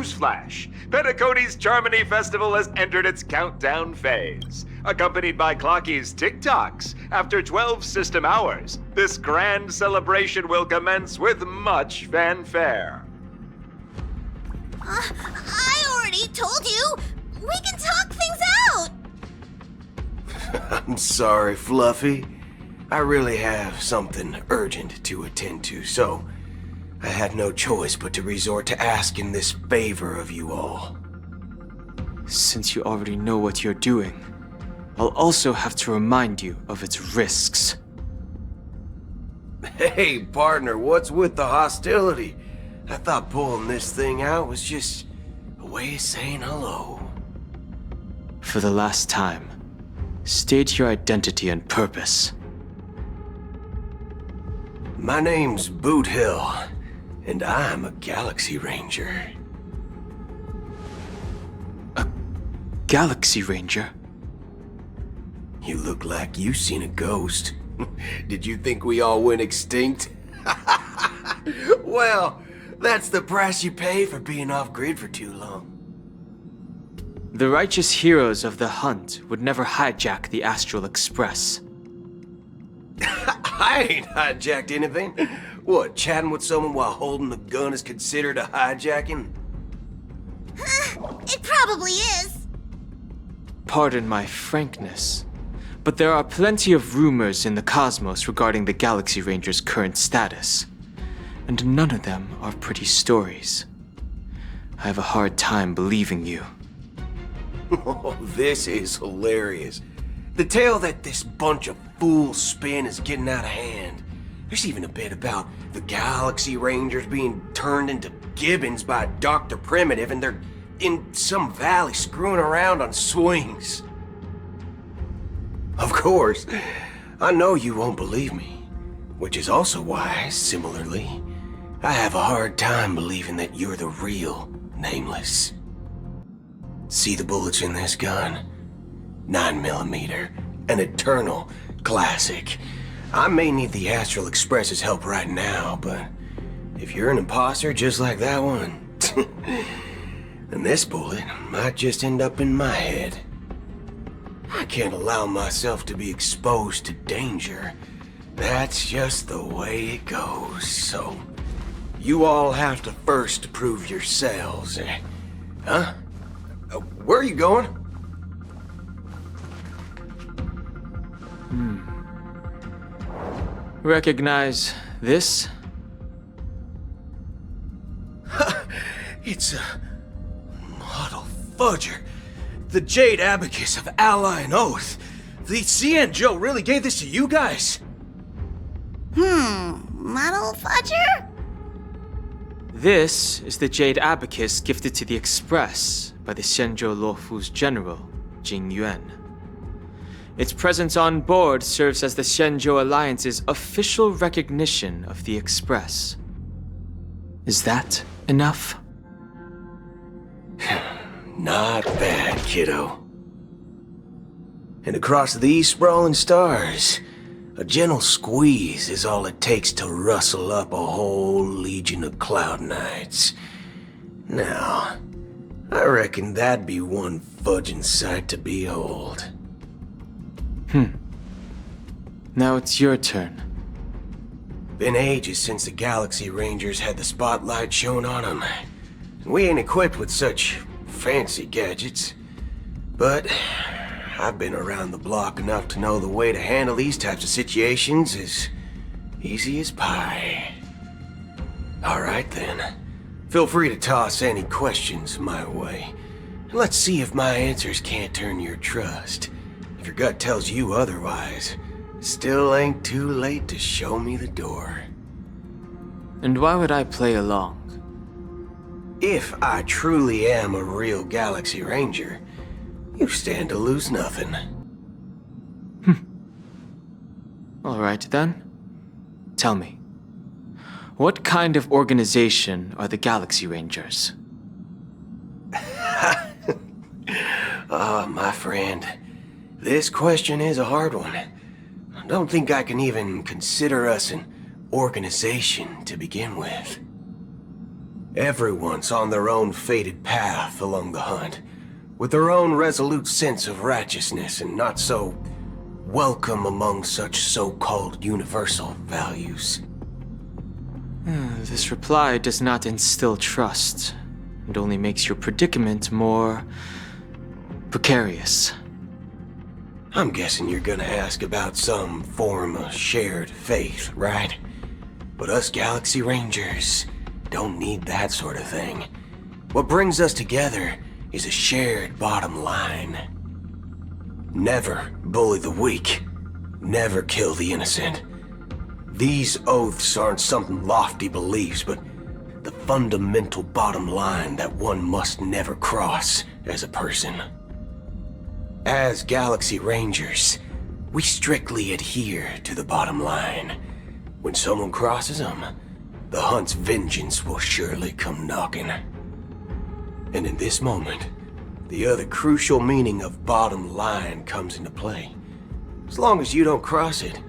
Newsflash! Penacony's Charmony Festival has entered its countdown phase. Accompanied by Clocky's TikToks, after 12 system hours, this grand celebration will commence with much fanfare. I already told you! We can talk things out! I'm sorry, Fluffy. I really have something urgent to attend to, so I had no choice but to resort to asking this favor of you all. Since you already know what you're doing, I'll also have to remind you of its risks. Hey, partner, what's with the hostility? I thought pulling this thing out was just a way of saying hello. For the last time, state your identity and purpose. My name's Boot Hill, and I'm a Galaxy Ranger. A Galaxy Ranger? You look like you seen a ghost. Did you think we all went extinct? Well, that's the price you pay for being off-grid for too long. The righteous heroes of the hunt would never hijack the Astral Express. I ain't hijacked anything. What, chatting with someone while holding a gun is considered a hijacking? It probably is. Pardon my frankness, but there are plenty of rumors in the cosmos regarding the Galaxy Ranger's current status, and none of them are pretty stories. I have a hard time believing you. Oh, this is hilarious. The tale that this bunch of fools spin is getting out of hand. There's even a bit about the Galaxy Rangers being turned into gibbons by Dr. Primitive, and they're in some valley screwing around on swings. Of course, I know you won't believe me, which is also why, similarly, I have a hard time believing that you're the real Nameless. See the bullets in this gun? 9mm, an eternal classic. I may need the Astral Express's help right now, but if you're an imposter just like that one, then this bullet might just end up in my head. I can't allow myself to be exposed to danger. That's just the way it goes, so you all have to first prove yourselves. Huh? Where are you going? Recognize this? It's a model fudger. The Jade Abacus of Ally and Oath. The CN Joe really gave this to you guys? Model fudger? This is the Jade Abacus gifted to the Express by the Xianzhou Luofu's general, Jing Yuan. Its presence on board serves as the Xianzhou Alliance's official recognition of the Express. Is that enough? Not bad, kiddo. And across these sprawling stars, a gentle squeeze is all it takes to rustle up a whole legion of Cloud Knights. Now, I reckon that'd be one fudging sight to behold. Now it's your turn. Been ages since the Galaxy Rangers had the spotlight shown on them. We ain't equipped with such fancy gadgets. But I've been around the block enough to know the way to handle these types of situations is easy as pie. Alright then. Feel free to toss any questions my way. Let's see if my answers can't turn your trust. If your gut tells you otherwise, still ain't too late to show me the door. And why would I play along? If I truly am a real Galaxy Ranger, you stand to lose nothing. Alright then. Tell me, what kind of organization are the Galaxy Rangers? My friend, this question is a hard one. I don't think I can even consider us an organization to begin with. Everyone's on their own fated path along the hunt, with their own resolute sense of righteousness and not so welcome among such so-called universal values. This reply does not instill trust. It only makes your predicament more precarious. I'm guessing you're gonna ask about some form of shared faith, right? But us Galaxy Rangers don't need that sort of thing. What brings us together is a shared bottom line. Never bully the weak. Never kill the innocent. These oaths aren't some lofty beliefs, but the fundamental bottom line that one must never cross as a person. As Galaxy Rangers, we strictly adhere to the bottom line. When someone crosses them, the hunt's vengeance will surely come knocking. And in this moment, the other crucial meaning of bottom line comes into play. As long as you don't cross it,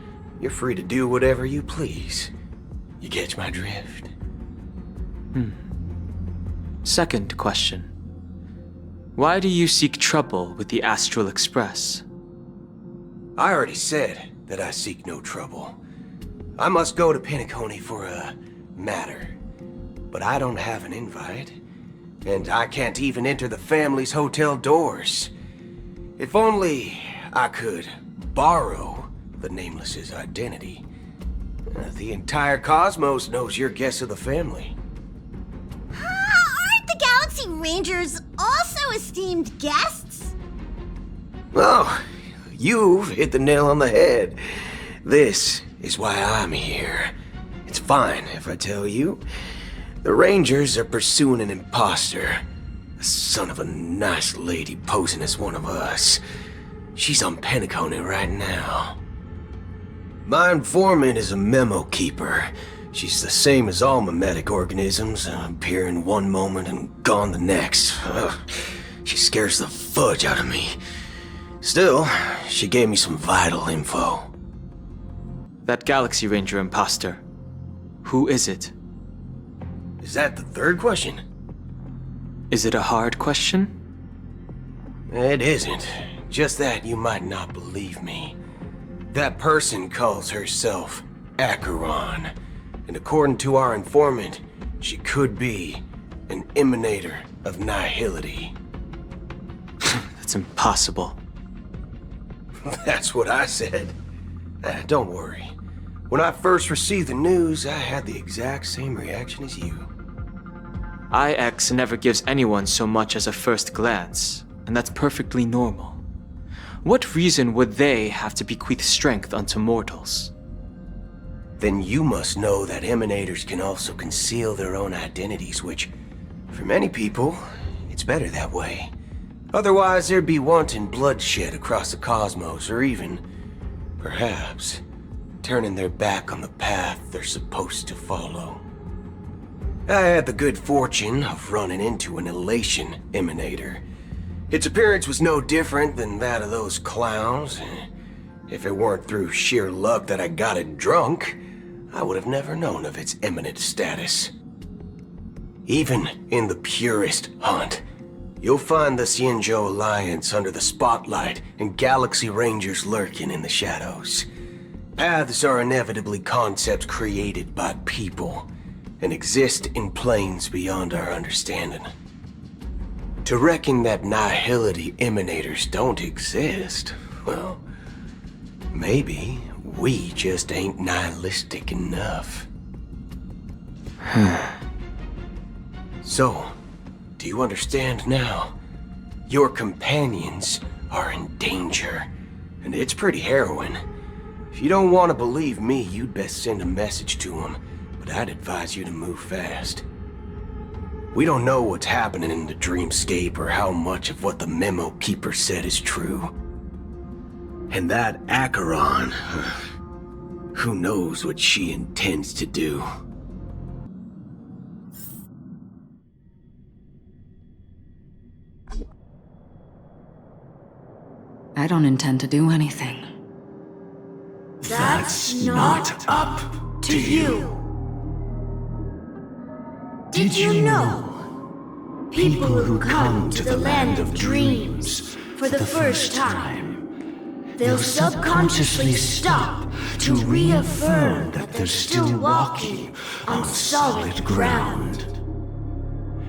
you're free to do whatever you please. You catch my drift? Second question. Why do you seek trouble with the Astral Express? I already said that I seek no trouble. I must go to Penacony for a matter. But I don't have an invite. And I can't even enter the family's hotel doors. If only I could borrow the Nameless's identity. The entire cosmos knows you're guests of the family. Aren't the Galaxy Rangers also esteemed guests? Oh, you've hit the nail on the head. This is why I'm here. It's fine if I tell you. The Rangers are pursuing an imposter. A son of a nice lady posing as one of us. She's on Penacony right now. My informant is a memo keeper. She's the same as all mimetic organisms, appearing one moment and gone the next. Ugh, she scares the fudge out of me. Still, she gave me some vital info. That Galaxy Ranger imposter. Who is it? Is that the third question? Is it a hard question? It isn't. Just that you might not believe me. That person calls herself Acheron. And according to our informant, she could be an emanator of nihility. That's impossible. That's what I said. Don't worry. When I first received the news, I had the exact same reaction as you. IX never gives anyone so much as a first glance, and that's perfectly normal. What reason would they have to bequeath strength unto mortals? Then you must know that emanators can also conceal their own identities, which, for many people, it's better that way. Otherwise, there'd be wanton bloodshed across the cosmos, or even, perhaps, turning their back on the path they're supposed to follow. I had the good fortune of running into an elation emanator. Its appearance was no different than that of those clowns. If it weren't through sheer luck that I got it drunk, I would have never known of its eminent status. Even in the purest hunt, you'll find the Xianzhou Alliance under the spotlight and Galaxy Rangers lurking in the shadows. Paths are inevitably concepts created by people and exist in planes beyond our understanding. To reckon that nihility emanators don't exist, well, maybe we just ain't nihilistic enough. So, do you understand now? Your companions are in danger, and it's pretty harrowing. If you don't want to believe me, you'd best send a message to them, but I'd advise you to move fast. We don't know what's happening in the dreamscape or how much of what the memo keeper said is true. And that Acheron, who knows what she intends to do. I don't intend to do anything. That's not up to you. Did you know? People who come to the land of dreams for the first time, they'll subconsciously stop to reaffirm that they're still walking on solid ground.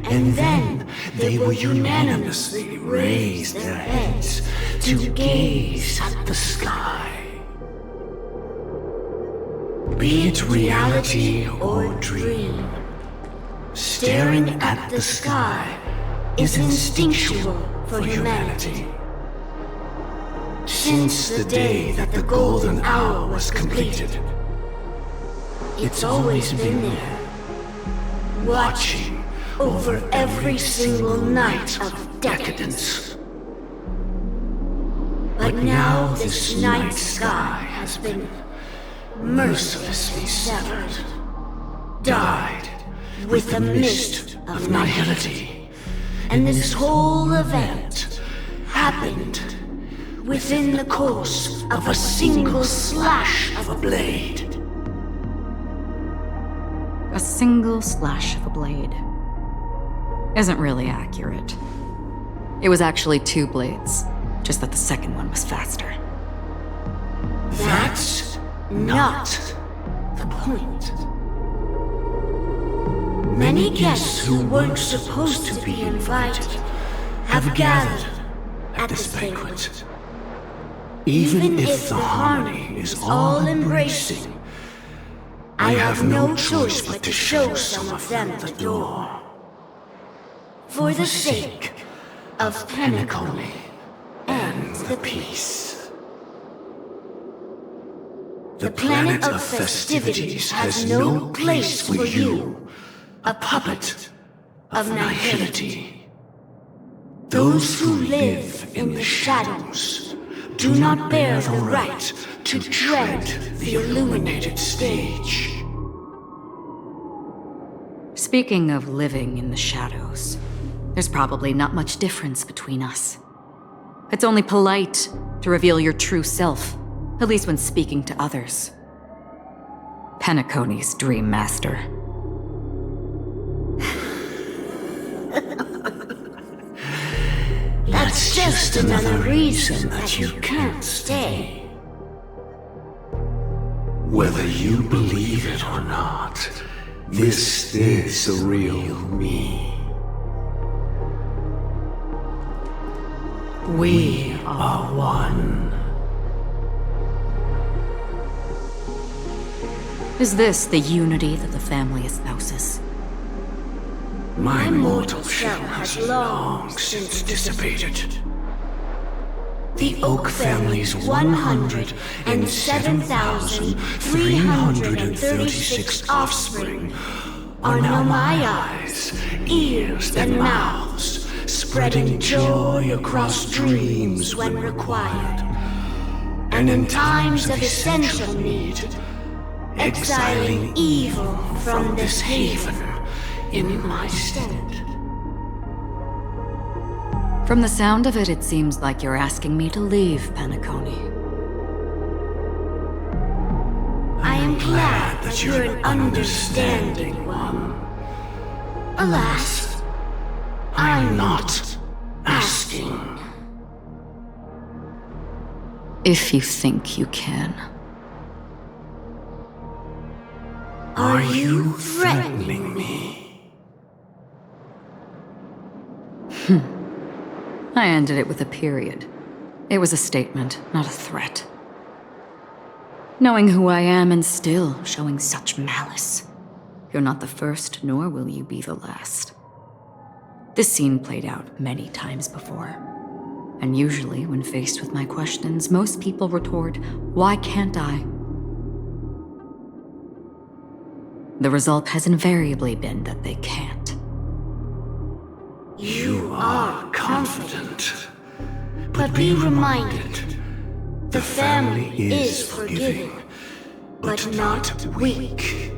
And then they will unanimously raise their heads to gaze at the sky. Be it reality or dream, staring at the sky is instinctual for humanity. Since the day that the golden hour was completed, it's always been there, watching over every single night of decadence. But now this night sky has been mercilessly severed, dyed with a mist of nihility. And this whole event happened within the course of a single slash of a blade. A single slash of a blade isn't really accurate. It was actually 2 blades, just that the second one was faster. That's not the point. Many guests who weren't supposed to be invited have gathered at this banquet. Even if the harmony is all-embracing, I have no choice but to show some of them the door. For the sake of Penacony and the peace. The planet of festivities has no place for you, a puppet of nihility. Those who live in the shadows do not bear the right to tread the illuminated stage. Speaking of living in the shadows, there's probably not much difference between us. It's only polite to reveal your true self, at least when speaking to others. Penacony's Dream Master. That's just another reason that you can't stay. Whether you believe it or not, this is the real me. We are one. Is this the unity that the family espouses? My mortal shell has long since dissipated. The Oak family's 107,336 offspring are now my eyes, ears, and mouths, spreading joy across dreams when required, and in times of essential need, exiling evil from this haven in my stead. From the sound of it, it seems like you're asking me to leave Penacony. I am glad that you're an understanding one. Alas, I'm not asking. If you think you can. Are you threatening me? I ended it with a period. It was a statement, not a threat. Knowing who I am and still showing such malice. You're not the first, nor will you be the last. This scene played out many times before. And usually, when faced with my questions, most people retort, "Why can't I?" The result has invariably been that they can't. You are confident. But be reminded, the family is forgiving, but not weak.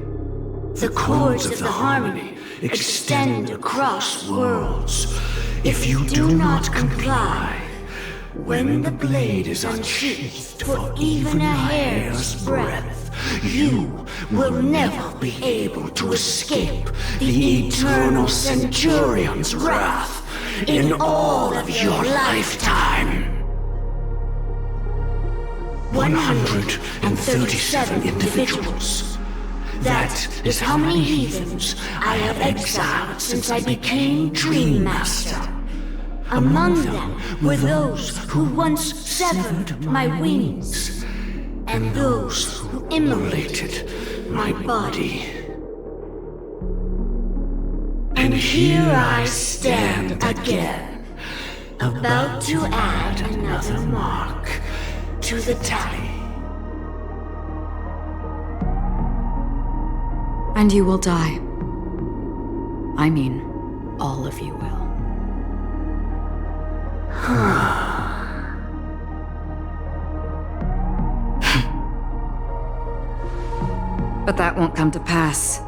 The chords of the harmony extend across worlds. If you do not comply, When the blade is unsheathed for even a hair's breadth, you will never be able to escape the eternal Centurion's wrath in all of your lifetime. 137 individuals. That is how many heathens I have exiled since I became Dream Master. Among them were those who once severed my wings, and those who immolated my body. And here I stand again, about to add another mark to the tally. And you will die. I mean, all of you will. But that won't come to pass.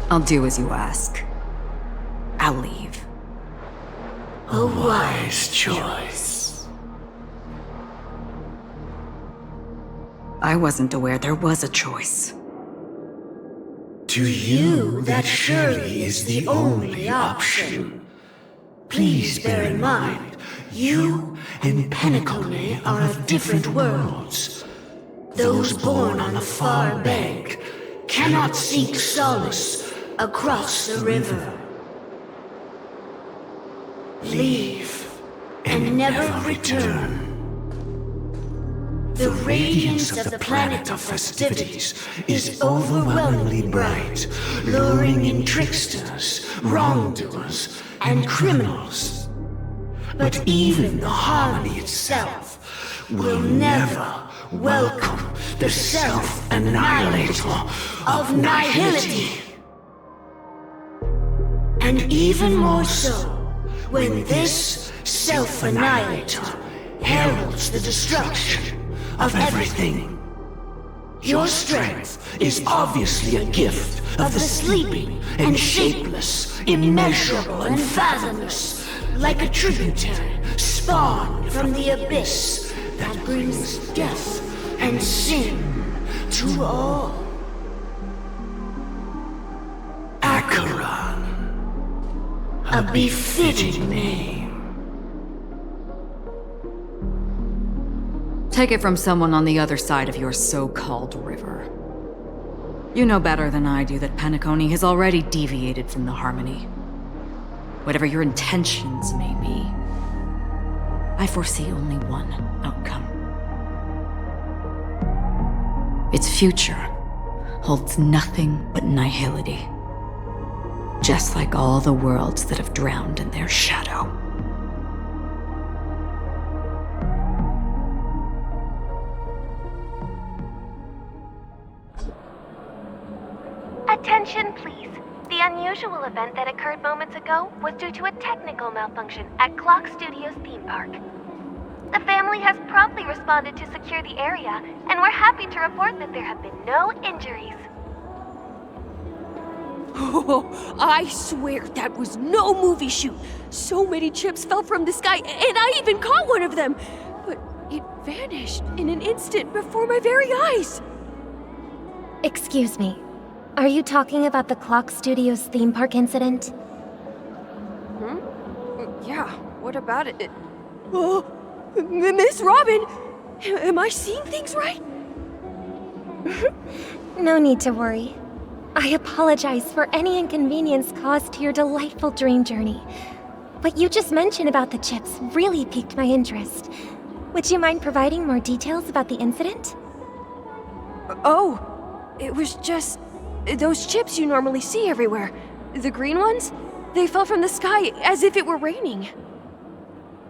I'll do as you ask. I'll leave. A wise choice. I wasn't aware there was a choice. To you, that surely is the only option. Please bear in mind, you and Penacony are of different worlds. Those born on the far bank cannot seek solace across the river. Leave and never return. The radiance of the planet of festivities is overwhelmingly bright, luring in tricksters, wrongdoers, and criminals. But even the harmony itself will never welcome the self-annihilator of nihility. And even more so, when this self-annihilator heralds the destruction of everything. Your strength is obviously a gift of the sleeping and shapeless, immeasurable and fathomless, like a tributary spawned from the abyss that brings death and sin to all. Acheron, a befitting name. Take it from someone on the other side of your so-called river. You know better than I do that Penacony has already deviated from the harmony. Whatever your intentions may be, I foresee only one outcome. Its future holds nothing but nihility. Just like all the worlds that have drowned in their shadow. Attention, please. The unusual event that occurred moments ago was due to a technical malfunction at Clock Studios theme park. The family has promptly responded to secure the area, and we're happy to report that there have been no injuries. Oh, I swear that was no movie shoot. So many chips fell from the sky, and I even caught one of them. But it vanished in an instant before my very eyes. Excuse me. Are you talking about the Clock Studios theme park incident? Yeah, what about it? Oh, Miss Robin! Am I seeing things right? No need to worry. I apologize for any inconvenience caused to your delightful dream journey. What you just mentioned about the chips really piqued my interest. Would you mind providing more details about the incident? Oh, it was just those chips you normally see everywhere. The green ones? They fell from the sky as if it were raining.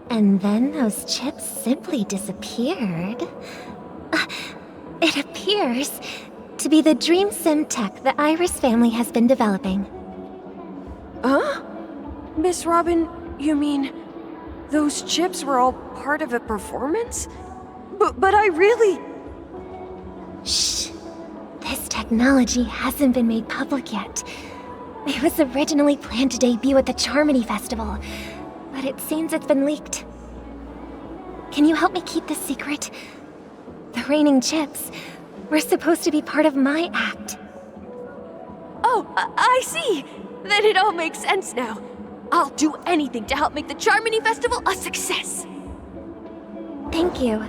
And then those chips simply disappeared. It appears to be the dream sim tech the Iris family has been developing. Huh? Miss Robin, you mean those chips were all part of a performance? But I really... Shh. This technology hasn't been made public yet. It was originally planned to debut at the Charmony Festival, but it seems it's been leaked. can you help me keep this secret? The raining chips were supposed to be part of my act. Oh, I see. Then it all makes sense now. I'll do anything to help make the Charmony Festival a success. Thank you.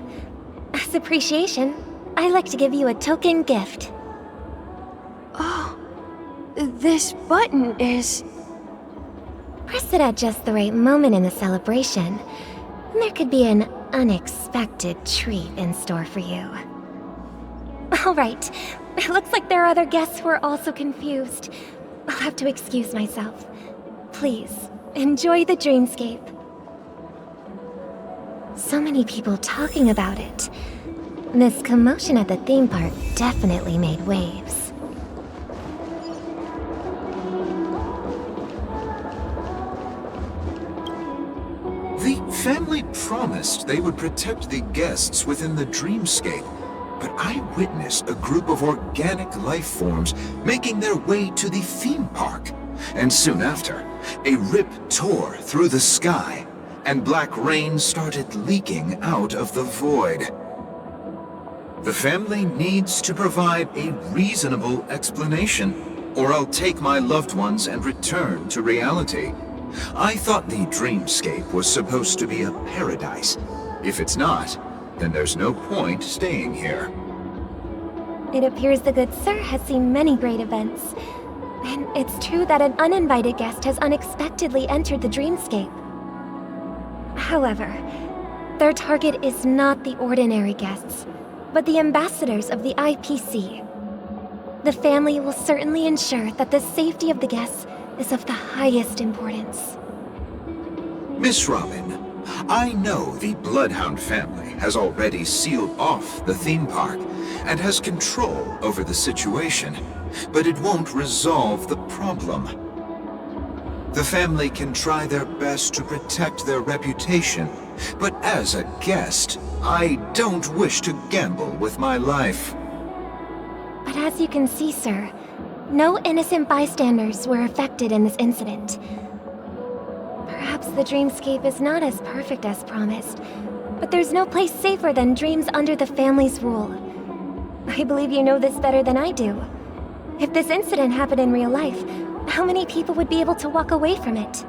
As appreciation, I'd like to give you a token gift. Oh, this button is... Press it at just the right moment in the celebration, and there could be an unexpected treat in store for you. All right, it looks like there are other guests who are also confused. I'll have to excuse myself. Please, enjoy the dreamscape. So many people talking about it. This commotion at the theme park definitely made waves. The family promised they would protect the guests within the dreamscape, but I witnessed a group of organic life forms making their way to the theme park. And soon after, a rip tore through the sky, and black rain started leaking out of the void. The family needs to provide a reasonable explanation, or I'll take my loved ones and return to reality. I thought the dreamscape was supposed to be a paradise. If it's not, then there's no point staying here. It appears the good sir has seen many great events. And it's true that an uninvited guest has unexpectedly entered the dreamscape. However, their target is not the ordinary guests, but the ambassadors of the IPC. The family will certainly ensure that the safety of the guests is of the highest importance. Miss Robin, I know the Bloodhound family has already sealed off the theme park and has control over the situation, but it won't resolve the problem. The family can try their best to protect their reputation, but as a guest, I don't wish to gamble with my life. But as you can see, sir, no innocent bystanders were affected in this incident. Perhaps the dreamscape is not as perfect as promised, but there's no place safer than dreams under the family's rule. I believe you know this better than I do. If this incident happened in real life, how many people would be able to walk away from it?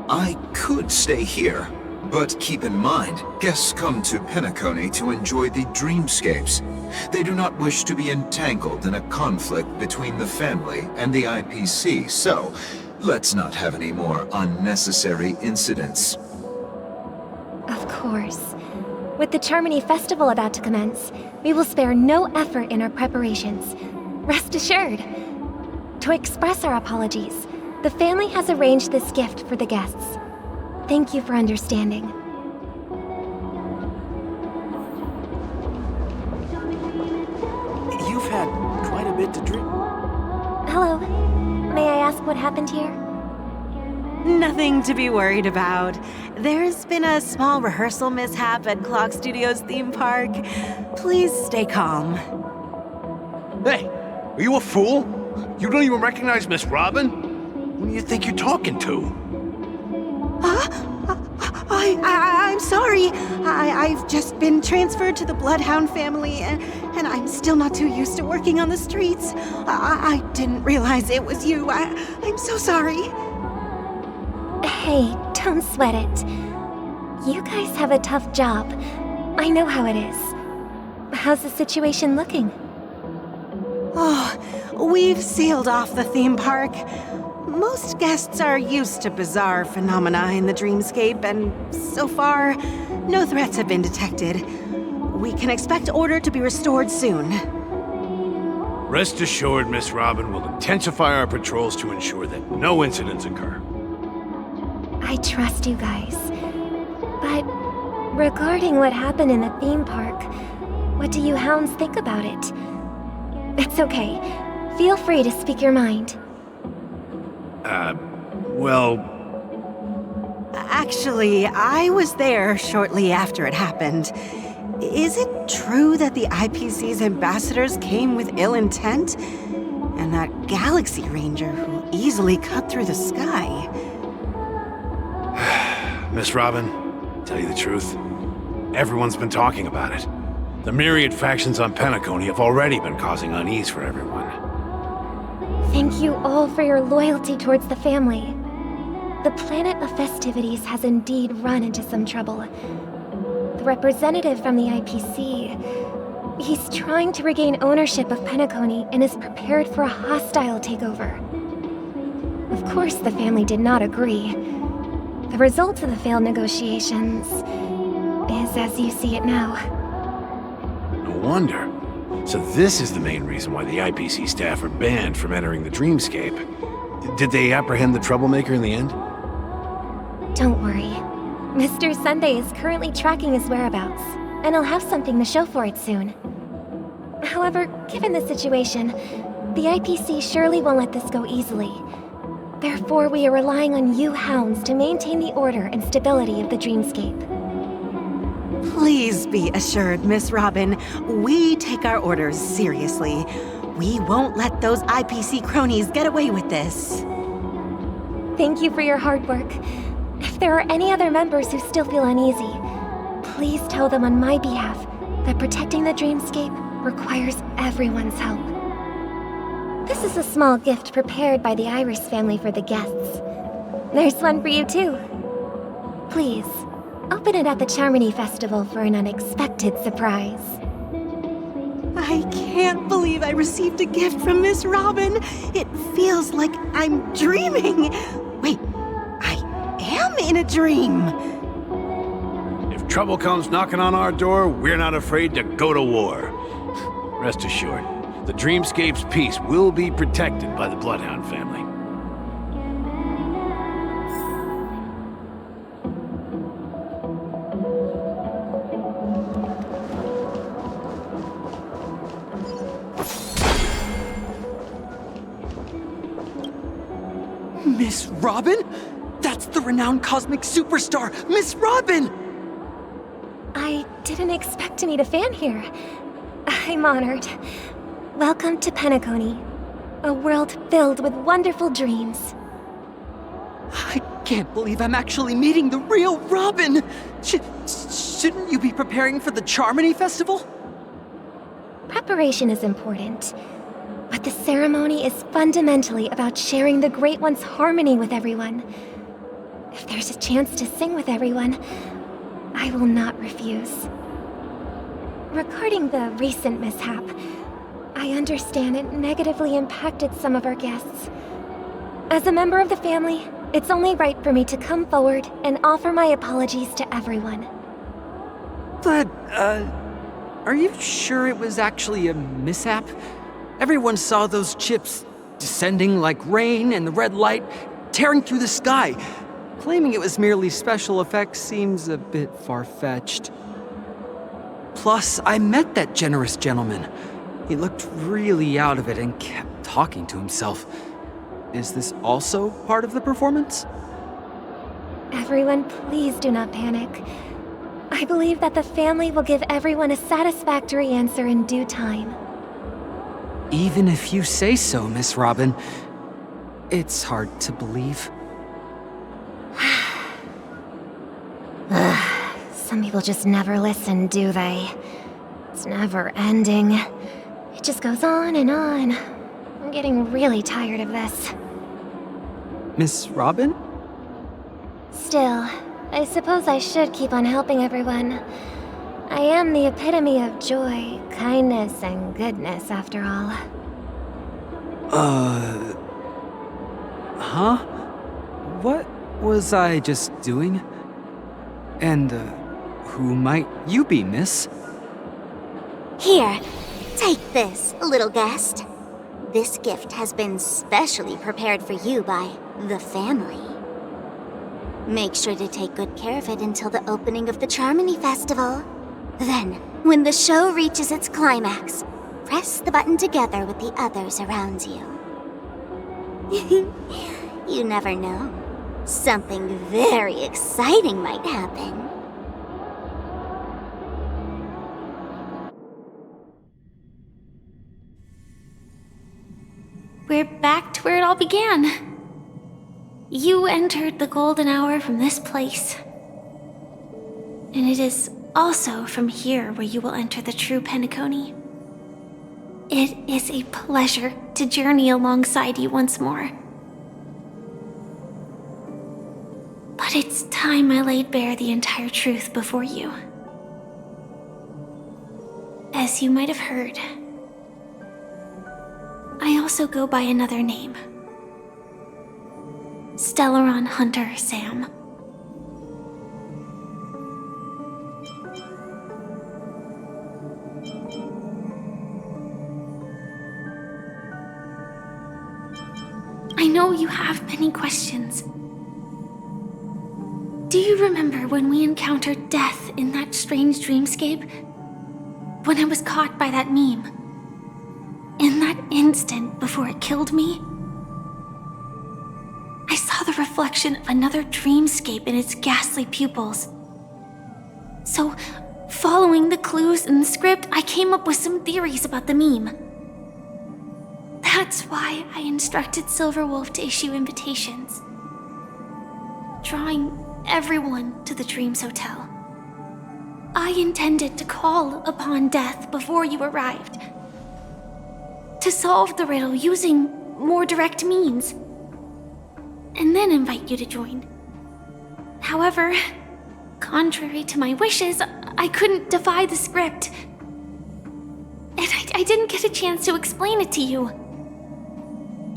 I could stay here, but keep in mind, guests come to Penacony to enjoy the dreamscapes. They do not wish to be entangled in a conflict between the family and the IPC, so let's not have any more unnecessary incidents. Of course. With the Charmony Festival about to commence, we will spare no effort in our preparations. Rest assured. To express our apologies, the family has arranged this gift for the guests. Thank you for understanding. You've had quite a bit to drink. Hello. May I ask what happened here? Nothing to be worried about. There's been a small rehearsal mishap at Clock Studios theme park. Please stay calm. Hey, are you a fool? You don't even recognize Miss Robin? Who do you think you're talking to? I'm sorry. I've just been transferred to the Bloodhound family, and I'm still not too used to working on the streets. I didn't realize it was you. I'm so sorry. Hey, don't sweat it. You guys have a tough job. I know how it is. How's the situation looking? Oh, we've sealed off the theme park. Most guests are used to bizarre phenomena in the dreamscape, and so far, no threats have been detected. We can expect order to be restored soon. Rest assured, Miss Robin will intensify our patrols to ensure that no incidents occur. I trust you guys. But regarding what happened in the theme park, what do you hounds think about it? It's okay. Feel free to speak your mind. Well... Actually, I was there shortly after it happened. Is it true that the IPC's ambassadors came with ill intent? And that Galaxy Ranger who easily cut through the sky? Miss Robin, tell you the truth, everyone's been talking about it. The myriad factions on Penacony have already been causing unease for everyone. Thank you all for your loyalty towards the family. The planet of festivities has indeed run into some trouble. The representative from the IPC, he's trying to regain ownership of Penacony and is prepared for a hostile takeover. Of course, the family did not agree. The result of the failed negotiations is as you see it now. No wonder. So this is the main reason why the IPC staff are banned from entering the dreamscape. Did they apprehend the troublemaker in the end? Don't worry. Mr. Sunday is currently tracking his whereabouts, and he'll have something to show for it soon. However, given the situation, the IPC surely won't let this go easily. Therefore, we are relying on you hounds to maintain the order and stability of the dreamscape. Please be assured, Miss Robin, we take our orders seriously. We won't let those IPC cronies get away with this. Thank you for your hard work. If there are any other members who still feel uneasy, please tell them on my behalf that protecting the dreamscape requires everyone's help. This is a small gift prepared by the Iris family for the guests. There's one for you too. Please, open it at the Charmony Festival for an unexpected surprise. I can't believe I received a gift from Miss Robin. It feels like I'm dreaming. Wait, I am in a dream. If trouble comes knocking on our door, we're not afraid to go to war. Rest assured, the dreamscape's peace will be protected by the Bloodhound family. Miss Robin? That's the renowned cosmic superstar, Miss Robin! I didn't expect to meet a fan here. I'm honored. Welcome to Penacony, a world filled with wonderful dreams. I can't believe I'm actually meeting the real Robin! Shouldn't you be preparing for the Charmony Festival? Preparation is important, but the ceremony is fundamentally about sharing the Great One's harmony with everyone. If there's a chance to sing with everyone, I will not refuse. Regarding the recent mishap, I understand it negatively impacted some of our guests. As a member of the family, it's only right for me to come forward and offer my apologies to everyone. But, are you sure it was actually a mishap? Everyone saw those chips descending like rain and the red light tearing through the sky. Claiming it was merely special effects seems a bit far-fetched. Plus, I met that generous gentleman. He looked really out of it and kept talking to himself. Is this also part of the performance? Everyone, please do not panic. I believe that the family will give everyone a satisfactory answer in due time. Even if you say so, Miss Robin, it's hard to believe. Some people just never listen, do they? It's never ending. It just goes on and on. I'm getting really tired of this. Miss Robin? Still, I suppose I should keep on helping everyone. I am the epitome of joy, kindness, and goodness, after all. Huh? What was I just doing? And, who might you be, miss? Here, take this, little guest. This gift has been specially prepared for you by the family. Make sure to take good care of it until the opening of the Charmony Festival. Then, when the show reaches its climax, press the button together with the others around you. You never know. Something very exciting might happen. We're back to where it all began. You entered the golden hour from this place, And it is also from here where you will enter the true Penacony. It is a pleasure to journey alongside you once more. But it's time I laid bare the entire truth before you. As you might have heard, I also go by another name. Stellaron Hunter Sam. I know you have many questions. Do you remember when we encountered death in that strange dreamscape? When I was caught by that meme? In that instant before it killed me? I saw the reflection of another dreamscape in its ghastly pupils. So, following the clues in the script, I came up with some theories about the meme. That's why I instructed Silverwolf to issue invitations, drawing everyone to the Dreams Hotel. I intended to call upon death before you arrived, to solve the riddle using more direct means, and then invite you to join. However, contrary to my wishes, I couldn't defy the script, and I didn't get a chance to explain it to you.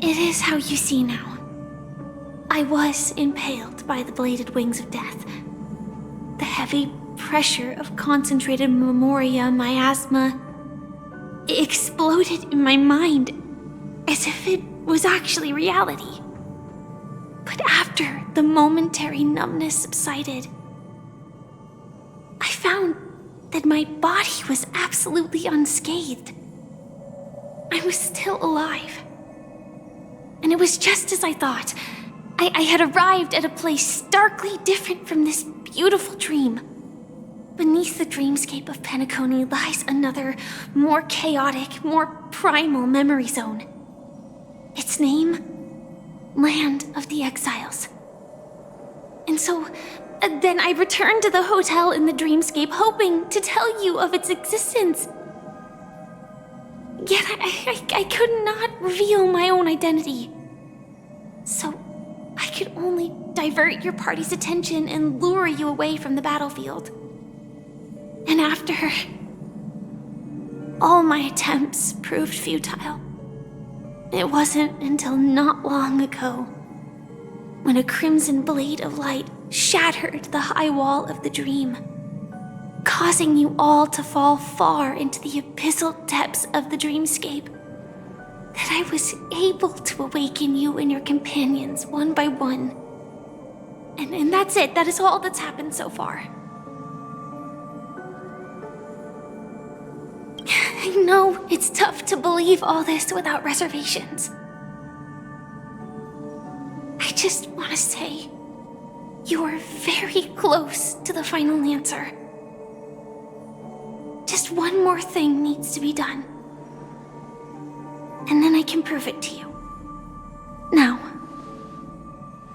It is how you see now. I was impaled by the bladed wings of death. The heavy pressure of concentrated memoria miasma exploded in my mind as if it was actually reality. But after the momentary numbness subsided, I found that my body was absolutely unscathed. I was still alive. And it was just as I thought. I had arrived at a place starkly different from this beautiful dream. Beneath the dreamscape of Penacony lies another, more chaotic, more primal memory zone. Its name? Land of the Exiles. And so, then I returned to the hotel in the dreamscape, hoping to tell you of its existence. Yet I could not reveal my own identity. So, I could only divert your party's attention and lure you away from the battlefield. And after, all my attempts proved futile. It wasn't until not long ago, when a crimson blade of light shattered the high wall of the dream, causing you all to fall far into the abyssal depths of the dreamscape, that I was able to awaken you and your companions one by one. And that's it. That is all that's happened so far. I know it's tough to believe all this without reservations. I just want to say, you are very close to the final answer. Just one more thing needs to be done. And then I can prove it to you. Now,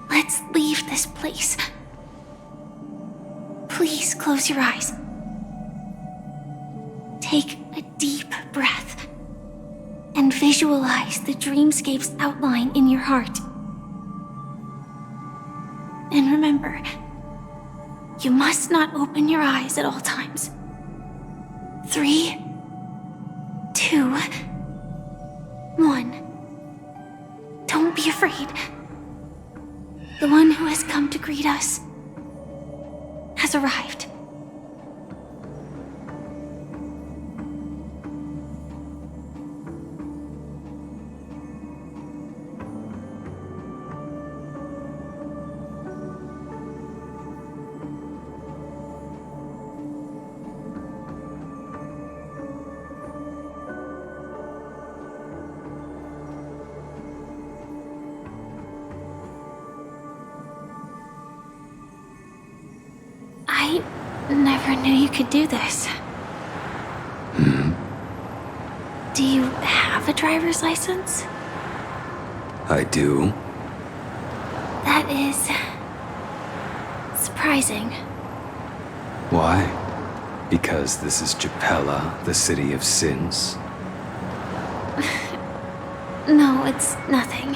let's leave this place. Please close your eyes. Take a deep breath and visualize the dreamscape's outline in your heart. And remember, you must not open your eyes at all times. 3, 2, 1. Don't be afraid. The one who has come to greet us has arrived. I never knew you could do this. Do you have a driver's license? I do. That is surprising. Why? Because this is Japella, the city of sins? No, it's nothing.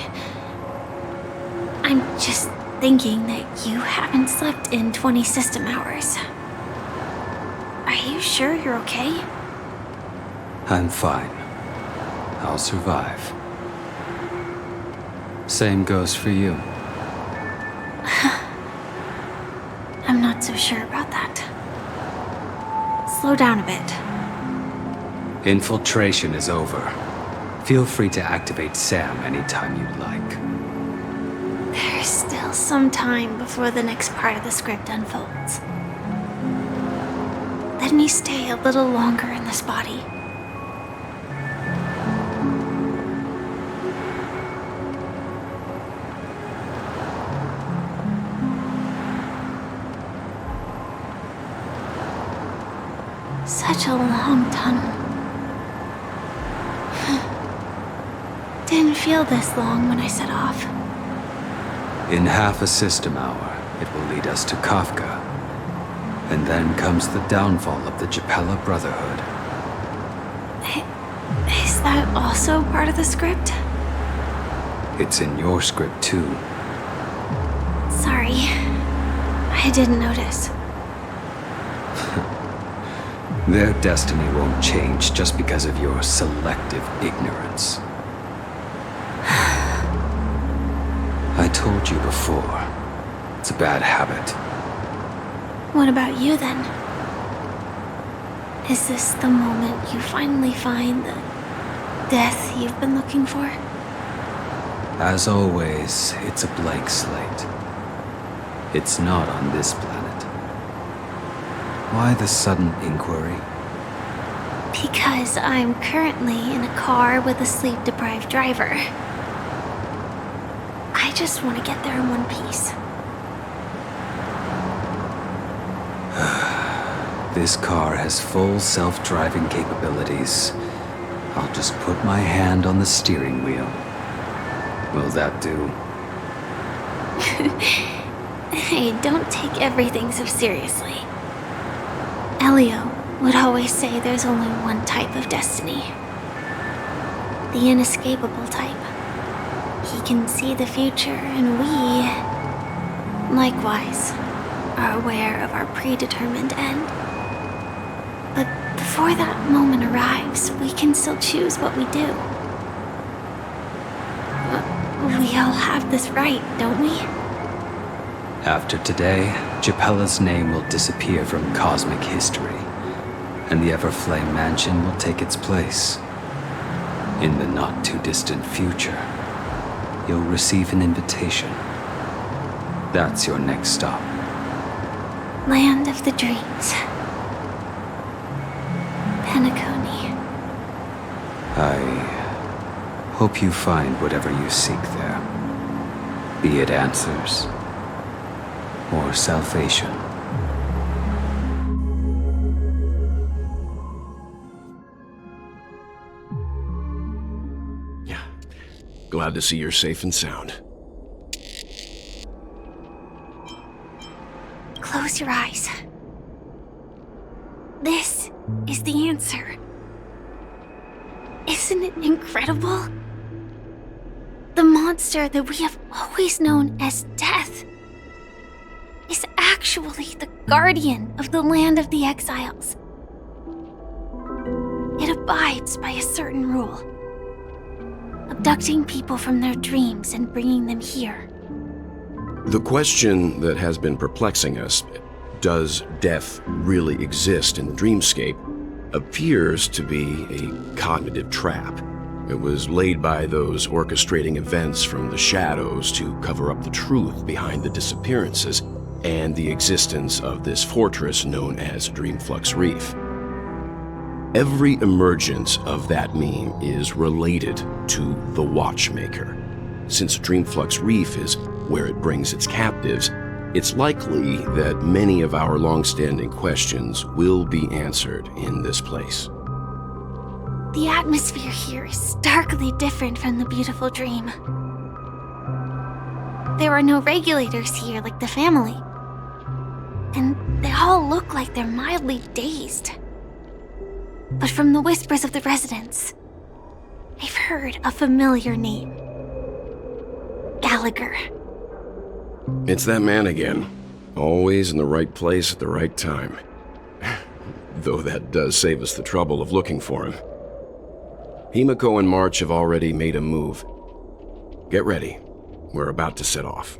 I'm just thinking that you haven't slept in 20 system hours. Are you sure you're okay? I'm fine. I'll survive. Same goes for you. I'm not so sure about that. Slow down a bit. Infiltration is over. Feel free to activate Sam anytime you'd like. There's still some time before the next part of the script unfolds. Let me stay a little longer in this body. Such a long tunnel. Didn't feel this long when I set off. In half a system hour, it will lead us to Kafka. And then comes the downfall of the Japella Brotherhood. Is that also part of the script? It's in your script too. Sorry. I didn't notice. Their destiny won't change just because of your selective ignorance. I told you before, it's a bad habit. What about you then? Is this the moment you finally find the death you've been looking for? As always, it's a blank slate. It's not on this planet. Why the sudden inquiry? Because I'm currently in a car with a sleep-deprived driver. I just want to get there in one piece. This car has full self-driving capabilities. I'll just put my hand on the steering wheel. Will that do? Hey, don't take everything so seriously. Elio would always say there's only one type of destiny. The inescapable type. He can see the future, and we, likewise, are aware of our predetermined end. But before that moment arrives, we can still choose what we do. We all have this right, don't we? After today, Japella's name will disappear from cosmic history, and the Everflame Mansion will take its place. In the not-too-distant future, you'll receive an invitation. That's your next stop. Land of the Dreams. Penacony. I hope you find whatever you seek there. Be it answers or salvation. Yeah. Glad to see you're safe and sound. Close your eyes. This is the answer. Isn't it incredible? The monster that we have always known as Death is actually the guardian of the land of the exiles. It abides by a certain rule, abducting people from their dreams and bringing them here. The question that has been perplexing us, does death really exist in the dreamscape, appears to be a cognitive trap. It was laid by those orchestrating events from the shadows to cover up the truth behind the disappearances and the existence of this fortress known as Dreamflux Reef. Every emergence of that meme is related to the Watchmaker. Since Dreamflux Reef is where it brings its captives, it's likely that many of our long-standing questions will be answered in this place. The atmosphere here is starkly different from the beautiful dream. There are no regulators here like the family. And they all look like they're mildly dazed. But from the whispers of the residents, I've heard a familiar name. Gallagher. It's that man again. Always in the right place at the right time. Though that does save us the trouble of looking for him. Himiko and March have already made a move. Get ready. We're about to set off.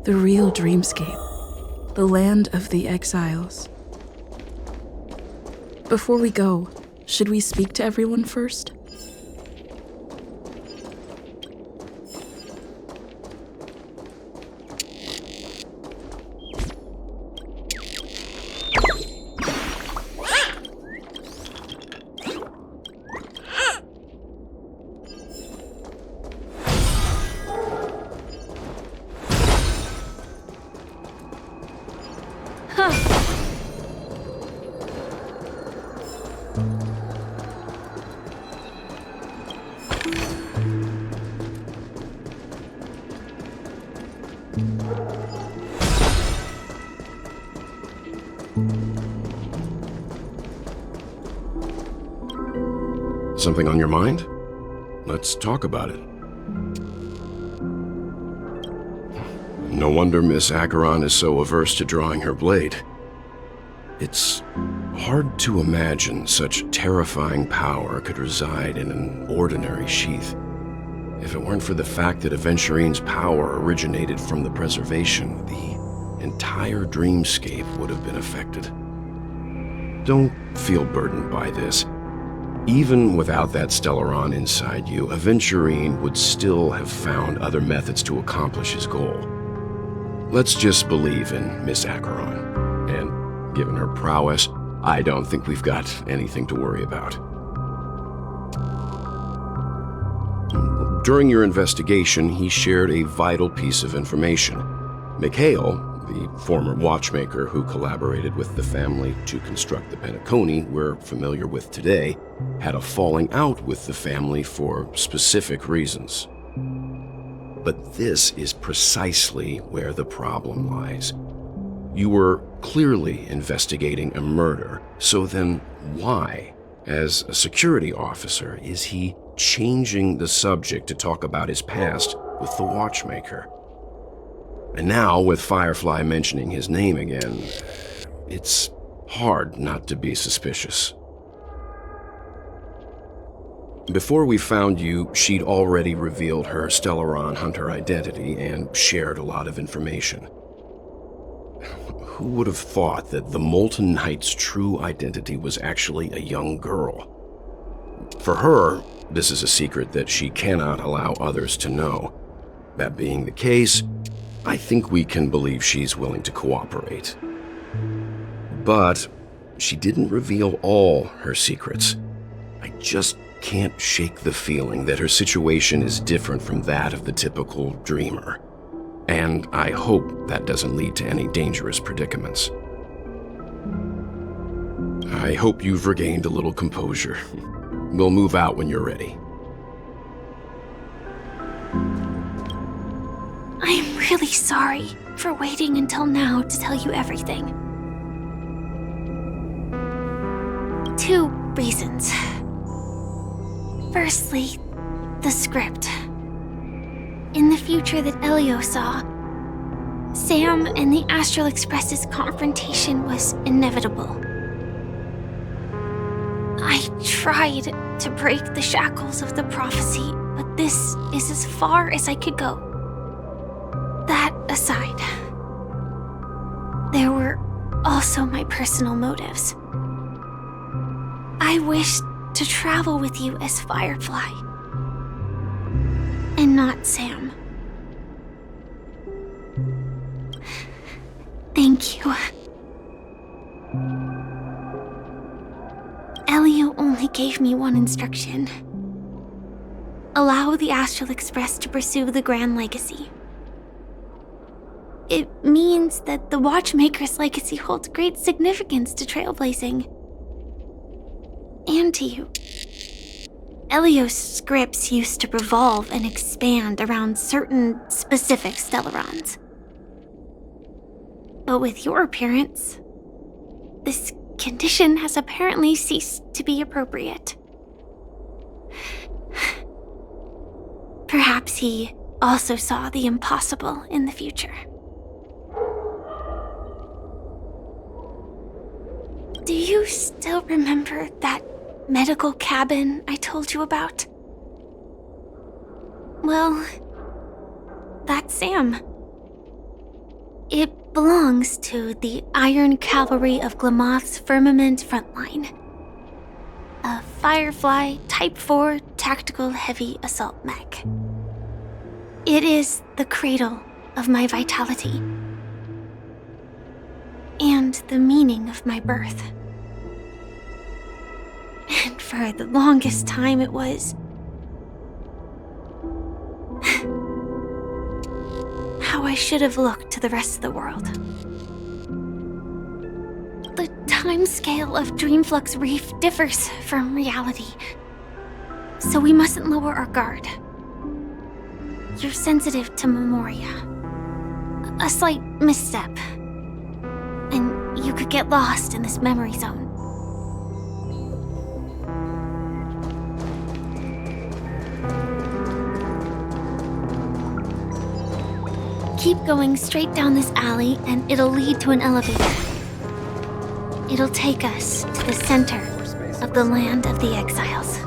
The real dreamscape. The land of the exiles. Before we go, should we speak to everyone first? Something on your mind? Let's talk about it. No wonder Miss Acheron is so averse to drawing her blade. It's hard to imagine such terrifying power could reside in an ordinary sheath. If it weren't for the fact that Aventurine's power originated from the preservation, the entire dreamscape would have been affected. Don't feel burdened by this. Even without that Stellaron inside you, Aventurine would still have found other methods to accomplish his goal. Let's just believe in Miss Acheron, and given her prowess, I don't think we've got anything to worry about. During your investigation, he shared a vital piece of information. Mikhail, the former watchmaker who collaborated with the family to construct the Penacony we're familiar with today, had a falling out with the family for specific reasons. But this is precisely where the problem lies. You were clearly investigating a murder, so then why, as a security officer, is he changing the subject to talk about his past with the watchmaker? And now, with Firefly mentioning his name again, it's hard not to be suspicious. Before we found you, she'd already revealed her Stellaron hunter identity and shared a lot of information. Who would have thought that the Molten Knight's true identity was actually a young girl? For her, this is a secret that she cannot allow others to know. That being the case, I think we can believe she's willing to cooperate. But she didn't reveal all her secrets. I just can't shake the feeling that her situation is different from that of the typical dreamer. And I hope that doesn't lead to any dangerous predicaments. I hope you've regained a little composure. We'll move out when you're ready. I'm really sorry for waiting until now to tell you everything. 2 reasons. Firstly, the script. In the future that Elio saw, Sam and the Astral Express's confrontation was inevitable. I tried to break the shackles of the prophecy, but this is as far as I could go. That aside, there were also my personal motives. I wished to travel with you as Firefly, and not Sam. Thank you. Elio only gave me one instruction. Allow the Astral Express to pursue the Grand Legacy. It means that the Watchmaker's legacy holds great significance to trailblazing. And to you. Elio's scripts used to revolve and expand around certain specific Stellarons. But with your appearance, this condition has apparently ceased to be appropriate. Perhaps he also saw the impossible in the future. Do you still remember that medical cabin I told you about? Well, that's Sam. It belongs to the Iron Cavalry of Glamoth's Firmament Frontline. A Firefly Type 4 tactical heavy assault mech. It is the cradle of my vitality. And the meaning of my birth. And for the longest time it was how I should have looked to the rest of the world. The timescale of Dreamflux Reef differs from reality, so we mustn't lower our guard. You're sensitive to memoria. A slight misstep, and you could get lost in this memory zone. Keep going straight down this alley and it'll lead to an elevator. It'll take us to the center of the land of the exiles.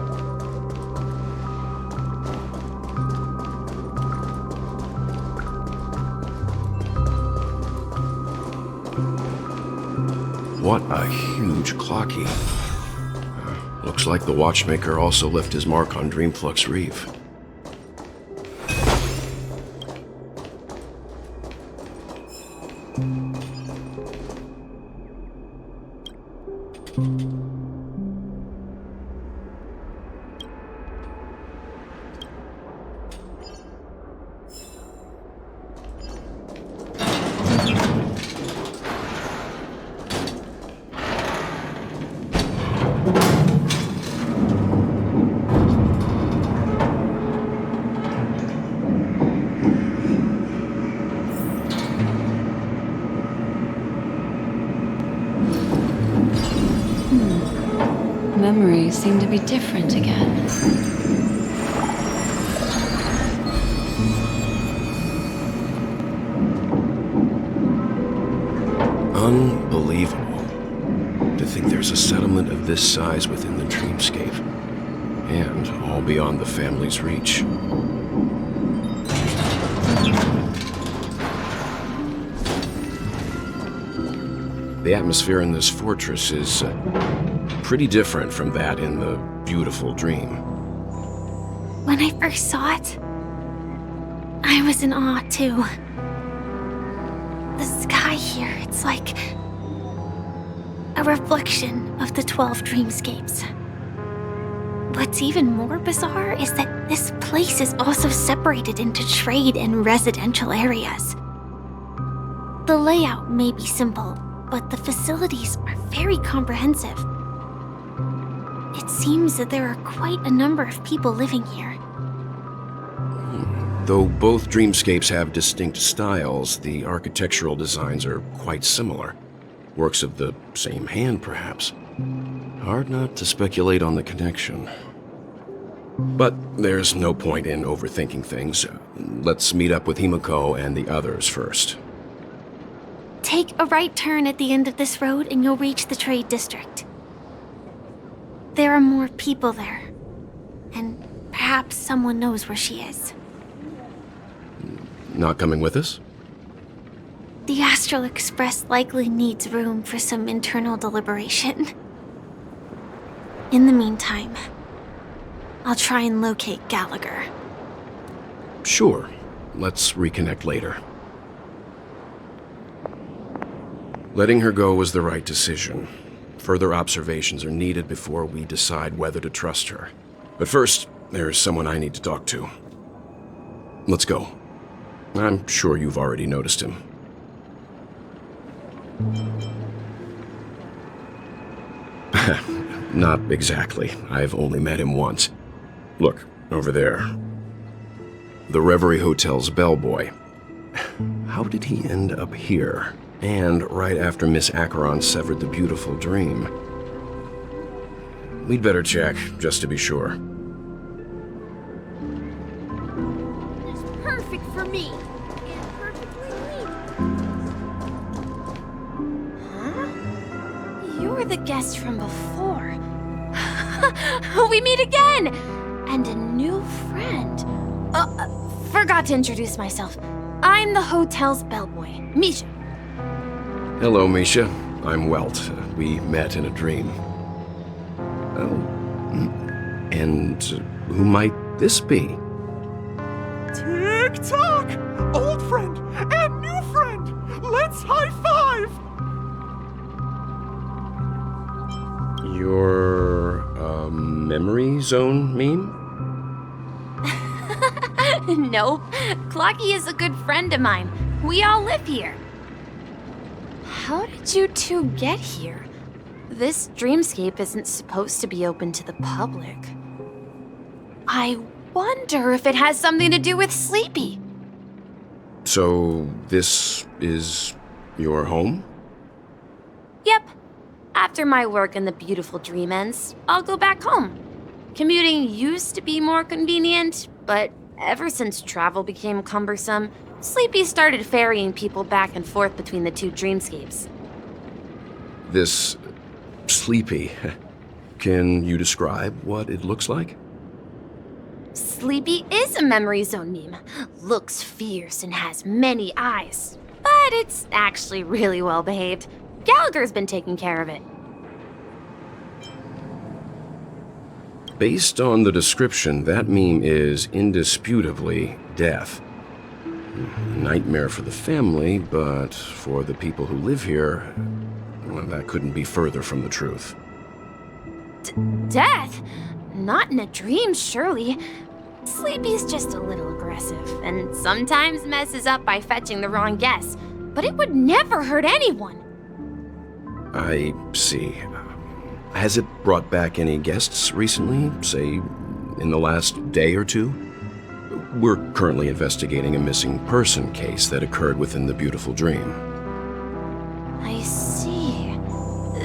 What a huge clocky. Looks like the watchmaker also left his mark on Dreamflux Reef. Memories seem to be different again. Unbelievable. To think there's a settlement of this size within the dreamscape. And all beyond the family's reach. The atmosphere in this fortress is pretty different from that in the beautiful dream. When I first saw it, I was in awe too. The sky here, it's like a reflection of the 12 dreamscapes. What's even more bizarre is that this place is also separated into trade and residential areas. The layout may be simple, but the facilities are very comprehensive. It seems that there are quite a number of people living here. Though both dreamscapes have distinct styles, the architectural designs are quite similar. Works of the same hand, perhaps. Hard not to speculate on the connection. But there's no point in overthinking things. Let's meet up with Himiko and the others first. Take a right turn at the end of this road and you'll reach the trade district. There are more people there, and perhaps someone knows where she is. Not coming with us? The Astral Express likely needs room for some internal deliberation. In the meantime, I'll try and locate Gallagher. Sure. Let's reconnect later. Letting her go was the right decision. Further observations are needed before we decide whether to trust her. But first, there's someone I need to talk to. Let's go. I'm sure you've already noticed him. Not exactly. I've only met him once. Look, over there. The Reverie Hotel's bellboy. How did he end up here? And right after Miss Acheron severed the beautiful dream. We'd better check, just to be sure. It's perfect for me. And perfectly late. Huh? You're the guest from before. We meet again! And a new friend. Forgot to introduce myself. I'm the hotel's bellboy, Misha. Hello, Misha. I'm Welt. We met in a dream. Oh. And who might this be? Tick-tock! Old friend and new friend! Let's high-five! Your, memory zone meme? No, Clocky is a good friend of mine. We all live here. How did you two get here? This dreamscape isn't supposed to be open to the public. I wonder if it has something to do with Sleepy. So, this is your home? Yep. After my work in the beautiful dream ends, I'll go back home. Commuting used to be more convenient, but ever since travel became cumbersome, Sleepy started ferrying people back and forth between the two dreamscapes. This Sleepy. Can you describe what it looks like? Sleepy is a memory zone meme. Looks fierce and has many eyes. But it's actually really well behaved. Gallagher's been taking care of it. Based on the description, that meme is indisputably death. A nightmare for the family, but for the people who live here, well, that couldn't be further from the truth. Death? Not in a dream, surely. Sleepy's just a little aggressive, and sometimes messes up by fetching the wrong guess. But it would never hurt anyone. I see. Has it brought back any guests recently, say, in the last day or two? We're currently investigating a missing person case that occurred within the beautiful dream. I see.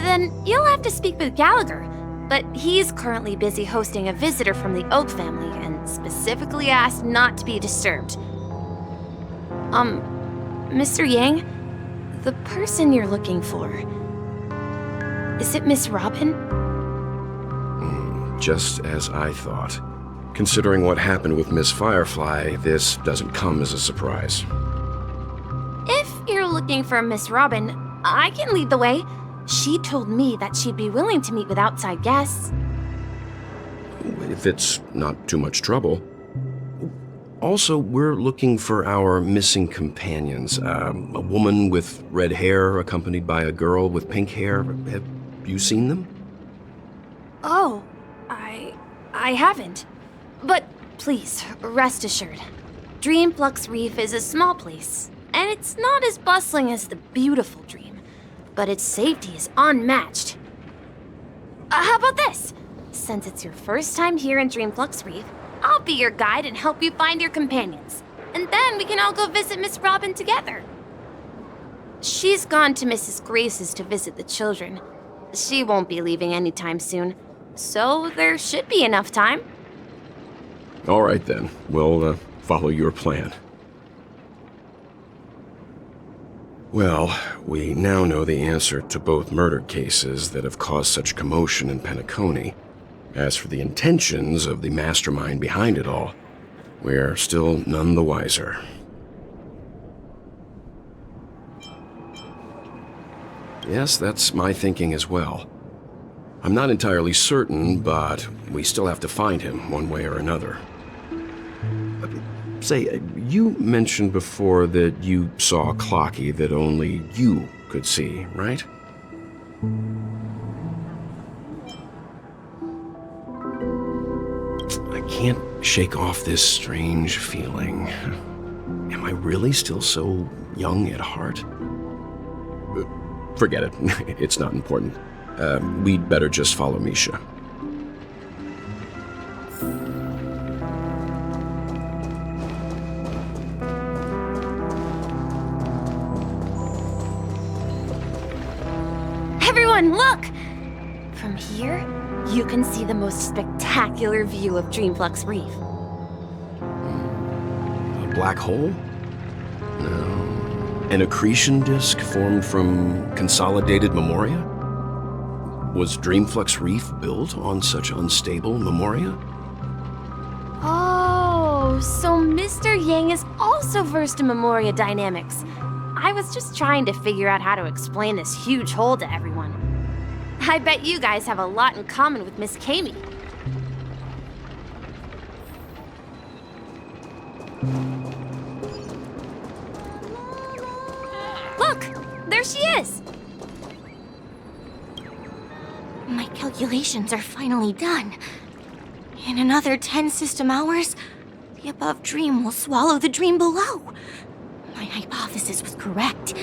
Then you'll have to speak with Gallagher, but he's currently busy hosting a visitor from the Oak family and specifically asked not to be disturbed. Mr. Yang, the person you're looking for, is it Miss Robin? Just as I thought. Considering what happened with Miss Firefly, this doesn't come as a surprise. If you're looking for Miss Robin, I can lead the way. She told me that she'd be willing to meet with outside guests. If it's not too much trouble. Also, we're looking for our missing companions. A woman with red hair accompanied by a girl with pink hair. Have you seen them? Oh, I haven't. But please, rest assured. Dreamflux Reef is a small place, and it's not as bustling as the beautiful dream, but its safety is unmatched. How about this? Since it's your first time here in Dreamflux Reef, I'll be your guide and help you find your companions. And then we can all go visit Miss Robin together. She's gone to Mrs. Grace's to visit the children. She won't be leaving anytime soon, so there should be enough time. All right then, we'll follow your plan. Well, we now know the answer to both murder cases that have caused such commotion in Penacony. As for the intentions of the mastermind behind it all, we're still none the wiser. Yes, that's my thinking as well. I'm not entirely certain, but we still have to find him one way or another. Say, you mentioned before that you saw a Clocky that only you could see, right? I can't shake off this strange feeling. Am I really still so young at heart? Forget it. It's not important. We'd better just follow Misha. Everyone, look! From here, you can see the most spectacular view of Dreamflux Reef. A black hole? No. An accretion disk formed from consolidated memoria? Was Dreamflux Reef built on such unstable memoria? Oh, so Mr. Yang is also versed in memoria dynamics. I was just trying to figure out how to explain this huge hole to everyone. I bet you guys have a lot in common with Miss Kami. Look! There she is! My calculations are finally done. In another 10 system hours, the above dream will swallow the dream below. My hypothesis was correct.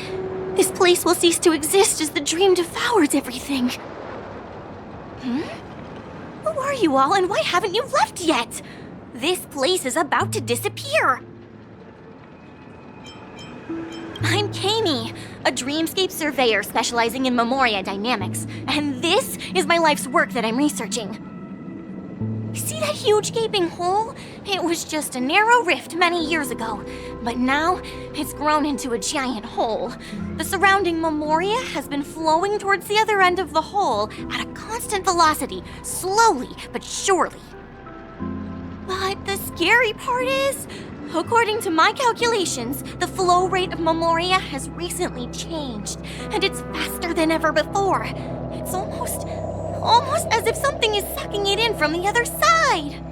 This place will cease to exist as the dream devours everything. Who are you all, and why haven't you left yet? This place is about to disappear. I'm Kami, a dreamscape surveyor specializing in memoria dynamics, and this is my life's work that I'm researching. See that huge gaping hole? It was just a narrow rift many years ago, but now it's grown into a giant hole. The surrounding memoria has been flowing towards the other end of the hole at a constant velocity, slowly but surely. But the scary part is, according to my calculations, the flow rate of memoria has recently changed, and it's faster than ever before. It's almost as if something is sucking it in from the other side.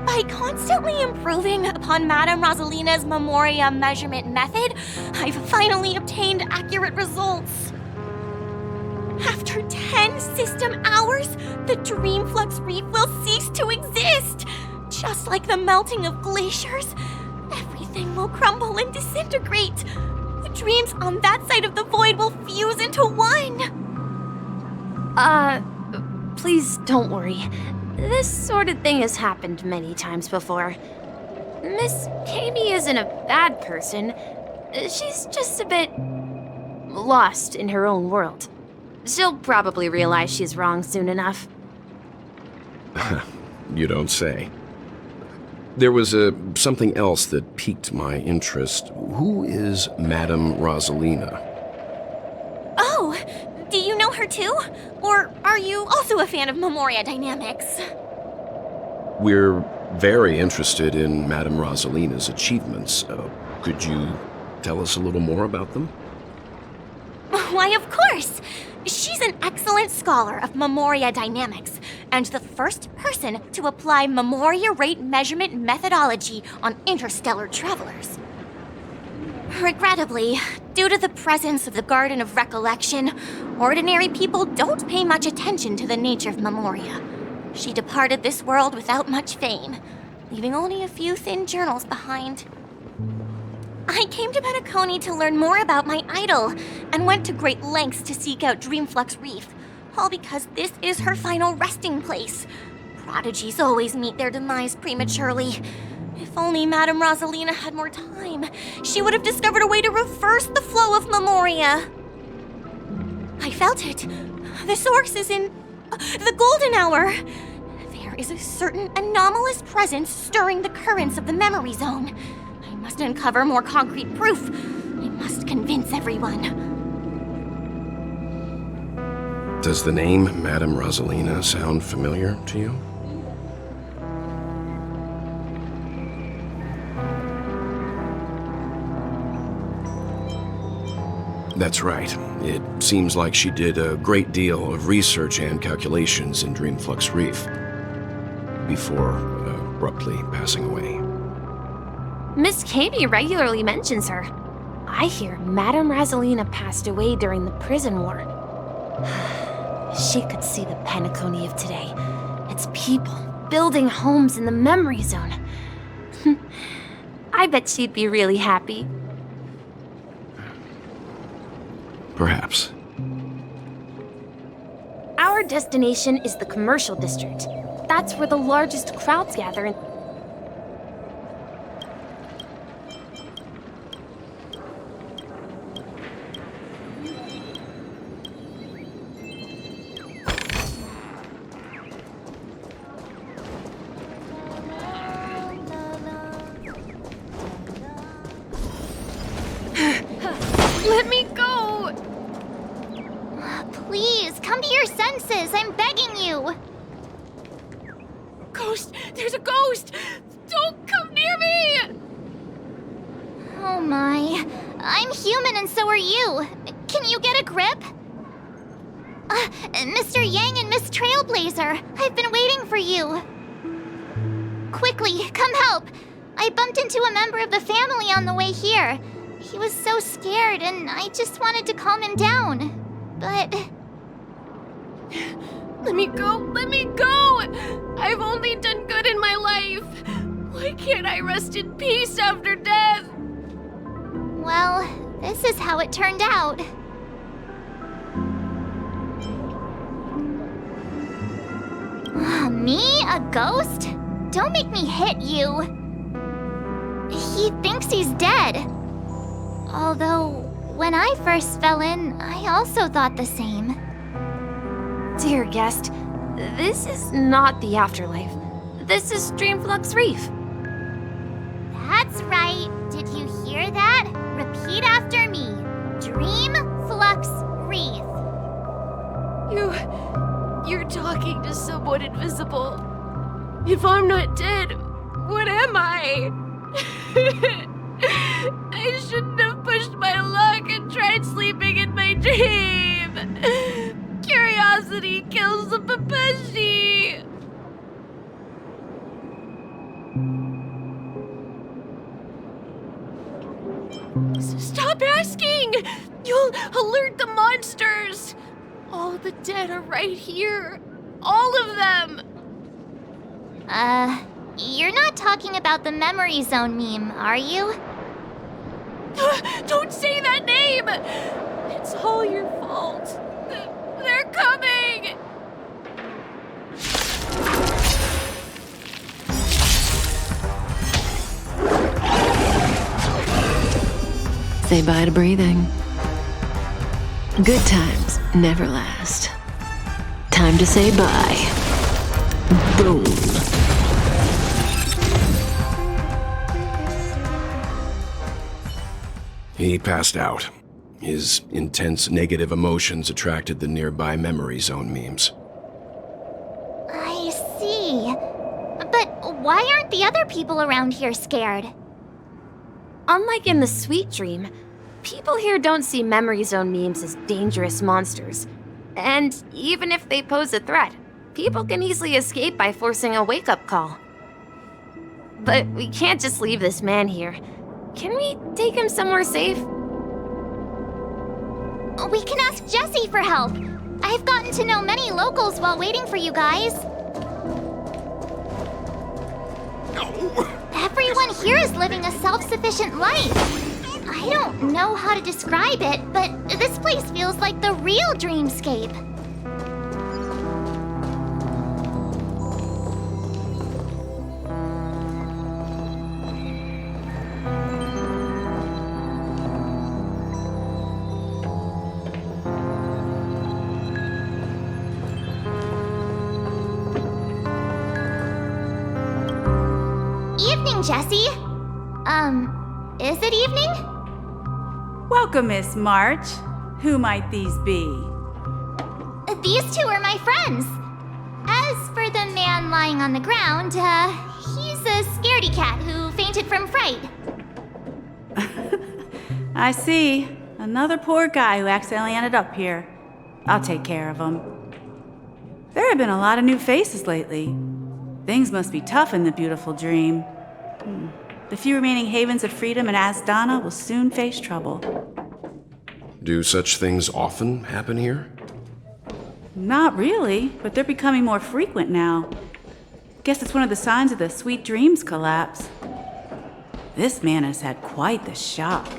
By constantly improving upon Madame Rosalina's memoria measurement method, I've finally obtained accurate results. After 10 system hours, the Dreamflux Reef will cease to exist. Just like the melting of glaciers, everything will crumble and disintegrate. The dreams on that side of the void will fuse into one. Please don't worry. This sort of thing has happened many times before. Miss Kami isn't a bad person. She's just a bit lost in her own world. She'll probably realize she's wrong soon enough. You don't say. There was something else that piqued my interest. Who is Madame Rosalina? Oh, do you know her too? Or are you also a fan of memoria dynamics? We're very interested in Madame Rosalina's achievements. Could you tell us a little more about them? Why, of course! She's an excellent scholar of memoria dynamics, and the first person to apply memoria rate measurement methodology on interstellar travelers. Regrettably, due to the presence of the Garden of Recollection, ordinary people don't pay much attention to the nature of memoria. She departed this world without much fame, leaving only a few thin journals behind. I came to Penacony to learn more about my idol, and went to great lengths to seek out Dreamflux Reef, all because this is her final resting place. Prodigies always meet their demise prematurely. If only Madame Rosalina had more time, she would have discovered a way to reverse the flow of memoria. I felt it. The source is in the golden hour. There is a certain anomalous presence stirring the currents of the memory zone. I must uncover more concrete proof. I must convince everyone. Does the name Madame Rosalina sound familiar to you? That's right. It seems like she did a great deal of research and calculations in Dreamflux Reef before abruptly passing away. Miss Kami regularly mentions her. I hear Madame Rosalina passed away during the prison war. She could see the Penacony of today. Its people building homes in the memory zone. I bet she'd be really happy. Perhaps. Our destination is the commercial district. That's where the largest crowds gather in... Let me go! Please, come to your senses. I'm begging you. Ghost! There's a ghost! Don't come near me! Oh my. I'm human and so are you. Can you get a grip? Mr. Yang and Miss Trailblazer, I've been waiting for you. Quickly, come help. I bumped into a member of the family on the way here. He was so scared and I just wanted to calm him down. But... Let me go! Let me go! I've only done good in my life. Why can't I rest in peace after death? Well, this is how it turned out. Me? A ghost? Don't make me hit you. He thinks he's dead. Although, when I first fell in, I also thought the same. Dear guest, this is not the afterlife. This is Dreamflux Reef. That's right. Did you hear that? Repeat after me. Dreamflux Reef. You're talking to someone invisible. If I'm not dead, what am I? I shouldn't have pushed my luck and tried sleeping in my dream. Curiosity kills the Papeshi. Stop asking! You'll alert the monsters! All the dead are right here. All of them! You're not talking about the memory zone meme, are you? Don't say that name! It's all your fault. They're coming! Say bye to breathing. Good times never last. Time to say bye. Boom. He passed out. His intense negative emotions attracted the nearby memory zone memes. I see. But why aren't the other people around here scared? Unlike in the Sweet Dream, people here don't see memory zone memes as dangerous monsters. And even if they pose a threat, people can easily escape by forcing a wake-up call. But we can't just leave this man here. Can we take him somewhere safe? We can ask Jessie for help. I've gotten to know many locals while waiting for you guys. Everyone here is living a self-sufficient life. I don't know how to describe it, but this place feels like the real dreamscape. Jessie? Is it evening? Welcome, Miss March. Who might these be? These two are my friends. As for the man lying on the ground, he's a scaredy cat who fainted from fright. I see. Another poor guy who accidentally ended up here. I'll take care of him. There have been a lot of new faces lately. Things must be tough in the beautiful dream. The few remaining havens of freedom in Asdana will soon face trouble. Do such things often happen here? Not really, but they're becoming more frequent now. Guess it's one of the signs of the Sweet Dreams collapse. This man has had quite the shock.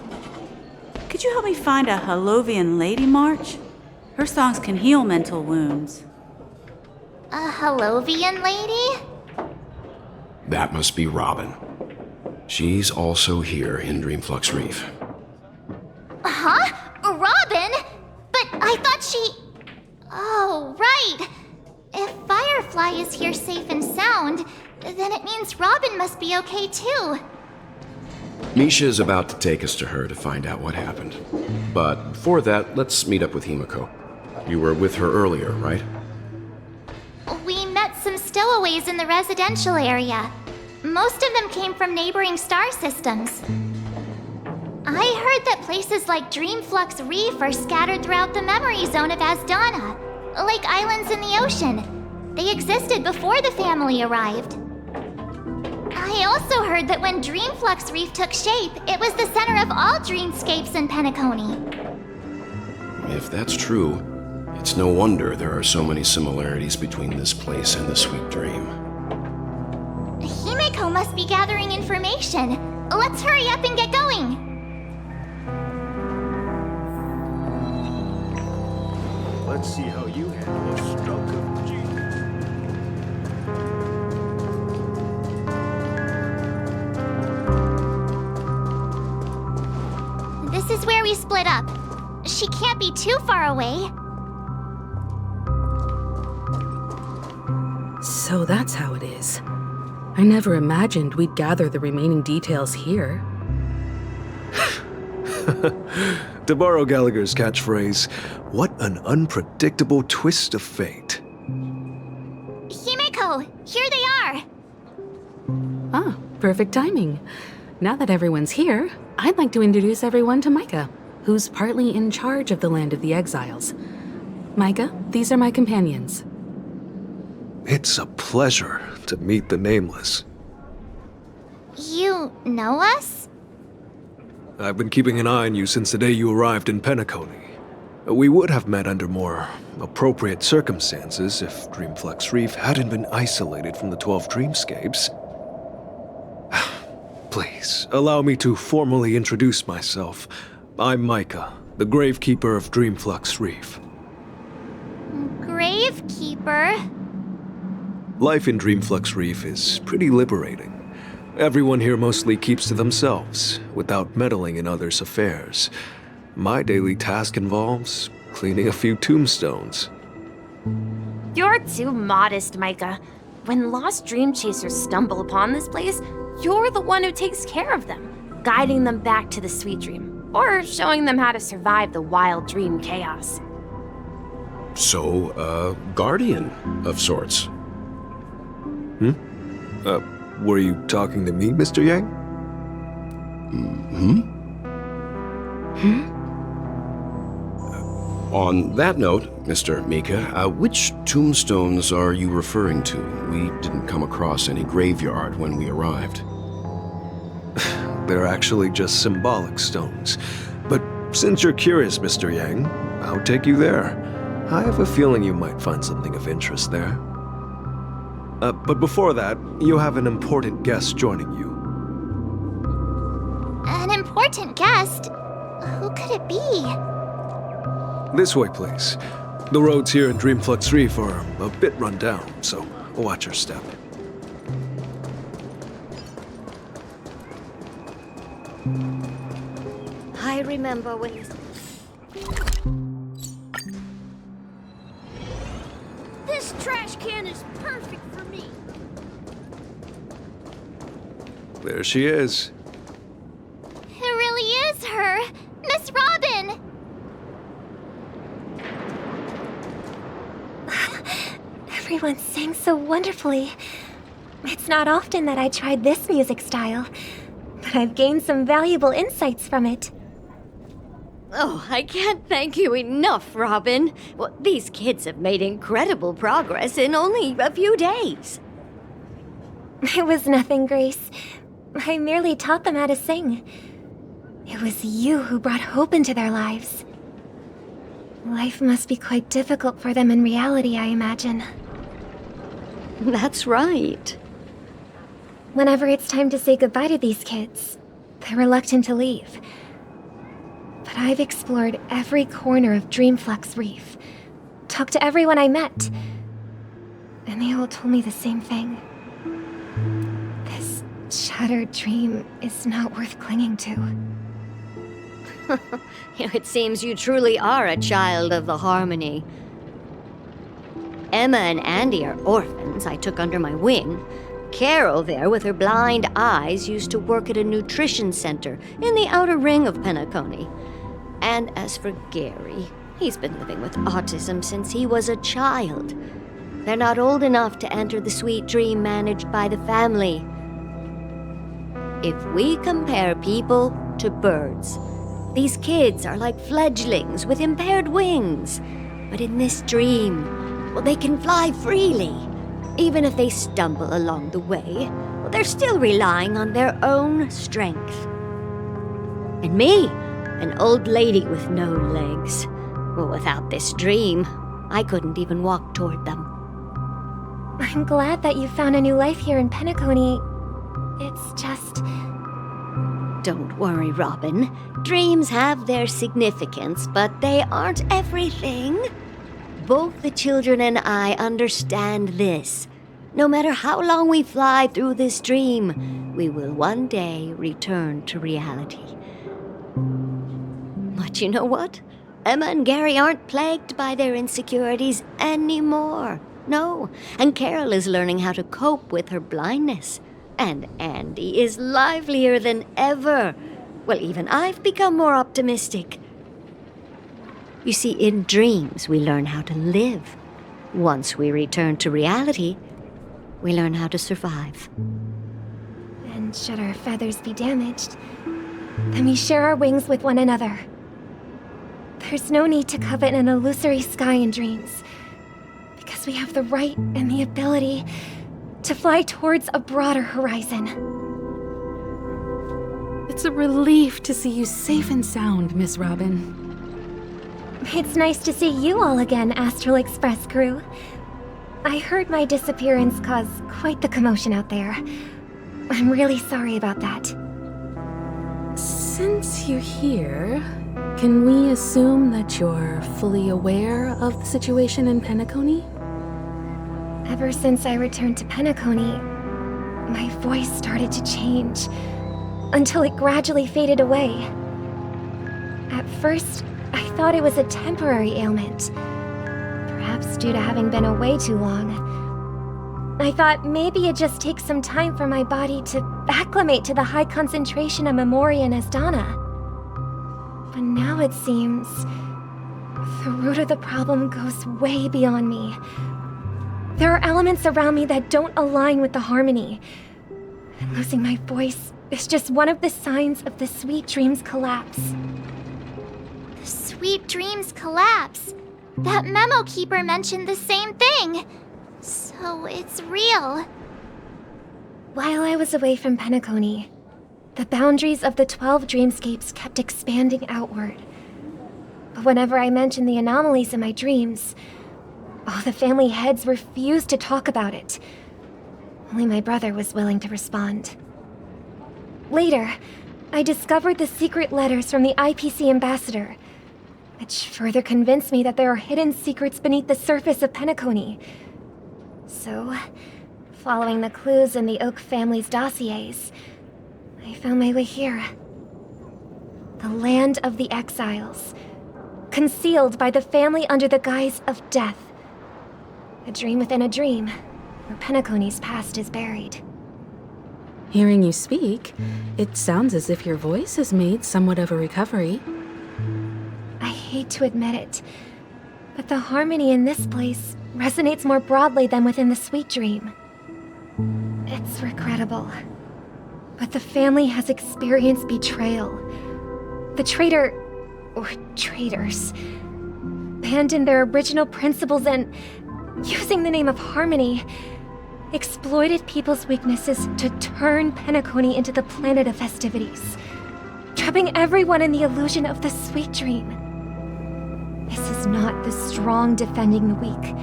Could you help me find a Halovian lady, March? Her songs can heal mental wounds. A Halovian lady? That must be Robin. She's also here in Dreamflux Reef. Huh? Robin? But I thought she... Oh, right. If Firefly is here safe and sound, then it means Robin must be okay too. Misha is about to take us to her to find out what happened. But before that, let's meet up with Himiko. You were with her earlier, right? We met some stowaways in the residential area. Most of them came from neighboring star systems. I heard that places like Dreamflux Reef are scattered throughout the memory zone of Asdana, like islands in the ocean. They existed before the family arrived. I also heard that when Dreamflux Reef took shape, it was the center of all dreamscapes in Penacony. If that's true, it's no wonder there are so many similarities between this place and the Sweet Dream. Himiko must be gathering information. Let's hurry up and get going. Let's see how you handle a stroke of genius. This is where we split up. She can't be too far away. So that's how it is. I never imagined we'd gather the remaining details here. To borrow Gallagher's catchphrase, what an unpredictable twist of fate. Himiko, here they are. Ah, perfect timing. Now that everyone's here, I'd like to introduce everyone to Micah, who's partly in charge of the Land of the Exiles. Micah, these are my companions. It's a pleasure to meet the Nameless. You know us? I've been keeping an eye on you since the day you arrived in Penacony. We would have met under more appropriate circumstances if Dreamflux Reef hadn't been isolated from the 12 dreamscapes. Please, allow me to formally introduce myself. I'm Micah, the Gravekeeper of Dreamflux Reef. Gravekeeper? Life in Dreamflux Reef is pretty liberating. Everyone here mostly keeps to themselves, without meddling in others' affairs. My daily task involves cleaning a few tombstones. You're too modest, Micah. When lost dream chasers stumble upon this place, you're the one who takes care of them, guiding them back to the sweet dream, or showing them how to survive the wild dream chaos. So, a guardian of sorts. Were you talking to me, Mr. Yang? On that note, Mr. Mika, which tombstones are you referring to? We didn't come across any graveyard when we arrived. They're actually just symbolic stones. But since you're curious, Mr. Yang, I'll take you there. I have a feeling you might find something of interest there. But before that, you have an important guest joining you. An important guest? Who could it be? This way, please. The roads here in Dreamflux Reef are a bit run down, so watch your step. I remember when... This trash can is perfect for me. There she is. It really is her! Miss Robin! Everyone sang so wonderfully. It's not often that I tried this music style, but I've gained some valuable insights from it. Oh, I can't thank you enough, Robin. Well, these kids have made incredible progress in only a few days. It was nothing, Grace. I merely taught them how to sing. It was you who brought hope into their lives. Life must be quite difficult for them in reality, I imagine. That's right. Whenever it's time to say goodbye to these kids, they're reluctant to leave. But I've explored every corner of Dreamflux Reef, talked to everyone I met, and they all told me the same thing. This shattered dream is not worth clinging to. It seems you truly are a child of the Harmony. Emma and Andy are orphans I took under my wing. Carol there with her blind eyes used to work at a nutrition center in the outer ring of Penacony. And as for Gary, he's been living with autism since he was a child. They're not old enough to enter the sweet dream managed by the family. If we compare people to birds, these kids are like fledglings with impaired wings. But in this dream, well, they can fly freely. Even if they stumble along the way, well, they're still relying on their own strength. And me, an old lady with no legs. Well, without this dream, I couldn't even walk toward them. I'm glad that you found a new life here in Penacony. It's just... Don't worry, Robin. Dreams have their significance, but they aren't everything. Both the children and I understand this. No matter how long we fly through this dream, we will one day return to reality. But you know what? Emma and Gary aren't plagued by their insecurities anymore. No, and Carol is learning how to cope with her blindness. And Andy is livelier than ever. Well, even I've become more optimistic. You see, in dreams, we learn how to live. Once we return to reality, we learn how to survive. And should our feathers be damaged, then we share our wings with one another. There's no need to covet an illusory sky in dreams, because we have the right and the ability to fly towards a broader horizon. It's a relief to see you safe and sound, Miss Robin. It's nice to see you all again, Astral Express crew. I heard my disappearance caused quite the commotion out there. I'm really sorry about that. Since you're here, can we assume that you're fully aware of the situation in Penacony? Ever since I returned to Penacony, my voice started to change, until it gradually faded away. At first, I thought it was a temporary ailment, perhaps due to having been away too long. I thought maybe it just takes some time for my body to acclimate to the high concentration of Memoria and Asdana. But now it seems the root of the problem goes way beyond me. There are elements around me that don't align with the harmony. And losing my voice is just one of the signs of the Sweet Dreams collapse. The Sweet Dreams collapse? That memo keeper mentioned the same thing. So it's real. While I was away from Penacony, the boundaries of the 12 dreamscapes kept expanding outward. But whenever I mentioned the anomalies in my dreams, the family heads refused to talk about it. Only my brother was willing to respond. Later, I discovered the secret letters from the IPC ambassador, which further convinced me that there are hidden secrets beneath the surface of Penacony. So, following the clues in the Oak family's dossiers, I found my way here. The land of the exiles, concealed by the family under the guise of death. A dream within a dream, where Penacony's past is buried. Hearing you speak, it sounds as if your voice has made somewhat of a recovery. I hate to admit it, but the harmony in this place resonates more broadly than within the Sweet Dream. It's regrettable, but the family has experienced betrayal. The traitor, or traitors, abandoned their original principles and, using the name of harmony, exploited people's weaknesses to turn Penacony into the planet of festivities, trapping everyone in the illusion of the Sweet Dream. This is not the strong defending the weak,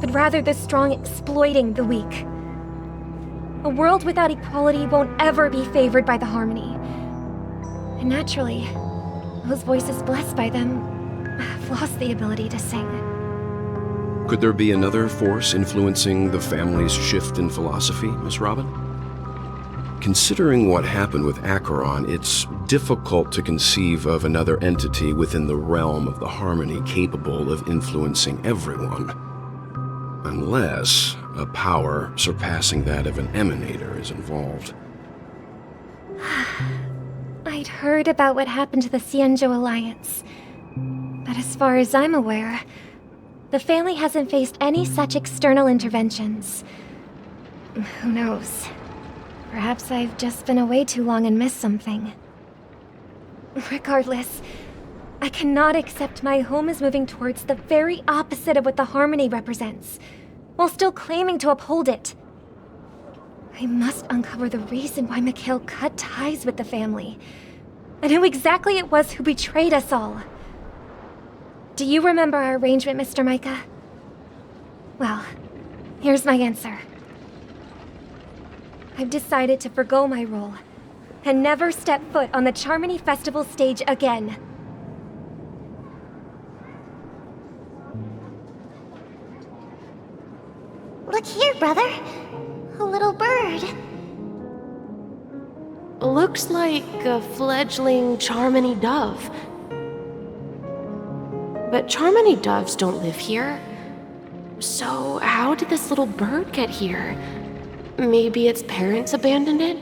but rather the strong exploiting the weak. A world without equality won't ever be favored by the harmony. And naturally, those voices blessed by them have lost the ability to sing. Could there be another force influencing the family's shift in philosophy, Miss Robin? Considering what happened with Acheron, it's difficult to conceive of another entity within the realm of the harmony capable of influencing everyone. Unless a power surpassing that of an emanator is involved. I'd heard about what happened to the Xianzhou Alliance. But as far as I'm aware, the family hasn't faced any such external interventions. Who knows? Perhaps I've just been away too long and missed something. Regardless, I cannot accept my home is moving towards the very opposite of what the Harmony represents, while still claiming to uphold it. I must uncover the reason why Mikhail cut ties with the family, and who exactly it was who betrayed us all. Do you remember our arrangement, Mr. Micah? Well, here's my answer. I've decided to forgo my role, and never step foot on the Charmony Festival stage again. Look here, brother. A little bird. Looks like a fledgling Charmony dove. But Charmony doves don't live here. So how did this little bird get here? Maybe its parents abandoned it?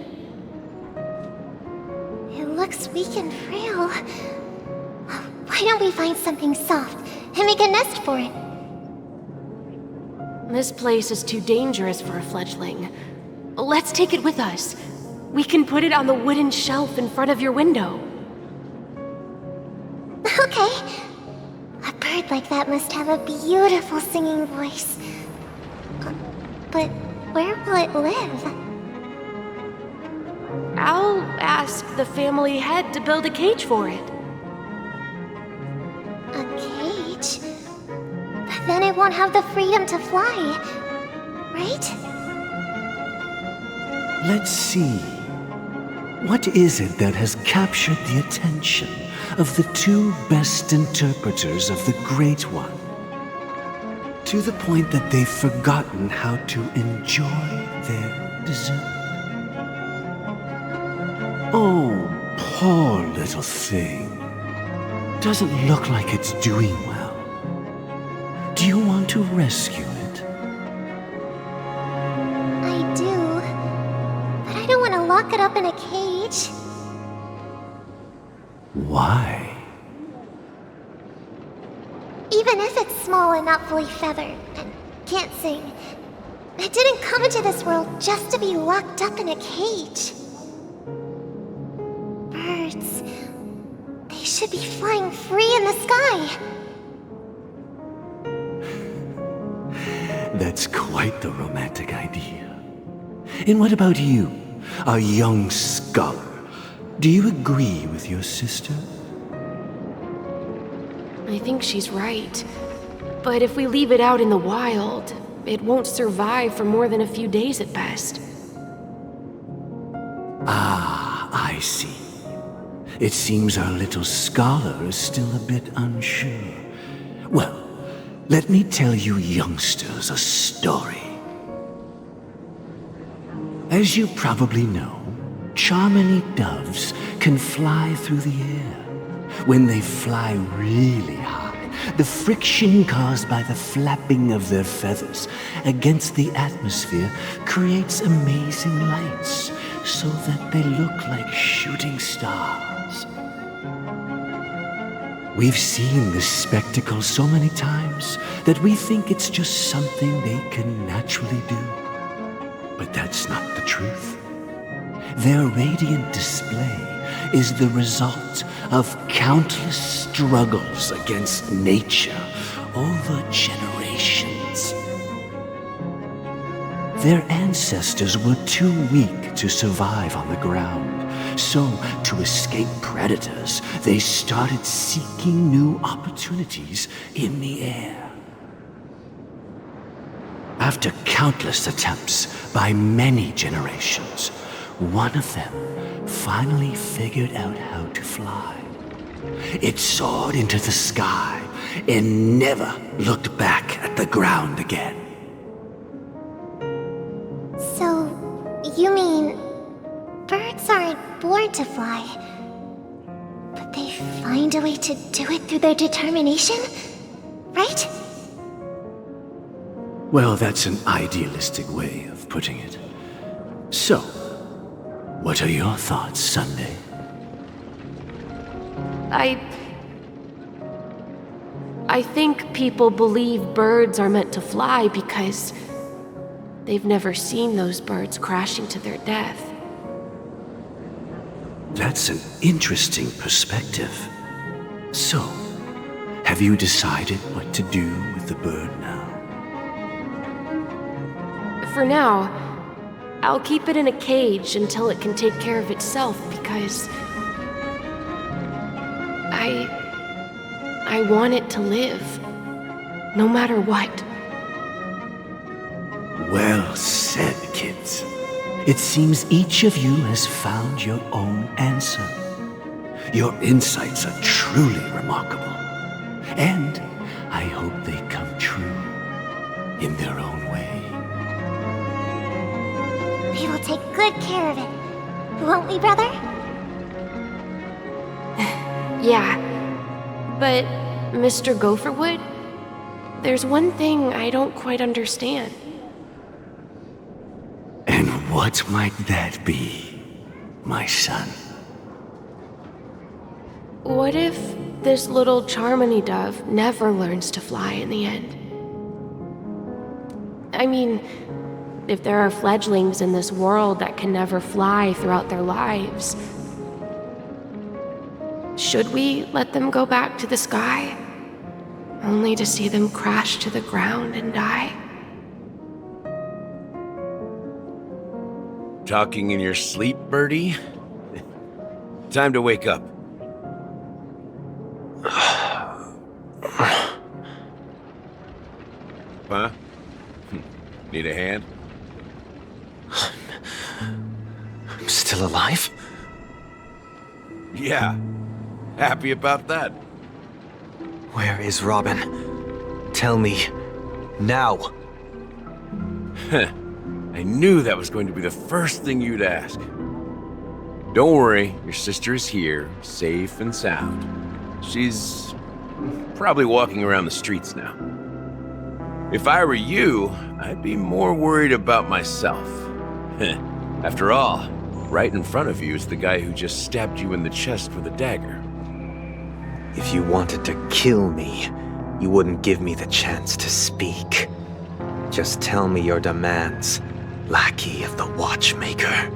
It looks weak and frail. Why don't we find something soft and make a nest for it? This place is too dangerous for a fledgling. Let's take it with us. We can put it on the wooden shelf in front of your window. Okay. A bird like that must have a beautiful singing voice. But where will it live? I'll ask the family head to build a cage for it. A cage? But then it won't have the freedom to fly, right? Let's see. What is it that has captured the attention of the two best interpreters of the Great One? To the point that they've forgotten how to enjoy their dessert. Oh, poor little thing. Doesn't look like it's doing well. Do you want to rescue it? I do. But I don't want to lock it up in a cage. Why? Even if it's small and not fully feathered and can't sing, it didn't come into this world just to be locked up in a cage. Birds, they should be flying free in the sky. That's quite the romantic idea. And what about you, a young scholar? Do you agree with your sister? I think she's right. But if we leave it out in the wild, it won't survive for more than a few days at best. Ah, I see. It seems our little scholar is still a bit unsure. Well, let me tell you youngsters a story. As you probably know, Charmony doves can fly through the air. When they fly really high, the friction caused by the flapping of their feathers against the atmosphere creates amazing lights, so that they look like shooting stars. We've seen this spectacle so many times that we think it's just something they can naturally do. But that's not the truth. Their radiant display is the result of countless struggles against nature over generations. Their ancestors were too weak to survive on the ground, so to escape predators, they started seeking new opportunities in the air. After countless attempts by many generations, one of them finally figured out how to fly. It soared into the sky and never looked back at the ground again. So, you mean birds aren't born to fly, but they find a way to do it through their determination, right? Well, that's an idealistic way of putting it. So, what are your thoughts, Sunday? I think people believe birds are meant to fly because they've never seen those birds crashing to their death. That's an interesting perspective. So, have you decided what to do with the bird now? For now, I'll keep it in a cage until it can take care of itself because I want it to live, no matter what. Well said, kids. It seems each of you has found your own answer. Your insights are truly remarkable. And I hope they come true in their own way. We will take good care of it. Won't we, brother? Yeah. But, Mr. Gopherwood, there's one thing I don't quite understand. And what might that be, my son? What if this little Charmony dove never learns to fly in the end? I mean, if there are fledglings in this world that can never fly throughout their lives, should we let them go back to the sky, only to see them crash to the ground and die? Talking in your sleep, Birdie? Time to wake up. Huh? Need a hand? I'm still alive? Yeah. Happy about that. Where is Robin? Tell me. Now. I knew that was going to be the first thing you'd ask. Don't worry, your sister is here, safe and sound. She's probably walking around the streets now. If I were you, I'd be more worried about myself. After all, right in front of you is the guy who just stabbed you in the chest with a dagger. If you wanted to kill me, you wouldn't give me the chance to speak. Just tell me your demands, lackey of the watchmaker.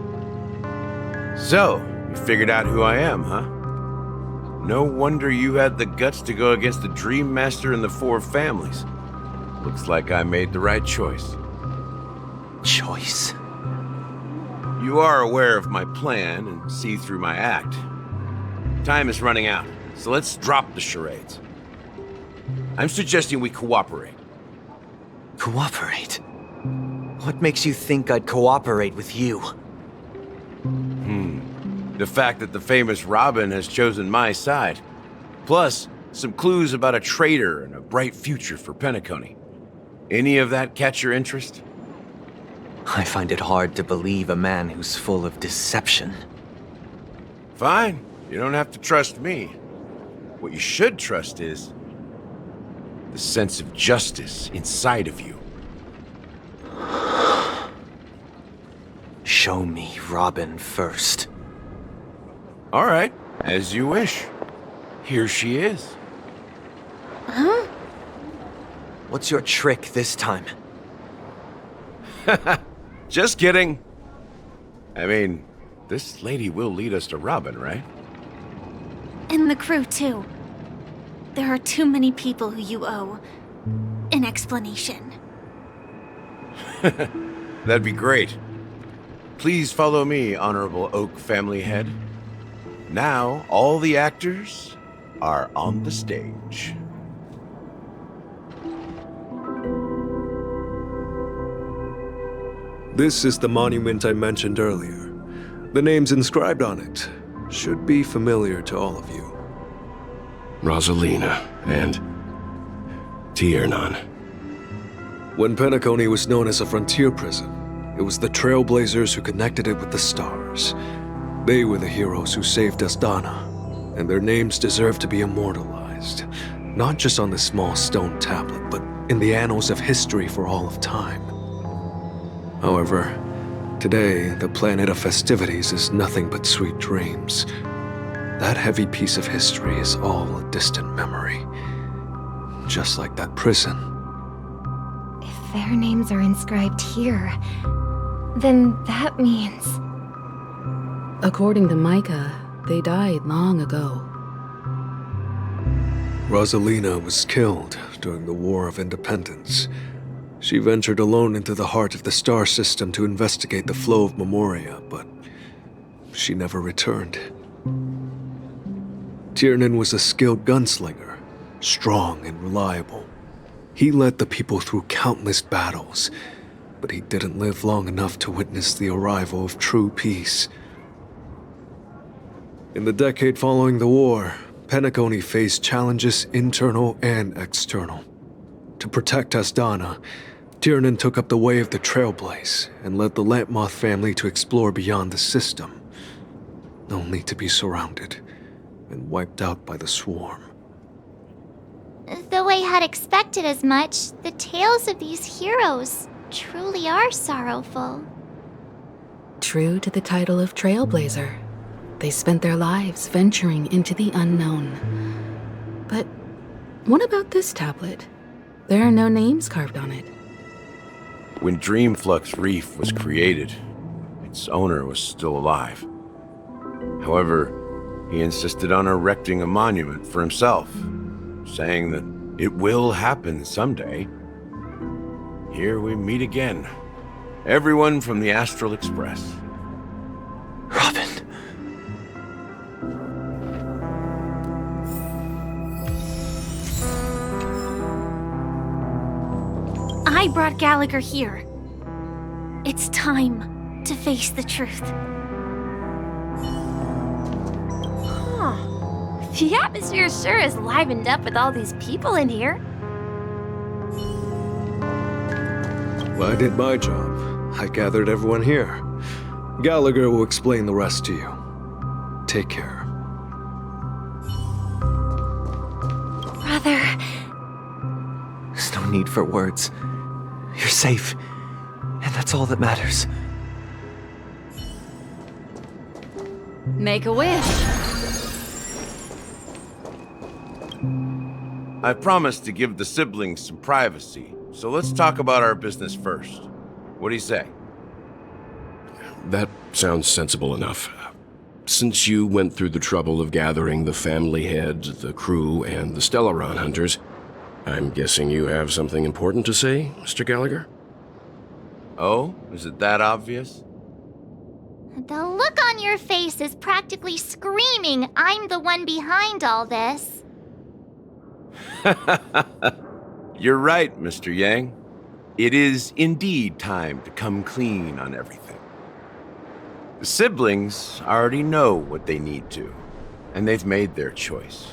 So, you figured out who I am, huh? No wonder you had the guts to go against the Dream Master and the Four Families. Looks like I made the right choice. Choice? You are aware of my plan and see through my act. Time is running out, so let's drop the charades. I'm suggesting we cooperate. Cooperate? What makes you think I'd cooperate with you? The fact that the famous Robin has chosen my side. Plus, some clues about a traitor and a bright future for Penacony. Any of that catch your interest? I find it hard to believe a man who's full of deception. Fine. You don't have to trust me. What you should trust is the sense of justice inside of you. Show me Robin first. All right, as you wish. Here she is. Huh? What's your trick this time? Just kidding. I mean, this lady will lead us to Robin, right? And the crew, too. There are too many people who you owe an explanation. That'd be great. Please follow me, Honorable Oak family head. Now, all the actors are on the stage. This is the monument I mentioned earlier. The names inscribed on it should be familiar to all of you. Rosalina and Tiernan. When Penacony was known as a frontier prison, it was the Trailblazers who connected it with the stars. They were the heroes who saved Asdana, and their names deserve to be immortalized, not just on this small stone tablet, but in the annals of history for all of time. However, today, the planet of festivities is nothing but sweet dreams. That heavy piece of history is all a distant memory. Just like that prison. If their names are inscribed here, then that means... According to Micah, they died long ago. Rosalina was killed during the War of Independence. She ventured alone into the heart of the star system to investigate the flow of Memoria, but she never returned. Tiernan was a skilled gunslinger, strong and reliable. He led the people through countless battles, but he didn't live long enough to witness the arrival of true peace. In the decade following the war, Penacony faced challenges internal and external. To protect Asdana, Tiernan took up the way of the Trailblaze and led the Lampmoth family to explore beyond the system, only to be surrounded and wiped out by the Swarm. Though I had expected as much, the tales of these heroes truly are sorrowful. True to the title of Trailblazer, they spent their lives venturing into the unknown. But what about this tablet? There are no names carved on it. When Dreamflux Reef was created, its owner was still alive. However, he insisted on erecting a monument for himself, saying that it will happen someday. Here we meet again. Everyone from the Astral Express. Robin. I brought Gallagher here. It's time to face the truth. The atmosphere sure is livened up with all these people in here. Well, I did my job. I gathered everyone here. Gallagher will explain the rest to you. Take care. Brother. There's no need for words. You're safe, and that's all that matters. Make a wish. I promised to give the siblings some privacy, so let's talk about our business first. What do you say? That sounds sensible enough. Since you went through the trouble of gathering the family heads, the crew, and the Stellaron hunters, I'm guessing you have something important to say, Mr. Gallagher? Oh, is it that obvious? The look on your face is practically screaming I'm the one behind all this. You're right, Mr. Yang. It is indeed time to come clean on everything. The siblings already know what they need to, and they've made their choice.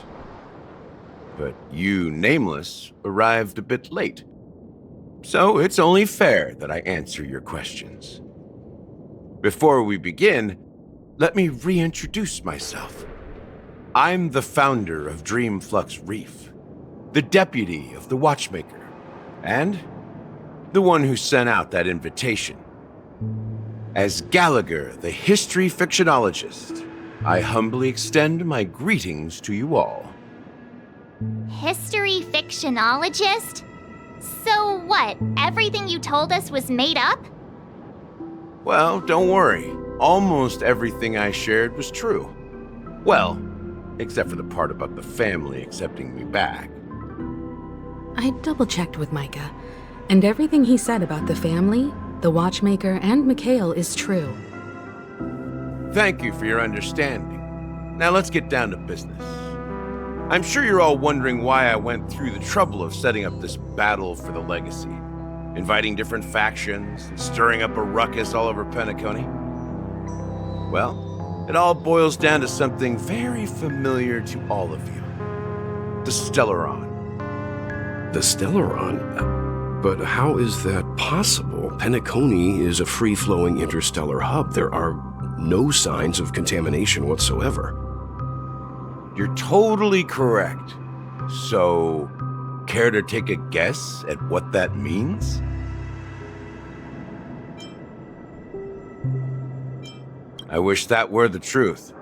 But you, Nameless, arrived a bit late. So it's only fair that I answer your questions. Before we begin, let me reintroduce myself. I'm the founder of Dreamflux Reef, the deputy of the Watchmaker, and the one who sent out that invitation. As Gallagher, the history fictionologist, I humbly extend my greetings to you all. History fictionologist? So what, everything you told us was made up? Well, don't worry. Almost everything I shared was true. Well, except for the part about the family accepting me back. I double-checked with Micah, and everything he said about the family, the Watchmaker, and Mikhail is true. Thank you for your understanding. Now let's get down to business. I'm sure you're all wondering why I went through the trouble of setting up this battle for the legacy, inviting different factions, and stirring up a ruckus all over Penacony. Well, it all boils down to something very familiar to all of you. The Stellaron. The Stellaron? But how is that possible? Penacony is a free-flowing interstellar hub. There are no signs of contamination whatsoever. You're totally correct. So, Care to take a guess at what that means? I wish that were the truth.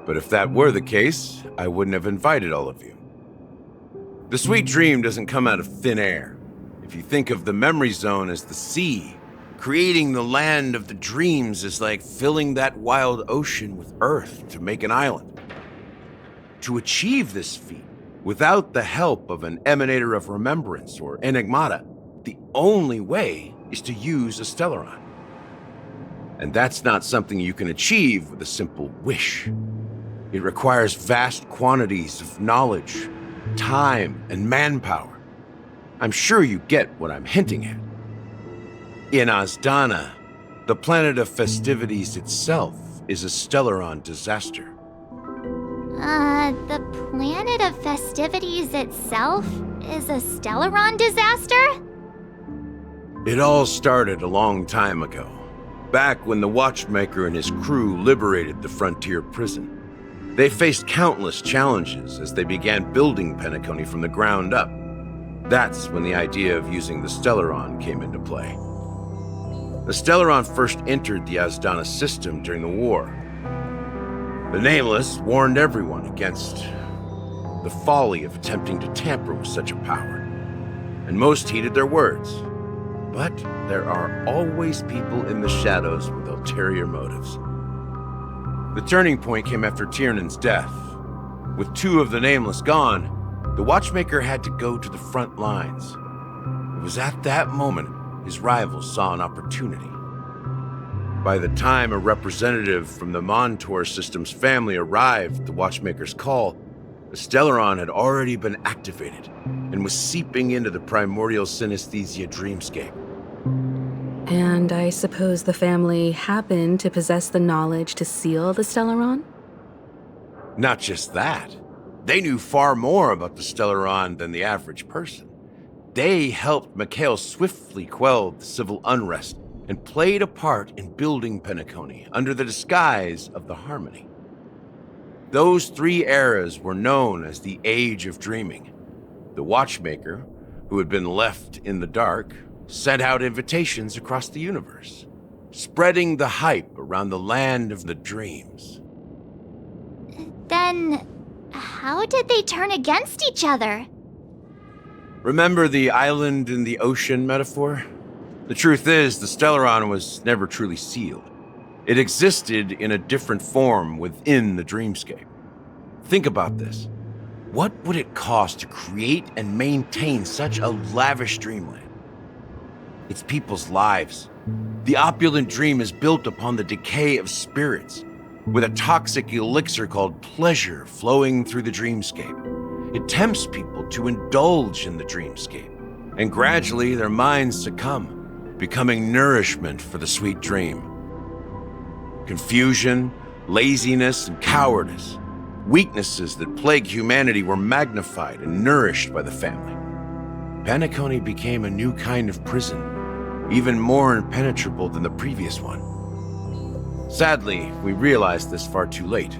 But if that were the case, I wouldn't have invited all of you. The sweet dream doesn't come out of thin air. If you think of the memory zone as the sea, creating the land of the dreams is like filling that wild ocean with earth to make an island. To achieve this feat, without the help of an emanator of remembrance or enigmata, the only way is to use a stellaron. And that's not something you can achieve with a simple wish. It requires vast quantities of knowledge, time, and manpower. I'm sure you get what I'm hinting at. In Azdana, the planet of festivities itself is a stellaron disaster. The planet of festivities itself is a stellaron disaster? It all started a long time ago, back when the Watchmaker and his crew liberated the frontier prison. They faced countless challenges as they began building Penacony from the ground up. That's when the idea of using the stellaron came into play. The stellaron first entered the Azdana system during the war. The Nameless warned everyone against the folly of attempting to tamper with such a power, and most heeded their words. But there are always people in the shadows with ulterior motives. The turning point came after Tiernan's death. With two of the Nameless gone, the Watchmaker had to go to the front lines. It was at that moment his rivals saw an opportunity. By the time a representative from the Montour Systems family arrived at the Watchmaker's call, the stellaron had already been activated and was seeping into the primordial synesthesia dreamscape. And I suppose the family happened to possess the knowledge to seal the stellaron? Not just that. They knew far more about the stellaron than the average person. They helped Mikhail swiftly quell the civil unrest and played a part in building Penacony under the disguise of the Harmony. Those three eras were known as the Age of Dreaming. The Watchmaker, who had been left in the dark, sent out invitations across the universe, spreading the hype around the land of the dreams. Then, how did they turn against each other? Remember the island in the ocean metaphor? The truth is, the stellaron was never truly sealed. It existed in a different form within the dreamscape. Think about this. What would it cost to create and maintain such a lavish dreamland? It's people's lives. The opulent dream is built upon the decay of spirits, with a toxic elixir called pleasure flowing through the dreamscape. It tempts people to indulge in the dreamscape, and gradually their minds succumb, becoming nourishment for the sweet dream. Confusion, laziness, and cowardice, weaknesses that plague humanity, were magnified and nourished by the family. Penacony became a new kind of prison, even more impenetrable than the previous one. Sadly, we realized this far too late.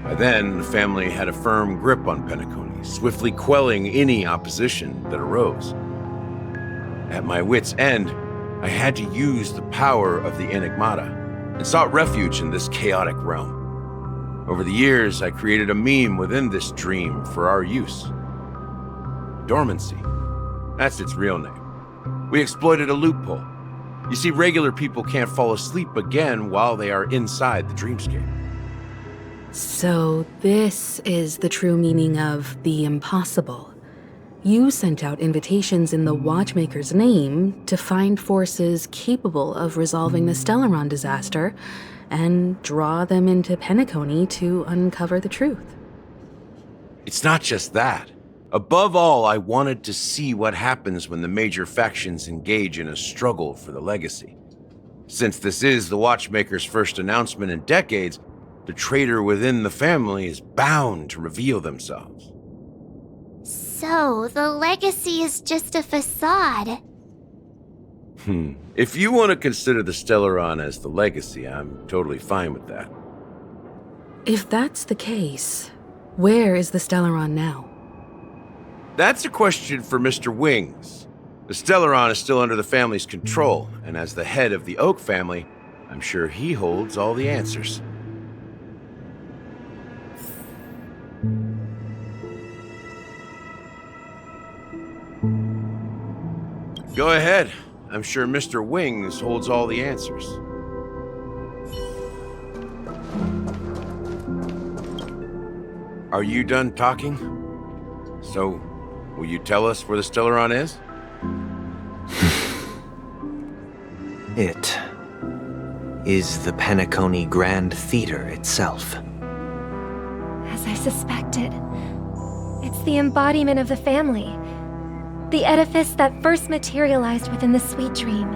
By then, the family had a firm grip on Penacony, swiftly quelling any opposition that arose. At my wit's end, I had to use the power of the Enigmata, and sought refuge in this chaotic realm. Over the years, I created a meme within this dream for our use. Dormancy. That's its real name. We exploited a loophole. You see, regular people can't fall asleep again while they are inside the dreamscape. So this is the true meaning of the impossible. You sent out invitations in the Watchmaker's name to find forces capable of resolving the stellaron disaster and draw them into Penacony to uncover the truth. It's not just that. Above all, I wanted to see what happens when the major factions engage in a struggle for the legacy. Since this is the Watchmaker's first announcement in decades, the traitor within the family is bound to reveal themselves. So, the legacy is just a facade. If you want to consider the stellaron as the legacy, I'm totally fine with that. If that's the case, where is the stellaron now? That's a question for Mr. Wings. The Stellaron is still under the family's control, and as the head of the Oak family, I'm sure he holds all the answers. Go ahead. I'm sure Mr. Wings holds all the answers. Are you done talking? So, will you tell us where the Stellaron is? It is the Penacony Grand Theater itself. As I suspected, it's the embodiment of the family. The edifice that first materialized within the Sweet Dream.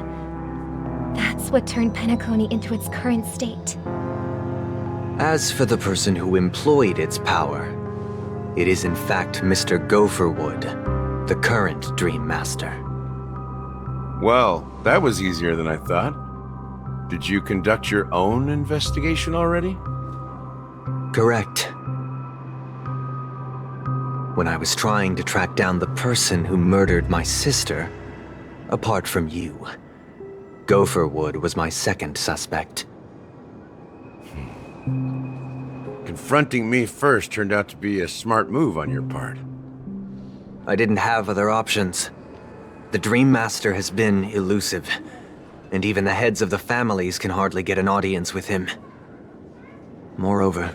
That's what turned Penacony into its current state. As for the person who employed its power, it is in fact Mr. Gopherwood, the current Dream Master. Well, that was easier than I thought. Did you conduct your own investigation already? Correct. When I was trying to track down the person who murdered my sister, apart from you, Gopherwood was my second suspect. Confronting me first turned out to be a smart move on your part. I didn't have other options. The Dream Master has been elusive, and even the heads of the families can hardly get an audience with him. Moreover,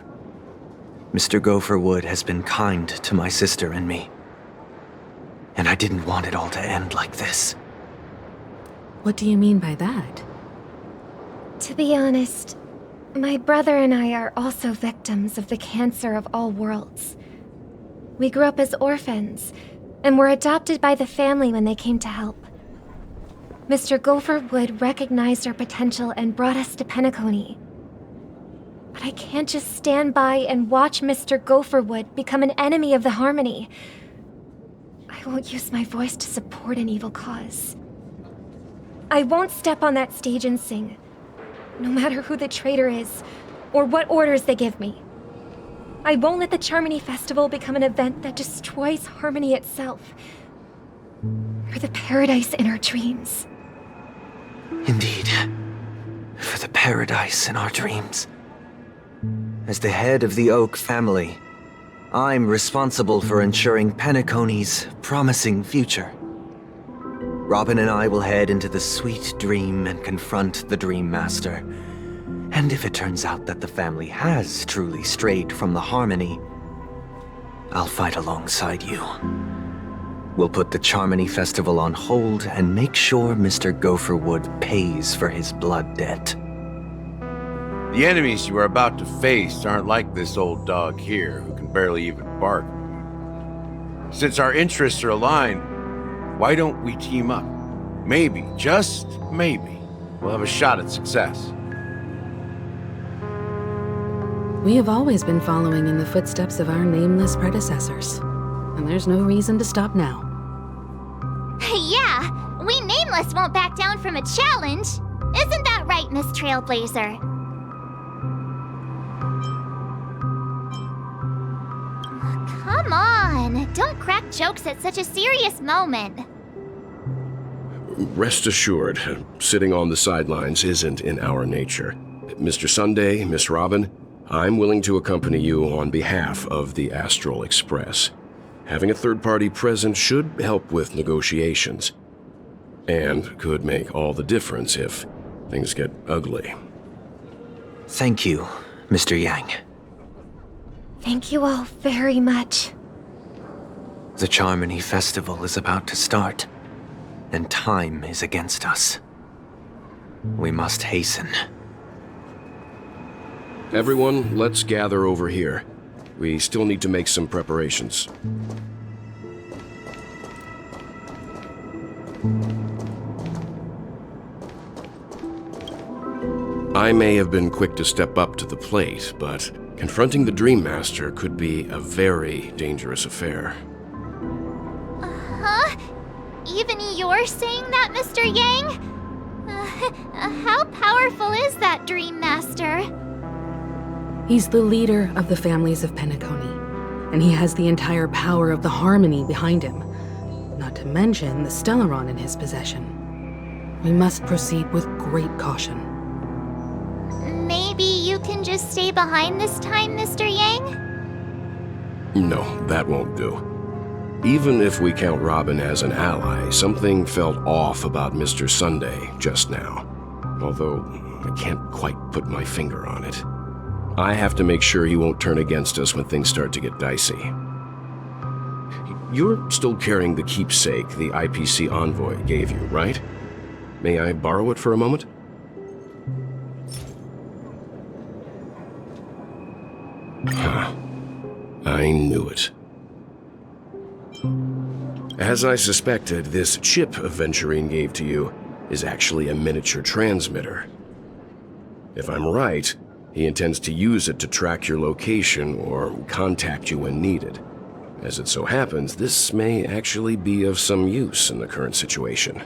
Mr. Gopherwood has been kind to my sister and me. And I didn't want it all to end like this. What do you mean by that? To be honest, my brother and I are also victims of the cancer of all worlds. We grew up as orphans, and were adopted by the family when they came to help. Mr. Gopherwood recognized our potential and brought us to Penacony. But I can't just stand by and watch Mr. Gopherwood become an enemy of the Harmony. I won't use my voice to support an evil cause. I won't step on that stage and sing, no matter who the traitor is, or what orders they give me. I won't let the Charmony Festival become an event that destroys Harmony itself, or the paradise in our dreams. Indeed, for the paradise in our dreams. As the head of the Oak family, I'm responsible for ensuring Penacony's promising future. Robin and I will head into the Sweet Dream and confront the Dream Master. And if it turns out that the family has truly strayed from the Harmony, I'll fight alongside you. We'll put the Charmony Festival on hold and make sure Mr. Gopherwood pays for his blood debt. The enemies you are about to face aren't like this old dog here, who can barely even bark. Since our interests are aligned, why don't we team up? Maybe, just maybe, we'll have a shot at success. We have always been following in the footsteps of our nameless predecessors, and there's no reason to stop now. Yeah, we Nameless won't back down from a challenge. Isn't that right, Miss Trailblazer? Come on, don't crack jokes at such a serious moment. Rest assured, sitting on the sidelines isn't in our nature. Mr. Sunday, Miss Robin, I'm willing to accompany you on behalf of the Astral Express. Having a third party present should help with negotiations, and could make all the difference if things get ugly. Thank you, Mr. Yang. Thank you all very much. The Charmony Festival is about to start, and time is against us. We must hasten. Everyone, let's gather over here. We still need to make some preparations. I may have been quick to step up to the plate, but confronting the Dream Master could be a very dangerous affair. Huh? Even you're saying that, Mr. Yang? How powerful is that Dream Master? He's the leader of the families of Penacony, and he has the entire power of the Harmony behind him, not to mention the Stellaron in his possession. We must proceed with great caution. Maybe you can just stay behind this time, Mr. Yang? No, that won't do. Even if we count Robin as an ally, something felt off about Mr. Sunday just now. Although, I can't quite put my finger on it. I have to make sure he won't turn against us when things start to get dicey. You're still carrying the keepsake the IPC envoy gave you, right? May I borrow it for a moment? I knew it. As I suspected, this chip Aventurine gave to you is actually a miniature transmitter. If I'm right, he intends to use it to track your location or contact you when needed. As it so happens, this may actually be of some use in the current situation.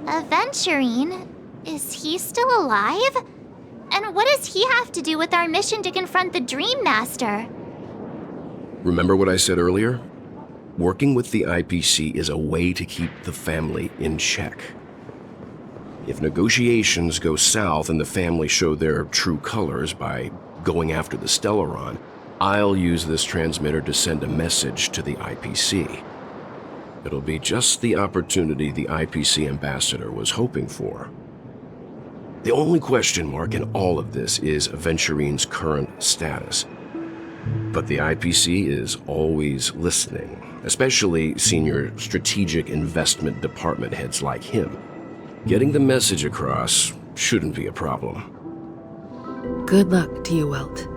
Aventurine? Is he still alive? And what does he have to do with our mission to confront the Dream Master? Remember what I said earlier? Working with the IPC is a way to keep the family in check. If negotiations go south and the family show their true colors by going after the Stellaron, I'll use this transmitter to send a message to the IPC. It'll be just the opportunity the IPC ambassador was hoping for. The only question mark in all of this is Aventurine's current status. But the IPC is always listening, especially senior strategic investment department heads like him. Getting the message across shouldn't be a problem. Good luck to you, Welt.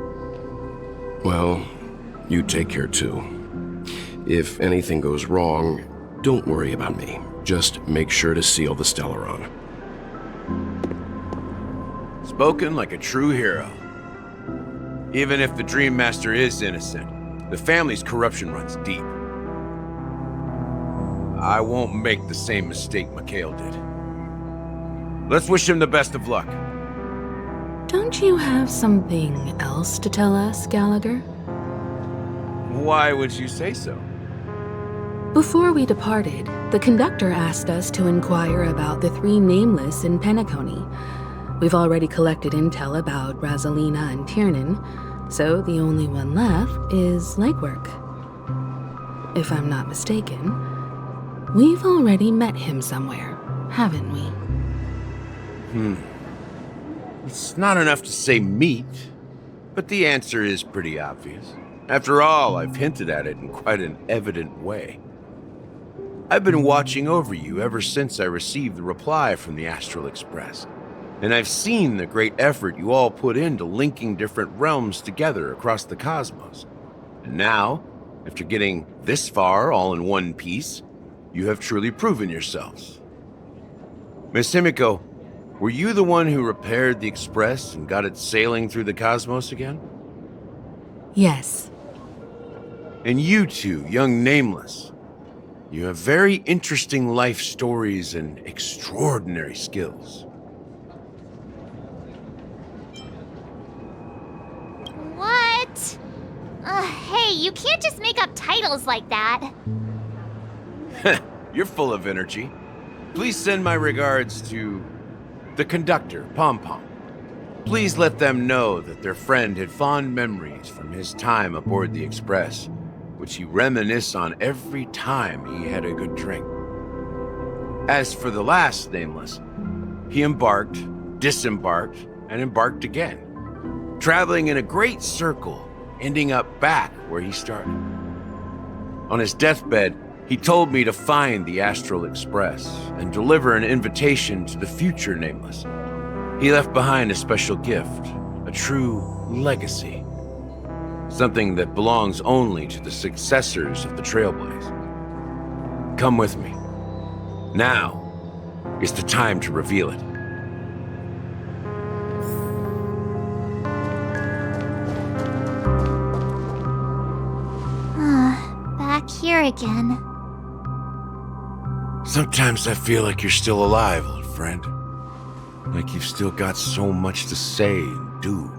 Well, you take care too. If anything goes wrong, don't worry about me. Just make sure to seal the Stellaron. Spoken like a true hero. Even if the Dream Master is innocent, the family's corruption runs deep. I won't make the same mistake Mikhail did. Let's wish him the best of luck. Don't you have something else to tell us, Gallagher? Why would you say so? Before we departed, the conductor asked us to inquire about the 3 nameless in Penacony. We've already collected intel about Razalina and Tiernan, so the only one left is legwork. If I'm not mistaken, we've already met him somewhere, haven't we? It's not enough to say meet, but the answer is pretty obvious. After all, I've hinted at it in quite an evident way. I've been watching over you ever since I received the reply from the Astral Express, and I've seen the great effort you all put into linking different realms together across the cosmos. And now, after getting this far all in one piece, you have truly proven yourselves. Miss Himiko, were you the one who repaired the Express and got it sailing through the cosmos again? Yes. And you two, young Nameless, you have very interesting life stories and extraordinary skills. What? Hey, you can't just make up titles like that. You're full of energy. Please send my regards to the conductor, Pom Pom. Please let them know that their friend had fond memories from his time aboard the Express, which he reminisced on every time he had a good drink. As for the last Nameless, he embarked, disembarked, and embarked again, traveling in a great circle, ending up back where he started. On his deathbed, he told me to find the Astral Express and deliver an invitation to the future Nameless. He left behind a special gift, a true legacy. Something that belongs only to the successors of the Trailblaze. Come with me. Now is the time to reveal it. Back here again. Sometimes I feel like you're still alive, old friend. Like you've still got so much to say and do.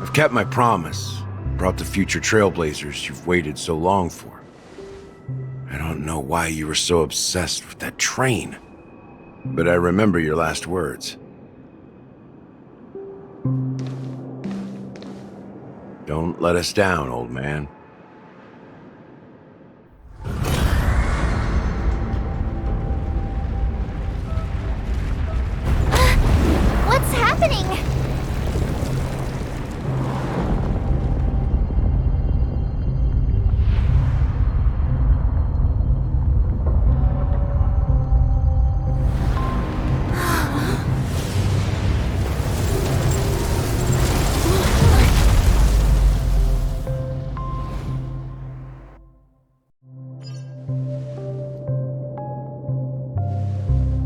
I've kept my promise, brought the future trailblazers you've waited so long for. I don't know why you were so obsessed with that train, but I remember your last words. Don't let us down, old man. What's happening?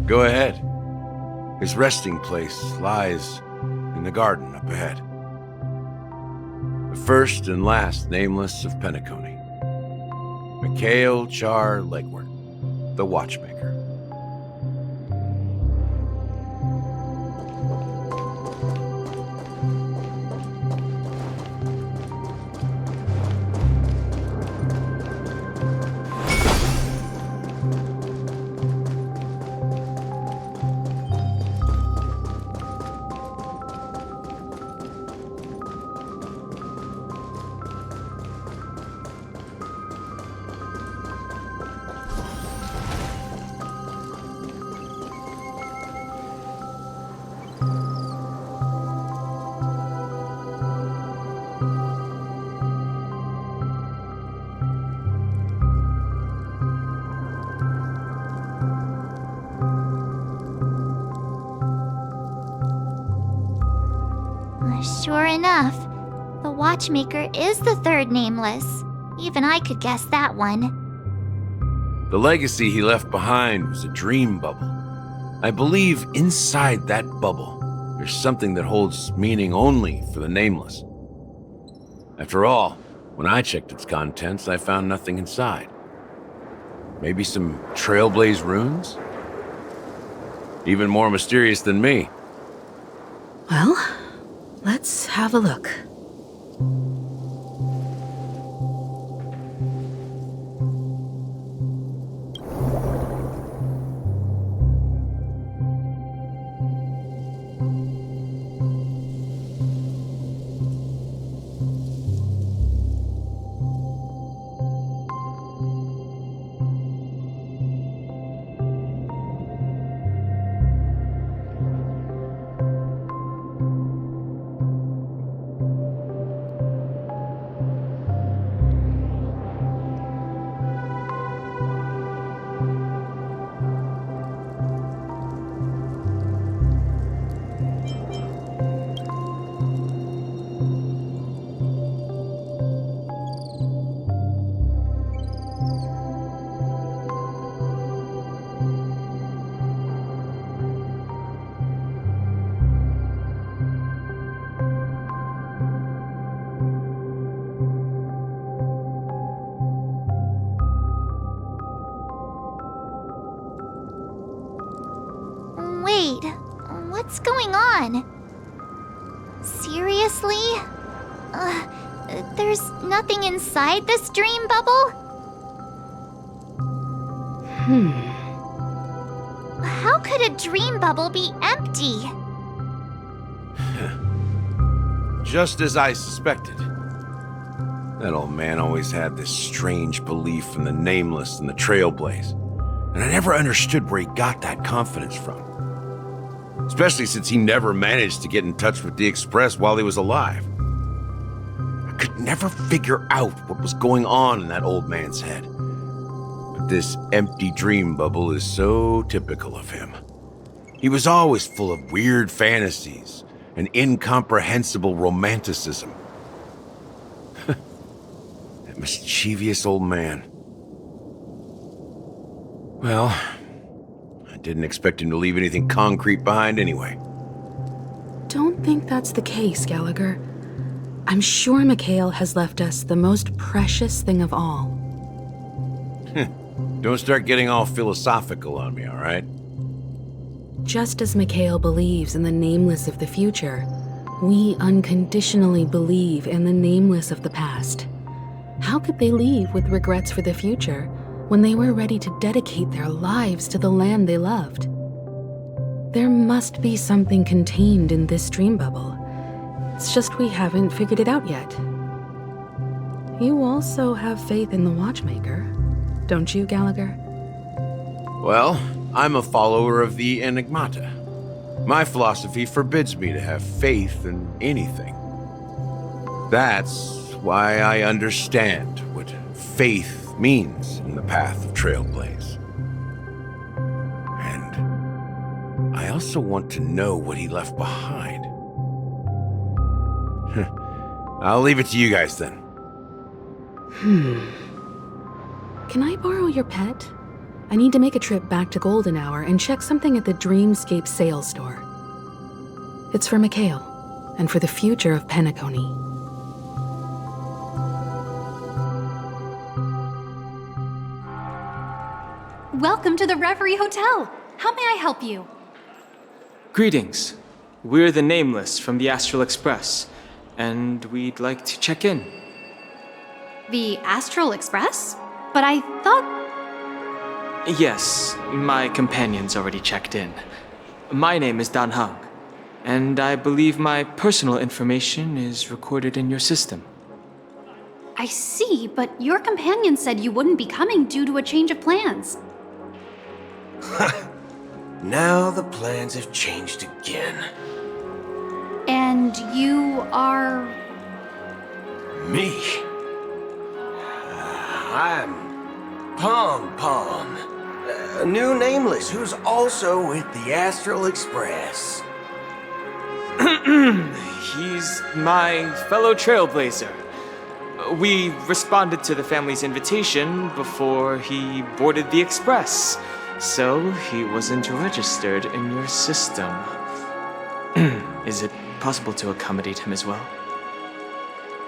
Go ahead. His resting place lies in the garden up ahead. The first and last nameless of Penacony. Mikhail Char Legward, the watchmaker. Sure enough, the watchmaker is the third nameless. Even I could guess that one. The legacy he left behind was a dream bubble. I believe inside that bubble, there's something that holds meaning only for the nameless. After all, when I checked its contents, I found nothing inside. Maybe some trailblaze runes? Even more mysterious than me. Well, let's have a look. Wait, what's going on? Seriously? There's nothing inside this dream bubble? How could a dream bubble be empty? Just as I suspected. That old man always had this strange belief in the nameless and the trailblaze, and I never understood where he got that confidence from. Especially since he never managed to get in touch with the Express while he was alive. I could never figure out what was going on in that old man's head. But this empty dream bubble is so typical of him. He was always full of weird fantasies and incomprehensible romanticism. That mischievous old man. Well, I didn't expect him to leave anything concrete behind anyway. Don't think that's the case, Gallagher. I'm sure Mikhail has left us the most precious thing of all. Don't start getting all philosophical on me, all right? Just as Mikhail believes in the nameless of the future, We unconditionally believe in the nameless of the past. How could they leave with regrets for the future when they were ready to dedicate their lives to the land they loved? There must be something contained in this dream bubble. It's just we haven't figured it out yet. You also have faith in the Watchmaker, don't you, Gallagher? Well, I'm a follower of the Enigmata. My philosophy forbids me to have faith in anything. That's why I understand what faith means in the path of Trailblaze. And I also want to know what he left behind. I'll leave it to you guys then. Can I borrow your pet? I need to make a trip back to Golden Hour and check something at the Dreamscape sales store. It's for Mikhail, and for the future of Penacony. Welcome to the Reverie Hotel. How may I help you? Greetings. We're the Nameless from the Astral Express, and we'd like to check in. The Astral Express? But I thought... Yes, my companion's already checked in. My name is Dan Hung, and I believe my personal information is recorded in your system. I see, but your companion said you wouldn't be coming due to a change of plans. Now the plans have changed again. And you are... Me? I'm Pom Pom, a new Nameless who's also with the Astral Express. He's my fellow trailblazer. We responded to the family's invitation before he boarded the express, so he wasn't registered in your system. Is it possible to accommodate him as well?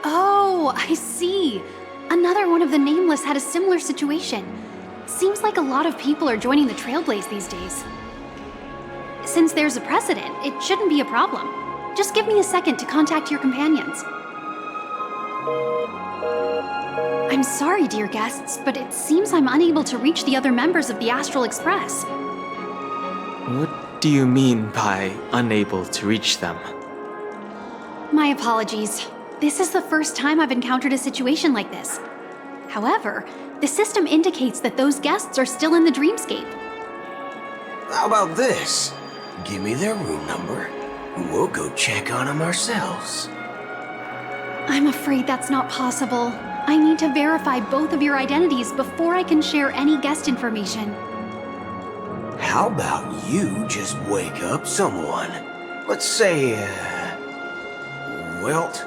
Oh, I see. Another one of the Nameless had a similar situation. Seems like a lot of people are joining the Trailblaze these days. Since there's a precedent, it shouldn't be a problem. Just give me a second to contact your companions. I'm sorry, dear guests, but it seems I'm unable to reach the other members of the Astral Express. What do you mean by unable to reach them? My apologies. This is the first time I've encountered a situation like this. However, the system indicates that those guests are still in the dreamscape. How about this? Give me their room number, and we'll go check on them ourselves. I'm afraid that's not possible. I need to verify both of your identities before I can share any guest information. How about you just wake up someone? Let's say, Welt?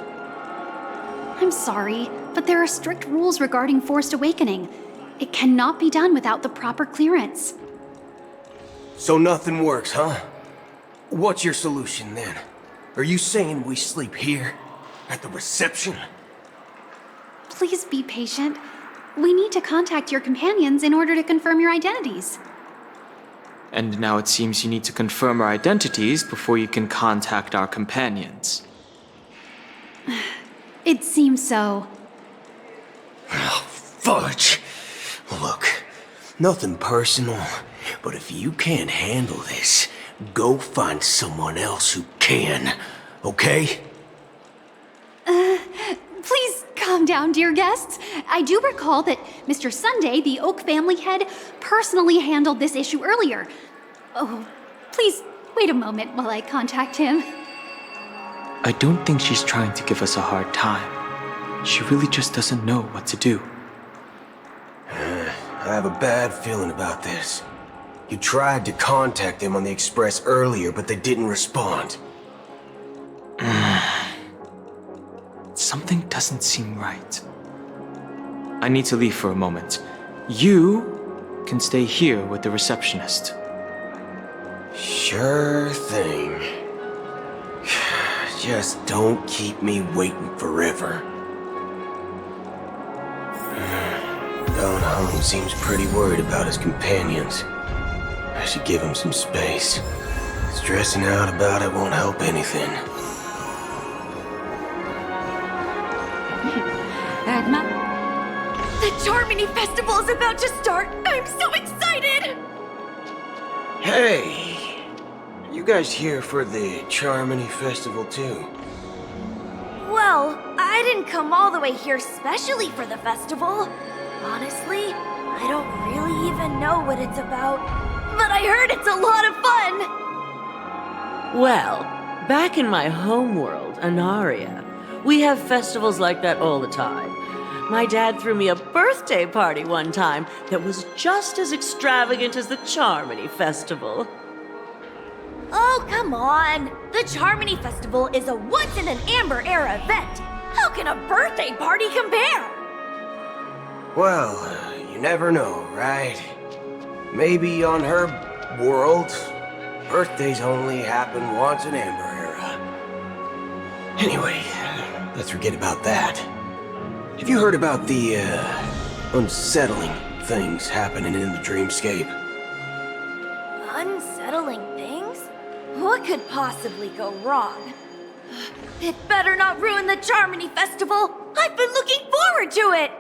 I'm sorry, but there are strict rules regarding forced awakening. It cannot be done without the proper clearance. So nothing works, huh? What's your solution then? Are you saying we sleep here? At the reception? Please be patient. We need to contact your companions in order to confirm your identities. And now it seems you need to confirm our identities before you can contact our companions. It seems so. Oh, fudge! Look, nothing personal, but if you can't handle this, go find someone else who can, okay? Please calm down, dear guests. I do recall that Mr. Sunday, the Oak family head, personally handled this issue earlier. Oh, please wait a moment while I contact him. I don't think she's trying to give us a hard time. She really just doesn't know what to do. I have a bad feeling about this. You tried to contact them on the Express earlier, but they didn't respond. Something doesn't seem right. I need to leave for a moment. You can stay here with the receptionist. Sure thing. Just don't keep me waiting forever. Don Hung seems pretty worried about his companions. I should give him some space. Stressing out about it won't help anything. Charmony Festival is about to start! I'm so excited! Hey! You guys here for the Charmony Festival too? Well, I didn't come all the way here specially for the festival. Honestly, I don't really even know what it's about. But I heard it's a lot of fun! Well, back in my homeworld, Anaria, we have festivals like that all the time. My dad threw me a birthday party one time that was just as extravagant as the Charmony Festival. Oh, come on! The Charmony Festival is a once-in-an-Amber-era event! How can a birthday party compare? Well, you never know, right? Maybe on her world, birthdays only happen once in Amber Era. Anyway, let's forget about that. Have you heard about the, unsettling things happening in the dreamscape? Unsettling things? What could possibly go wrong? It better not ruin the Charmony Festival! I've been looking forward to it!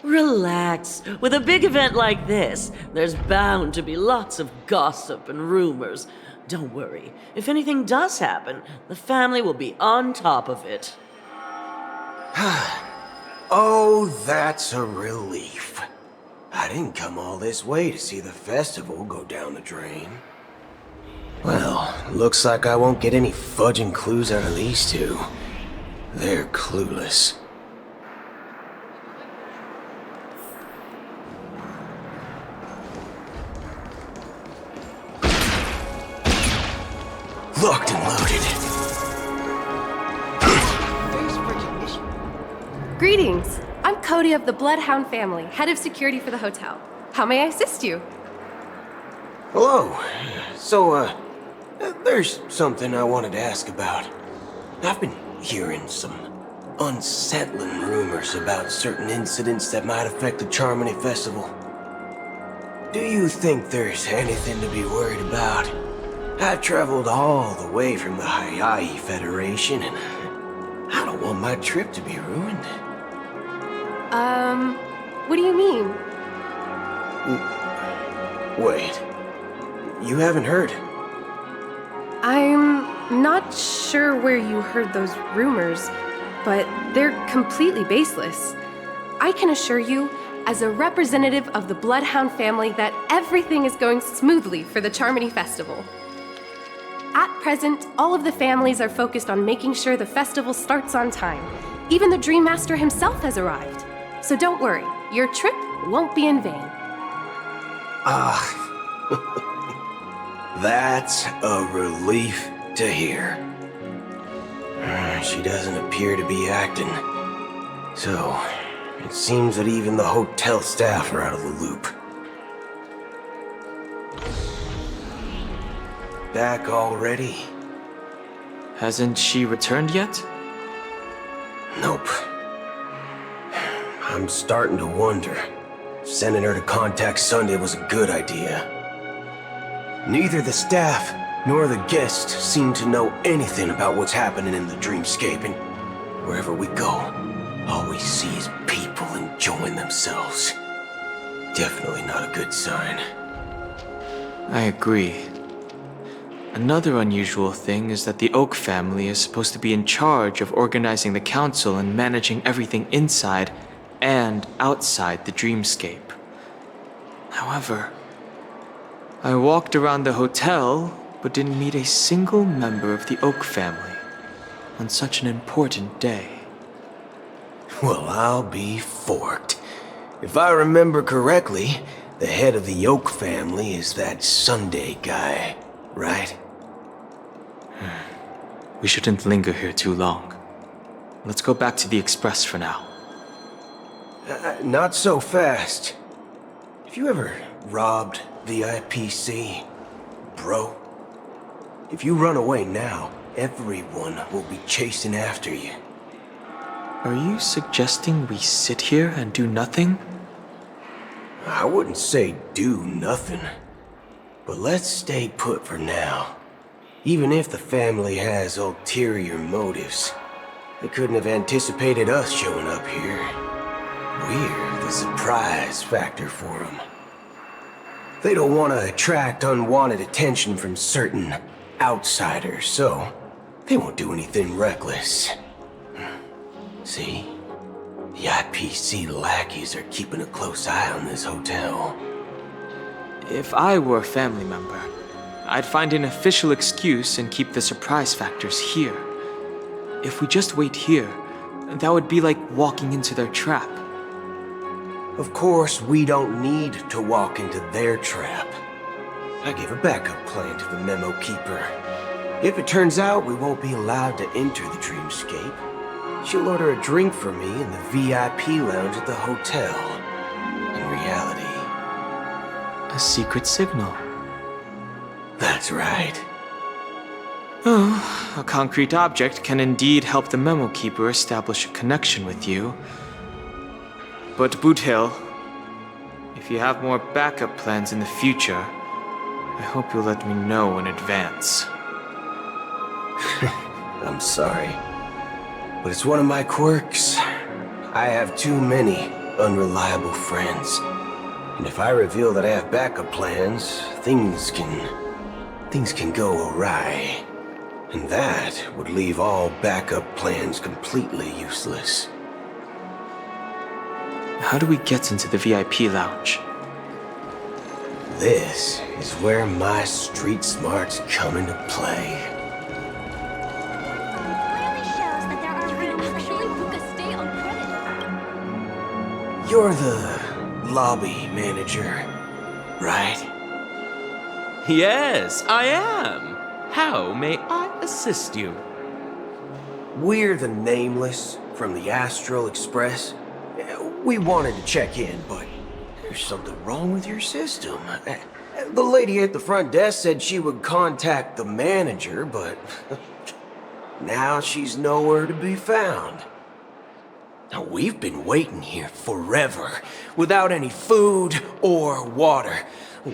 Relax. With a big event like this, there's bound to be lots of gossip and rumors. Don't worry. If anything does happen, the family will be on top of it. Oh, that's a relief. I didn't come all this way to see the festival go down the drain. Well, looks like I won't get any fudging clues out of these two. They're clueless. Locked and loaded. Greetings. I'm Cody of the Bloodhound family, head of security for the hotel. How may I assist you? Hello. So, there's something I wanted to ask about. I've been hearing some unsettling rumors about certain incidents that might affect the Charmony Festival. Do you think there's anything to be worried about? I've traveled all the way from the Hawaii Federation, and I don't want my trip to be ruined. What do you mean? Wait. You haven't heard? I'm not sure where you heard those rumors, but they're completely baseless. I can assure you, as a representative of the Bloodhound family, that everything is going smoothly for the Charmony Festival. At present, all of the families are focused on making sure the festival starts on time. Even the Dream Master himself has arrived. So don't worry, your trip won't be in vain. That's a relief to hear. She doesn't appear to be acting. So, it seems that even the hotel staff are out of the loop. Back already? Hasn't she returned yet? Nope. I'm starting to wonder if sending her to contact Sunday was a good idea. Neither the staff nor the guests seem to know anything about what's happening in the dreamscape, and wherever we go, all we see is people enjoying themselves. Definitely not a good sign. I agree. Another unusual thing is that the Oak family is supposed to be in charge of organizing the council and managing everything inside and outside the dreamscape. However, I walked around the hotel but didn't meet a single member of the Oak family on such an important day. Well, I'll be forked. If I remember correctly, the head of the Oak family is that Sunday guy, right? We shouldn't linger here too long. Let's go back to the Express for now. Not so fast. Have you ever robbed the IPC, bro? If you run away now, everyone will be chasing after you. Are you suggesting we sit here and do nothing? I wouldn't say do nothing, but let's stay put for now. Even if the family has ulterior motives, they couldn't have anticipated us showing up here. We're the surprise factor for them. They don't want to attract unwanted attention from certain outsiders, so they won't do anything reckless. See? The IPC lackeys are keeping a close eye on this hotel. If I were a family member, I'd find an official excuse and keep the surprise factors here. If we just wait here, that would be like walking into their trap. Of course, we don't need to walk into their trap. I gave a backup plan to the memo keeper. If it turns out we won't be allowed to enter the dreamscape, she'll order a drink for me in the VIP lounge at the hotel. In reality, a secret signal. That's right. Oh, a concrete object can indeed help the memo keeper establish a connection with you. But Boot Hill, if you have more backup plans in the future, I hope you'll let me know in advance. I'm sorry, but it's one of my quirks. I have too many unreliable friends. And if I reveal that I have backup plans, things can go awry. And that would leave all backup plans completely useless. How do we get into the VIP lounge? This is where my street smarts come into play. You're the lobby manager, right? Yes, I am. How may I assist you? We're the Nameless from the Astral Express. We wanted to check in, but there's something wrong with your system. The lady at the front desk said she would contact the manager, but now she's nowhere to be found. Now, we've been waiting here forever, without any food or water.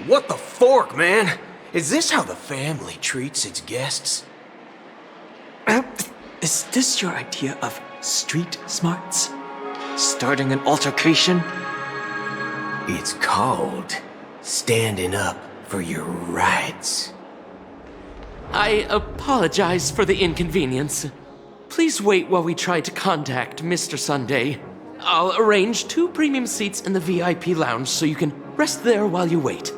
What the fork, man? Is this how the family treats its guests? Is this your idea of street smarts? Starting an altercation? It's called standing up for your rights. I apologize for the inconvenience. Please wait while we try to contact Mr. Sunday. I'll arrange 2 premium seats in the VIP lounge so you can rest there while you wait.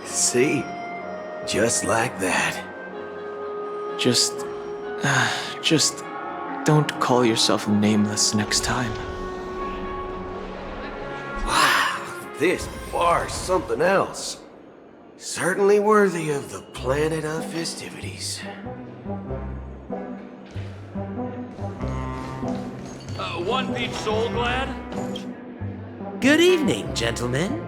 See? Just like that. Just don't call yourself Nameless next time. Wow, this bar's something else. Certainly worthy of the planet of festivities. One peach soul glad? Good evening, gentlemen.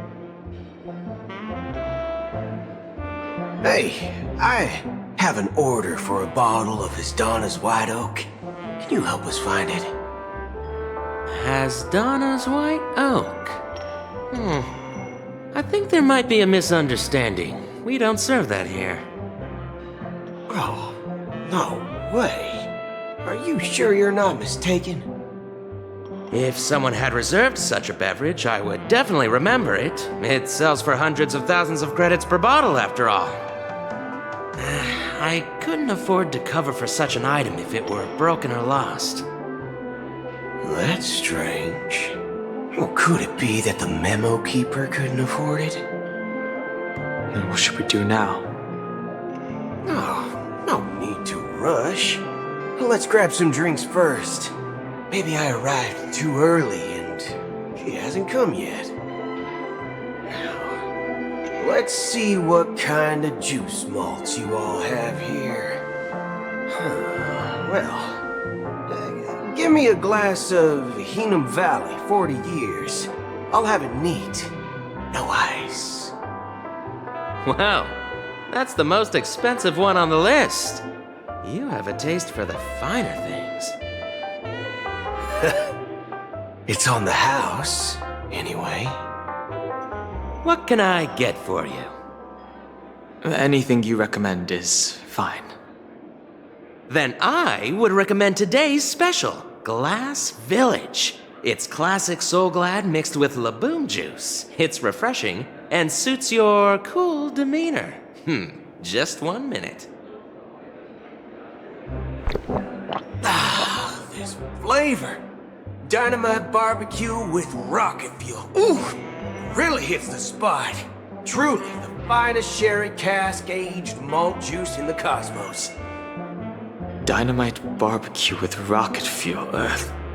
Hey, I have an order for a bottle of Hasdana's White Oak. Can you help us find it? Hasdana's White Oak? I think there might be a misunderstanding. We don't serve that here. Oh, no way. Are you sure you're not mistaken? If someone had reserved such a beverage, I would definitely remember it. It sells for hundreds of thousands of credits per bottle, after all. I couldn't afford to cover for such an item if it were broken or lost. That's strange. Well, could it be that the memo keeper couldn't afford it? Then what should we do now? Oh, no need to rush. Let's grab some drinks first. Maybe I arrived too early and she hasn't come yet. Now, let's see what kind of juice malts you all have here. Well, give me a glass of Heenum Valley, 40 years. I'll have it neat. No ice. Wow, that's the most expensive one on the list. You have a taste for the finer things. It's on the house, anyway. What can I get for you? Anything you recommend is fine. Then I would recommend today's special, Glass Village. It's classic Soul Glad mixed with Laboon juice. It's refreshing and suits your cool demeanor. Just 1 minute. Ah, this flavor. Dynamite barbecue with rocket fuel. Ooh, really hits the spot. Truly the finest sherry cask-aged malt juice in the cosmos. Dynamite barbecue with rocket fuel.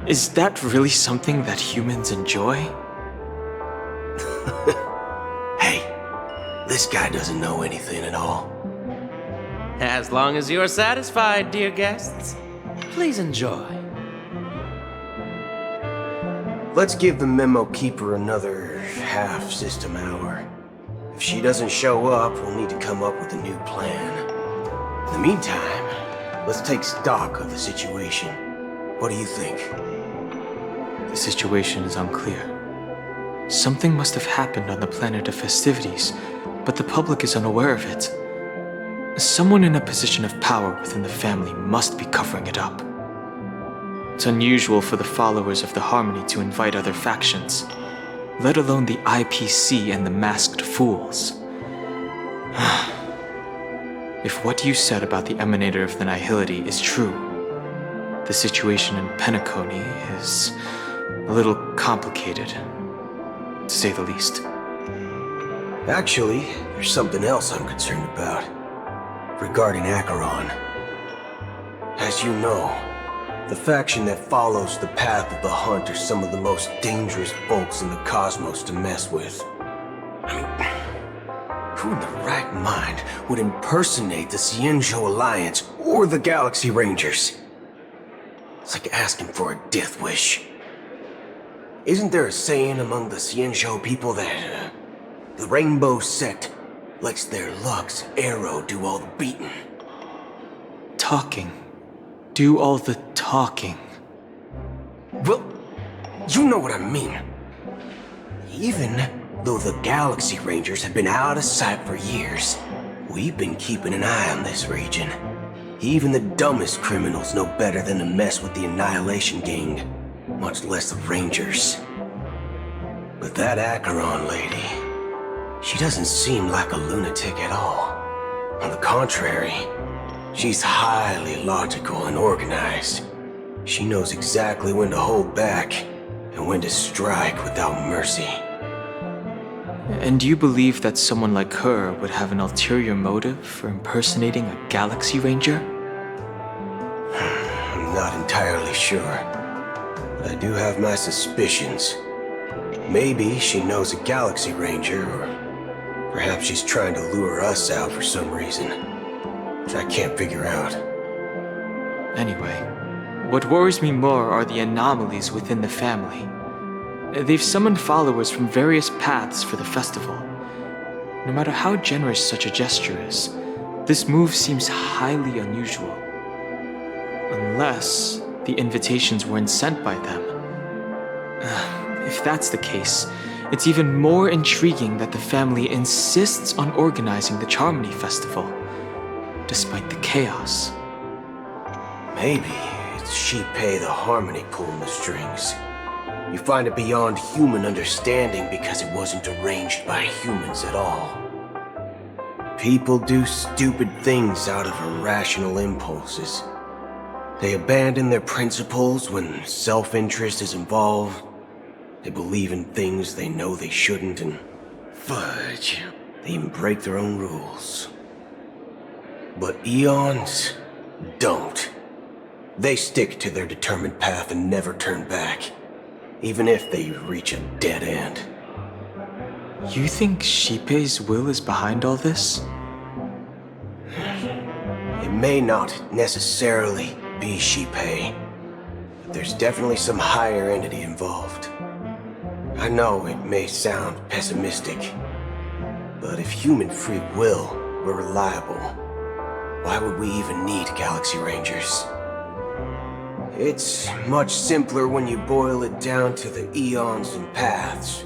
Is that really something that humans enjoy? Hey, this guy doesn't know anything at all. As long as you're satisfied, dear guests, please enjoy. Let's give the memo keeper another half-system hour. If she doesn't show up, we'll need to come up with a new plan. In the meantime, let's take stock of the situation. What do you think? The situation is unclear. Something must have happened on the planet of festivities, but the public is unaware of it. Someone in a position of power within the family must be covering it up. It's unusual for the followers of the Harmony to invite other factions, let alone the IPC and the Masked Fools. If what you said about the Emanator of the Nihility is true, the situation in Penacony is a little complicated, to say the least. Actually, there's something else I'm concerned about. Regarding Acheron. As you know, the faction that follows the path of the hunt are some of the most dangerous folks in the cosmos to mess with. I mean, who in the right mind would impersonate the Xianzhou Alliance or the Galaxy Rangers? It's like asking for a death wish. Isn't there a saying among the Xianzhou people that the Rainbow Sect lets their Lux arrow do all the beating? Talking. Do all the talking. Well, you know what I mean. Even though the Galaxy Rangers have been out of sight for years, we've been keeping an eye on this region. Even the dumbest criminals know better than to mess with the Annihilation Gang, much less the Rangers. But that Acheron lady, she doesn't seem like a lunatic at all. On the contrary, she's highly logical and organized. She knows exactly when to hold back and when to strike without mercy. And do you believe that someone like her would have an ulterior motive for impersonating a Galaxy Ranger? I'm not entirely sure, but I do have my suspicions. Maybe she knows a Galaxy Ranger, or perhaps she's trying to lure us out for some reason, which I can't figure out. Anyway, what worries me more are the anomalies within the family. They've summoned followers from various paths for the festival. No matter how generous such a gesture is, this move seems highly unusual. Unless the invitations weren't sent by them. If that's the case, it's even more intriguing that the family insists on organizing the Charmony Festival, despite the chaos. Maybe it's Shipei the Harmony pulling the strings. You find it beyond human understanding because it wasn't arranged by humans at all. People do stupid things out of irrational impulses. They abandon their principles when self-interest is involved. They believe in things they know they shouldn't, and fudge, they even break their own rules. But Eons don't. They stick to their determined path and never turn back, even if they reach a dead end. You think Shipei's will is behind all this? It may not necessarily be Shipei, but there's definitely some higher entity involved. I know it may sound pessimistic, but if human free will were reliable, why would we even need Galaxy Rangers? It's much simpler when you boil it down to the eons and paths.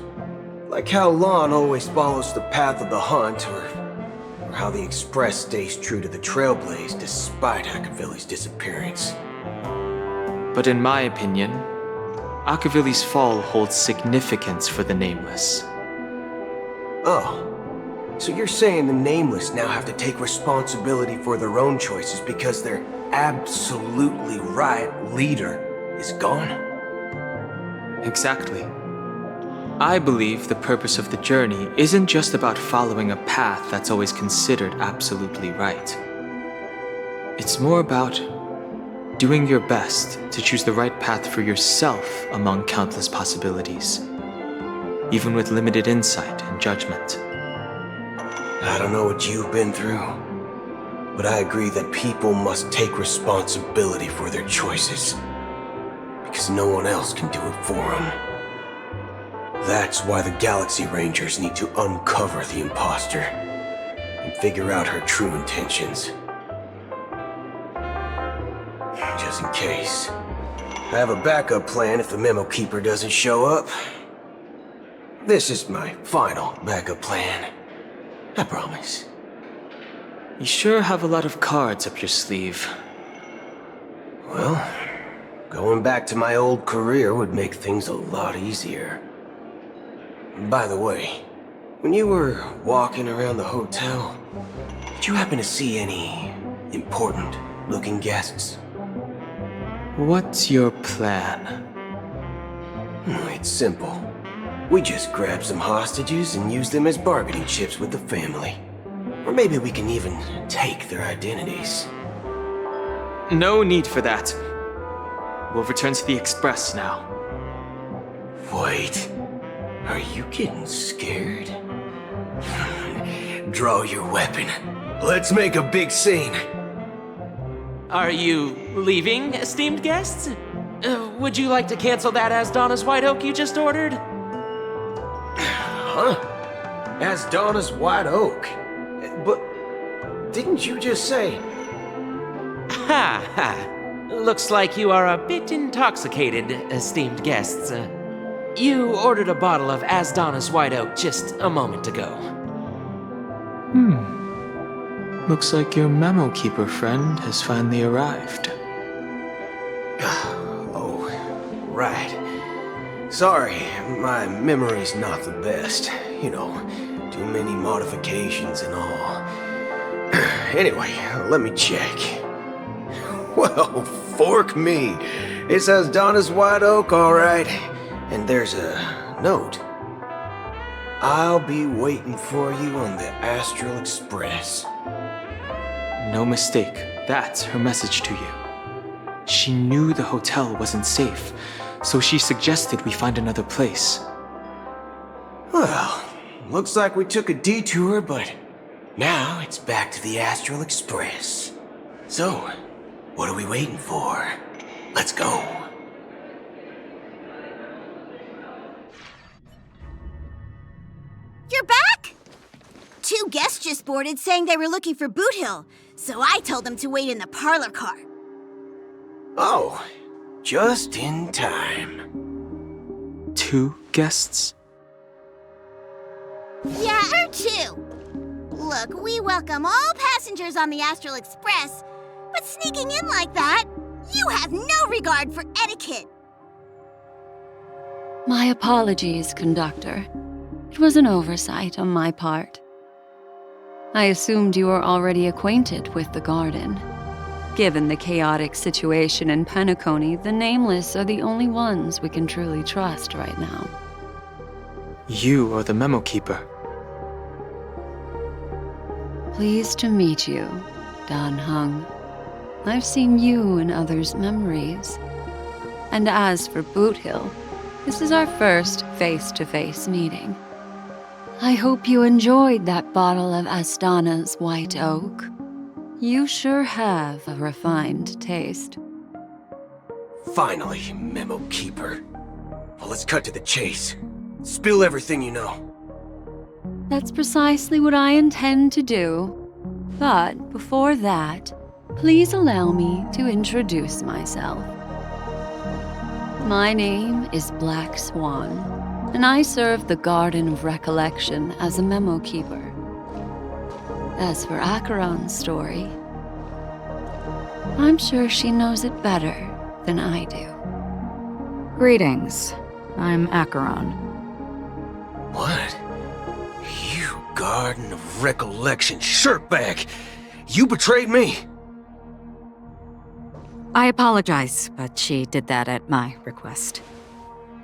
Like how Lon always follows the path of the hunt, or how the Express stays true to the Trailblaze despite Hackaveli's disappearance. But in my opinion, Akavili's fall holds significance for the Nameless. Oh, so you're saying the Nameless now have to take responsibility for their own choices because their absolutely right leader is gone? Exactly. I believe the purpose of the journey isn't just about following a path that's always considered absolutely right. It's more about doing your best to choose the right path for yourself among countless possibilities, even with limited insight and judgment. I don't know what you've been through, but I agree that people must take responsibility for their choices, because no one else can do it for them. That's why the Galaxy Rangers need to uncover the imposter and figure out her true intentions. Just in case, I have a backup plan if the Memo Keeper doesn't show up. This is my final backup plan. I promise. You sure have a lot of cards up your sleeve. Well, going back to my old career would make things a lot easier. By the way, when you were walking around the hotel, did you happen to see any important-looking guests? What's your plan? It's simple. We just grab some hostages and use them as bargaining chips with the family. Or maybe we can even take their identities. No need for that. We'll return to the Express now. Wait, are you getting scared? Draw your weapon. Let's make a big scene. Are you leaving, esteemed guests? Would you like to cancel that Asdana's White Oak you just ordered? Huh? Asdana's White Oak? But didn't you just say... Ha ha. Looks like you are a bit intoxicated, esteemed guests. You ordered a bottle of Asdana's White Oak just a moment ago. Looks like your Memo Keeper friend has finally arrived. Oh, right. Sorry, my memory's not the best. You know, too many modifications and all. Anyway, let me check. Well, fork me. It says Donna's White Oak, all right. And there's a note. I'll be waiting for you on the Astral Express. No mistake, that's her message to you. She knew the hotel wasn't safe, so she suggested we find another place. Well, looks like we took a detour, but now it's back to the Astral Express. So, what are we waiting for? Let's go. You're back? 2 guests just boarded saying they were looking for Boot Hill, so I told them to wait in the parlor car. Oh, just in time. 2 guests? Yeah, or 2. Look, we welcome all passengers on the Astral Express, but sneaking in like that, you have no regard for etiquette. My apologies, conductor. It was an oversight on my part. I assumed you were already acquainted with the garden. Given the chaotic situation in Penacony, the Nameless are the only ones we can truly trust right now. You are the Memo Keeper. Pleased to meet you, Dan Hung. I've seen you in others' memories. And as for Boot Hill, this is our first face-to-face meeting. I hope you enjoyed that bottle of Astana's White Oak. You sure have a refined taste. Finally, Memo Keeper. Well, let's cut to the chase. Spill everything you know. That's precisely what I intend to do. But before that, please allow me to introduce myself. My name is Black Swan, and I serve the Garden of Recollection as a Memo Keeper. As for Acheron's story, I'm sure she knows it better than I do. Greetings. I'm Acheron. What? You Garden of Recollection shirtbag! You betrayed me! I apologize, but she did that at my request.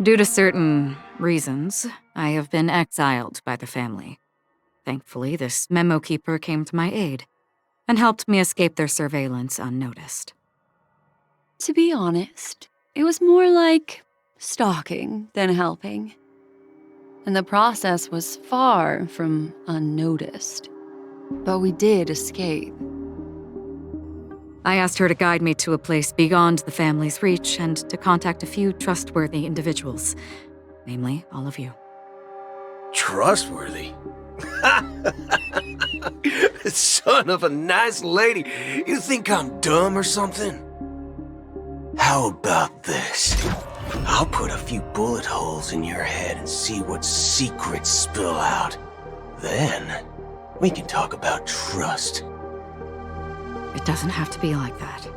Due to certain reasons, I have been exiled by the family. Thankfully, this memo keeper came to my aid and helped me escape their surveillance unnoticed. To be honest, it was more like stalking than helping. And the process was far from unnoticed. But we did escape. I asked her to guide me to a place beyond the family's reach and to contact a few trustworthy individuals, namely all of you. Trustworthy? Son of a nice lady. You think I'm dumb or something? How about this? I'll put a few bullet holes in your head and see what secrets spill out. Then, we can talk about trust. It doesn't have to be like that.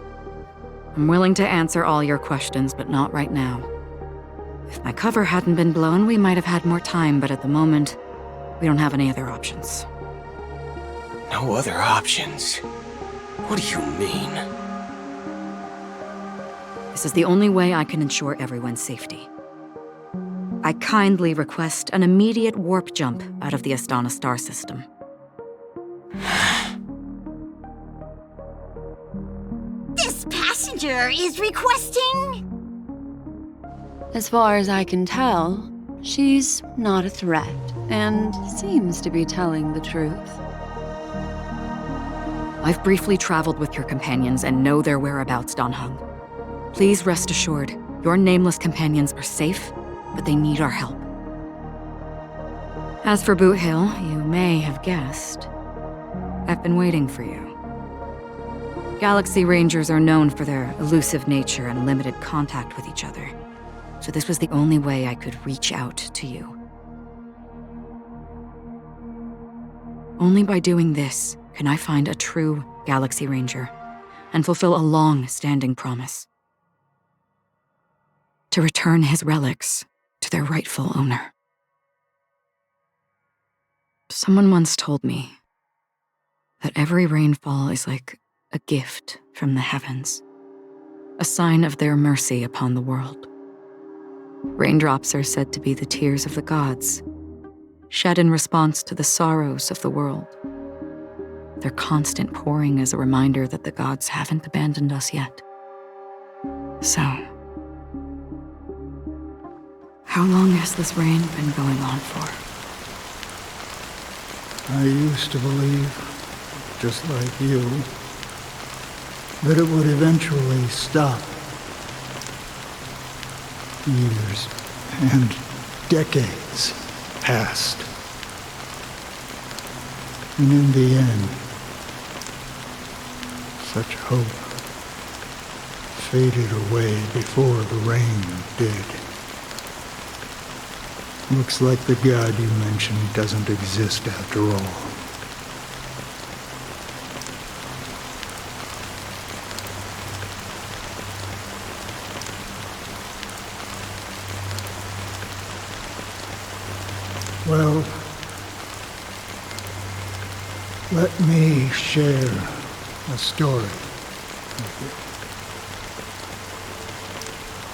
I'm willing to answer all your questions, but not right now. If my cover hadn't been blown, we might have had more time, but at the moment, we don't have any other options. No other options? What do you mean? This is the only way I can ensure everyone's safety. I kindly request an immediate warp jump out of the Astana star system. This passenger is requesting... As far as I can tell, she's not a threat and seems to be telling the truth. I've briefly traveled with your companions and know their whereabouts, Dan Heng. Please rest assured, your nameless companions are safe, but they need our help. As for Boot Hill, you may have guessed. I've been waiting for you. Galaxy Rangers are known for their elusive nature and limited contact with each other, so this was the only way I could reach out to you. Only by doing this can I find a true Galaxy Ranger and fulfill a long-standing promise. To return his relics to their rightful owner. Someone once told me that every rainfall is like a gift from the heavens, a sign of their mercy upon the world. Raindrops are said to be the tears of the gods, shed in response to the sorrows of the world. Their constant pouring is a reminder that the gods haven't abandoned us yet. So, how long has this rain been going on for? I used to believe, just like you, that it would eventually stop. Years and decades passed. And in the end, such hope faded away before the rain did. Looks like the god you mentioned doesn't exist after all. Well, let me share a story with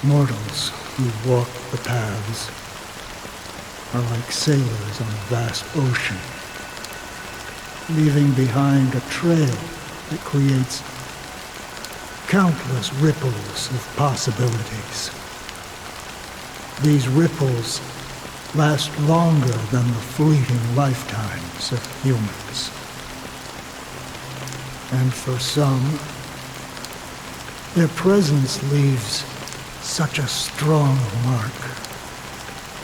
you. Mortals who walk the paths are like sailors on a vast ocean, leaving behind a trail that creates countless ripples of possibilities. These ripples last longer than the fleeting lifetimes of humans. And for some, their presence leaves such a strong mark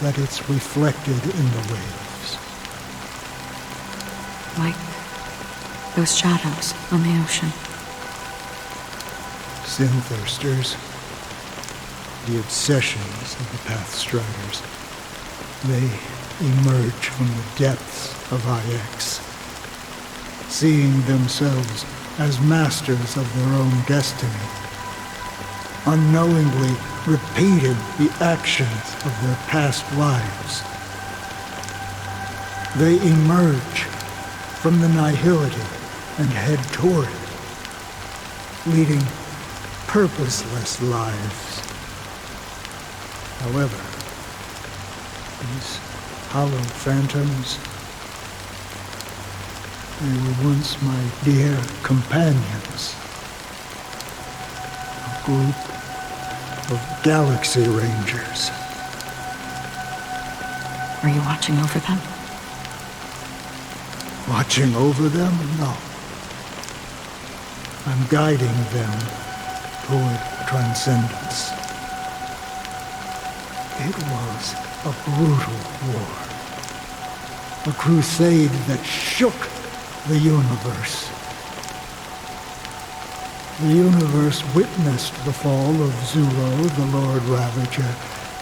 that it's reflected in the waves. Like those shadows on the ocean. Sin-thirsters, the obsessions of the Pathstriders, they emerge from the depths of IX, seeing themselves as masters of their own destiny, unknowingly repeated the actions of their past lives. They emerge from the nihility and head toward it, leading purposeless lives. However, these hollow phantoms, they were once my dear companions. A group of galaxy rangers. Are you watching over them? Watching over them? No. I'm guiding them toward transcendence. It was a brutal war. A crusade that shook the universe. The universe witnessed the fall of Zuro, the Lord Ravager,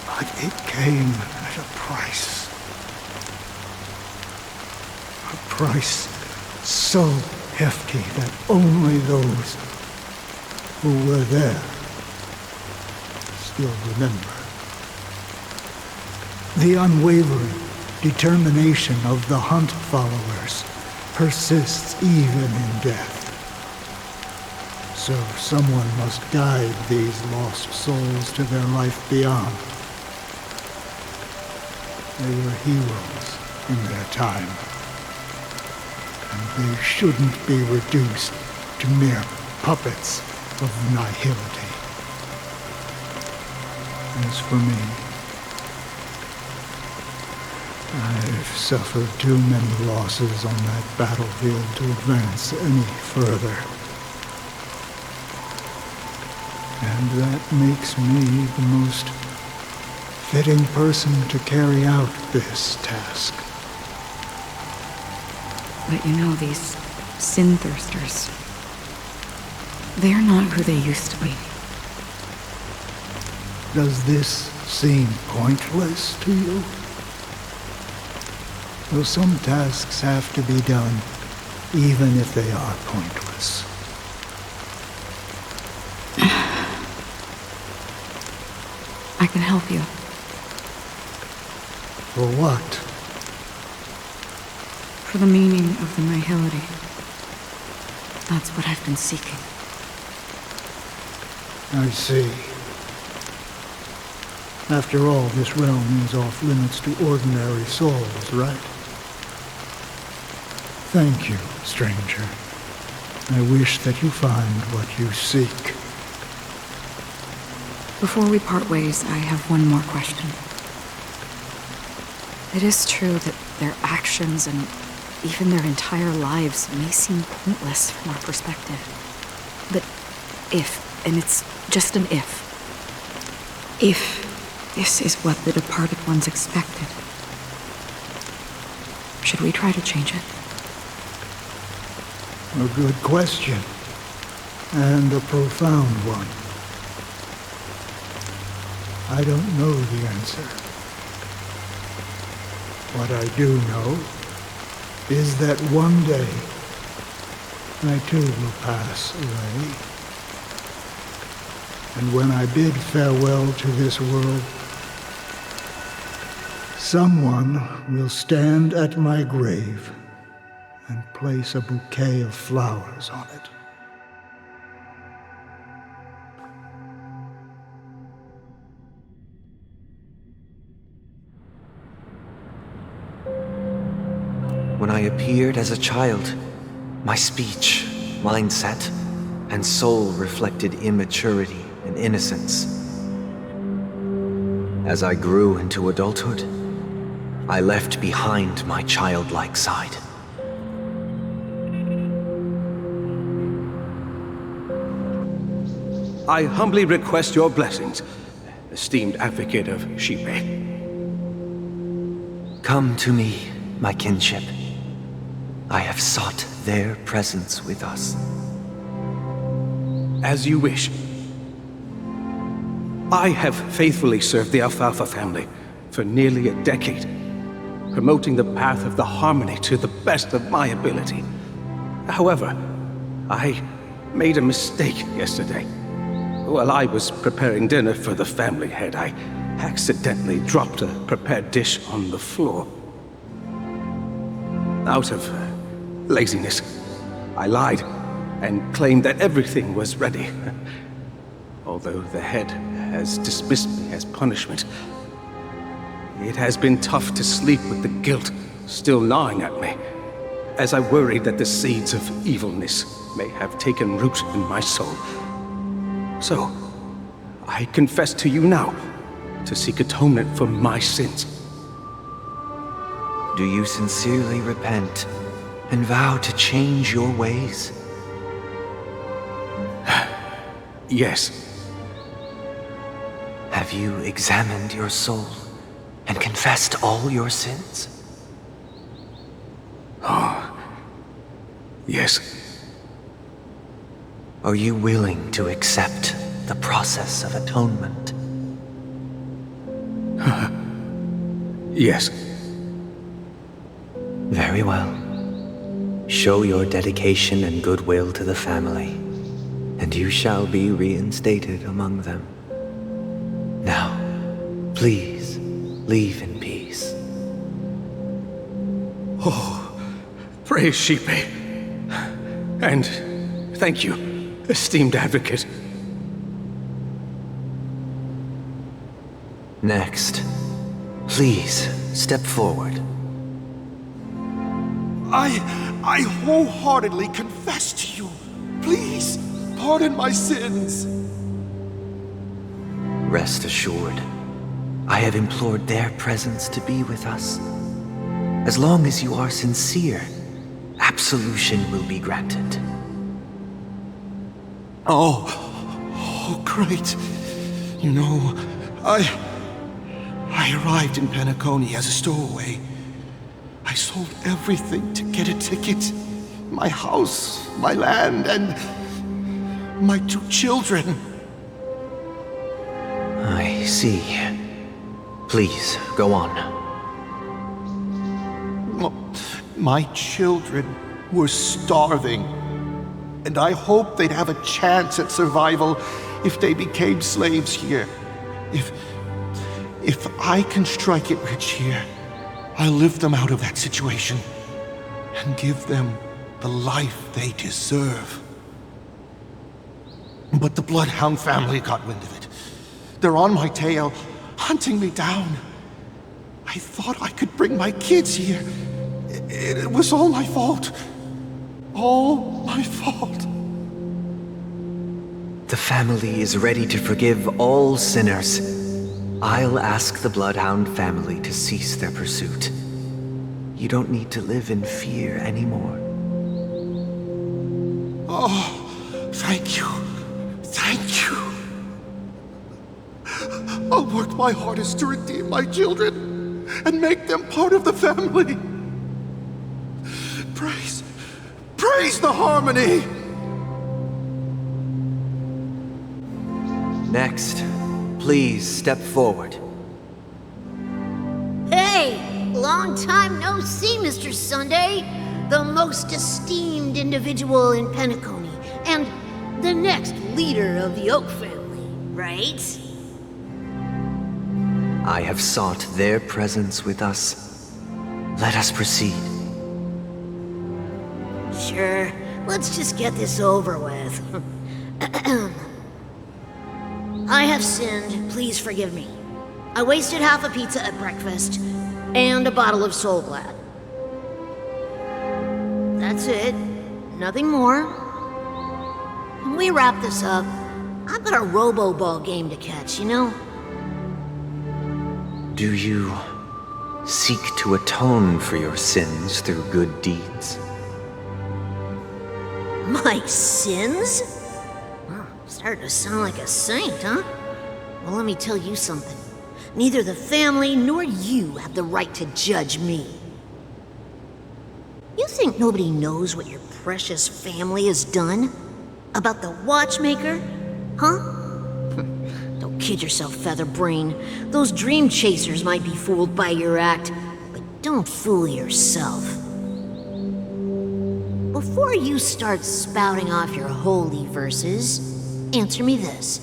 but it came at a price. A price so hefty that only those who were there still remember. The unwavering determination of the Hunt followers persists even in death. So someone must guide these lost souls to their life beyond. They were heroes in their time, and they shouldn't be reduced to mere puppets of nihility. As for me, I've suffered too many losses on that battlefield to advance any further. And that makes me the most fitting person to carry out this task. But you know, these sin thirsters, they're not who they used to be. Does this seem pointless to you? Well, some tasks have to be done, even if they are pointless. I can help you. For what? For the meaning of the nihility. That's what I've been seeking. I see. After all, this realm is off limits to ordinary souls, right? Thank you, stranger. I wish that you find what you seek. Before we part ways, I have one more question. It is true that their actions and even their entire lives may seem pointless from our perspective. But if, and it's just an if this is what the departed ones expected, should we try to change it? A good question, and a profound one. I don't know the answer. What I do know is that one day I too will pass away. And when I bid farewell to this world, someone will stand at my grave and place a bouquet of flowers on it. When I appeared as a child, my speech, mindset, and soul reflected immaturity and innocence. As I grew into adulthood, I left behind my childlike side. I humbly request your blessings, esteemed advocate of Shipe. Come to me, my kinship. I have sought their presence with us. As you wish. I have faithfully served the Alfalfa family for nearly a decade, promoting the path of the harmony to the best of my ability. However, I made a mistake yesterday. While I was preparing dinner for the family head, I accidentally dropped a prepared dish on the floor. Out of laziness, I lied and claimed that everything was ready. Although the head has dismissed me as punishment, it has been tough to sleep with the guilt still gnawing at me, as I worry that the seeds of evilness may have taken root in my soul. So, I confess to you now to seek atonement for my sins. Do you sincerely repent and vow to change your ways? Yes. Have you examined your soul and confessed all your sins? Oh, yes. Are you willing to accept the process of atonement? Yes. Very well. Show your dedication and goodwill to the family, and you shall be reinstated among them. Now, please, leave in peace. Oh, praise Sheepy. And thank you, esteemed advocate. Next, please step forward. I wholeheartedly confess to you. Please, pardon my sins. Rest assured, I have implored their presence to be with us. As long as you are sincere, absolution will be granted. Oh, great. You know, I arrived in Penacony as a stowaway. I sold everything to get a ticket. My house, my land, and my 2 children. I see. Please, go on. My children were starving, and I hoped they'd have a chance at survival if they became slaves here. If I can strike it rich here, I'll lift them out of that situation and give them the life they deserve. But the Bloodhound family got wind of it. They're on my tail, hunting me down. I thought I could bring my kids here. It was all my fault. All my fault. The family is ready to forgive all sinners. I'll ask the Bloodhound family to cease their pursuit. You don't need to live in fear anymore. Oh, thank you. Thank you. I'll work my hardest to redeem my children and make them part of the family. Praise the harmony! Next, please step forward. Hey! Long time no see, Mr. Sunday. The most esteemed individual in Penacony, and the next leader of the Oak family, right? I have sought their presence with us. Let us proceed. Sure. Let's just get this over with. I have sinned. Please forgive me. I wasted half a pizza at breakfast, and a bottle of Soul Glad. That's it. Nothing more. When we wrap this up, I've got a robo-ball game to catch, you know? Do you seek to atone for your sins through good deeds? My sins? Well, starting to sound like a saint, huh? Well, let me tell you something. Neither the family nor you have the right to judge me. You think nobody knows what your precious family has done? About the watchmaker? Huh? Don't kid yourself, Featherbrain. Those dream chasers might be fooled by your act, but don't fool yourself. Before you start spouting off your holy verses, answer me this.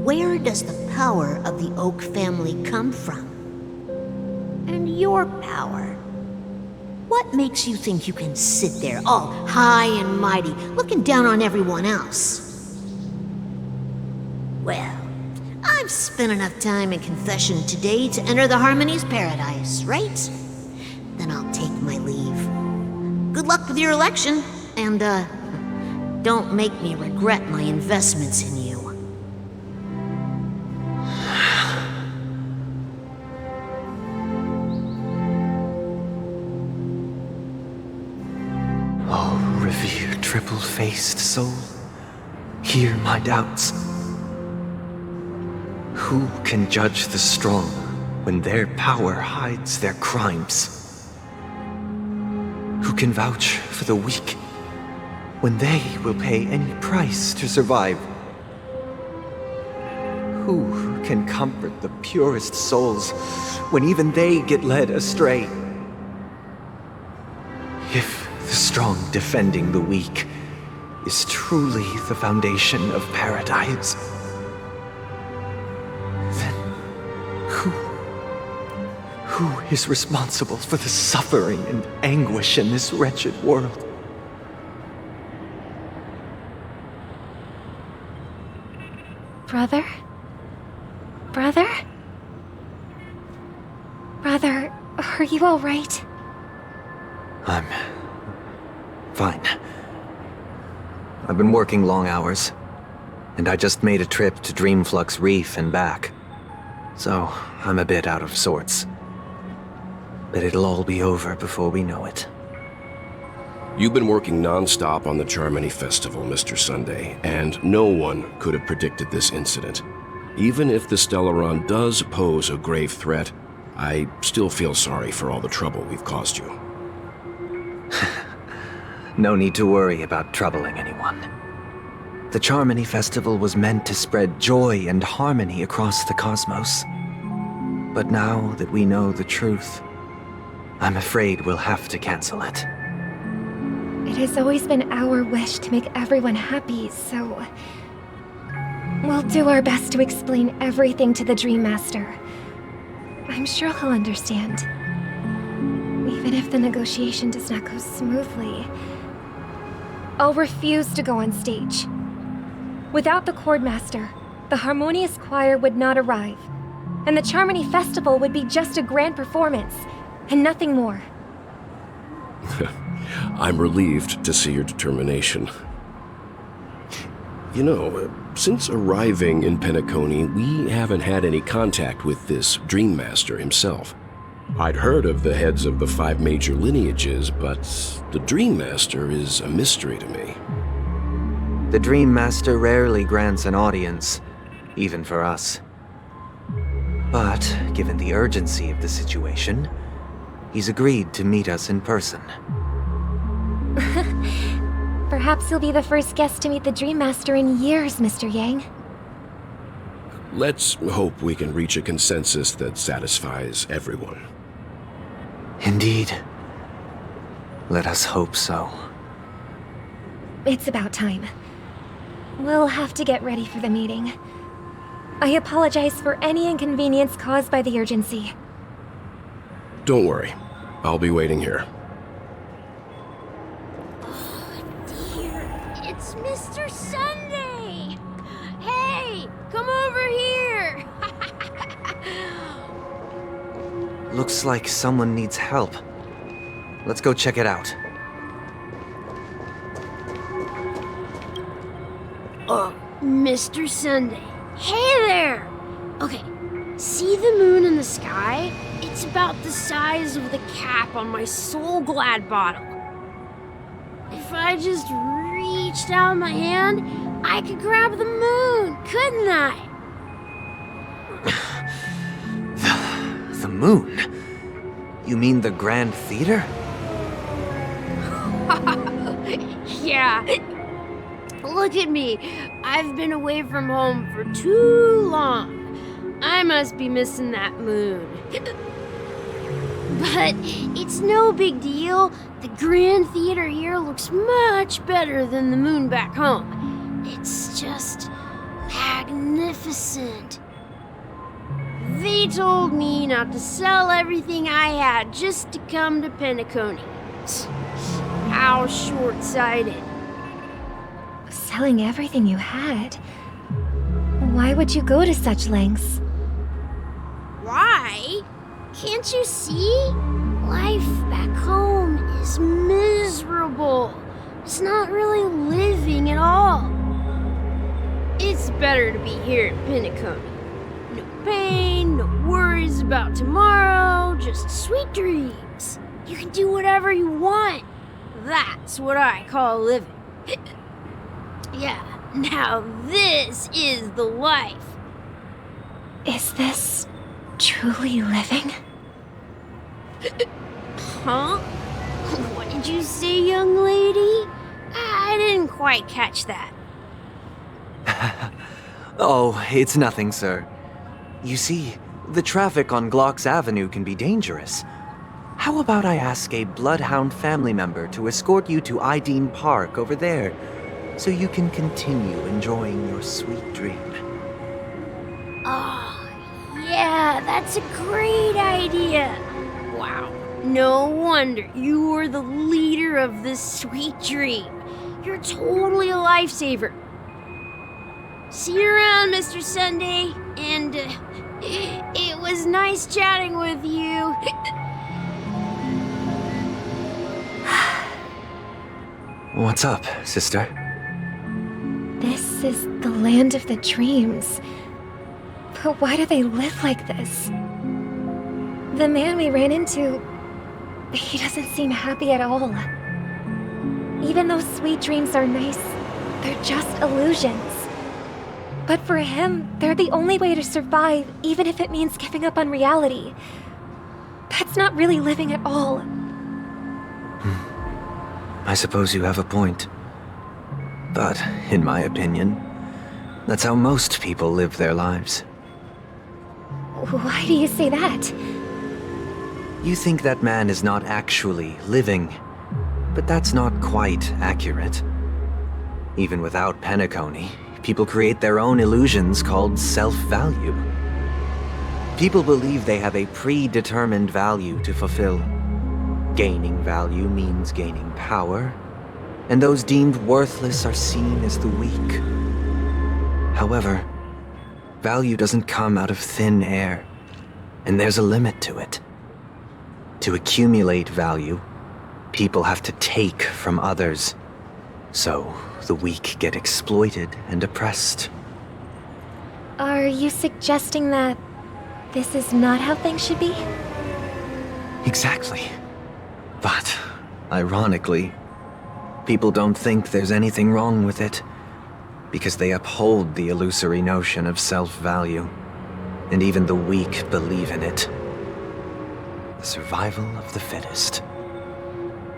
where does the power of the Oak family come from? And your power? What makes you think you can sit there all high and mighty, looking down on everyone else? Well, I've spent enough time in confession today to enter the Harmony's paradise, right? Then I'll take my leave. Good luck with your election, and, don't make me regret my investments in you. Oh, revered triple-faced soul, hear my doubts. Who can judge the strong when their power hides their crimes? Who can vouch for the weak when they will pay any price to survive? Who can comfort the purest souls when even they get led astray? If the strong defending the weak is truly the foundation of paradise, then who is responsible for the suffering and anguish in this wretched world? Brother? Brother? Brother, are you all right? I'm fine. I've been working long hours, and I just made a trip to Dreamflux Reef and back. So, I'm a bit out of sorts. But it'll all be over before we know it. You've been working non-stop on the Charmony Festival, Mr. Sunday, and no one could have predicted this incident. Even if the Stellaron does pose a grave threat, I still feel sorry for all the trouble we've caused you. No need to worry about troubling anyone. The Charmony Festival was meant to spread joy and harmony across the cosmos. But now that we know the truth, I'm afraid we'll have to cancel it. It has always been our wish to make everyone happy, so we'll do our best to explain everything to the Dream Master. I'm sure he'll understand. Even if the negotiation does not go smoothly, I'll refuse to go on stage. Without the Chordmaster, the Harmonious Choir would not arrive, and the Charmony Festival would be just a grand performance, and nothing more. I'm relieved to see your determination. You know, since arriving in Penacony, we haven't had any contact with this Dream Master himself. I'd heard of the heads of the 5 major lineages, but the Dream Master is a mystery to me. The Dream Master rarely grants an audience, even for us. But, given the urgency of the situation, he's agreed to meet us in person. Perhaps you'll be the first guest to meet the Dream Master in years, Mr. Yang. Let's hope we can reach a consensus that satisfies everyone. Indeed. Let us hope so. It's about time. We'll have to get ready for the meeting. I apologize for any inconvenience caused by the urgency. Don't worry. I'll be waiting here. It's Mr. Sunday! Hey, come over here! Looks like someone needs help. Let's go check it out. Mr. Sunday. Hey there! Okay, see the moon in the sky? It's about the size of the cap on my Soul Glad bottle. If I just reached out my hand, I could grab the moon, couldn't I? The moon? You mean the Grand Theater? Yeah. Look at me. I've been away from home for too long. I must be missing that moon. But it's no big deal. The Grand Theater here looks much better than the moon back home. It's just magnificent. They told me not to sell everything I had just to come to Penacony. How short-sighted. Selling everything you had? Why would you go to such lengths? Why? Can't you see? Life back home is miserable. It's not really living at all. It's better to be here in Penacony. No pain, no worries about tomorrow, just sweet dreams. You can do whatever you want. That's what I call living. Yeah, now this is the life. Is this truly living? Huh? What did you say, young lady? I didn't quite catch that. Oh, it's nothing, sir. You see, the traffic on Glock's Avenue can be dangerous. How about I ask a Bloodhound family member to escort you to Ideen Park over there, so you can continue enjoying your sweet dream? Oh, yeah, that's a great idea. Wow, no wonder you were the leader of this sweet dream. You're totally a lifesaver. See you around, Mr. Sunday, and it was nice chatting with you. What's up, sister? This is the land of the dreams. But why do they live like this? The man we ran into, he doesn't seem happy at all. Even though sweet dreams are nice, they're just illusions. But for him, they're the only way to survive, even if it means giving up on reality. That's not really living at all. I suppose you have a point. But, in my opinion, that's how most people live their lives. Why do you say that? You think that man is not actually living, but that's not quite accurate. Even without Penacony, people create their own illusions called self-value. People believe they have a predetermined value to fulfill. Gaining value means gaining power, and those deemed worthless are seen as the weak. However, value doesn't come out of thin air, and there's a limit to it. To accumulate value, people have to take from others. So, the weak get exploited and oppressed. Are you suggesting that this is not how things should be? Exactly. But, ironically, people don't think there's anything wrong with it, because they uphold the illusory notion of self-value, and even the weak believe in it. The survival of the fittest.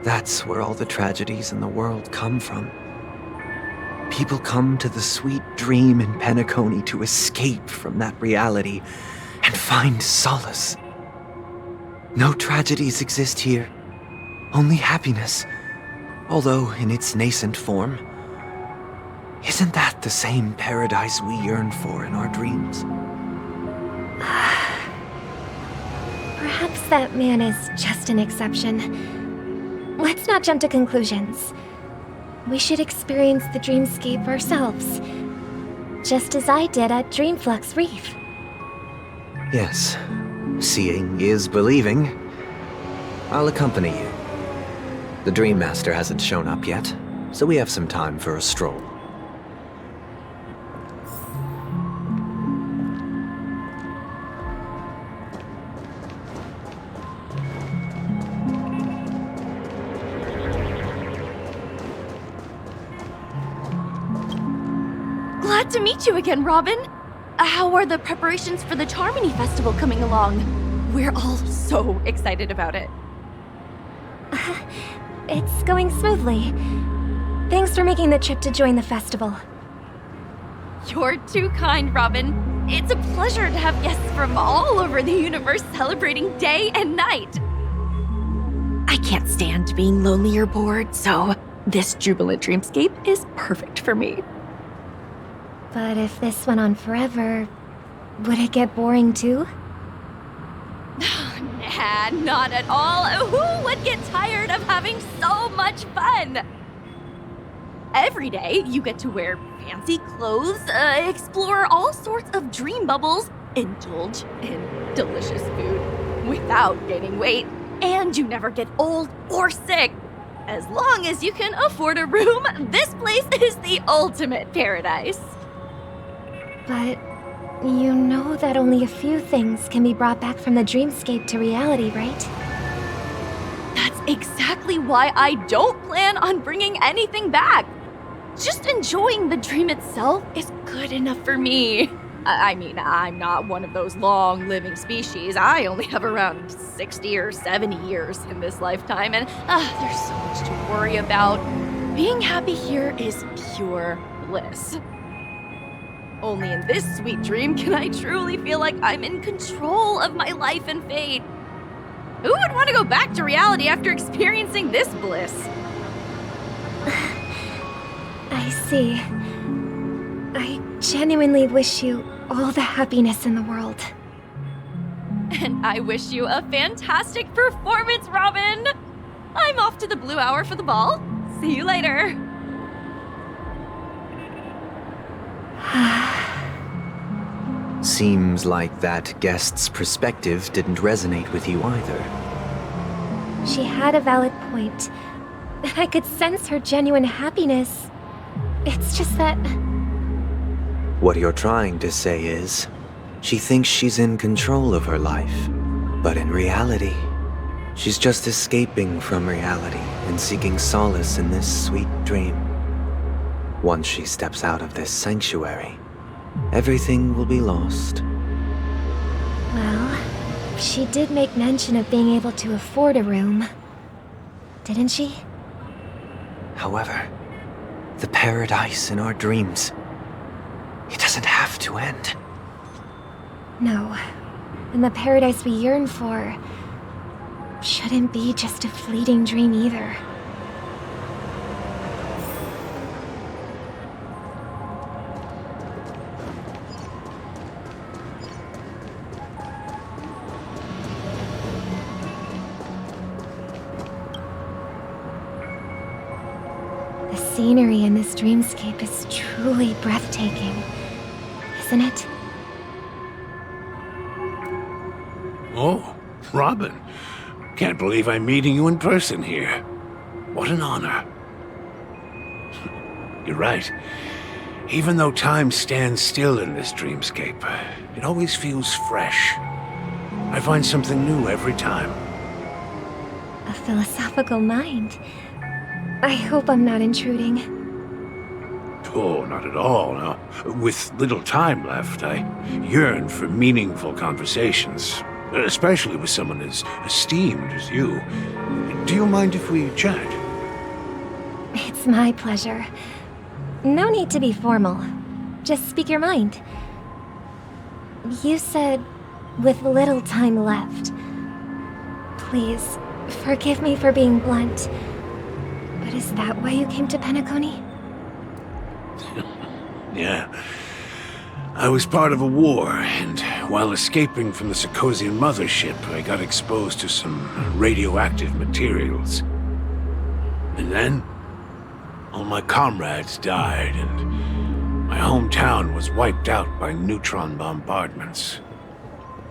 That's where all the tragedies in the world come from. People come to the sweet dream in Penacony to escape from that reality and find solace. No tragedies exist here, only happiness, although in its nascent form. Isn't that the same paradise we yearn for in our dreams? Perhaps that man is just an exception. Let's not jump to conclusions. We should experience the dreamscape ourselves, just as I did at Dreamflux Reef. Yes, seeing is believing. I'll accompany you. The Dream Master hasn't shown up yet, so we have some time for a stroll. Glad to meet you again, Robin. How are the preparations for the Charmony Festival coming along? We're all so excited about it. It's going smoothly. Thanks for making the trip to join the festival. You're too kind, Robin. It's a pleasure to have guests from all over the universe celebrating day and night. I can't stand being lonely or bored, so this jubilant dreamscape is perfect for me. But if this went on forever, would it get boring too? Nah, not at all. Who would get tired of having so much fun? Every day, you get to wear fancy clothes, explore all sorts of dream bubbles, indulge in delicious food without gaining weight, and you never get old or sick. As long as you can afford a room, this place is the ultimate paradise. But you know that only a few things can be brought back from the dreamscape to reality, right? That's exactly why I don't plan on bringing anything back. Just enjoying the dream itself is good enough for me. I mean, I'm not one of those long-living species. I only have around 60 or 70 years in this lifetime, and there's so much to worry about. Being happy here is pure bliss. Only in this sweet dream can I truly feel like I'm in control of my life and fate. Who would want to go back to reality after experiencing this bliss? I see. I genuinely wish you all the happiness in the world. And I wish you a fantastic performance, Robin! I'm off to the Blue Hour for the ball. See you later. Seems like that guest's perspective didn't resonate with you either. She had a valid point, and I could sense her genuine happiness. It's just that... What you're trying to say is, she thinks she's in control of her life, but in reality, she's just escaping from reality and seeking solace in this sweet dream. Once she steps out of this sanctuary, everything will be lost. Well, she did make mention of being able to afford a room, didn't she? However, the paradise in our dreams, it doesn't have to end. No, and the paradise we yearn for shouldn't be just a fleeting dream either. The scenery in this dreamscape is truly breathtaking, isn't it? Oh, Robin. Can't believe I'm meeting you in person here. What an honor. You're right. Even though time stands still in this dreamscape, it always feels fresh. I find something new every time. A philosophical mind. I hope I'm not intruding. Oh, not at all. No. With little time left, I yearn for meaningful conversations, especially with someone as esteemed as you. Do you mind if we chat? It's my pleasure. No need to be formal. Just speak your mind. You said, with little time left. Please, forgive me for being blunt. But is that why you came to Penacony? Yeah. I was part of a war, and while escaping from the Sarkozian mothership, I got exposed to some radioactive materials. And then, all my comrades died, and my hometown was wiped out by neutron bombardments.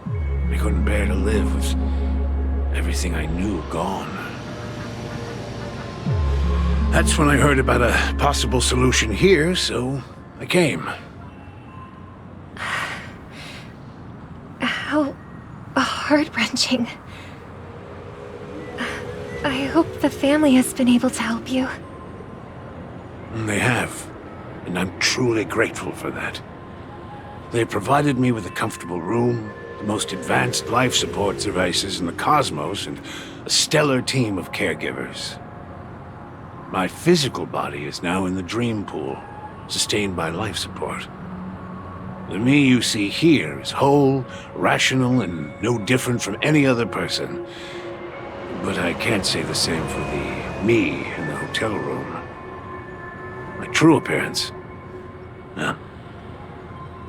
I couldn't bear to live with everything I knew gone. That's when I heard about a possible solution here, so I came. How heart-wrenching. I hope the family has been able to help you. They have, and I'm truly grateful for that. They provided me with a comfortable room, the most advanced life support devices in the cosmos, and a stellar team of caregivers. My physical body is now in the dream pool, sustained by life support. The me you see here is whole, rational, and no different from any other person. But I can't say the same for the me in the hotel room. My true appearance,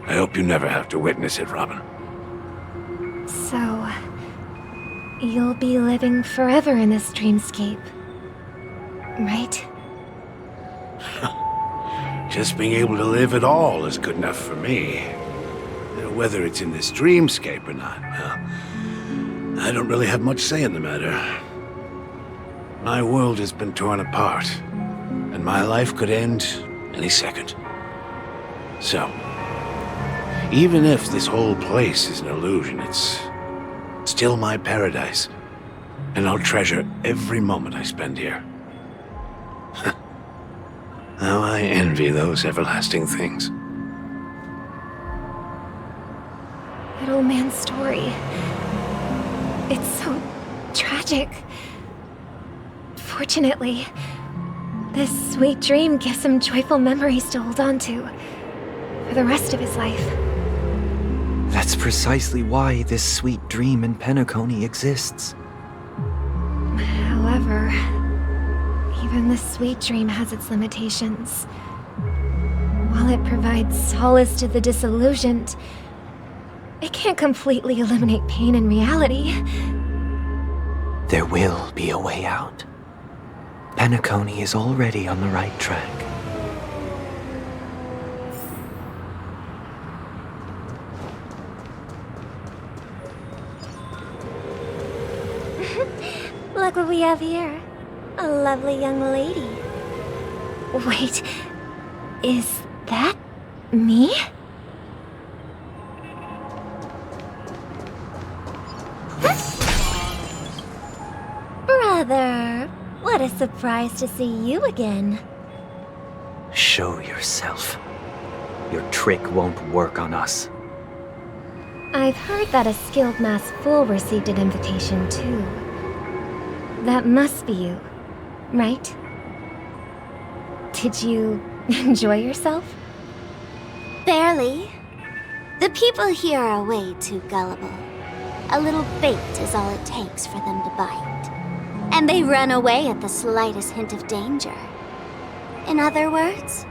I hope you never have to witness it, Robin. So, you'll be living forever in this dreamscape, right? Just being able to live at all is good enough for me. Whether it's in this dreamscape or not, well, I don't really have much say in the matter. My world has been torn apart, and my life could end any second. So, even if this whole place is an illusion, it's still my paradise, and I'll treasure every moment I spend here. How I envy those everlasting things. That old man's story. It's so tragic. Fortunately, this sweet dream gives him joyful memories to hold on to for the rest of his life. That's precisely why this sweet dream in Penacony exists. However, even this sweet dream has its limitations. While it provides solace to the disillusioned, it can't completely eliminate pain in reality. There will be a way out. Penacony is already on the right track. Look what we have here. A lovely young lady. Wait, is that me? Brother, what a surprise to see you again. Show yourself. Your trick won't work on us. I've heard that a skilled masked fool received an invitation too. That must be you, right? Did you enjoy yourself? Barely. The people here are way too gullible. A little bait is all it takes for them to bite. And they run away at the slightest hint of danger. In other words,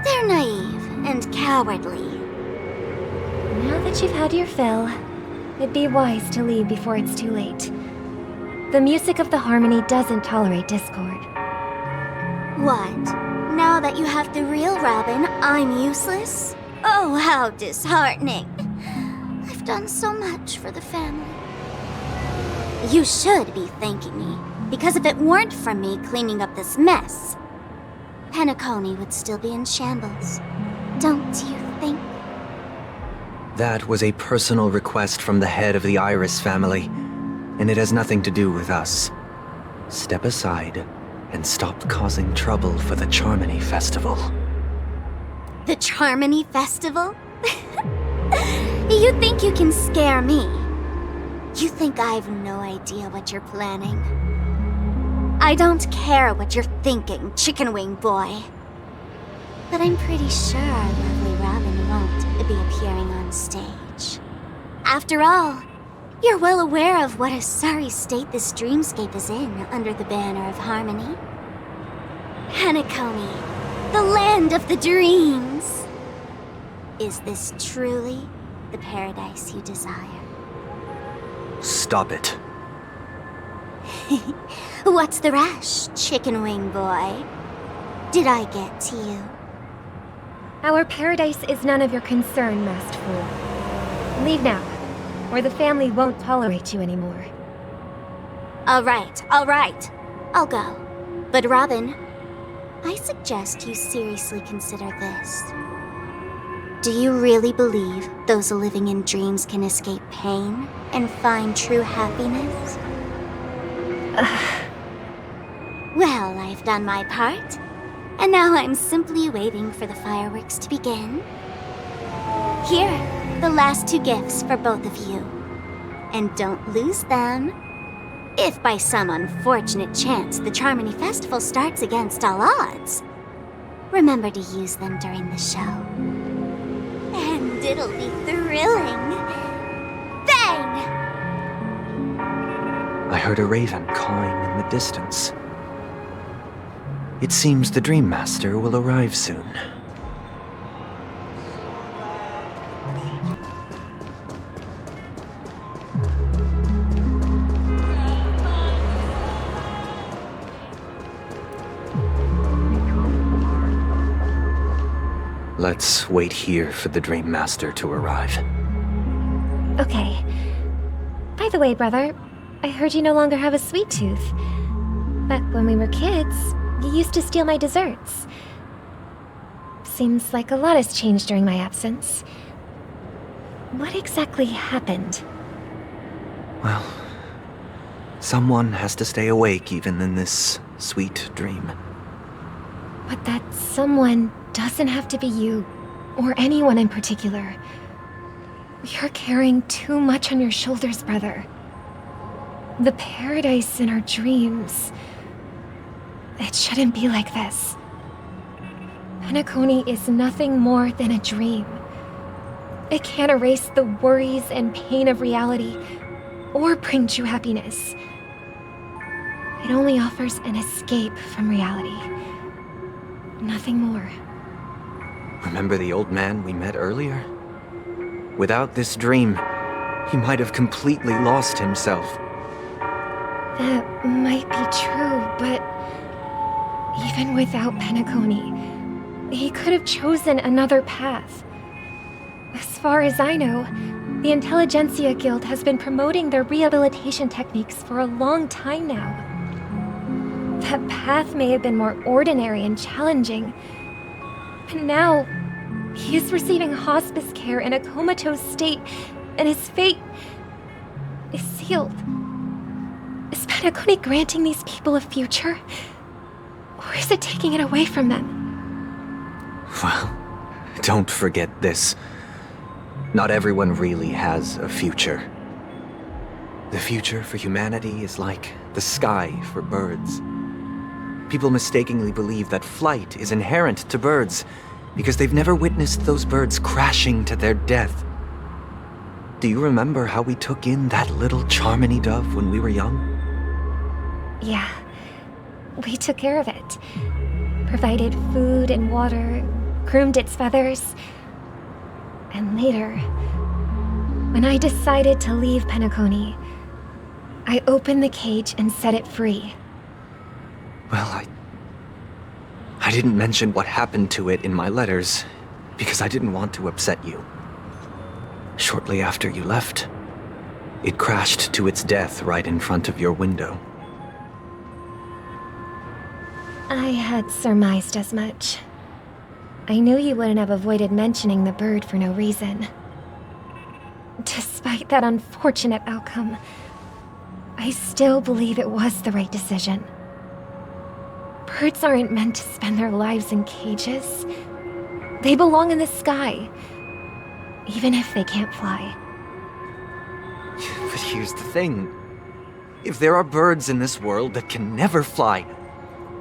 they're naive and cowardly. Now that you've had your fill, it'd be wise to leave before it's too late. The music of the harmony doesn't tolerate discord. What? Now that you have the real Robin, I'm useless? Oh, how disheartening. I've done so much for the family. You should be thanking me, because if it weren't for me cleaning up this mess, Penacony would still be in shambles. Don't you think? That was a personal request from the head of the Iris family, and it has nothing to do with us. Step aside and stop causing trouble for the Charmony Festival. The Charmony Festival? You think you can scare me? You think I've no idea what you're planning? I don't care what you're thinking, chicken wing boy. But I'm pretty sure our lovely Robin won't be appearing on stage. After all, you're well aware of what a sorry state this dreamscape is in under the banner of harmony. Penacony, the land of the dreams. Is this truly the paradise you desire? Stop it. What's the rush, chicken wing boy? Did I get to you? Our paradise is none of your concern, masked fool. Leave now, or the family won't tolerate you anymore. All right. I'll go. But Robin, I suggest you seriously consider this. Do you really believe those living in dreams can escape pain and find true happiness? Well, I've done my part, and now I'm simply waiting for the fireworks to begin. Here, the last 2 gifts for both of you. And don't lose them. If by some unfortunate chance the Charmony Festival starts against all odds, remember to use them during the show. And it'll be thrilling. Bang! I heard a raven cawing in the distance. It seems the Dream Master will arrive soon. Let's wait here for the Dream Master to arrive. Okay. By the way, brother, I heard you no longer have a sweet tooth. Back when we were kids, you used to steal my desserts. Seems like a lot has changed during my absence. What exactly happened? Well, someone has to stay awake even in this sweet dream. But that someone doesn't have to be you, or anyone in particular. You're carrying too much on your shoulders, brother. The paradise in our dreams. It shouldn't be like this. Penacony is nothing more than a dream. It can't erase the worries and pain of reality, or bring true happiness. It only offers an escape from reality. Nothing more. Remember the old man we met earlier? Without this dream, he might have completely lost himself. That might be true, but even without Penacony, he could have chosen another path. As far as I know, the Intelligentsia Guild has been promoting their rehabilitation techniques for a long time now. That path may have been more ordinary and challenging, but now he is receiving hospice care in a comatose state, and his fate is sealed. Is Penacony granting these people a future, or is it taking it away from them? Well, don't forget this. Not everyone really has a future. The future for humanity is like the sky for birds. People mistakenly believe that flight is inherent to birds because they've never witnessed those birds crashing to their death. Do you remember how we took in that little Charmony dove when we were young? Yeah, we took care of it. Provided food and water, groomed its feathers. And later, when I decided to leave Penacony, I opened the cage and set it free. Well, I didn't mention what happened to it in my letters because I didn't want to upset you. Shortly after you left, it crashed to its death right in front of your window. I had surmised as much. I knew you wouldn't have avoided mentioning the bird for no reason. Despite that unfortunate outcome, I still believe it was the right decision. Birds aren't meant to spend their lives in cages. They belong in the sky, even if they can't fly. But here's the thing. If there are birds in this world that can never fly,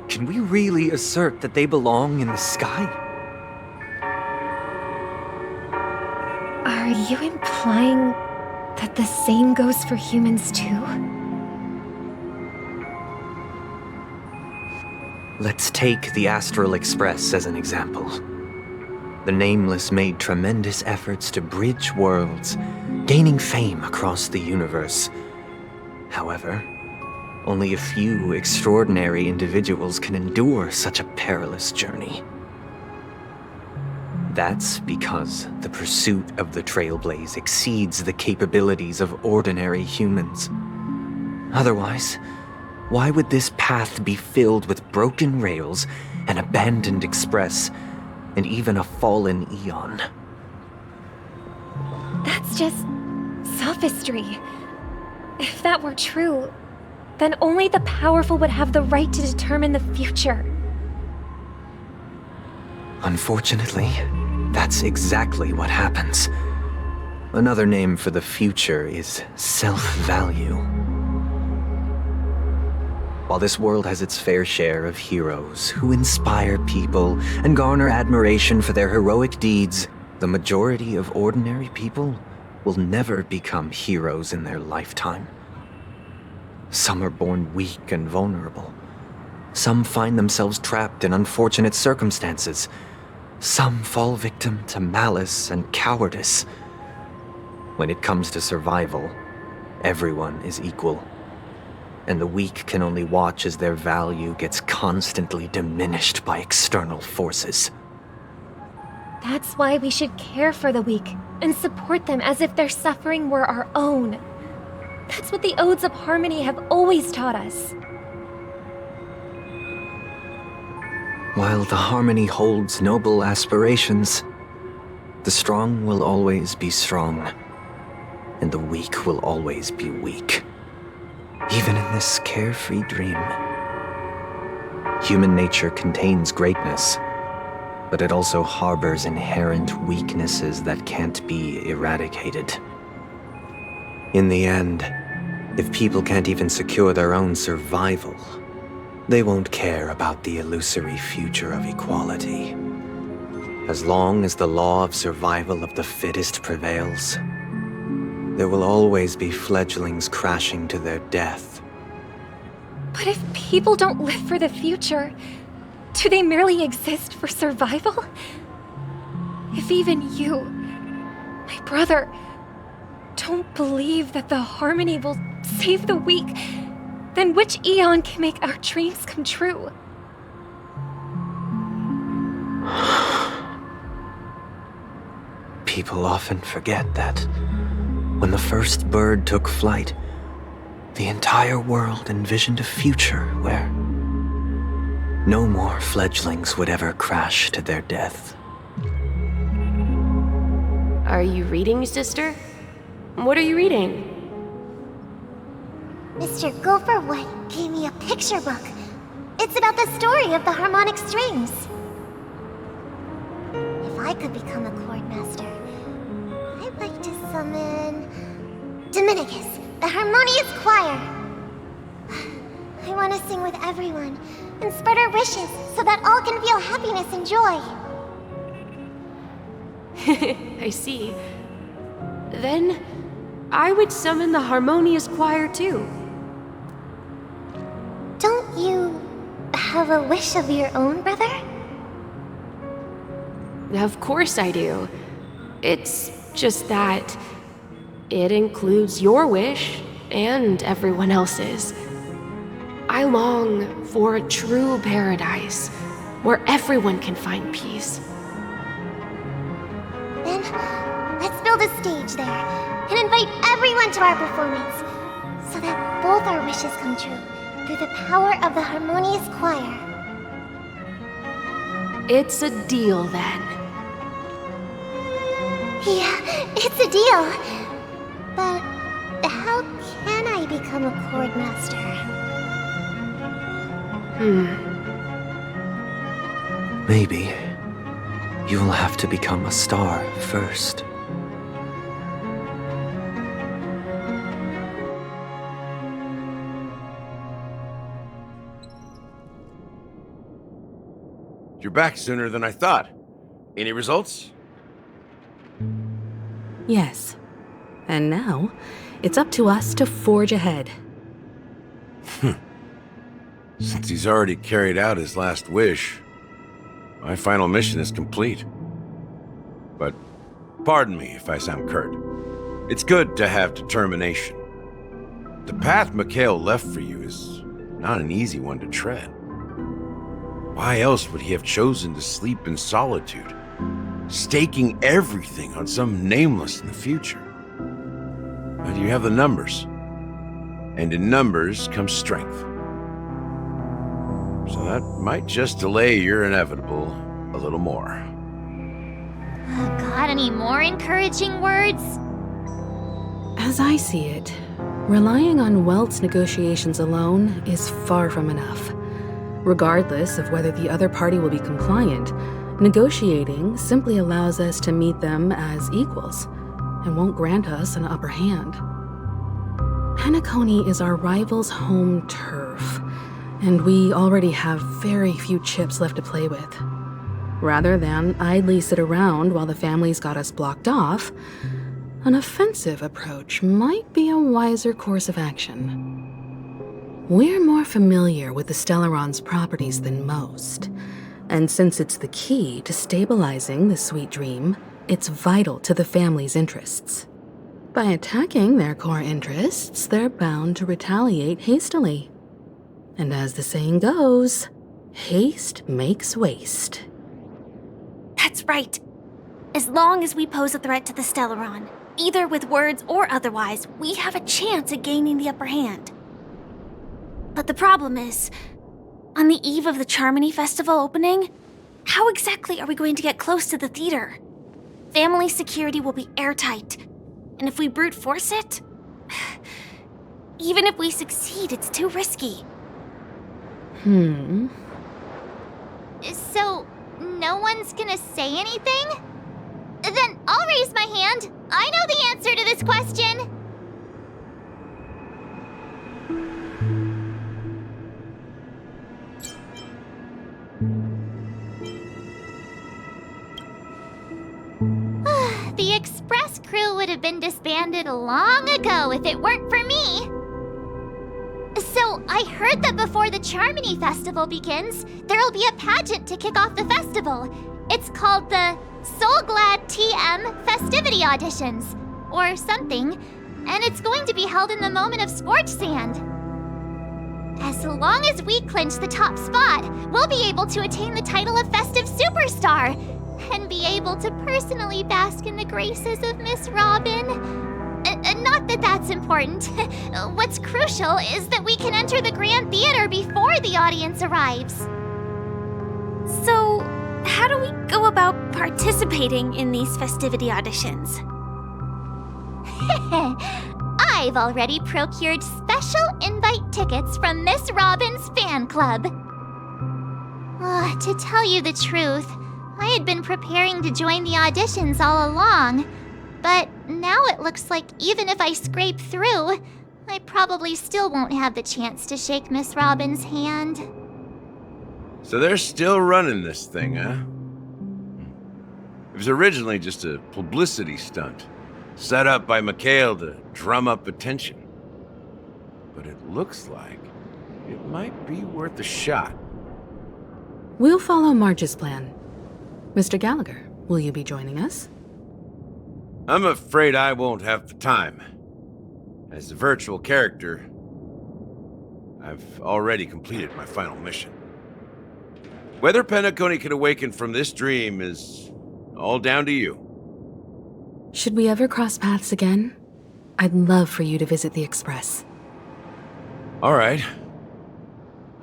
can we really assert that they belong in the sky? Are you implying that the same goes for humans too? Let's take the Astral Express as an example. The Nameless made tremendous efforts to bridge worlds, gaining fame across the universe. However, only a few extraordinary individuals can endure such a perilous journey. That's because the pursuit of the Trailblaze exceeds the capabilities of ordinary humans. Otherwise, why would this path be filled with broken rails, an abandoned express, and even a fallen eon? That's just sophistry. If that were true, then only the powerful would have the right to determine the future. Unfortunately, that's exactly what happens. Another name for the future is self-value. While this world has its fair share of heroes who inspire people and garner admiration for their heroic deeds, the majority of ordinary people will never become heroes in their lifetime. Some are born weak and vulnerable. Some find themselves trapped in unfortunate circumstances. Some fall victim to malice and cowardice. When it comes to survival, everyone is equal. And the weak can only watch as their value gets constantly diminished by external forces. That's why we should care for the weak and support them as if their suffering were our own. That's what the Odes of Harmony have always taught us. While the Harmony holds noble aspirations, the strong will always be strong, and the weak will always be weak. Even in this carefree dream. Human nature contains greatness, but it also harbors inherent weaknesses that can't be eradicated. In the end, if people can't even secure their own survival, they won't care about the illusory future of equality. As long as the law of survival of the fittest prevails, there will always be fledglings crashing to their death. But if people don't live for the future, do they merely exist for survival? If even you, my brother, don't believe that the Harmony will save the weak, then which eon can make our dreams come true? People often forget that when the first bird took flight, the entire world envisioned a future where no more fledglings would ever crash to their death. Are you reading, sister? What are you reading? Mr. Gopherwood gave me a picture book. It's about the story of the harmonic strings. If I could become a chord master, I'd like to summon Dominicus, the harmonious choir. I want to sing with everyone and spread our wishes so that all can feel happiness and joy. I see. Then I would summon the harmonious choir too. Don't you have a wish of your own, brother? Of course I do. It's just that it includes your wish and everyone else's. I long for a true paradise where everyone can find peace. Then, let's build a stage there and invite everyone to our performance so that both our wishes come true through the power of the harmonious choir. It's a deal then. Yeah, it's a deal. But how can I become a chord master? Maybe you'll have to become a star first. You're back sooner than I thought. Any results? Yes. And now, it's up to us to forge ahead. Since he's already carried out his last wish, my final mission is complete. But pardon me if I sound curt. It's good to have determination. The path Mikhail left for you is not an easy one to tread. Why else would he have chosen to sleep in solitude, staking everything on some nameless in the future? But you have the numbers, and in numbers comes strength. So that might just delay your inevitable a little more. Got any more encouraging words? As I see it, relying on Welt's negotiations alone is far from enough. Regardless of whether the other party will be compliant, negotiating simply allows us to meet them as equals and won't grant us an upper hand. Penacony is our rival's home turf, and we already have very few chips left to play with. Rather than idly sit around while the family's got us blocked off, an offensive approach might be a wiser course of action. We're more familiar with the Stellaron's properties than most, and since it's the key to stabilizing the sweet dream, it's vital to the family's interests. By attacking their core interests, they're bound to retaliate hastily. And as the saying goes, haste makes waste. That's right. As long as we pose a threat to the Stellaron, either with words or otherwise, we have a chance at gaining the upper hand. But the problem is, on the eve of the Charmony Festival opening, how exactly are we going to get close to the theater? Family security will be airtight, and if we brute force it, even if we succeed, it's too risky. So, no one's gonna say anything? Then I'll raise my hand. I know the answer to this question. The express crew would have been disbanded long ago if it weren't for me. So, I heard that before the Charmony Festival begins, there'll be a pageant to kick off the festival. It's called the Soul Glad TM Festivity Auditions, or something, and it's going to be held in the moment of scorched sand. As long as we clinch the top spot, we'll be able to attain the title of Festive Superstar, and be able to personally bask in the graces of Miss Robin. Not that that's important. What's crucial is that we can enter the Grand Theater before the audience arrives. So, how do we go about participating in these festivity auditions? I've already procured special invite tickets from Miss Robin's fan club. To tell you the truth, I had been preparing to join the auditions all along, but now it looks like even if I scrape through, I probably still won't have the chance to shake Miss Robin's hand. So they're still running this thing, huh? It was originally just a publicity stunt, set up by Mikhail to drum up attention. But it looks like it might be worth a shot. We'll follow Marge's plan. Mr. Gallagher, will you be joining us? I'm afraid I won't have the time. As a virtual character, I've already completed my final mission. Whether Penacony can awaken from this dream is all down to you. Should we ever cross paths again? I'd love for you to visit the Express. All right.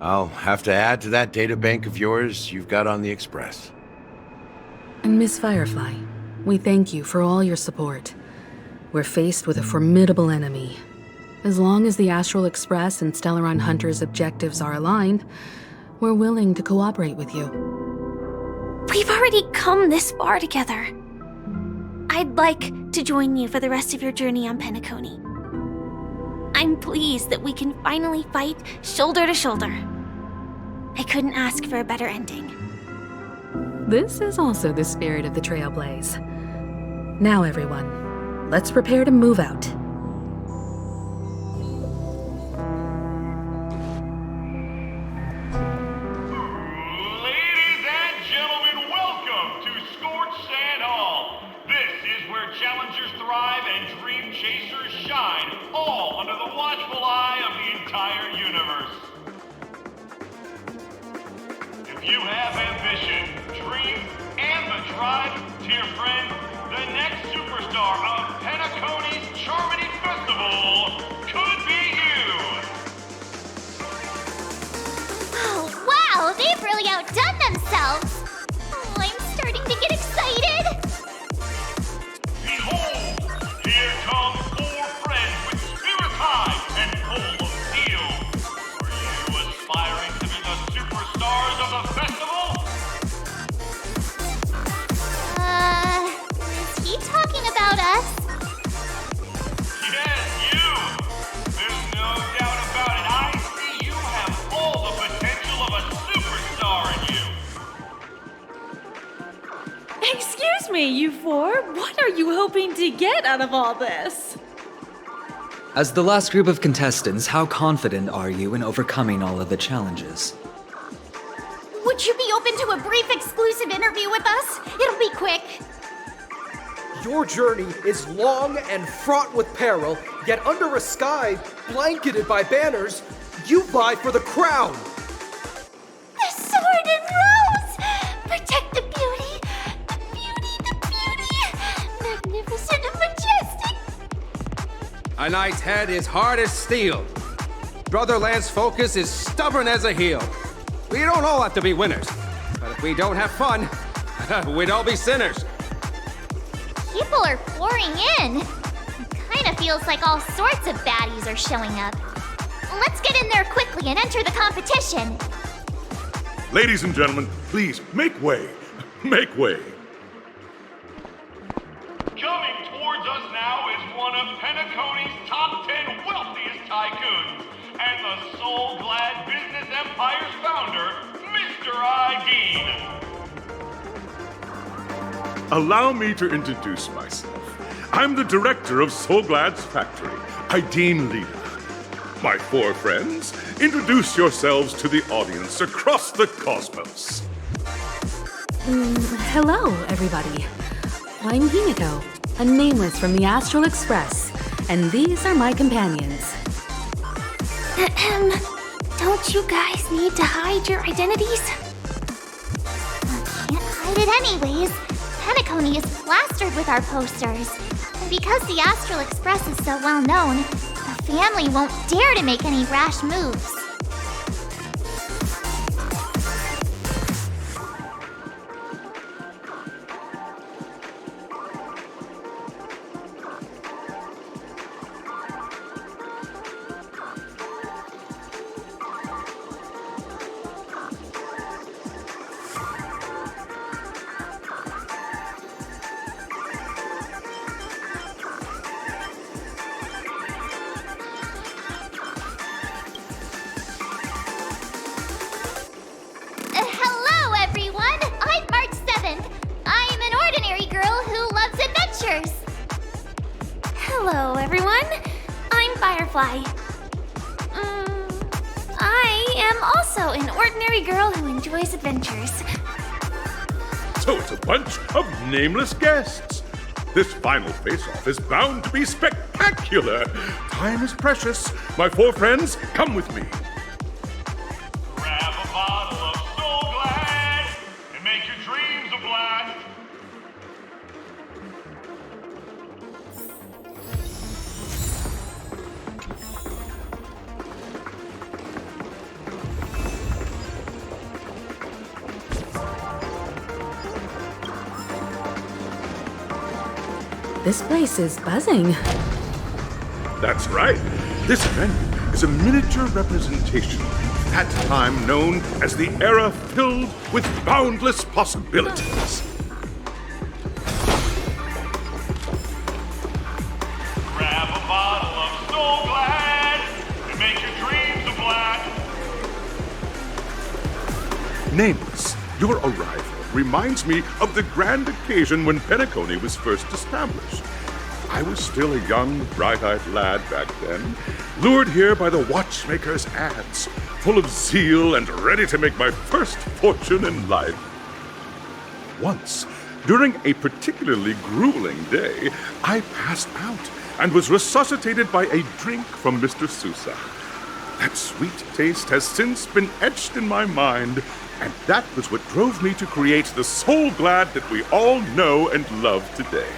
I'll have to add to that data bank of yours you've got on the Express. And Miss Firefly, we thank you for all your support. We're faced with a formidable enemy. As long as the Astral Express and Stellaron Hunter's objectives are aligned, we're willing to cooperate with you. We've already come this far together. I'd like to join you for the rest of your journey on Penacony. I'm pleased that we can finally fight shoulder to shoulder. I couldn't ask for a better ending. This is also the spirit of the Trailblaze. Now everyone, let's prepare to move out. Ladies and gentlemen, welcome to Scorched Sand Hall. This is where challengers thrive and dream chasers shine, all under the watchful eye of the entire universe. If you have ambition, dreams, and the drive, dear friend, the next superstar of Penacony's Charmony Festival could be you! Oh, wow, they've really outdone themselves! Oh, I'm starting to get excited! Behold, here come 4 friends with spirits high and full of steel. Are you aspiring to be the superstars of the festival? Is he talking about us? Yes, you! There's no doubt about it. I see you have all the potential of a superstar in you. Excuse me, you 4. What are you hoping to get out of all this? As the last group of contestants, how confident are you in overcoming all of the challenges? Would you be open to a brief exclusive interview with us? It'll be quick. Your journey is long and fraught with peril, yet under a sky blanketed by banners, you vie for the crown. The sword and rose! Protect the beauty! The beauty, the beauty! A knight's head is hard as steel. Brother Lance Focus is stubborn as a heel. We don't all have to be winners. But if we don't have fun, we'd all be sinners. People are pouring in. It kinda feels like all sorts of baddies are showing up. Let's get in there quickly and enter the competition. Ladies and gentlemen, please, make way. Make way. Coming towards us now is one of Penacony's top 10 wealthiest tycoons, and the soul-glad business empire's founder, Mr. Idean. Allow me to introduce myself. I'm the director of Soulglad's factory, Idean Leader. My four friends, introduce yourselves to the audience across the cosmos. Hello, everybody. I'm Himiko, a nameless from the Astral Express, and these are my companions. Don't you guys need to hide your identities? Can't hide it anyways. Penacony is plastered with our posters. And because the Astral Express is so well known, the family won't dare to make any rash moves. Hello, everyone. I'm Firefly. I am also an ordinary girl who enjoys adventures. So it's a bunch of nameless guests. This final face-off is bound to be spectacular. Time is precious. My four friends, come with me. Grab a bottle of Soul Glad and make your dreams a blast. This place is buzzing. That's right. This venue is a miniature representation of that time known as the era filled with boundless possibilities. Grab a bottle of Soul Glad and make your dreams a blast. Nameless, your arrival reminds me of the grand occasion when Penacony was first established. I was still a young, bright-eyed lad back then, lured here by the watchmaker's ads, full of zeal and ready to make my first fortune in life. Once, during a particularly grueling day, I passed out and was resuscitated by a drink from Mr. Sousa. That sweet taste has since been etched in my mind, and that was what drove me to create the Soul Glad that we all know and love today.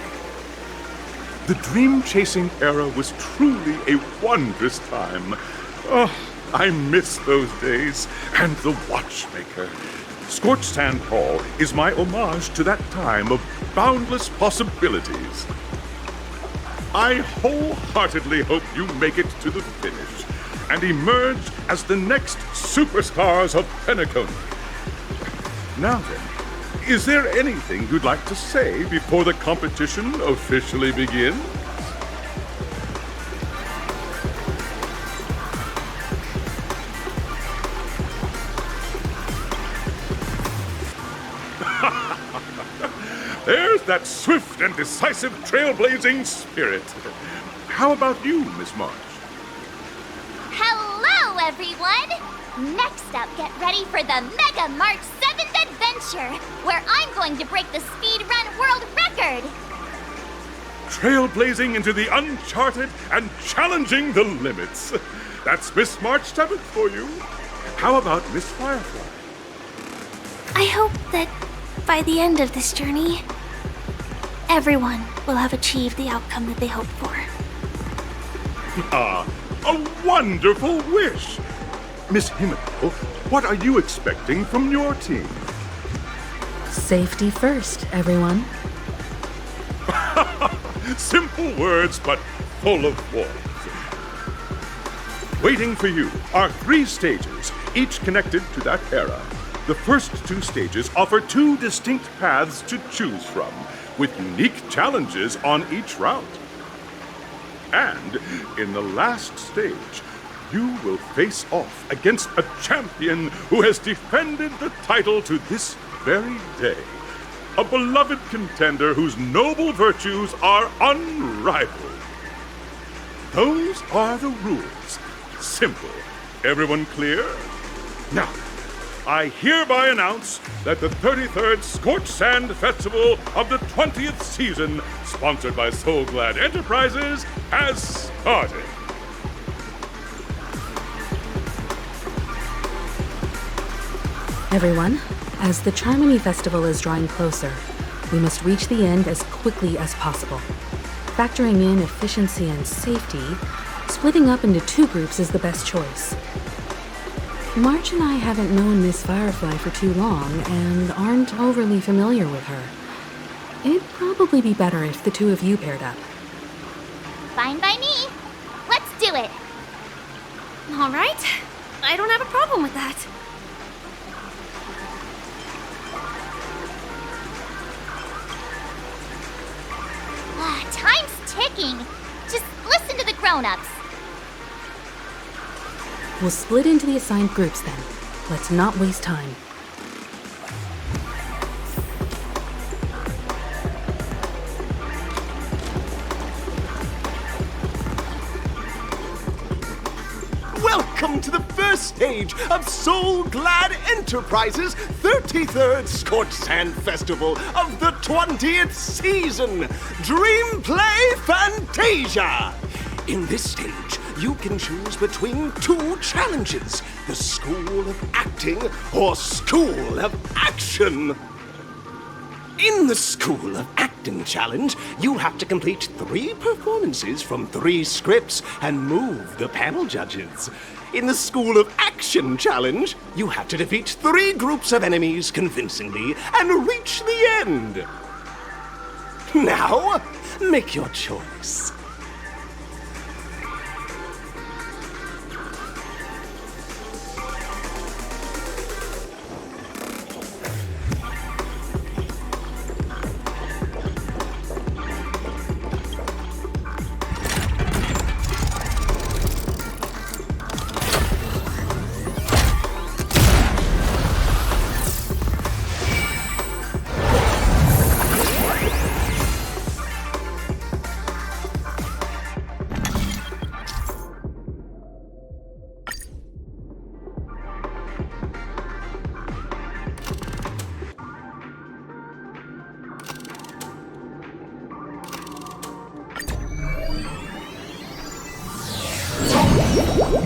The dream-chasing era was truly a wondrous time. Oh, I miss those days, and the watchmaker. Scorched Sand Hall is my homage to that time of boundless possibilities. I wholeheartedly hope you make it to the finish and emerge as the next superstars of Penacony. Now then, is there anything you'd like to say before the competition officially begins? There's that swift and decisive trailblazing spirit. How about you, Miss March? Hello, everyone! Next up, get ready for the Mega March 7th Adventure, where I'm going to break the speedrun world record! Trailblazing into the uncharted and challenging the limits. That's Miss March 7th for you. How about Miss Firefly? I hope that by the end of this journey, everyone will have achieved the outcome that they hoped for. A wonderful wish! Miss Himiko, what are you expecting from your team? Safety first, everyone. Simple words, but full of warmth. Waiting for you are 3 stages, each connected to that era. The first 2 stages offer 2 distinct paths to choose from, with unique challenges on each route. And in the last stage, you will face off against a champion who has defended the title to this very day. A beloved contender whose noble virtues are unrivaled. Those are the rules. Simple. Everyone clear? Now, I hereby announce that the 33rd Scorched Sand Festival of the 20th season, sponsored by Soul Glad Enterprises, has started. Everyone, as the Charmony Festival is drawing closer, we must reach the end as quickly as possible. Factoring in efficiency and safety, splitting up into 2 groups is the best choice. March and I haven't known Miss Firefly for too long and aren't overly familiar with her. It'd probably be better if the 2 of you paired up. Fine by me. Let's do it. All right. I don't have a problem with that. Time's ticking. Just listen to the grown-ups. We'll split into the assigned groups then. Let's not waste time. Welcome to the first stage of Soul Glad Enterprises' 33rd Scorched Sand Festival of the 20th season, Dream Play Fantasia. In this stage, you can choose between 2 challenges, the School of Acting or School of Action. In the School of Acting challenge, you have to complete 3 performances from 3 scripts and move the panel judges. In the School of Action challenge, you have to defeat 3 groups of enemies convincingly and reach the end. Now, make your choice.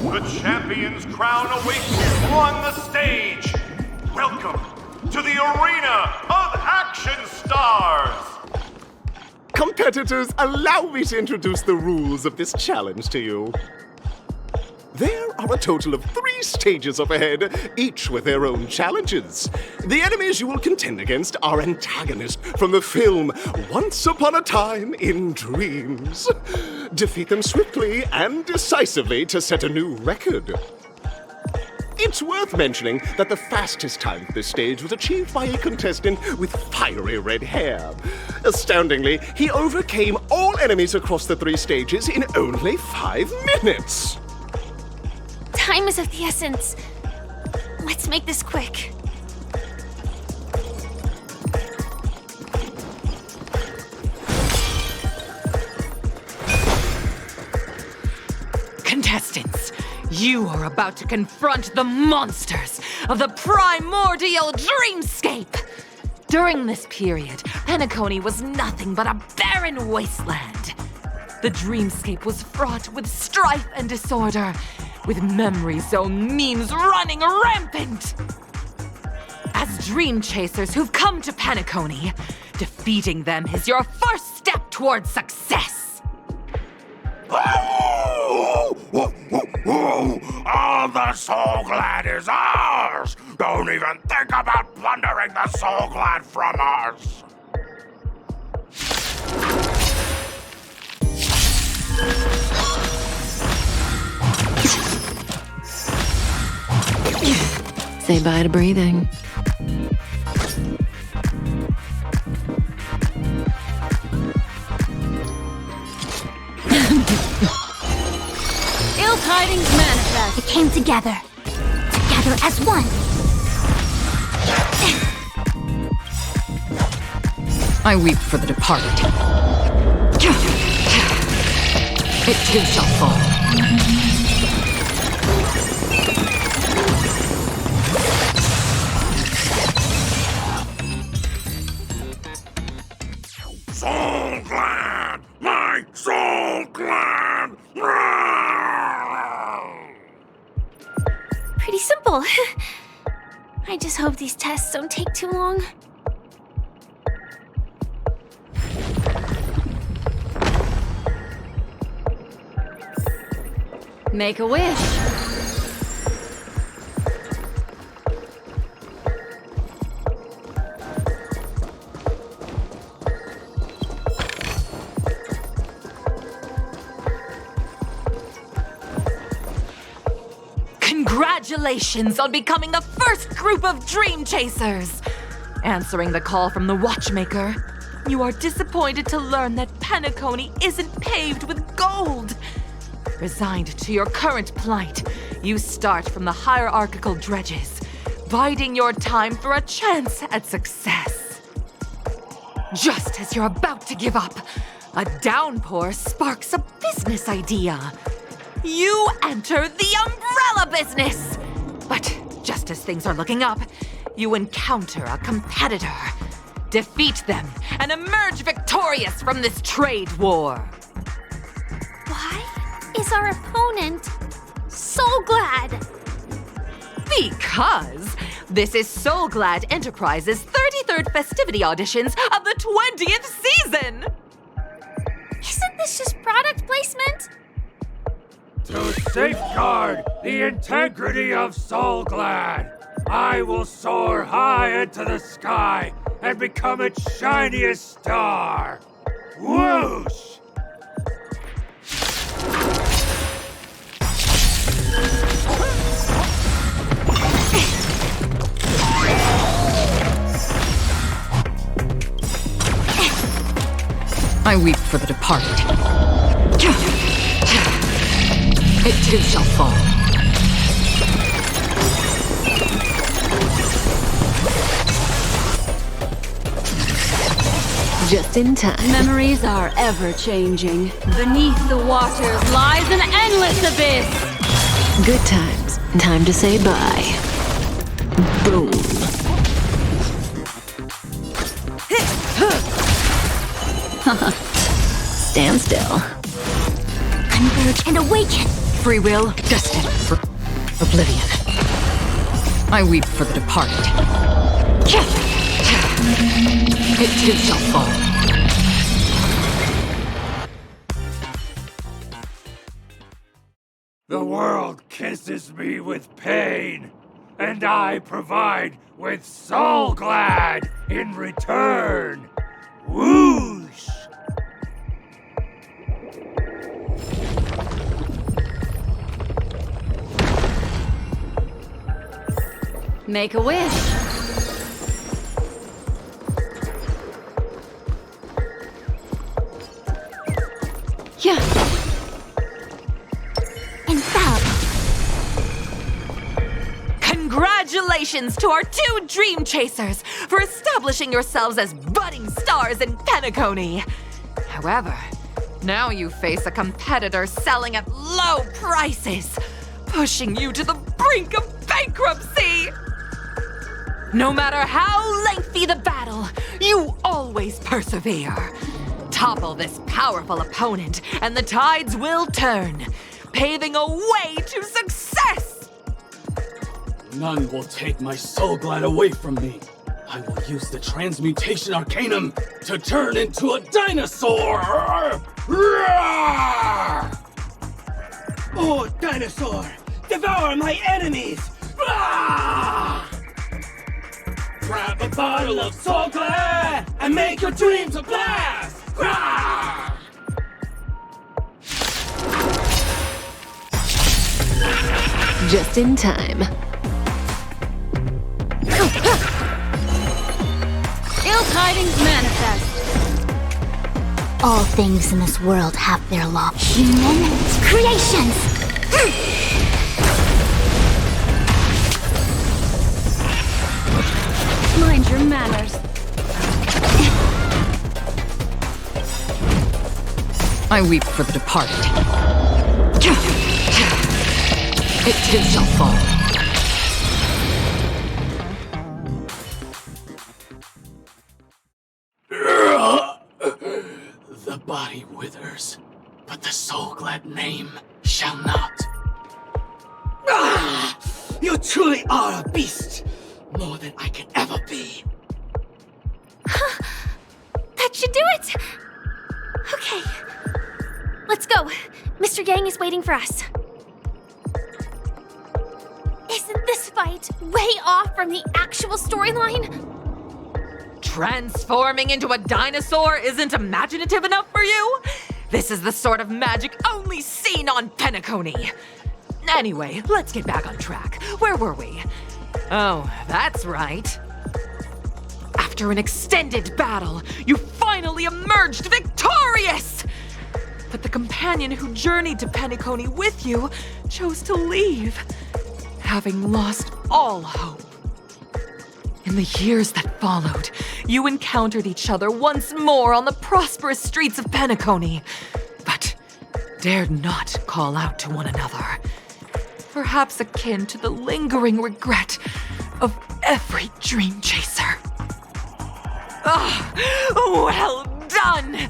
The champion's crown awaits you on the stage. Welcome to the arena of action stars. Competitors, allow me to introduce the rules of this challenge to you. There are a total of 3 stages up ahead, each with their own challenges. The enemies you will contend against are antagonists from the film Once Upon a Time in Dreams. Defeat them swiftly and decisively to set a new record. It's worth mentioning that the fastest time for this stage was achieved by a contestant with fiery red hair. Astoundingly, he overcame all enemies across the 3 stages in only 5 minutes. Time is of the essence. Let's make this quick. Contestants, you are about to confront the monsters of the primordial dreamscape. During this period, Penacony was nothing but a barren wasteland. The dreamscape was fraught with strife and disorder, with memory zone memes running rampant. As dream chasers who've come to Penacony, defeating them is your first step towards success. Oh! the Soul Glad is ours! Don't even think about plundering the Soul Glad from us! Say bye to breathing. Ill tidings manifest. It came together. Together as one. I weep for the departed. It too shall fall. Soul Glad! My Soul Glad! Pretty simple. I just hope these tests don't take too long. Make a wish. Congratulations on becoming the first group of Dream Chasers! Answering the call from the Watchmaker, you are disappointed to learn that Penacony isn't paved with gold. Resigned to your current plight, you start from the hierarchical dredges, biding your time for a chance at success. Just as you're about to give up, a downpour sparks a business idea. You enter the umbrella business! But just as things are looking up, you encounter a competitor. Defeat them and emerge victorious from this trade war. Why is our opponent Soul Glad? Because this is Soul Glad Enterprises' 33rd festivity auditions of the 20th season! Isn't this just product placement? To safeguard the integrity of Soul Glad, I will soar high into the sky and become its shiniest star. Whoosh! I weep for the departed. It too shall fall. Just in time. Memories are ever-changing. Beneath the waters lies an endless abyss. Good times. Time to say bye. Boom. Stand still. Converge and awaken. Free will, destined for oblivion. I weep for the departed. It too shall fall. The world kisses me with pain, and I provide with Soul Glad in return. Whoosh! Make a wish. Yeah. Infallible. Congratulations to our two Dream Chasers for establishing yourselves as budding stars in Penacony. However, now you face a competitor selling at low prices, pushing you to the brink of bankruptcy. No matter how lengthy the battle, you always persevere. Topple this powerful opponent, and the tides will turn, paving a way to success! None will take my Soul Glad away from me. I will use the Transmutation Arcanum to turn into a dinosaur! Oh, dinosaur! Devour my enemies! Grab a bottle of Soul Glad and make your dreams a blast! Just in time. Ill tidings manifest. All things in this world have their law. Human creations! Mind your manners. I weep for the departed. It too shall fall. The body withers, but the soul-glad name shall not. You truly are a beast, more than I can ever be. That should do it! Okay. Let's go. Mr. Yang is waiting for us. Isn't this fight way off from the actual storyline? Transforming into a dinosaur isn't imaginative enough for you? This is the sort of magic only seen on Penacony. Anyway, let's get back on track. Where were we? Oh, that's right. After an extended battle, you finally emerged victorious! But the companion who journeyed to Penacony with you chose to leave, having lost all hope. In the years that followed, you encountered each other once more on the prosperous streets of Penacony, but dared not call out to one another. Perhaps akin to the lingering regret of every dream chaser. Well done!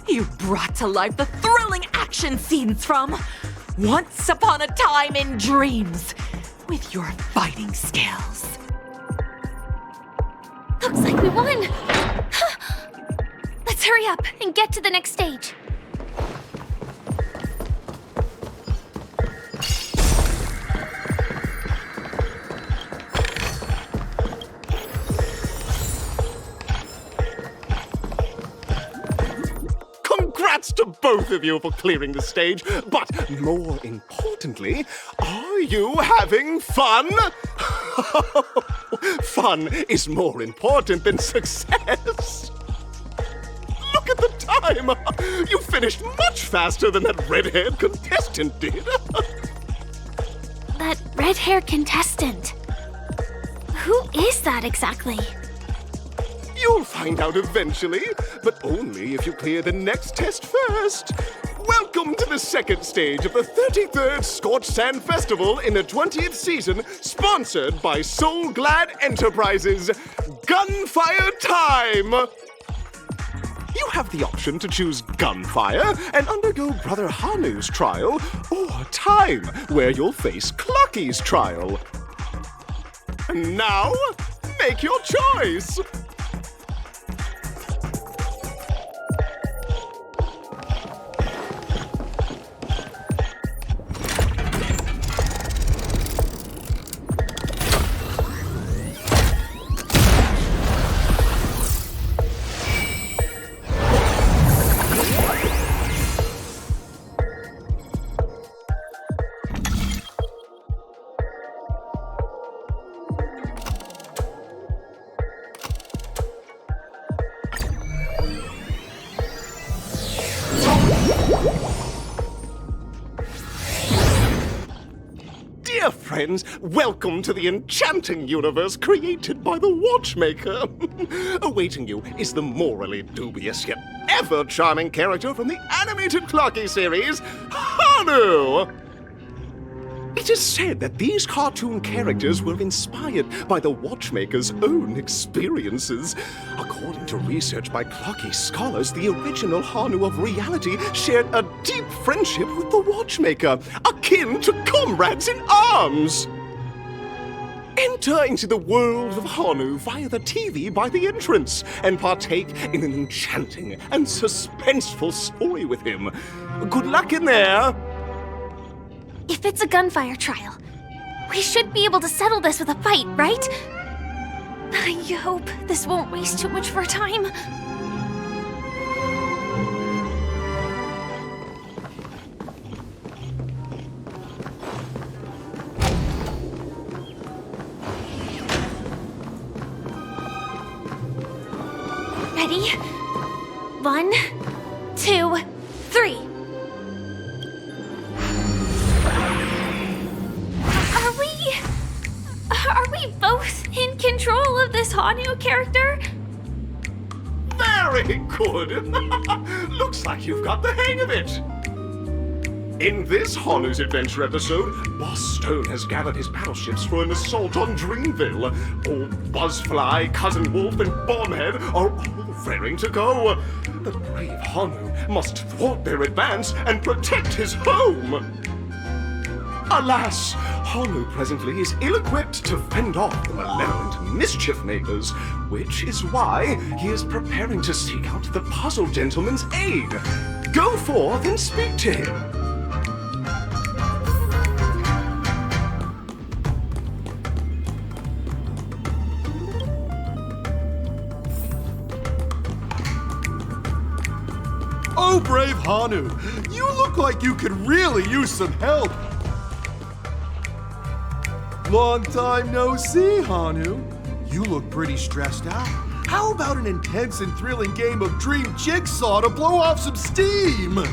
You brought to life the thrilling action scenes from Once Upon a Time in Dreams with your fighting skills. Looks like we won! Let's hurry up and get to the next stage. Congrats to both of you for clearing the stage, but more importantly, are you having fun? Fun is more important than success. Look at the time! You finished much faster than that red-haired contestant did. That red-haired contestant. Who is that exactly? You'll find out eventually, but only if you clear the next test first. Welcome to the second stage of the 33rd Scorched Sand Festival in the 20th season, sponsored by Soul Glad Enterprises. Gunfire time! You have the option to choose gunfire and undergo Brother Hanu's trial, or time, where you'll face Clucky's trial. And now, make your choice! Dear friends, welcome to the enchanting universe created by the Watchmaker. Awaiting you is the morally dubious yet ever charming character from the animated Clucky series, Hanu! It is said that these cartoon characters were inspired by the Watchmaker's own experiences. According to research by Clucky scholars, the original Hanu of reality shared a deep friendship with the Watchmaker, akin to comrades in arms. Enter into the world of Hanu via the TV by the entrance and partake in an enchanting and suspenseful story with him. Good luck in there! If it's a gunfire trial, We should be able to settle this with a fight, right? I hope this won't waste too much of our time. Ready? 1, 2, 3. Are we both in control of this Hanu character? Very good! Looks like you've got the hang of it! In this Hanu's adventure episode, Boss Stone has gathered his battleships for an assault on Dreamville. Old Buzzfly, Cousin Wolf, and Bombhead are all raring to go. The brave Hanu must thwart their advance and protect his home. Alas, Hanu presently is ill-equipped to fend off the malevolent mischief makers, which is why he is preparing to seek out the Puzzle Gentleman's aid. Go forth and speak to him. Oh, brave Hanu, you look like you could really use some help. Long time no see, Hanu. You look pretty stressed out. How about an intense and thrilling game of Dream Jigsaw to blow off some steam?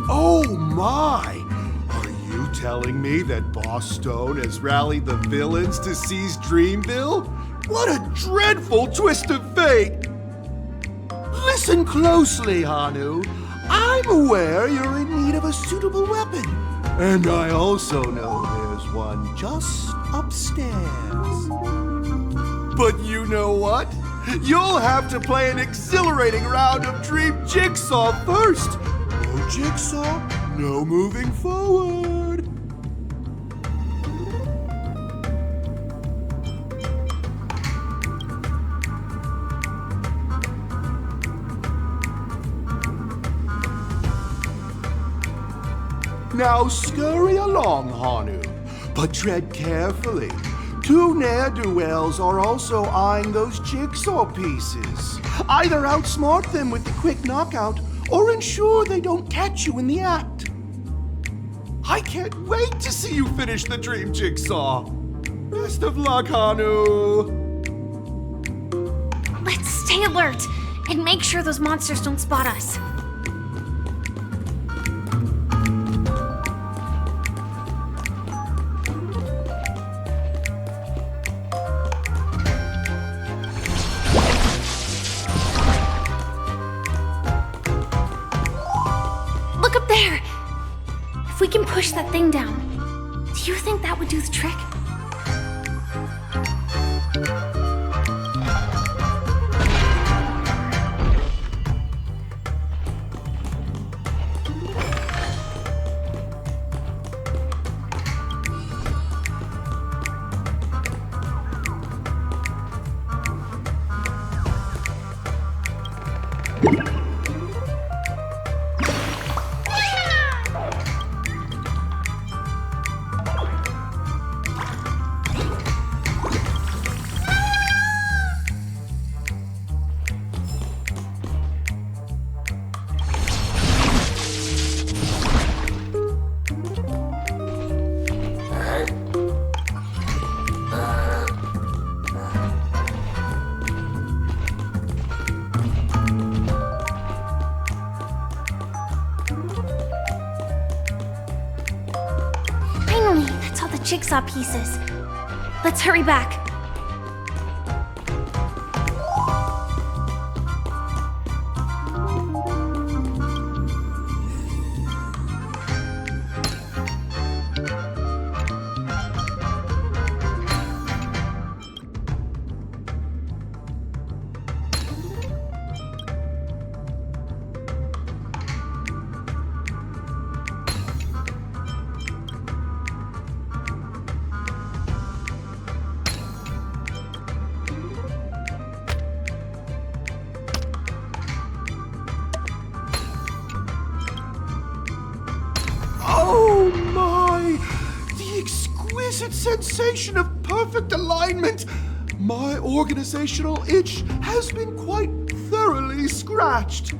Oh my! Telling me that Boss Stone has rallied the villains to seize Dreamville? What a dreadful twist of fate! Listen closely, Hanu. I'm aware you're in need of a suitable weapon. And I also know there's one just upstairs. But you know what? You'll have to play an exhilarating round of Dream Jigsaw first. No Jigsaw, no moving forward. Now scurry along, Hanu, but tread carefully. Two ne'er-do-wells are also eyeing those jigsaw pieces. Either outsmart them with the quick knockout, or ensure they don't catch you in the act. I can't wait to see you finish the Dream Jigsaw. Best of luck, Hanu. Let's stay alert and make sure those monsters don't spot us. Look up there! If we can push that thing down, do you think that would do the trick? Jigsaw pieces. Let's hurry back. exquisite sensation of perfect alignment. My organizational itch has been quite thoroughly scratched.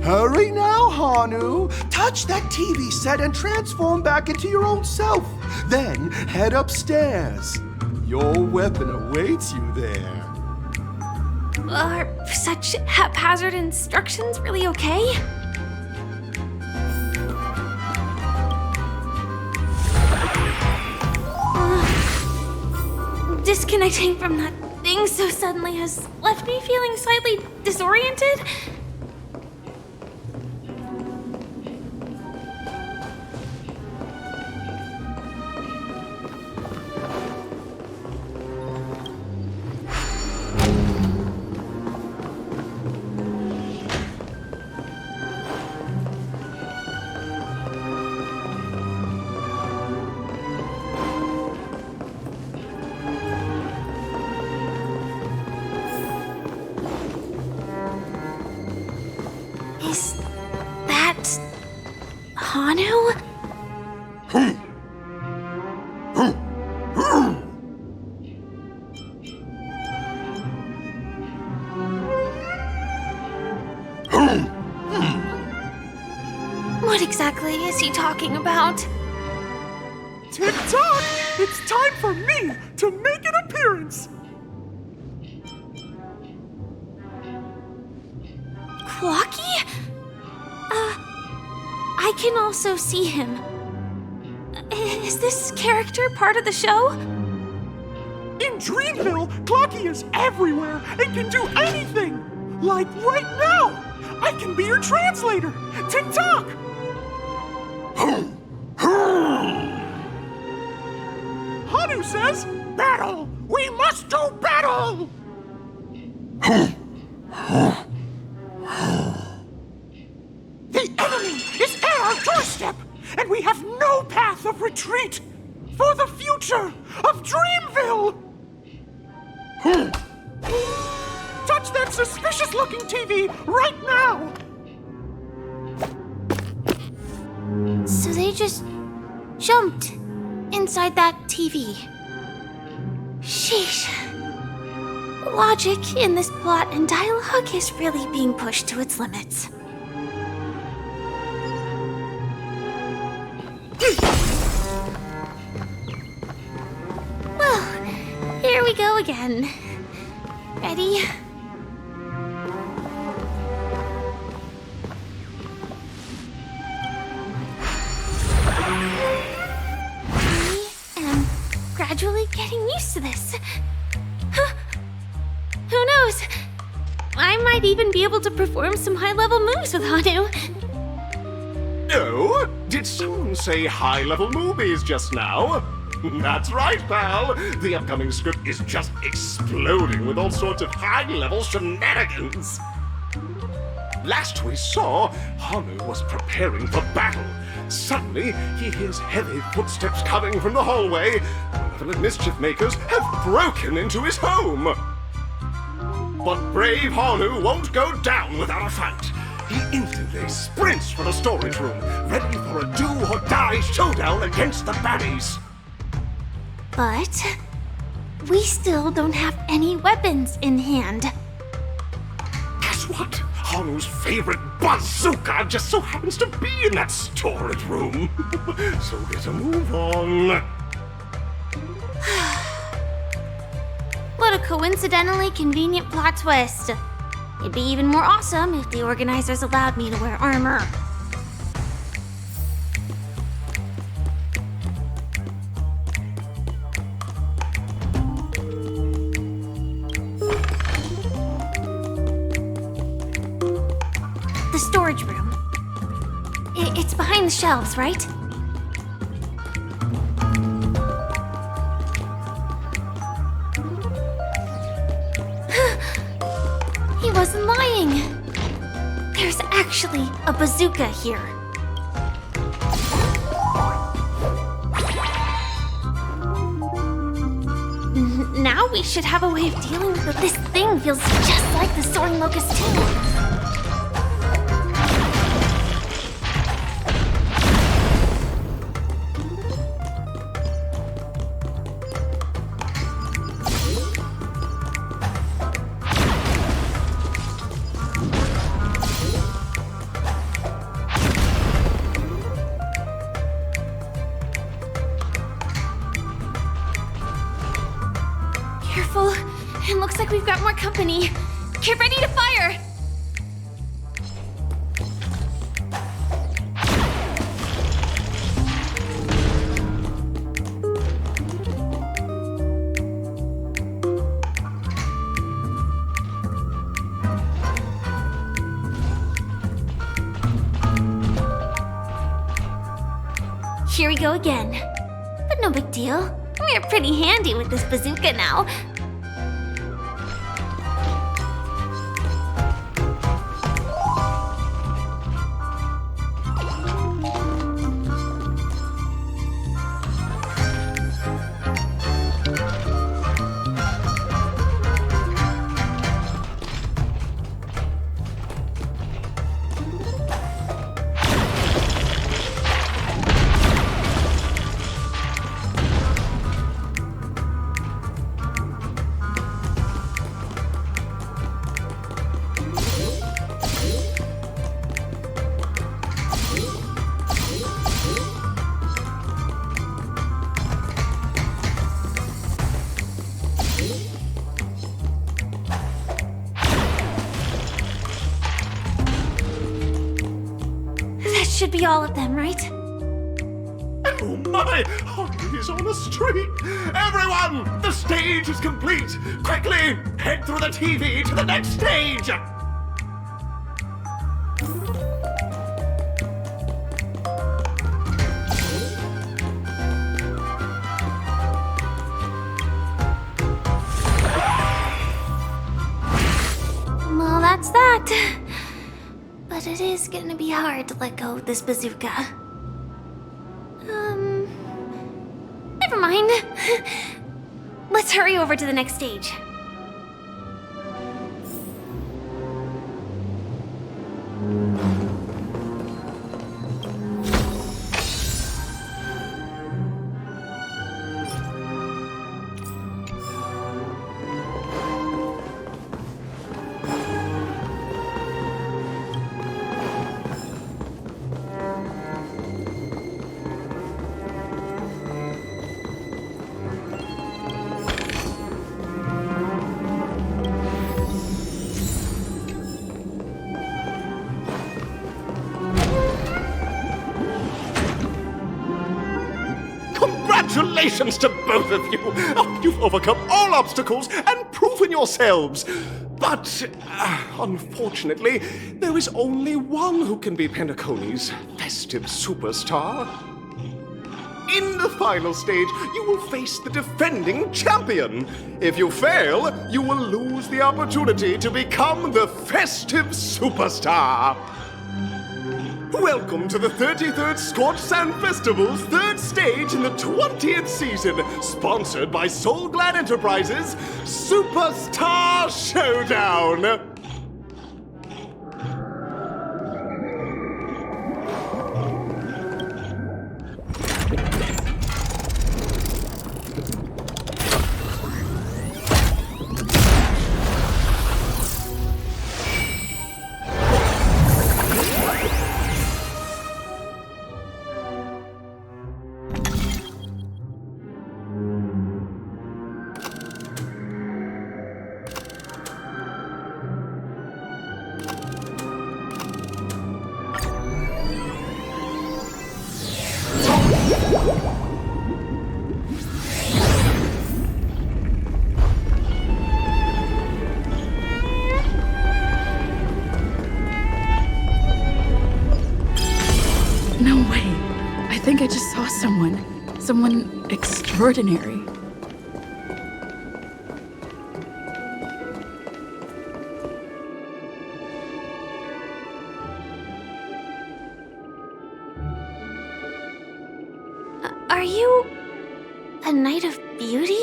Hurry now, Hanu. Touch that TV set and transform back into your own self. Then head upstairs. Your weapon awaits you there. Are such haphazard instructions really okay? Disconnecting from that thing so suddenly has left me feeling slightly disoriented. Is that Hanu? What exactly is he talking about? Tick-tock! It's time for me to make an appearance! Clocky? I can also see him. Is this character part of the show? In Dreamville, Clocky is everywhere and can do anything! Like right now! I can be your translator! Tick-tock! Hanu says, battle! We must do battle! The enemy is at our doorstep, and we have no path of retreat for the future of Dreamville! Touch that suspicious-looking TV right now! So they just jumped inside that TV. Sheesh. Logic in this plot and dialogue is really being pushed to its limits. Well, here we go again. Ready? Gradually getting used to this. Huh. Who knows? I might even be able to perform some high-level moves with Hanu. Oh, did someone say high-level movies just now? That's right, pal. The upcoming script is just exploding with all sorts of high-level shenanigans. Last we saw, Hanu was preparing for battle. Suddenly, he hears heavy footsteps coming from the hallway. Malevolent mischief makers have broken into his home. But brave Hanu won't go down without a fight. He instantly sprints for the storage room, ready for a do-or-die showdown against the baddies. But we still don't have any weapons in hand. Guess what? Hanu's favorite bazooka just so happens to be in that storage room. So get a move on. What a coincidentally convenient plot twist. It'd be even more awesome if the organizers allowed me to wear armor. The storage room. It's behind the shelves, right? He wasn't lying. There's actually a bazooka here. Now we should have a way of dealing with it. This thing feels just like the soaring locust too. we've got more company. Get ready to fire! Here we go again. But no big deal. We're pretty handy with this bazooka now. Should be all of them, right? Oh my! He's on the street! Everyone! The stage is complete! Quickly! Head through the TV to the next stage! Well, that's that. But it is gonna be hard to let go of this bazooka. Never mind. Let's hurry over to the next stage. Congratulations to both of you! Oh, you've overcome all obstacles and proven yourselves! But, unfortunately, there is only one who can be Penacony's festive superstar. In the final stage, you will face the defending champion. If you fail, you will lose the opportunity to become the festive superstar. Welcome to the 33rd Scorched Sand Festival's third stage in the 20th season, sponsored by Soul Glad Enterprises, Superstar Showdown! No way. I think I just saw someone extraordinary. Are you a Knight of Beauty?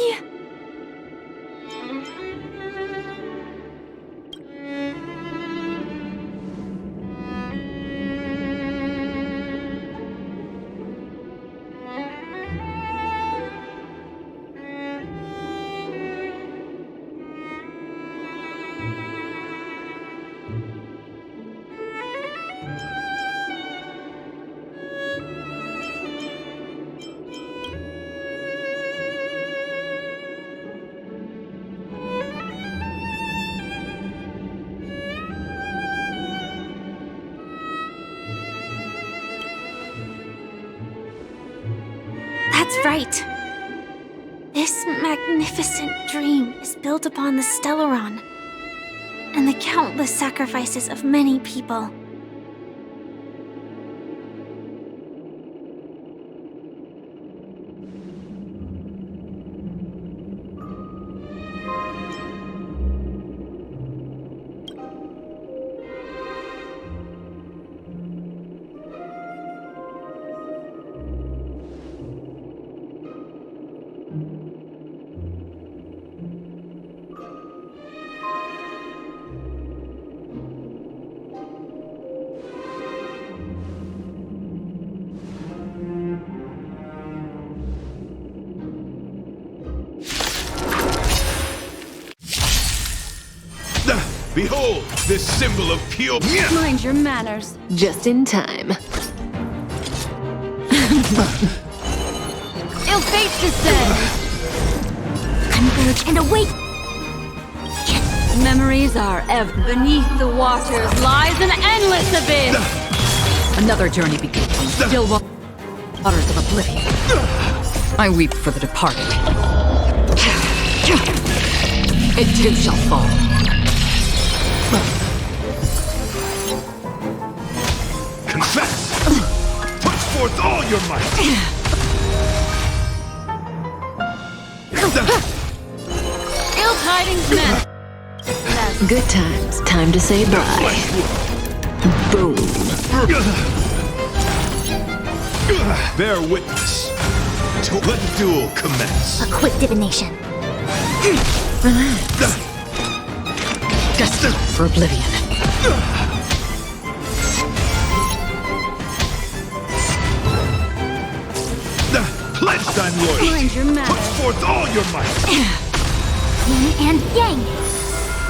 right. This magnificent dream is built upon the Stellaron and the countless sacrifices of many people. Behold, this symbol of pure... Mind your manners. Just in time. Ill fate descend! Converge and awake! Memories are ever... Beneath the waters lies an endless abyss! Another journey begins on still waters of oblivion. I weep for the departed. It too shall fall. Confess! Put forth all your might! Ill tidings meant. Good times. Time to say bye. Boom. Bear witness. Let the duel commence. A quick divination. Relax. Destined for oblivion. Pledge thine loyalty. Mind your manners. Put forth all your might. Yin and yang.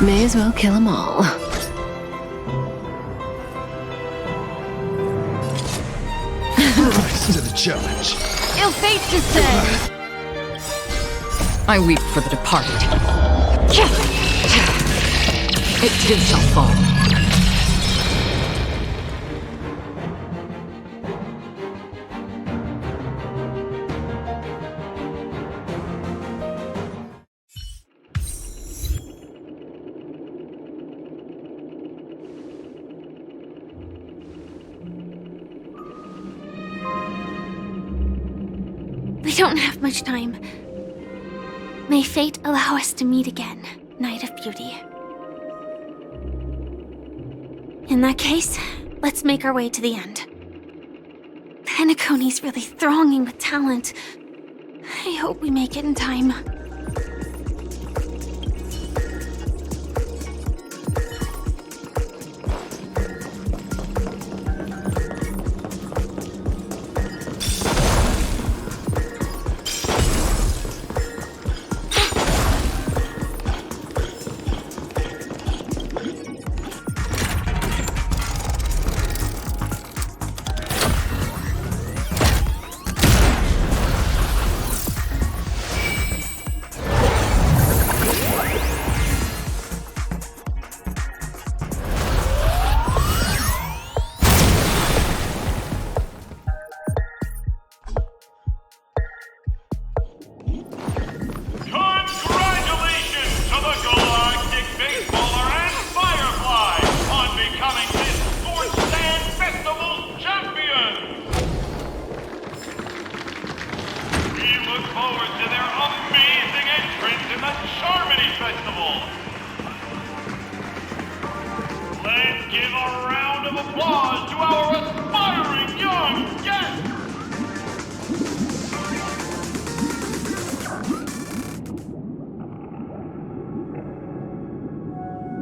May as well kill them all. Rise to the challenge. Ill fate descend. I weep for the departed. It too shall fall. We don't have much time. May fate allow us to meet again, Night of Beauty. In that case, let's make our way to the end. Penacony's really thronging with talent. I hope we make it in time.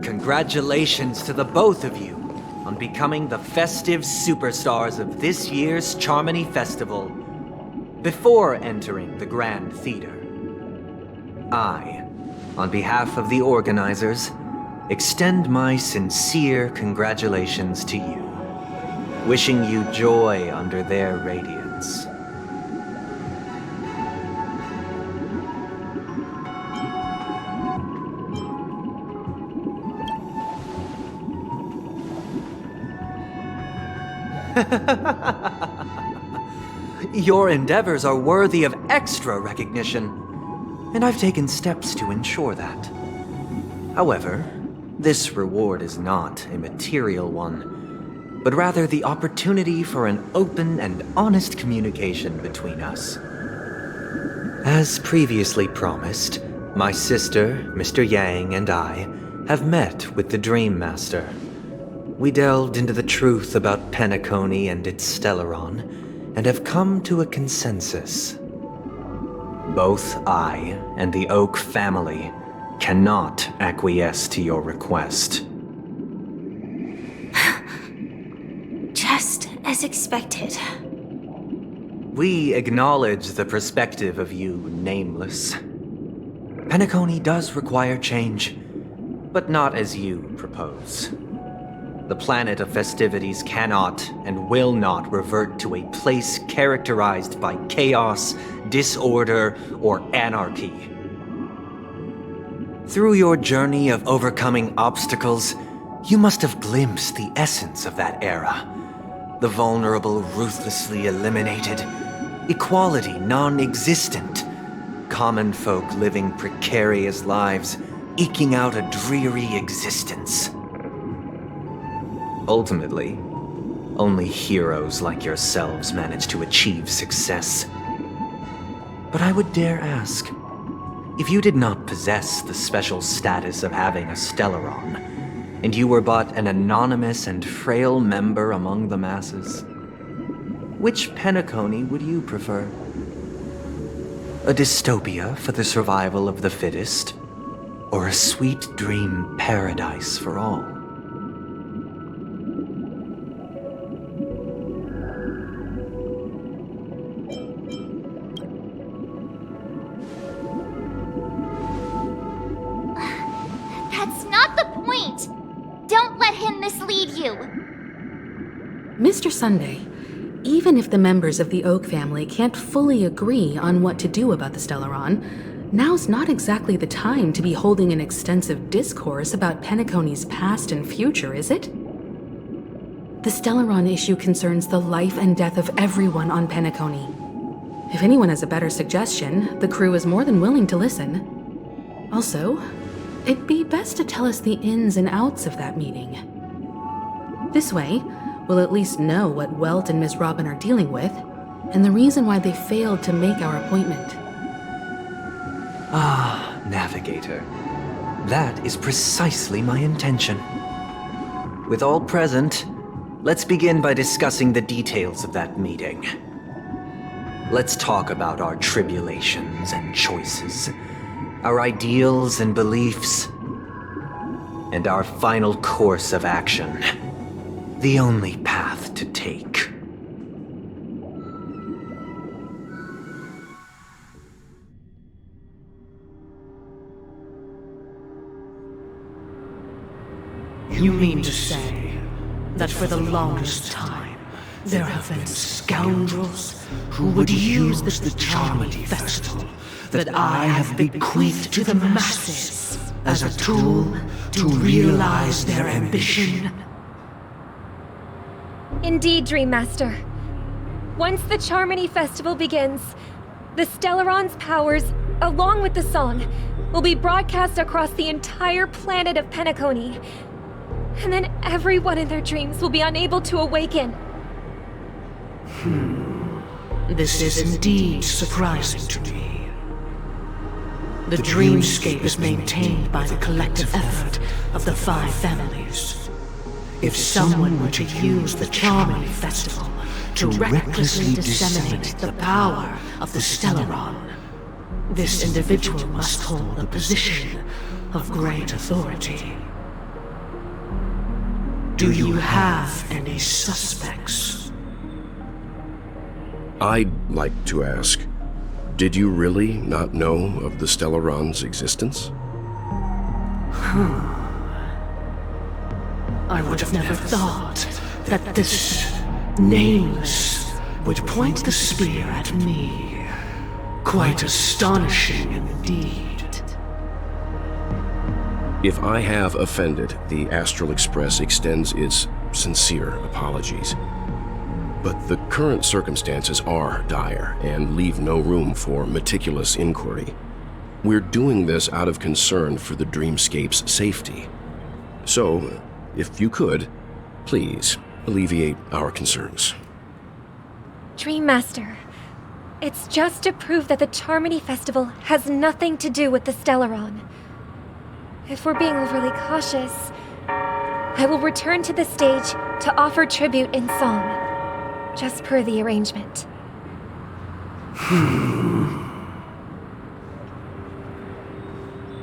Congratulations to the both of you on becoming the festive superstars of this year's Charmony Festival before entering the Grand Theater. I, on behalf of the organizers, extend my sincere congratulations to you, wishing you joy under their radiance. Your endeavors are worthy of extra recognition, and I've taken steps to ensure that. However, this reward is not a material one, but rather the opportunity for an open and honest communication between us. As previously promised, my sister, Mr. Yang, and I have met with the Dream Master. We delved into the truth about Penacony and its Stellaron, and have come to a consensus. Both I and the Oak family cannot acquiesce to your request. Just as expected. We acknowledge the perspective of you, Nameless. Penacony does require change, but not as you propose. The planet of festivities cannot and will not revert to a place characterized by chaos, disorder, or anarchy. Through your journey of overcoming obstacles, you must have glimpsed the essence of that era. The vulnerable ruthlessly eliminated, equality non-existent, common folk living precarious lives, eking out a dreary existence. Ultimately, only heroes like yourselves manage to achieve success. But I would dare ask, if you did not possess the special status of having a Stellaron, and you were but an anonymous and frail member among the masses, which Penacony would you prefer? A dystopia for the survival of the fittest, or a sweet dream paradise for all? That's not the point! Don't let him mislead you! Mr. Sunday, even if the members of the Oak family can't fully agree on what to do about the Stellaron, now's not exactly the time to be holding an extensive discourse about Penacony's past and future, is it? The Stellaron issue concerns the life and death of everyone on Penacony. If anyone has a better suggestion, the crew is more than willing to listen. Also, it'd be best to tell us the ins and outs of that meeting. This way, we'll at least know what Welt and Miss Robin are dealing with, and the reason why they failed to make our appointment. Ah, Navigator. That is precisely my intention. With all present, let's begin by discussing the details of that meeting. Let's talk about our tribulations and choices, our ideals and beliefs, and our final course of action. The only path to take. You mean to say that for the longest time, there have been scoundrels who would use the Charmony Festival that I have bequeathed to the masses as a tool to realize their ambition? Indeed, Dream Master. Once the Charmony Festival begins, the Stellaron's powers, along with the song, will be broadcast across the entire planet of Penacony. And then everyone in their dreams will be unable to awaken. This is indeed surprising to me. The dreamscape is maintained by the collective effort of the 5 families. If someone were to use the Charmony Festival to recklessly disseminate the power of the Stellaron, this individual must hold a position of great authority. Do you have any suspects? I'd like to ask, did you really not know of the Stellaron's existence? I would have never thought that this Nameless would point the spear at me. Quite astonishing indeed. If I have offended, the Astral Express extends its sincere apologies. but the current circumstances are dire and leave no room for meticulous inquiry. We're doing this out of concern for the dreamscape's safety. So, if you could, please alleviate our concerns. Dream Master, it's just to prove that the Charmony Festival has nothing to do with the Stellaron. If we're being overly cautious, I will return to the stage to offer tribute in song, just per the arrangement.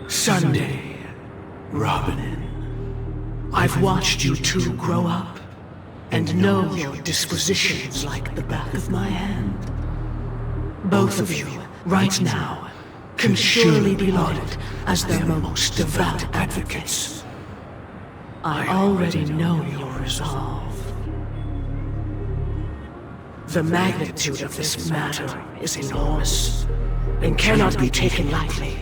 Sunday, Robin. I've watched you two grow up, and know your dispositions like the back of my hand. Both of you, right now, can surely be lauded as their most devout advocates. I already know your resolve. The magnitude of this matter is enormous, and cannot be taken lightly.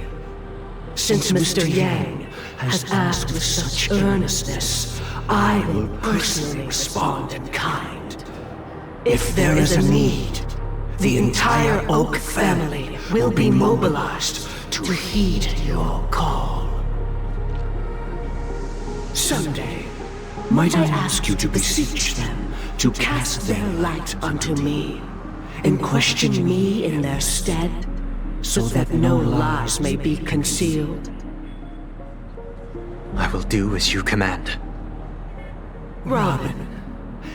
Since Mr. Yang has asked with such earnestness, I will personally respond in kind. If there is a need, the entire Oak family will be mobilized to heed your call. Someday, might I ask you to beseech them to cast their light unto me, and question me in their stead, so that no lies may be concealed? I will do as you command. Robin,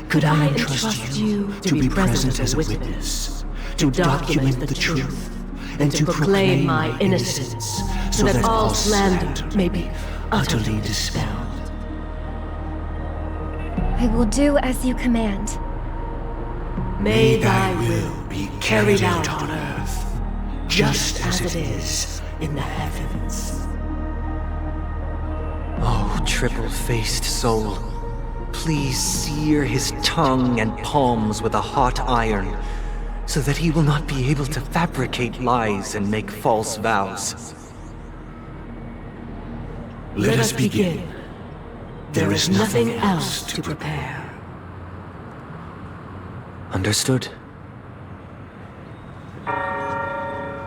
could I entrust you to be present as a witness, to document the truth, and to proclaim my innocence, so that all slander may be utterly dispelled? I will do as you command. May thy will be carried out on earth, just as it is in the heavens. Oh, triple-faced soul, please sear his tongue and palms with a hot iron, so that he will not be able to fabricate lies and make false vows. Let us begin. There is nothing else to prepare. Understood.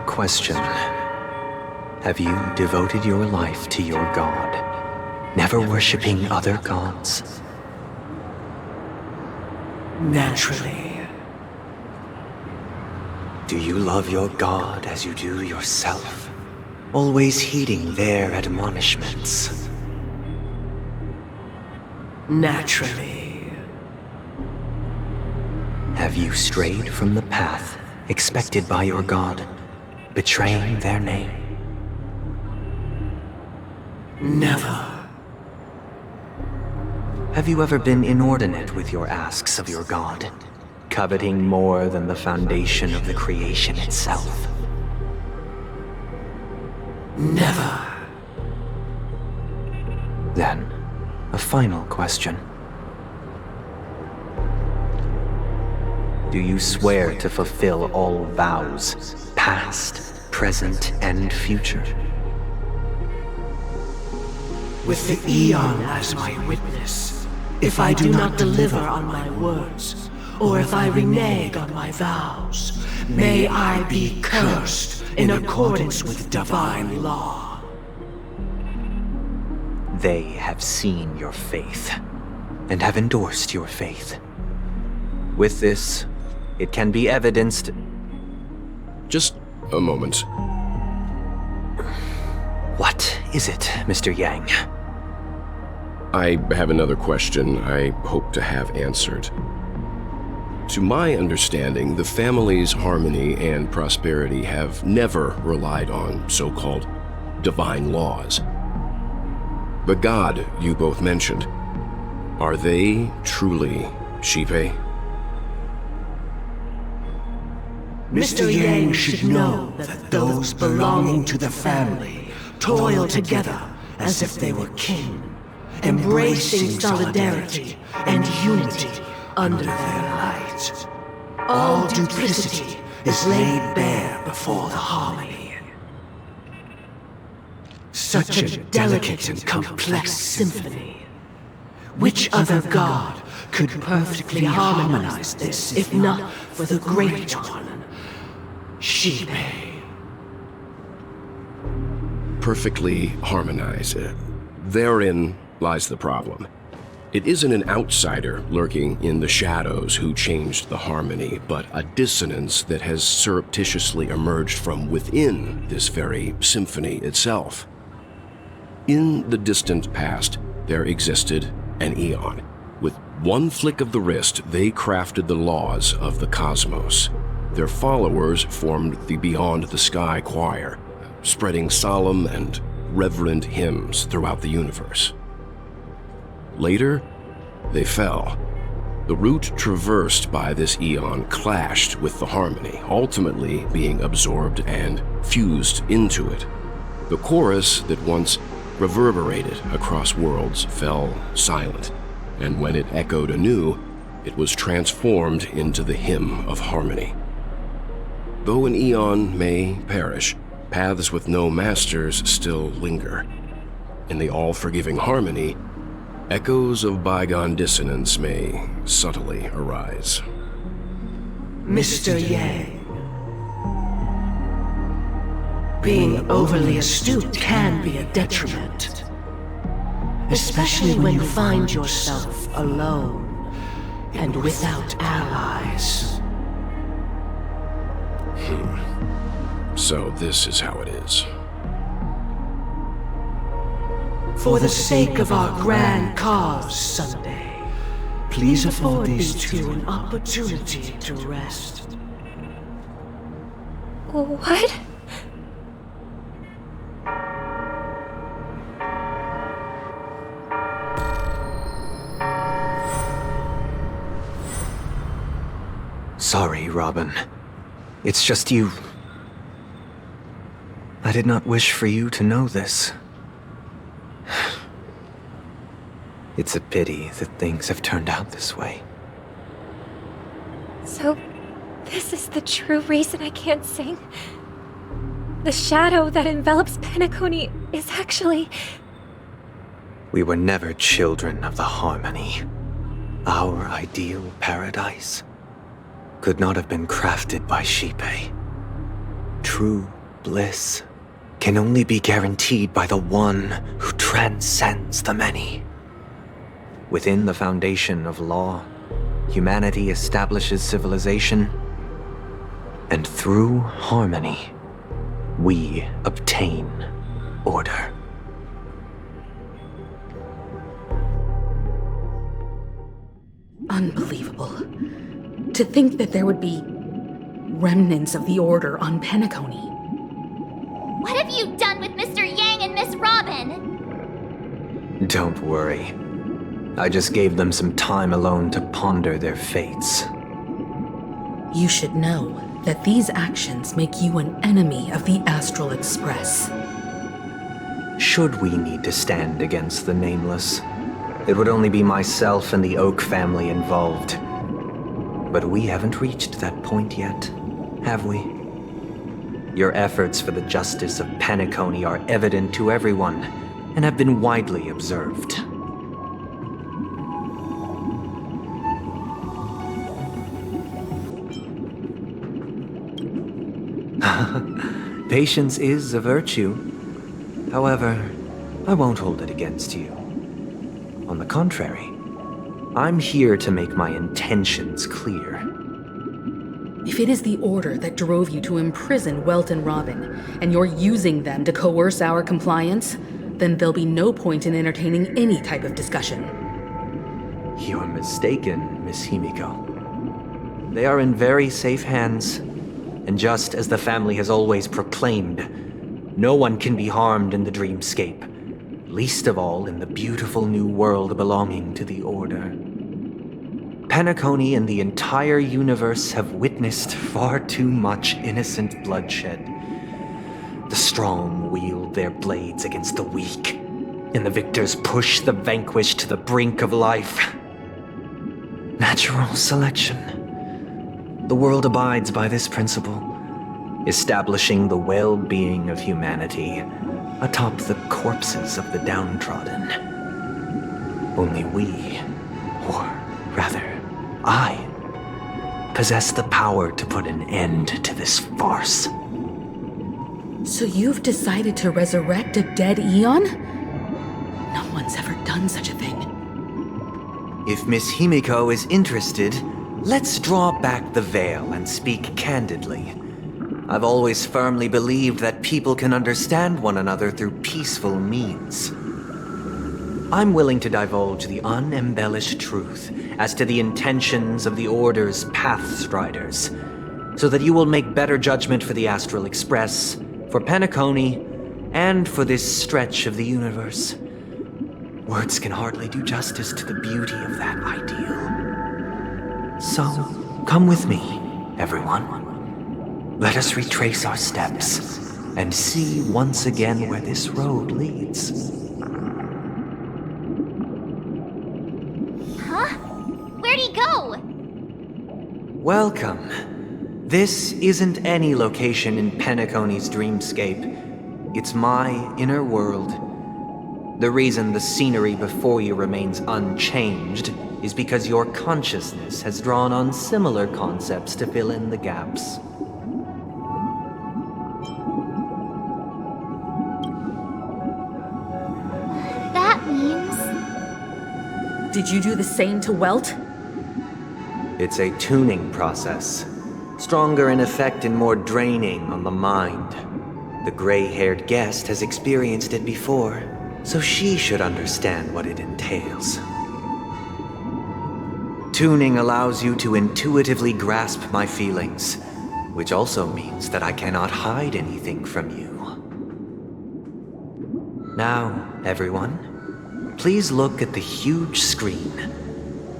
Question. Have you devoted your life to your god, never worshipping other gods? Naturally. Do you love your god as you do yourself, always heeding their admonishments? Naturally. Have you strayed from the path expected by your god, betraying their name? Never. Have you ever been inordinate with your asks of your god, coveting more than the foundation of the creation itself? Never. Then, a final question. Do you swear to fulfill all vows, past, present, and future? With the Eon as my witness, if I do not deliver on my words, or if I renege on my vows, may I be cursed in accordance with divine law. They have seen your faith, and have endorsed your faith. With this, it can be evidenced... Just a moment. What is it, Mr. Yang? I have another question I hope to have answered. To my understanding, the family's harmony and prosperity have never relied on so-called divine laws. The god you both mentioned, are they truly Shipe? Mr. Yang should know that those belonging to the family toil together as if they were kin, embracing solidarity and unity under their light. All duplicity is laid bare before the harmony. Such a delicate and complex symphony. Which other god could perfectly harmonize this, if not for the Great One, Xipe. Perfectly harmonize. Therein lies the problem. It isn't an outsider lurking in the shadows who changed the harmony, but a dissonance that has surreptitiously emerged from within this very symphony itself. In the distant past, there existed an eon. With one flick of the wrist, they crafted the laws of the cosmos. Their followers formed the Beyond the Sky Choir, spreading solemn and reverent hymns throughout the universe. Later, they fell. The route traversed by this eon clashed with the harmony, ultimately being absorbed and fused into it. The chorus that once reverberated across worlds fell silent, and when it echoed anew, it was transformed into the hymn of harmony. Though an eon may perish, paths with no masters still linger. In the all-forgiving harmony, echoes of bygone dissonance may subtly arise. Mr. Yang, being overly astute can be a detriment, especially when you find yourself alone and without allies. So this is how it is. For the sake of our grand cause, Sunday, please afford these two an opportunity to rest. What? Sorry, Robin. It's just you. I did not wish for you to know this. It's a pity that things have turned out this way. So, this is the true reason I can't sing? The shadow that envelops Penacony is actually... We were never children of the harmony. Our ideal paradise could not have been crafted by Xipe. True bliss can only be guaranteed by the one who transcends the many. Within the foundation of law, humanity establishes civilization, and through harmony, we obtain order. Unbelievable. To think that there would be remnants of the Order on Penacony. What have you done with Mr. Yang and Miss Robin? Don't worry. I just gave them some time alone to ponder their fates. You should know that these actions make you an enemy of the Astral Express. Should we need to stand against the Nameless, it would only be myself and the Oak family involved. But we haven't reached that point yet, have we? Your efforts for the justice of Penacony are evident to everyone, and have been widely observed. Patience is a virtue. However, I won't hold it against you. On the contrary, I'm here to make my intentions clear. If it is the Order that drove you to imprison Welt and Robin, and you're using them to coerce our compliance, then there'll be no point in entertaining any type of discussion. You're mistaken, Miss Himiko. They are in very safe hands, and just as the family has always proclaimed, no one can be harmed in the dreamscape, least of all in the beautiful new world belonging to the Order. Penacony and the entire universe have witnessed far too much innocent bloodshed. The strong wield their blades against the weak, and the victors push the vanquished to the brink of life. Natural selection. The world abides by this principle, establishing the well-being of humanity atop the corpses of the downtrodden. Only we, or Rather, I possess the power to put an end to this farce. So you've decided to resurrect a dead Eon? No one's ever done such a thing. If Miss Himiko is interested, let's draw back the veil and speak candidly. I've always firmly believed that people can understand one another through peaceful means. I'm willing to divulge the unembellished truth as to the intentions of the Order's Pathstriders, so that you will make better judgment for the Astral Express, for Penacony, and for this stretch of the universe. Words can hardly do justice to the beauty of that ideal. So, come with me, everyone. Let us retrace our steps and see once again where this road leads. Huh? Where'd he go? Welcome. This isn't any location in Penacony's dreamscape. It's my inner world. The reason the scenery before you remains unchanged is because your consciousness has drawn on similar concepts to fill in the gaps. That means... Did you do the same to Welt? It's a tuning process. Stronger in effect and more draining on the mind. The gray-haired guest has experienced it before, so she should understand what it entails. Tuning allows you to intuitively grasp my feelings, which also means that I cannot hide anything from you. Now, everyone, please look at the huge screen.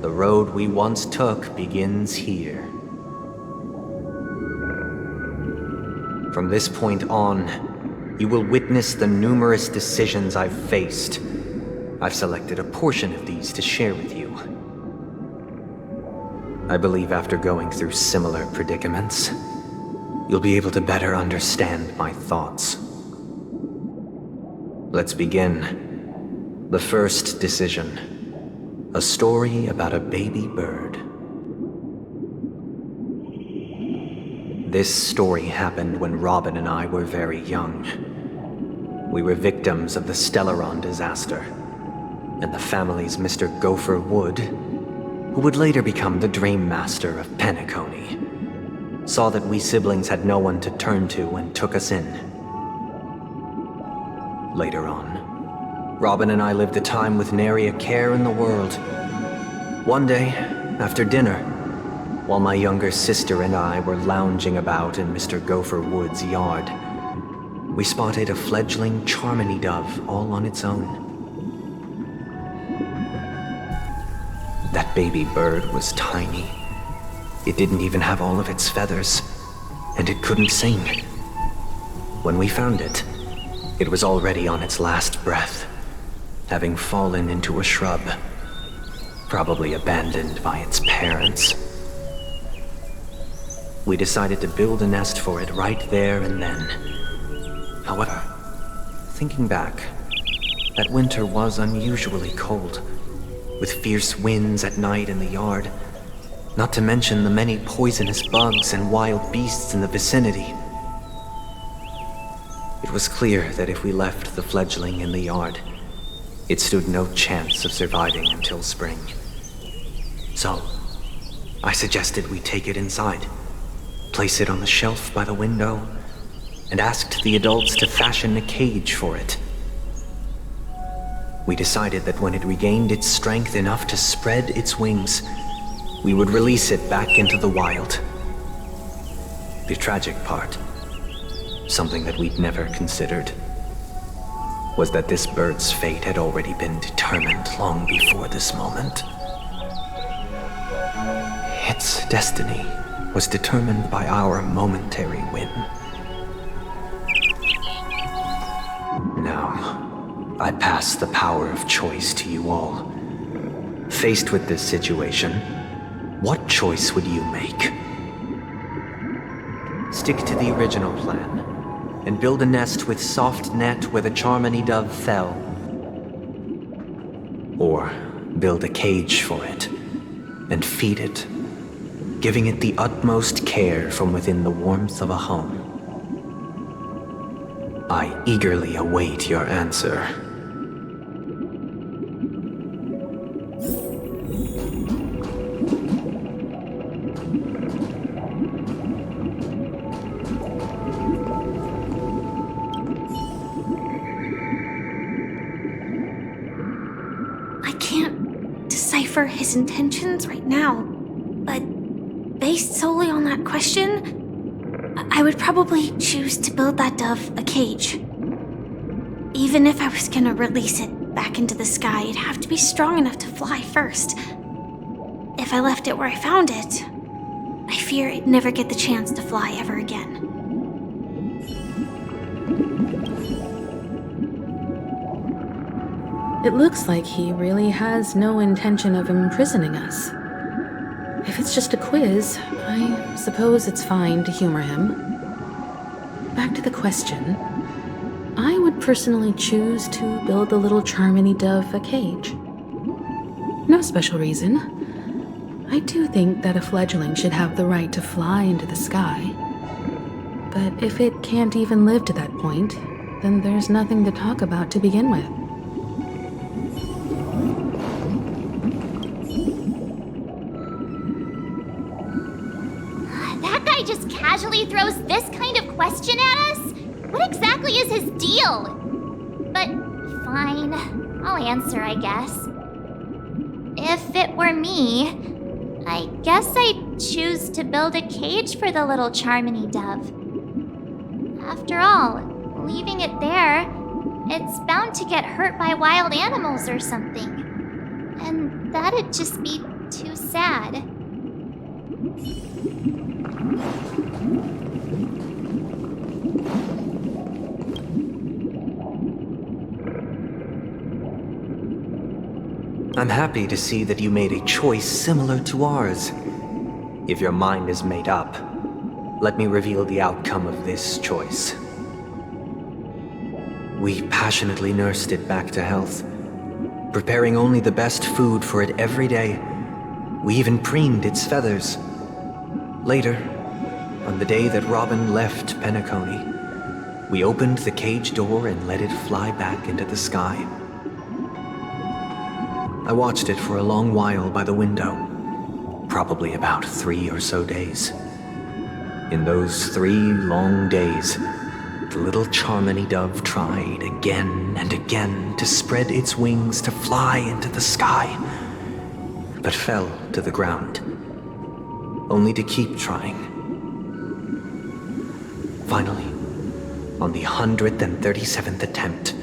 The road we once took begins here. From this point on, you will witness the numerous decisions I've faced. I've selected a portion of these to share with you. I believe after going through similar predicaments, you'll be able to better understand my thoughts. Let's begin. The first decision. A story about a baby bird. This story happened when Robin and I were very young. We were victims of the Stellaron disaster, and the family's Mr. Gopher Wood, who would later become the Dream Master of Penacony, saw that we siblings had no one to turn to and took us in. Later on, Robin and I lived a time with nary a care in the world. One day, after dinner, while my younger sister and I were lounging about in Mr. Gopher Wood's yard, we spotted a fledgling Charmony dove all on its own. That baby bird was tiny. It didn't even have all of its feathers, and it couldn't sing. When we found it, it was already on its last breath, having fallen into a shrub, probably abandoned by its parents. We decided to build a nest for it right there and then. However, thinking back, that winter was unusually cold, with fierce winds at night in the yard, not to mention the many poisonous bugs and wild beasts in the vicinity. It was clear that if we left the fledgling in the yard, it stood no chance of surviving until spring. So, I suggested we take it inside, place it on the shelf by the window, and asked the adults to fashion a cage for it. We decided that when it regained its strength enough to spread its wings, we would release it back into the wild. The tragic part, something that we'd never considered, was that this bird's fate had already been determined long before this moment. Its destiny was determined by our momentary whim. Now, I pass the power of choice to you all. Faced with this situation, what choice would you make? Stick to the original plan, and build a nest with soft net where the Charmony dove fell. Or build a cage for it, and feed it, giving it the utmost care from within the warmth of a home. I eagerly await your answer. I can't decipher his intentions right now, but based solely on that question, I would probably choose to build that dove a cage. Even if I was gonna release it back into the sky, it'd have to be strong enough to fly first. If I left it where I found it, I fear it'd never get the chance to fly ever again. It looks like he really has no intention of imprisoning us. If it's just a quiz, I suppose it's fine to humor him. Back to the question. I would personally choose to build the little Charmony dove a cage. No special reason. I do think that a fledgling should have the right to fly into the sky. But if it can't even live to that point, then there's nothing to talk about to begin with. Just casually throws this kind of question at us? What exactly is his deal? But fine, I'll answer, I guess. If it were me, I guess I'd choose to build a cage for the little Charmony dove. After all, leaving it there, it's bound to get hurt by wild animals or something. And that'd just be too sad. I'm happy to see that you made a choice similar to ours. If your mind is made up, let me reveal the outcome of this choice. We passionately nursed it back to health, preparing only the best food for it every day. We even preened its feathers. Later, on the day that Robin left Penacony, we opened the cage door and let it fly back into the sky. I watched it for a long while by the window, probably about 3 or so days. In those 3 long days, the little Charmony dove tried again and again to spread its wings to fly into the sky, but fell to the ground, only to keep trying. Finally, on the 137th attempt,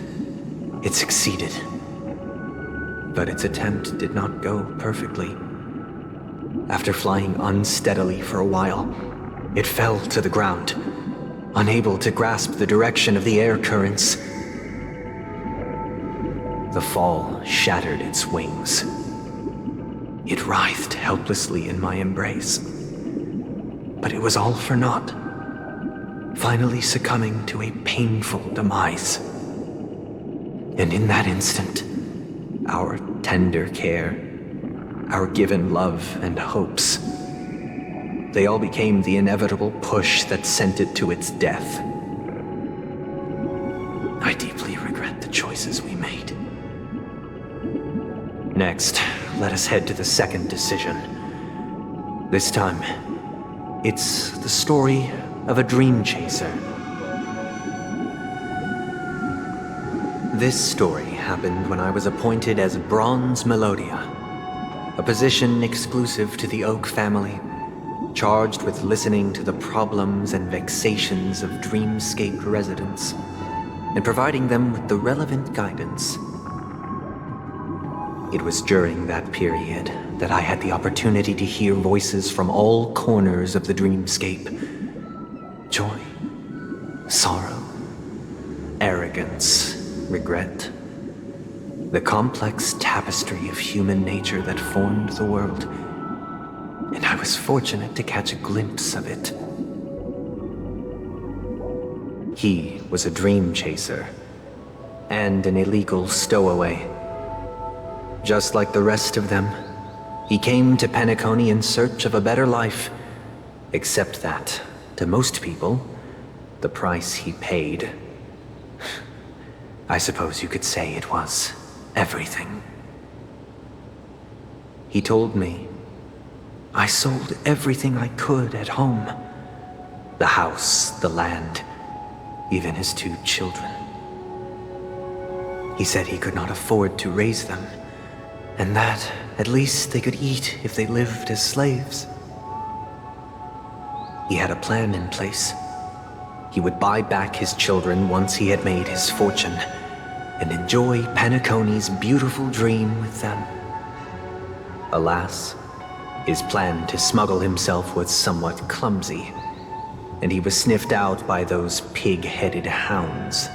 it succeeded. But its attempt did not go perfectly. After flying unsteadily for a while, it fell to the ground, unable to grasp the direction of the air currents. The fall shattered its wings. It writhed helplessly in my embrace. But it was all for naught, finally succumbing to a painful demise. And in that instant, our tender care, our given love and hopes, they all became the inevitable push that sent it to its death. I deeply regret the choices we made. Next, let us head to the second decision. This time, it's the story of a dream chaser. This story happened when I was appointed as Bronze Melodia, a position exclusive to the Oak family, charged with listening to the problems and vexations of dreamscape residents and providing them with the relevant guidance. It was during that period that I had the opportunity to hear voices from all corners of the dreamscape. Joy, sorrow, arrogance, regret. The complex tapestry of human nature that formed the world. And I was fortunate to catch a glimpse of it. He was a dream chaser and an illegal stowaway. Just like the rest of them, He came to Penacony in search of a better life, except that, to most people, the price he paid, I suppose you could say it was everything. He told me I sold everything I could at home. The house, the land, even his 2 children. He said he could not afford to raise them, and that at least they could eat if they lived as slaves. He had a plan in place. He would buy back his children once he had made his fortune, and enjoy Penacony's beautiful dream with them. Alas, his plan to smuggle himself was somewhat clumsy, and he was sniffed out by those pig-headed hounds.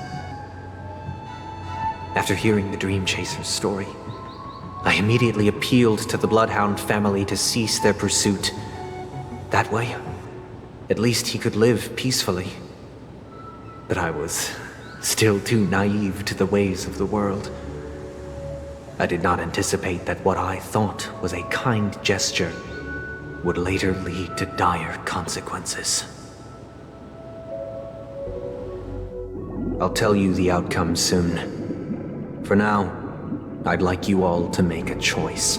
After hearing the Dream Chaser's story, I immediately appealed to the Bloodhound family to cease their pursuit. That way, at least he could live peacefully. But I was still too naive to the ways of the world. I did not anticipate that what I thought was a kind gesture would later lead to dire consequences. I'll tell you the outcome soon. For now, I'd like you all to make a choice.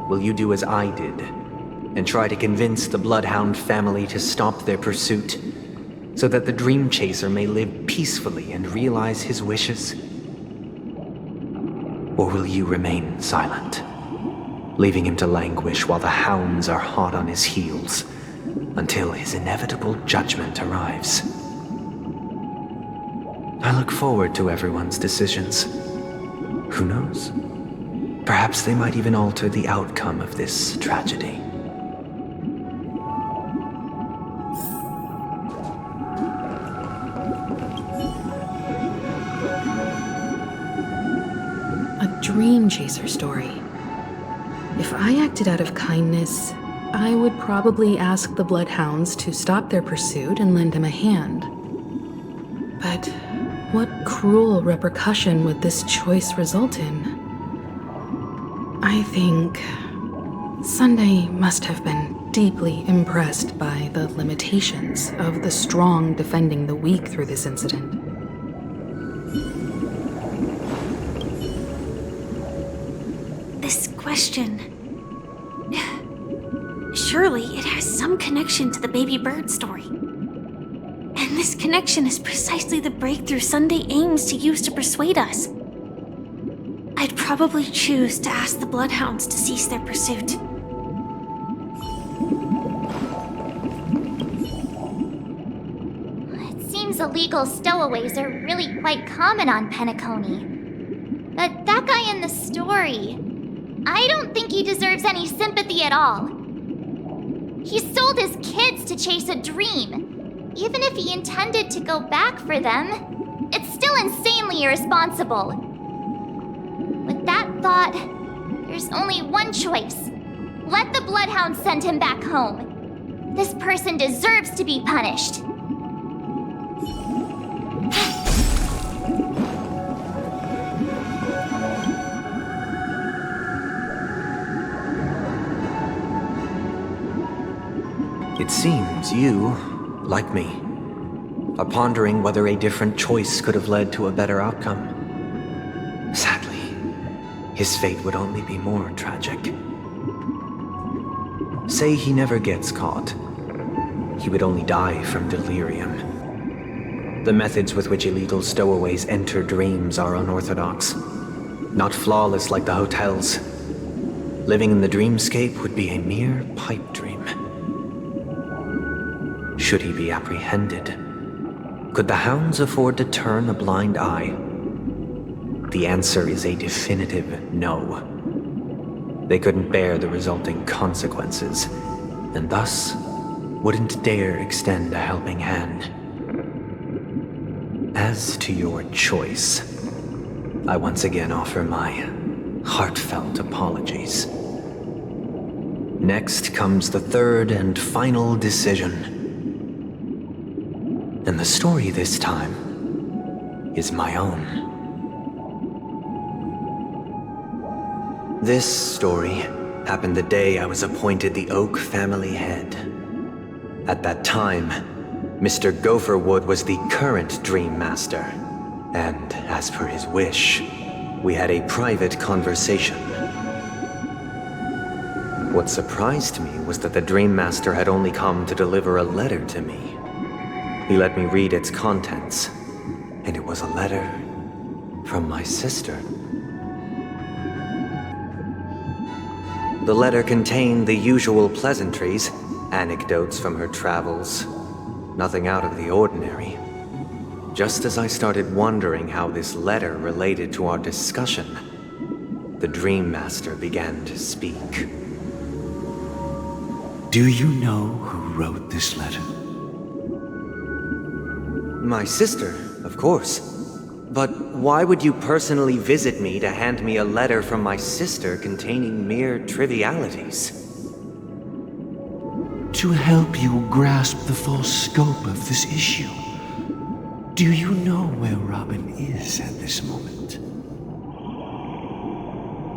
Will you do as I did and try to convince the Bloodhound family to stop their pursuit so that the Dream Chaser may live peacefully and realize his wishes? Or will you remain silent, leaving him to languish while the hounds are hot on his heels until his inevitable judgment arrives? I look forward to everyone's decisions. Who knows? Perhaps they might even alter the outcome of this tragedy. A Dream Chaser story. If I acted out of kindness, I would probably ask the Bloodhounds to stop their pursuit and lend him a hand. But what cruel repercussion would this choice result in? I think Sunday must have been deeply impressed by the limitations of the strong defending the weak through this incident. This question... surely it has some connection to the baby bird story. And this connection is precisely the breakthrough Sunday aims to use to persuade us. I'd probably choose to ask the Bloodhounds to cease their pursuit. It seems illegal stowaways are really quite common on Penacony. But that guy in the story, I don't think he deserves any sympathy at all. He sold his kids to chase a dream. Even if he intended to go back for them, it's still insanely irresponsible. With that thought, there's only one choice. Let the Bloodhound send him back home. This person deserves to be punished. It seems you, like me, are pondering whether a different choice could have led to a better outcome. Sadly, his fate would only be more tragic. Say he never gets caught. He would only die from delirium. The methods with which illegal stowaways enter dreams are unorthodox, not flawless like the hotels. Living in the dreamscape would be a mere pipe dream. Should he be apprehended? Could the hounds afford to turn a blind eye? The answer is a definitive no. They couldn't bear the resulting consequences, and thus wouldn't dare extend a helping hand. As to your choice, I once again offer my heartfelt apologies. Next comes the third and final decision. And the story this time is my own. This story happened the day I was appointed the Oak family head. At that time, Mr. Gopherwood was the current Dream Master, and as per his wish, we had a private conversation. What surprised me was that the Dream Master had only come to deliver a letter to me. He let me read its contents, and it was a letter from my sister. The letter contained the usual pleasantries, anecdotes from her travels, nothing out of the ordinary. Just as I started wondering how this letter related to our discussion, the Dream Master began to speak. Do you know who wrote this letter? My sister, of course. But why would you personally visit me to hand me a letter from my sister containing mere trivialities? To help you grasp the full scope of this issue. Do you know where Robin is at this moment?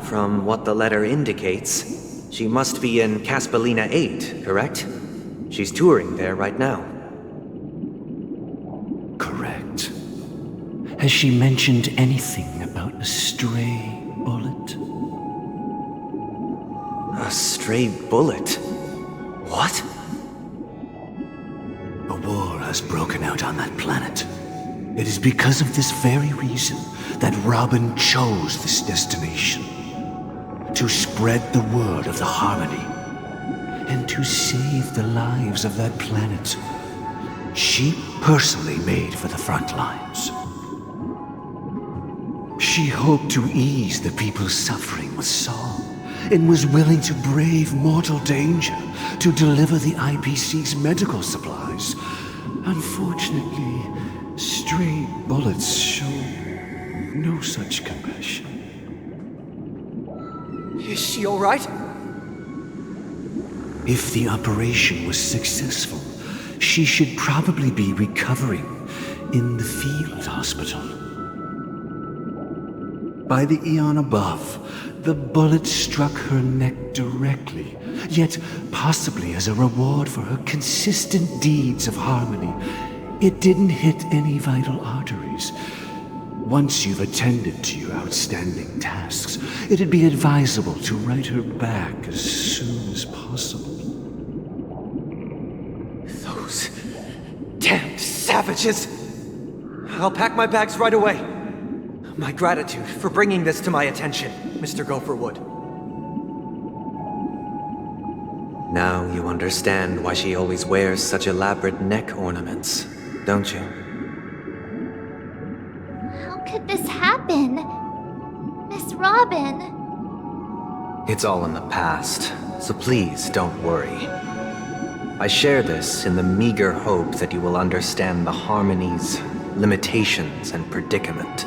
From what the letter indicates, she must be in Caspelina 8, correct? She's touring there right now. Correct. Has she mentioned anything about a stray bullet? A stray bullet? What? A war has broken out on that planet. It is because of this very reason that Robin chose this destination. To spread the word of the Harmony. And to save the lives of that planet. She personally made for the front lines. She hoped to ease the people's suffering with song, and was willing to brave mortal danger to deliver the IPC's medical supplies. Unfortunately, stray bullets show no such compassion. Is she all right? If the operation was successful, she should probably be recovering in the field hospital. By the eon above, the bullet struck her neck directly, yet possibly as a reward for her consistent deeds of harmony, it didn't hit any vital arteries. Once you've attended to your outstanding tasks, it'd be advisable to write her back as soon as possible. Those damned savages! I'll pack my bags right away. My gratitude for bringing this to my attention, Mr. Gopherwood. Now you understand why she always wears such elaborate neck ornaments, don't you? How could this happen? Miss Robin? It's all in the past, so please don't worry. I share this in the meager hope that you will understand the Harmony's limitations and predicament.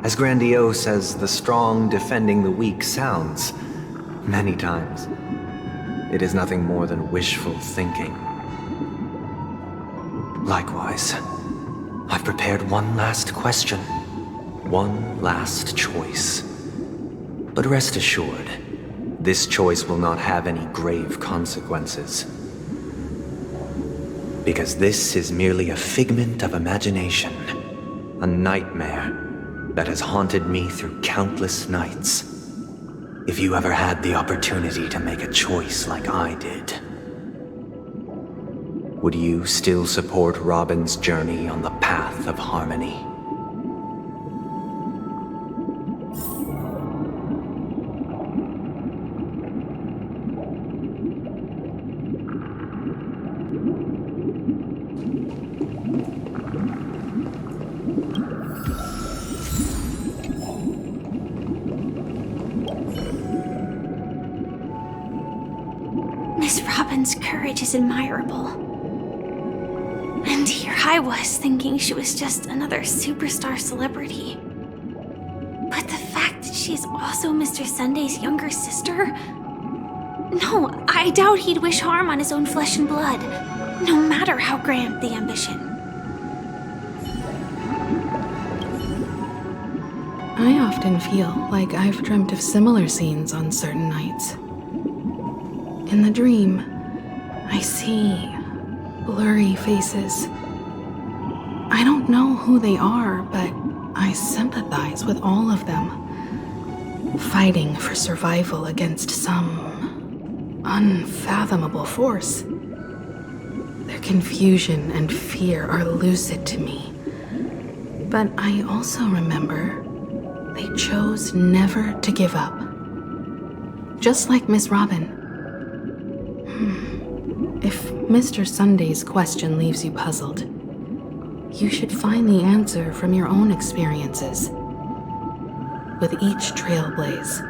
As grandiose as the strong defending the weak sounds, many times, it is nothing more than wishful thinking. Likewise, I've prepared one last question, one last choice. But rest assured, this choice will not have any grave consequences. Because this is merely a figment of imagination, a nightmare that has haunted me through countless nights. If you ever had the opportunity to make a choice like I did, would you still support Robin's journey on the path of harmony? Miss Robin's courage is admirable. And here I was thinking she was just another superstar celebrity. But the fact that she is also Mr. Sunday's younger sister? No, I doubt he'd wish harm on his own flesh and blood, no matter how grand the ambition. I often feel like I've dreamt of similar scenes on certain nights. In the dream, I see blurry faces. I don't know who they are, but I sympathize with all of them, fighting for survival against some unfathomable force. Their confusion and fear are lucid to me, but I also remember they chose never to give up. Just like Miss Robin. If Mr. Sunday's question leaves you puzzled, you should find the answer from your own experiences. With each trailblaze,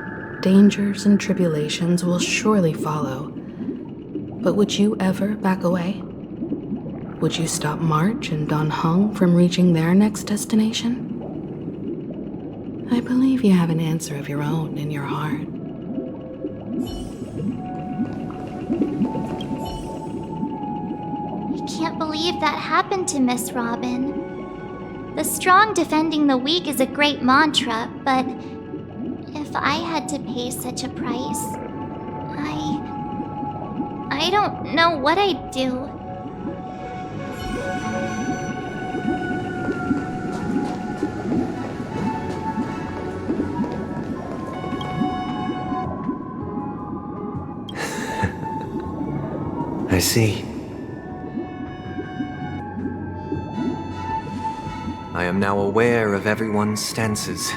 dangers and tribulations will surely follow. But would you ever back away? Would you stop March and Don Hung from reaching their next destination? I believe you have an answer of your own in your heart. I can't believe that happened to Miss Robin. The strong defending the weak is a great mantra, but if I had to pay such a price, I don't know what I'd do. I see. I am now aware of everyone's stances.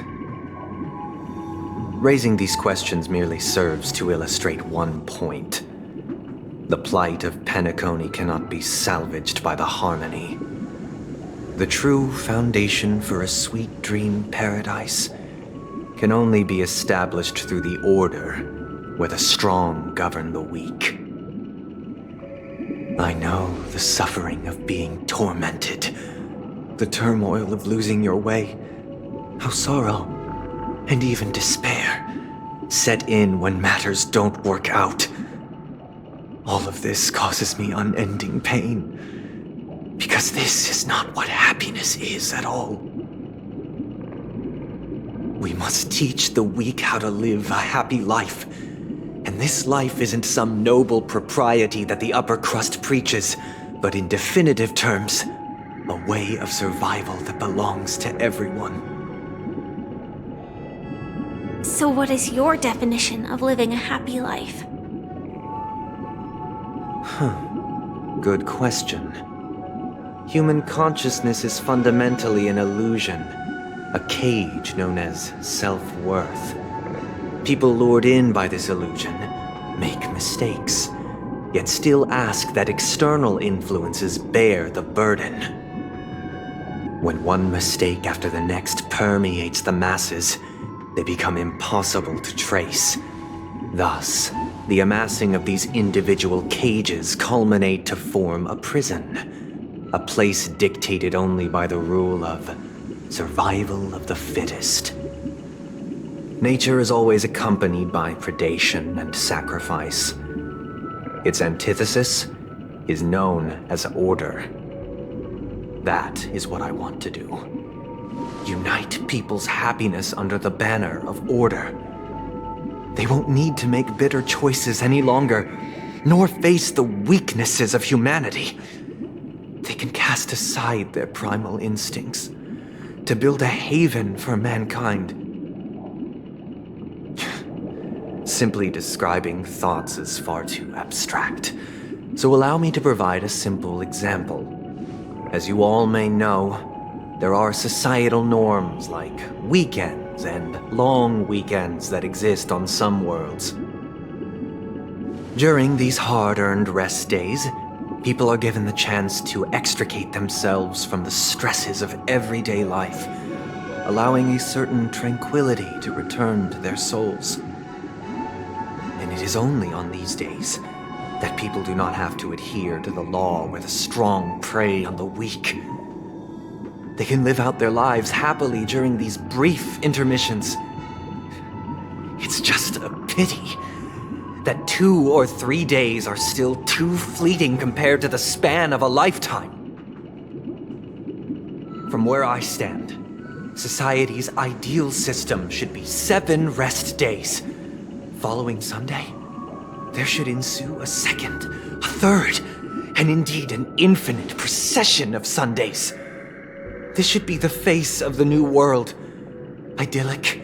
Raising these questions merely serves to illustrate one point. The plight of Penacony cannot be salvaged by the harmony. The true foundation for a sweet dream paradise can only be established through the order where the strong govern the weak. I know the suffering of being tormented, the turmoil of losing your way, how sorrow and even despair set in when matters don't work out. All of this causes me unending pain, because this is not what happiness is at all. We must teach the weak how to live a happy life. And this life isn't some noble propriety that the upper crust preaches, but in definitive terms, a way of survival that belongs to everyone. So what is your definition of living a happy life? Good question. Human consciousness is fundamentally an illusion, a cage known as self-worth. People lured in by this illusion make mistakes, yet still ask that external influences bear the burden. When one mistake after the next permeates the masses, they become impossible to trace. Thus, the amassing of these individual cages culminate to form a prison, a place dictated only by the rule of survival of the fittest. Nature is always accompanied by predation and sacrifice. Its antithesis is known as order. That is what I want to do. Unite people's happiness under the banner of order. They won't need to make bitter choices any longer, nor face the weaknesses of humanity. They can cast aside their primal instincts to build a haven for mankind. Simply describing thoughts is far too abstract, so allow me to provide a simple example. As you all may know, there are societal norms like weekends and long weekends that exist on some worlds. During these hard-earned rest days, people are given the chance to extricate themselves from the stresses of everyday life, allowing a certain tranquility to return to their souls. And it is only on these days that people do not have to adhere to the law where the strong prey on the weak. They can live out their lives happily during these brief intermissions. It's just a pity that 2 or 3 days are still too fleeting compared to the span of a lifetime. From where I stand, Society's ideal system should be 7 rest days. Following Sunday, there should ensue a second, a third, and indeed an infinite procession of Sundays. This should be the face of the new world. Idyllic,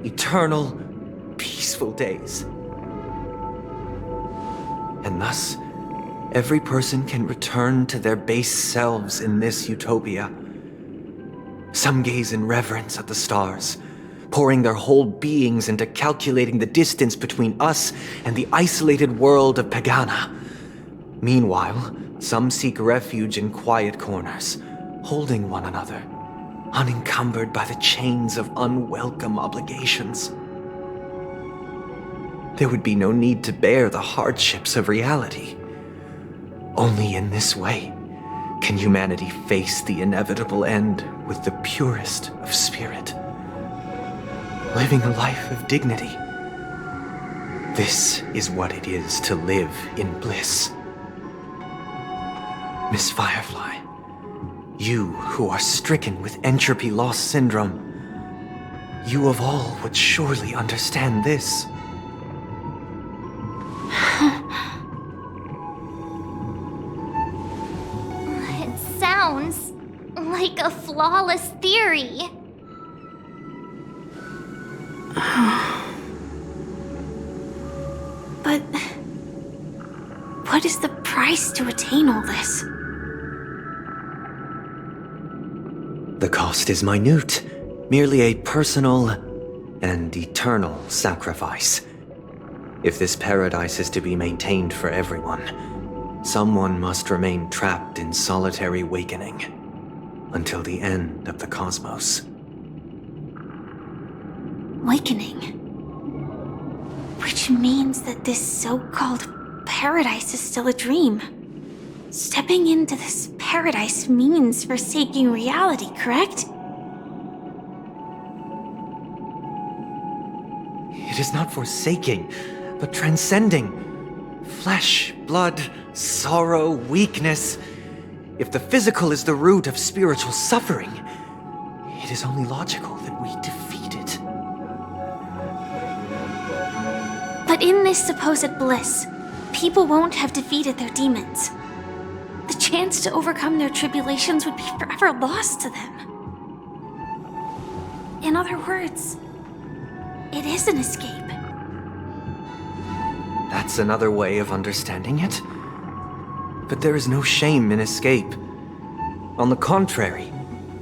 eternal, peaceful days. And thus, every person can return to their base selves in this utopia. Some gaze in reverence at the stars, pouring their whole beings into calculating the distance between us and the isolated world of Pagana. Meanwhile, some seek refuge in quiet corners, holding one another, unencumbered by the chains of unwelcome obligations. There would be no need to bear the hardships of reality. Only in this way can humanity face the inevitable end with the purest of spirit, living a life of dignity. This is what it is to live in bliss. Miss Firefly, you who are stricken with entropy loss syndrome, you of all would surely understand this. It sounds like a flawless theory. But what is the price to attain all this? The cost is minute, merely a personal and eternal sacrifice. If this paradise is to be maintained for everyone, someone must remain trapped in solitary awakening until the end of the cosmos. Awakening. Which means that this so-called paradise is still a dream. Stepping into this paradise means forsaking reality, correct? It is not forsaking, but transcending. Flesh, blood, sorrow, weakness. If the physical is the root of spiritual suffering, it is only logical that we defeat it. But in this supposed bliss, people won't have defeated their demons. The chance to overcome their tribulations would be forever lost to them. In other words, it is an escape. That's another way of understanding it. But there is no shame in escape. On the contrary,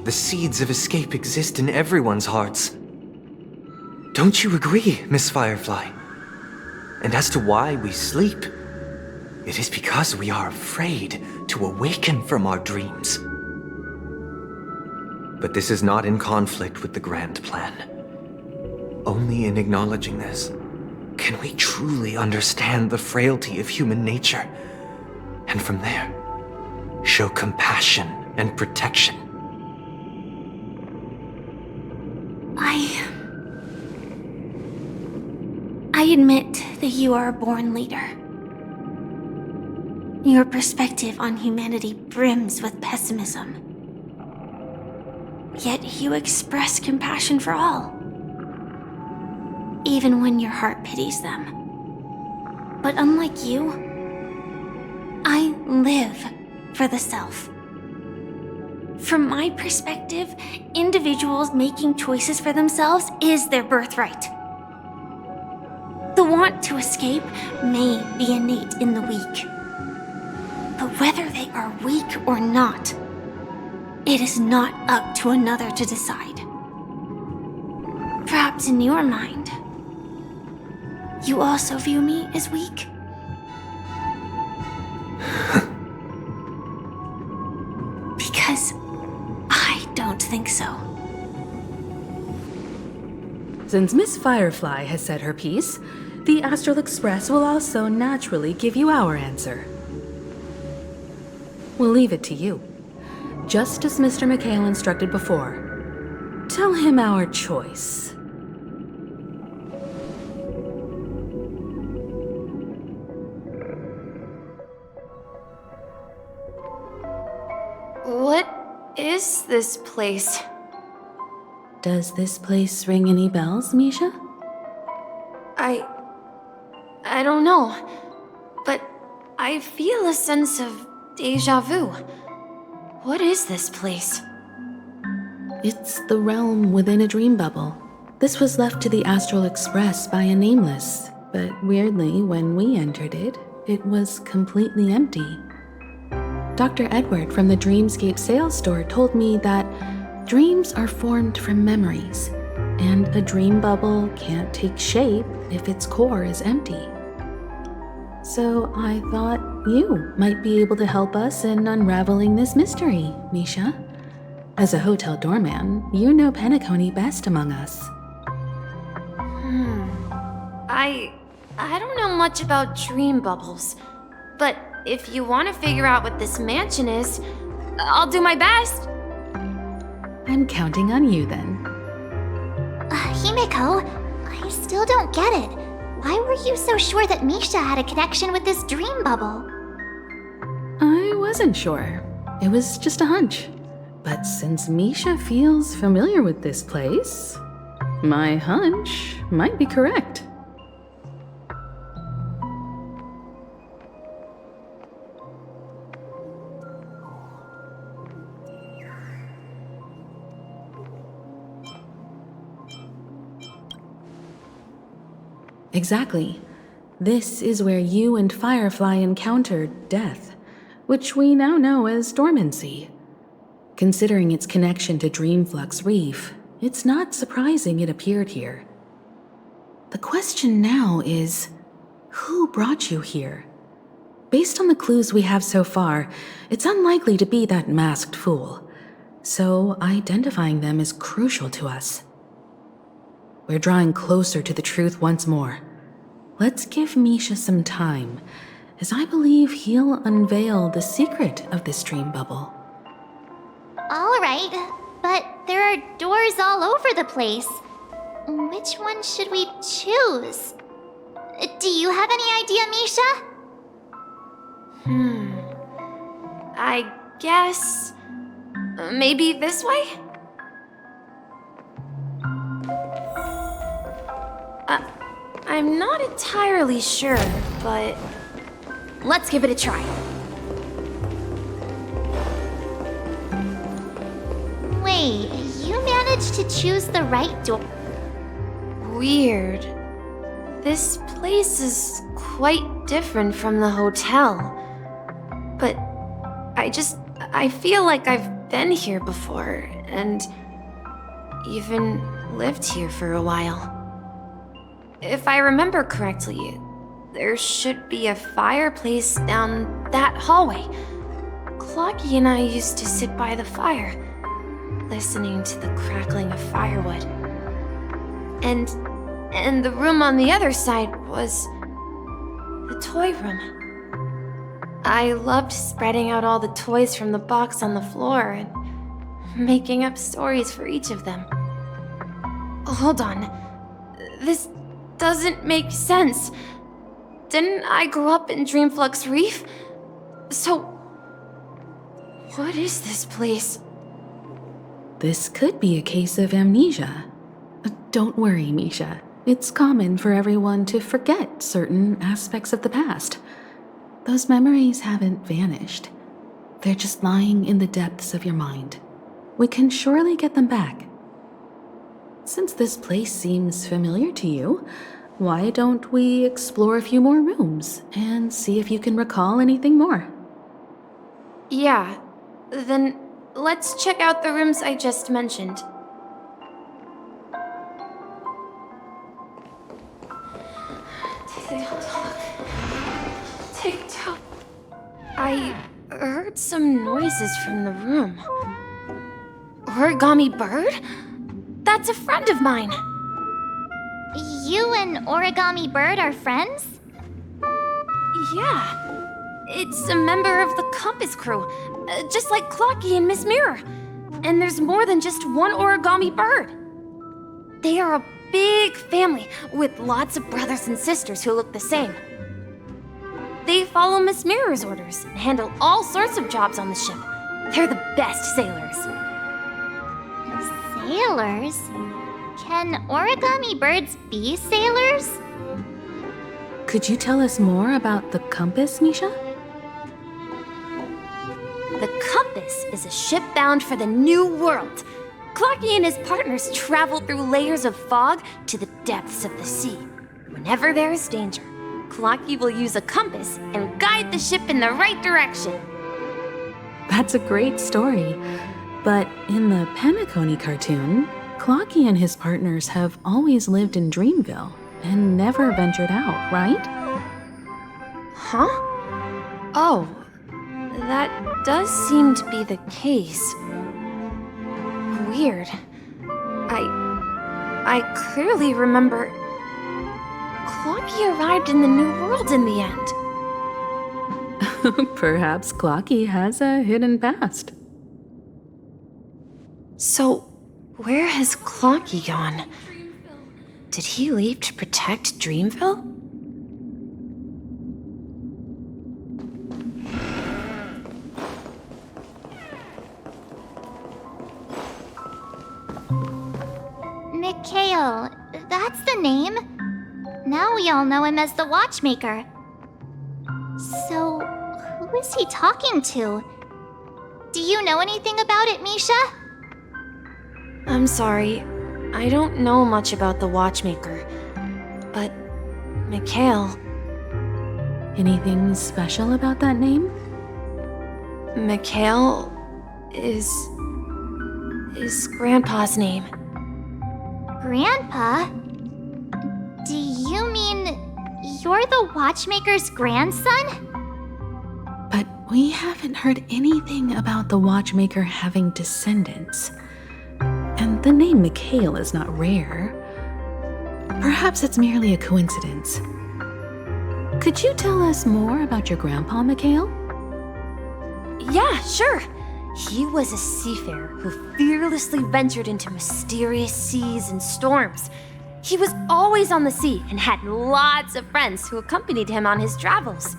the seeds of escape exist in everyone's hearts. Don't you agree, Miss Firefly? And as to why we sleep, it is because we are afraid to awaken from our dreams. But this is not in conflict with the grand plan. Only in acknowledging this can we truly understand the frailty of human nature, and from there, show compassion and protection. I admit that you are a born leader. Your perspective on humanity brims with pessimism. Yet you express compassion for all, even when your heart pities them. But unlike you, I live for the self. From my perspective, individuals making choices for themselves is their birthright. The want to escape may be innate in the weak. But whether they are weak or not, it is not up to another to decide. Perhaps in your mind, you also view me as weak? Because I don't think so. Since Miss Firefly has said her piece, the Astral Express will also naturally give you our answer. We'll leave it to you. Just as Mr. McHale instructed before. Tell him our choice. What is this place? Does this place ring any bells, Misha? I don't know, but I feel a sense of déjà vu. What is this place? It's the realm within a dream bubble. This was left to the Astral Express by a nameless, but weirdly, when we entered it, it was completely empty. Dr. Edward from the Dreamscape sales store told me that dreams are formed from memories, and a dream bubble can't take shape if its core is empty. So I thought you might be able to help us in unraveling this mystery, Misha. As a hotel doorman, you know Penacony best among us. I don't know much about dream bubbles, but if you want to figure out what this mansion is, I'll do my best. I'm counting on you then. Himeko, I still don't get it. Why were you so sure that Misha had a connection with this dream bubble? I wasn't sure. It was just a hunch. But since Misha feels familiar with this place, my hunch might be correct. Exactly. This is where you and Firefly encountered death, which we now know as dormancy. Considering its connection to Dreamflux Reef, it's not surprising it appeared here. The question now is, who brought you here? Based on the clues we have so far, it's unlikely to be that masked fool, so identifying them is crucial to us. We're drawing closer to the truth once more. Let's give Misha some time, as I believe he'll unveil the secret of this dream bubble. All right, but there are doors all over the place. Which one should we choose? Do you have any idea, Misha? I guess... maybe this way? I'm not entirely sure, but... let's give it a try. Wait, you managed to choose the right door. Weird. This place is quite different from the hotel. But I feel like I've been here before, and even lived here for a while. If I remember correctly, there should be a fireplace down that hallway. Clocky and I used to sit by the fire, listening to the crackling of firewood. And the room on the other side was the toy room. I loved spreading out all the toys from the box on the floor and making up stories for each of them. Hold on. This doesn't make sense. Didn't I grow up in Dreamflux Reef? So, what is this place? This could be a case of amnesia. Don't worry, Misha. It's common for everyone to forget certain aspects of the past. Those memories haven't vanished. They're just lying in the depths of your mind. We can surely get them back. Since this place seems familiar to you, why don't we explore a few more rooms and see if you can recall anything more? Yeah, then let's check out the rooms I just mentioned. Tick-tock. I heard some noises from the room. Origami Bird? That's a friend of mine. You and Origami Bird are friends? Yeah. It's a member of the Compass crew, just like Clocky and Miss Mirror. And there's more than just one Origami Bird. They are a big family with lots of brothers and sisters who look the same. They follow Miss Mirror's orders and handle all sorts of jobs on the ship. They're the best sailors. Sailors? Can origami birds be sailors? Could you tell us more about the compass, Misha? The compass is a ship bound for the new world. Clocky and his partners travel through layers of fog to the depths of the sea. Whenever there is danger, Clocky will use a compass and guide the ship in the right direction. That's a great story. But in the Penacony cartoon, Clocky and his partners have always lived in Dreamville and never ventured out, right? Huh? Oh, that does seem to be the case. Weird. I clearly remember Clocky arrived in the New World in the end. Perhaps Clocky has a hidden past. So, where has Clocky gone? Did he leave to protect Dreamville? Mikhail, that's the name. Now we all know him as the Watchmaker. So, who is he talking to? Do you know anything about it, Misha? I'm sorry, I don't know much about the Watchmaker. But, Mikhail... Anything special about that name? Mikhail is Grandpa's name. Grandpa? Do you mean you're the Watchmaker's grandson? But we haven't heard anything about the Watchmaker having descendants. And the name Mikhail is not rare. Perhaps it's merely a coincidence. Could you tell us more about your grandpa, Mikhail? Yeah, sure. He was a seafarer who fearlessly ventured into mysterious seas and storms. He was always on the sea and had lots of friends who accompanied him on his travels.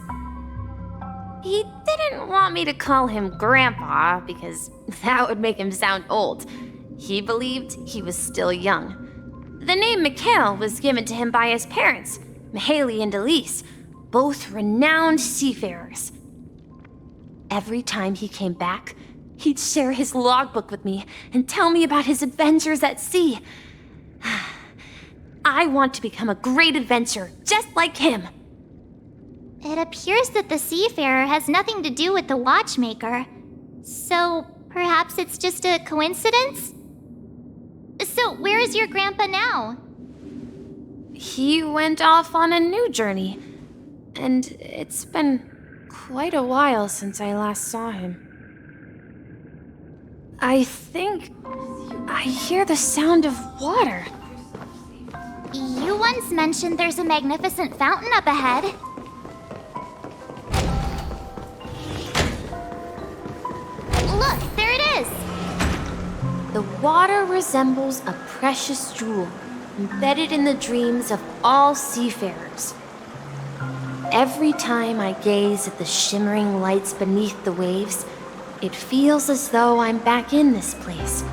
He didn't want me to call him Grandpa because that would make him sound old. He believed he was still young. The name Mikhail was given to him by his parents, Mihaly and Elise, both renowned seafarers. Every time he came back, he'd share his logbook with me and tell me about his adventures at sea. I want to become a great adventurer, just like him. It appears that the seafarer has nothing to do with the Watchmaker. So, perhaps it's just a coincidence? So, where is your grandpa now? He went off on a new journey, and it's been quite a while since I last saw him. I think I hear the sound of water. You once mentioned there's a magnificent fountain up ahead. Look, there it is! The water resembles a precious jewel embedded in the dreams of all seafarers. Every time I gaze at the shimmering lights beneath the waves, it feels as though I'm back in this place,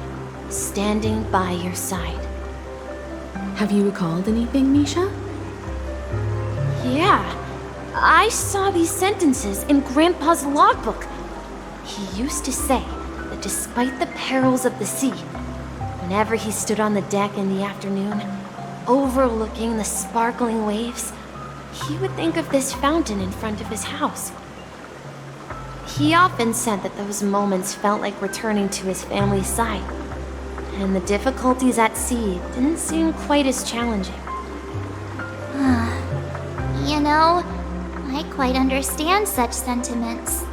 standing by your side. Have you recalled anything, Misha? Yeah, I saw these sentences in Grandpa's logbook. He used to say that despite the perils of the sea, whenever he stood on the deck in the afternoon, overlooking the sparkling waves, he would think of this fountain in front of his house. He often said that those moments felt like returning to his family's side, and the difficulties at sea didn't seem quite as challenging. You know, I quite understand such sentiments.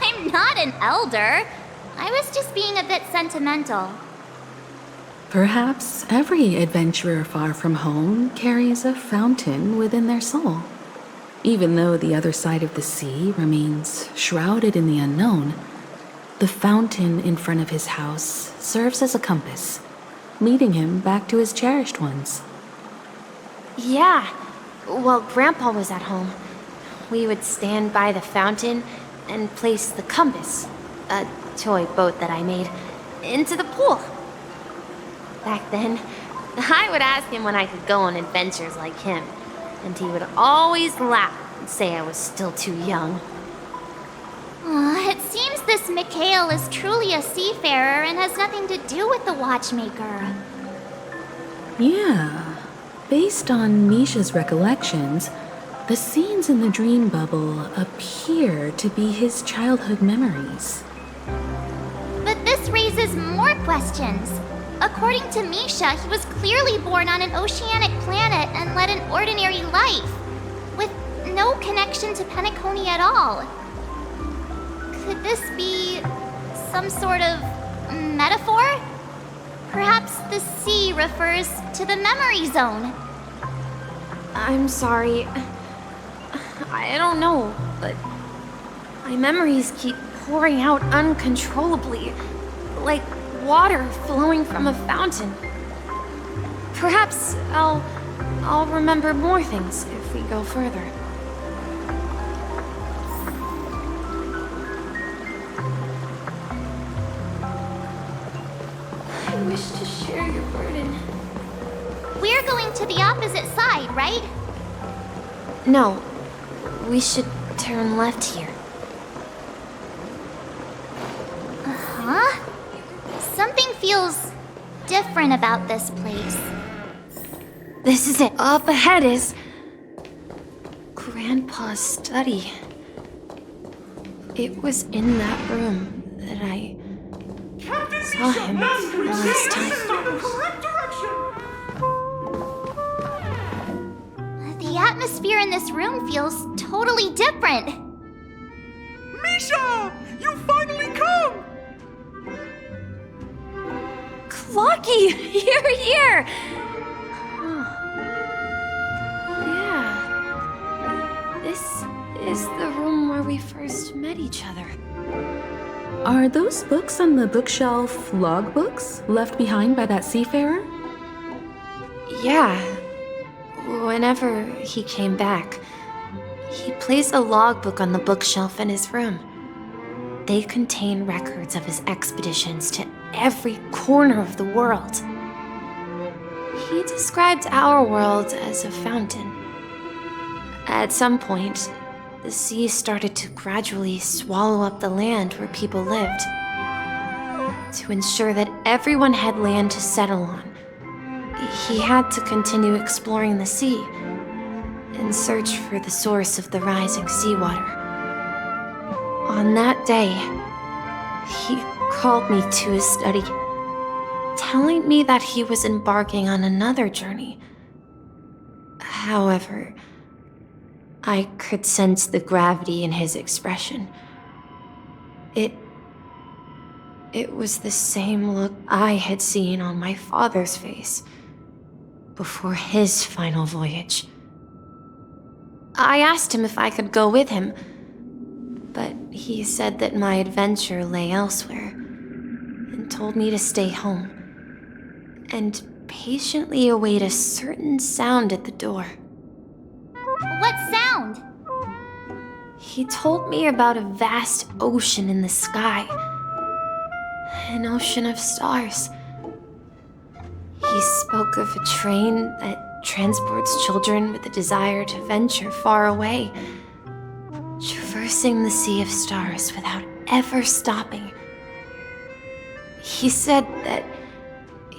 I'm not an elder. I was just being a bit sentimental. Perhaps every adventurer far from home carries a fountain within their soul. Even though the other side of the sea remains shrouded in the unknown, the fountain in front of his house serves as a compass, leading him back to his cherished ones. Yeah. While Grandpa was at home, we would stand by the fountain and place the compass, a toy boat that I made, into the pool. Back then, I would ask him when I could go on adventures like him, and he would always laugh and say I was still too young. It seems this Mikhail is truly a seafarer and has nothing to do with the watchmaker. Yeah. Based on Misha's recollections, the scenes in the dream bubble appear to be his childhood memories. But this raises more questions. According to Misha, he was clearly born on an oceanic planet and led an ordinary life, with no connection to Penacony at all. Could this be some sort of metaphor? Perhaps the sea refers to the memory zone. I'm sorry. I don't know, but my memories keep pouring out uncontrollably, like water flowing from a fountain. Perhaps I'll remember more things if we go further. I wish to share your burden. We're going to the opposite side, right? No, we should turn left here. Huh? Something feels different about this place. This is it. Up ahead is Grandpa's study. It was in that room that I saw him the last time. The atmosphere in this room feels totally different. Misha! You finally come! Clocky! You're here! Yeah. This is the room where we first met each other. Are those books on the bookshelf logbooks left behind by that seafarer? Yeah. Whenever he came back, he placed a logbook on the bookshelf in his room. They contain records of his expeditions to every corner of the world. He described our world as a fountain. At some point, the sea started to gradually swallow up the land where people lived. To ensure that everyone had land to settle on, he had to continue exploring the sea and search for the source of the rising seawater. On that day, he called me to his study, telling me that he was embarking on another journey. However, I could sense the gravity in his expression. It was the same look I had seen on my father's face before his final voyage. I asked him if I could go with him, but he said that my adventure lay elsewhere and told me to stay home and patiently await a certain sound at the door. What sound? He told me about a vast ocean in the sky, an ocean of stars. He spoke of a train that transports children with a desire to venture far away, traversing the sea of stars without ever stopping. He said that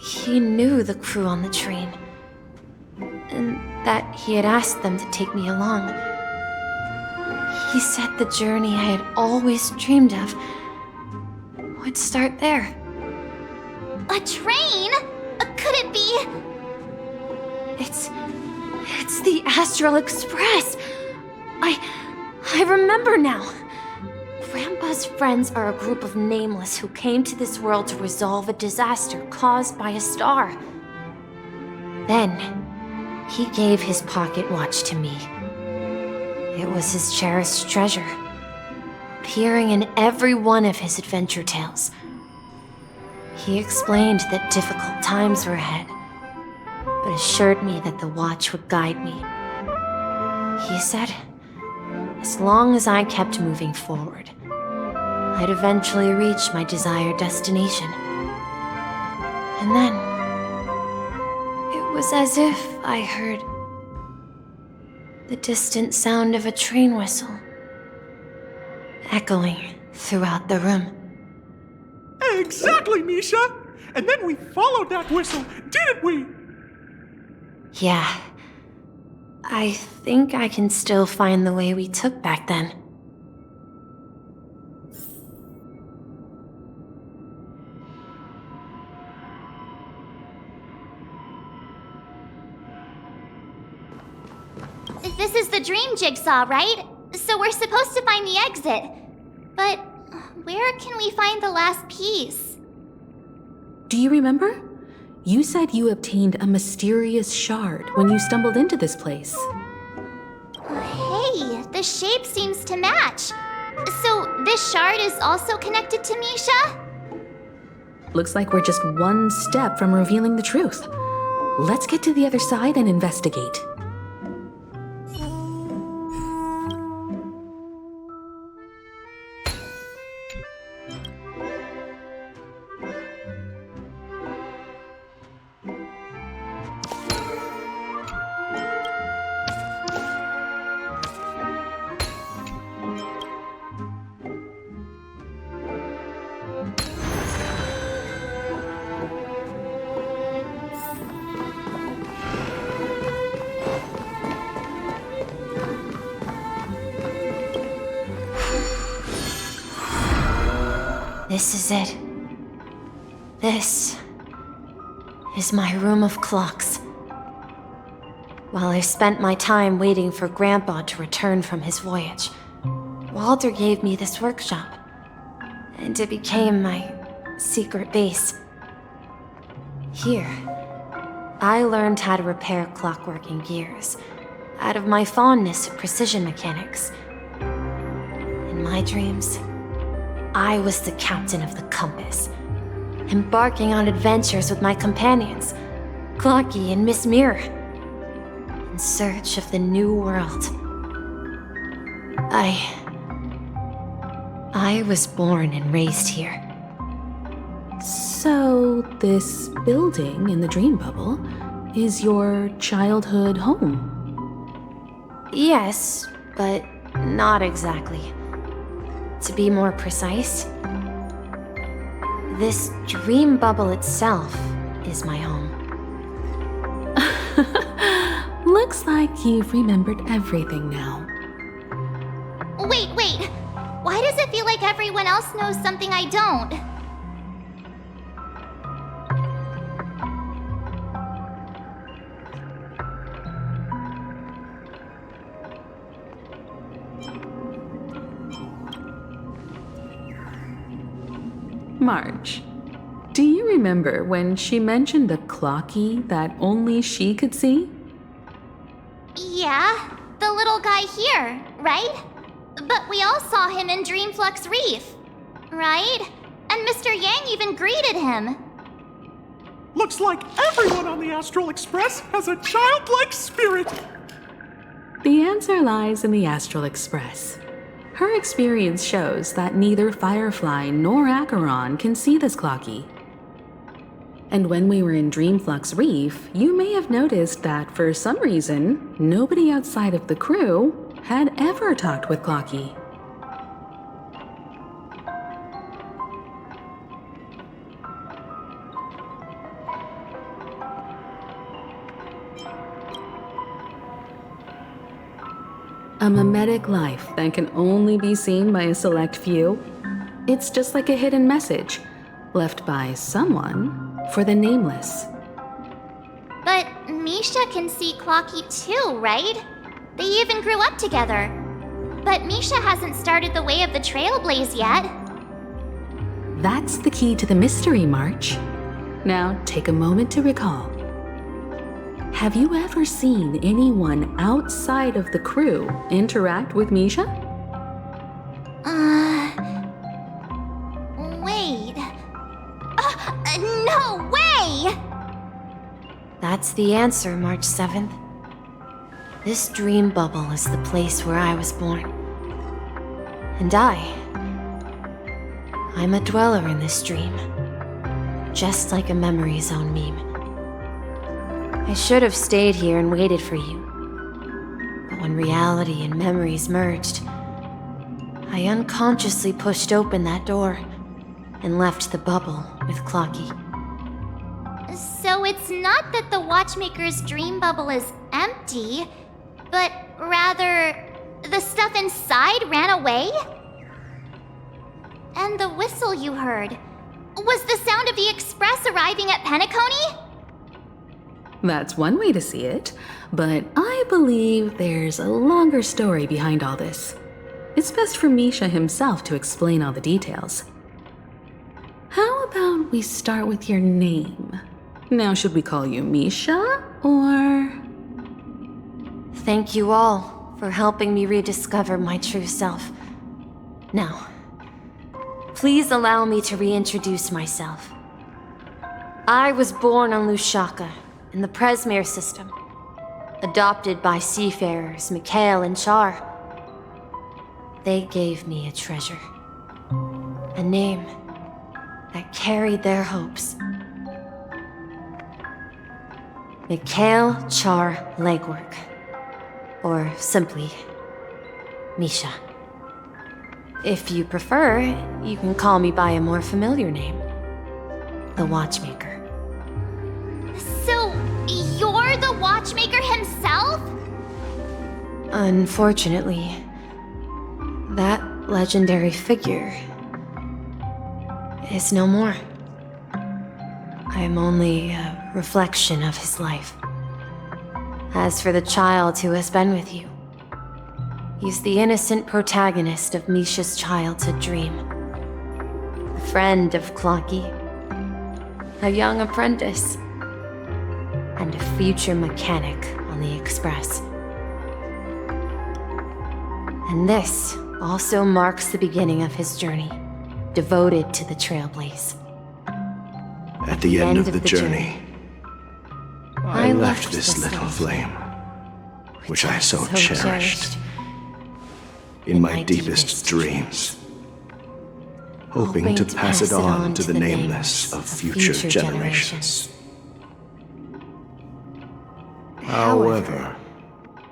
he knew the crew on the train, and that he had asked them to take me along. He said the journey I had always dreamed of would start there. A train? Could it be? It's the Astral Express. I remember now. Grandpa's friends are a group of nameless who came to this world to resolve a disaster caused by a star. Then, he gave his pocket watch to me. It was his cherished treasure, appearing in every one of his adventure tales. He explained that difficult times were ahead, but assured me that the watch would guide me. He said, as long as I kept moving forward, I'd eventually reach my desired destination. And then, it was as if I heard the distant sound of a train whistle, echoing throughout the room. Exactly, Misha! And then we followed that whistle, didn't we? Yeah. I think I can still find the way we took back then. This is the dream jigsaw, right? So we're supposed to find the exit. But where can we find the last piece? Do you remember? You said you obtained a mysterious shard when you stumbled into this place. Hey, the shape seems to match. So this shard is also connected to Misha? Looks like we're just one step from revealing the truth. Let's get to the other side and investigate. This is it. This is my room of clocks. While I spent my time waiting for Grandpa to return from his voyage, Walter gave me this workshop, and it became my secret base. Here, I learned how to repair clockwork and gears out of my fondness of precision mechanics. In my dreams, I was the captain of the compass, embarking on adventures with my companions, Clocky and Miss Mirror, in search of the new world. I was born and raised here. So, this building in the dream bubble is your childhood home? Yes, but not exactly. To be more precise, this dream bubble itself is my home. Looks like you've remembered everything now. Wait. Why does it feel like everyone else knows something I don't? Marge, do you remember when she mentioned a clocky that only she could see? Yeah, the little guy here, right? But we all saw him in Dreamflux Reef, right? And Mr. Yang even greeted him. Looks like everyone on the Astral Express has a childlike spirit. The answer lies in the Astral Express. Her experience shows that neither Firefly nor Acheron can see this clocky. And when we were in Dreamflux Reef, you may have noticed that for some reason, nobody outside of the crew had ever talked with Clocky. A mimetic life that can only be seen by a select few. It's just like a hidden message left by someone for the nameless. But Misha can see Clocky too, right? They even grew up together. But Misha hasn't started the way of the Trailblaze yet. That's the key to the mystery, March. Now take a moment to recall. have you ever seen anyone outside of the crew interact with Misha? Wait. No way! That's the answer, March 7th. This dream bubble is the place where I was born. And I'm a dweller in this dream. Just like a memory zone meme. I should have stayed here and waited for you. But when reality and memories merged, I unconsciously pushed open that door and left the bubble with Clocky. So it's not that the Watchmaker's dream bubble is empty, but rather the stuff inside ran away? And the whistle you heard was the sound of the express arriving at Penacony? That's one way to see it, but I believe there's a longer story behind all this. It's best for Misha himself to explain all the details. How about we start with your name? Now, should we call you Misha, or...? Thank you all for helping me rediscover my true self. Now, please allow me to reintroduce myself. I was born on Lushaka, in the Presmere system, adopted by seafarers Mikhail and Char. They gave me a treasure, a name that carried their hopes. Mikhail Char Legwork, or simply Misha. If you prefer, you can call me by a more familiar name, the Watchmaker. So, you're the Watchmaker himself? Unfortunately, that legendary figure is no more. I am only a reflection of his life. As for the child who has been with you, he's the innocent protagonist of Misha's childhood dream. A friend of Clocky, a young apprentice, and a future mechanic on the Express. And this also marks the beginning of his journey, devoted to the Trailblaze. At the end of the journey, I left this little flame, which I so cherished, in my deepest dreams, hoping to pass it on to the nameless of future generations. However,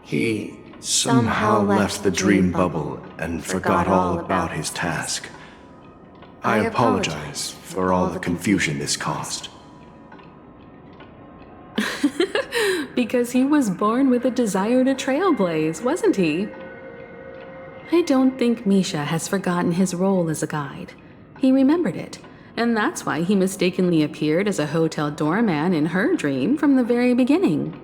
he somehow left the dream bubble and forgot all about his task. I apologize for all the confusion this caused. Because he was born with a desire to trailblaze, wasn't he? I don't think Misha has forgotten his role as a guide. He remembered it, and that's why he mistakenly appeared as a hotel doorman in her dream from the very beginning.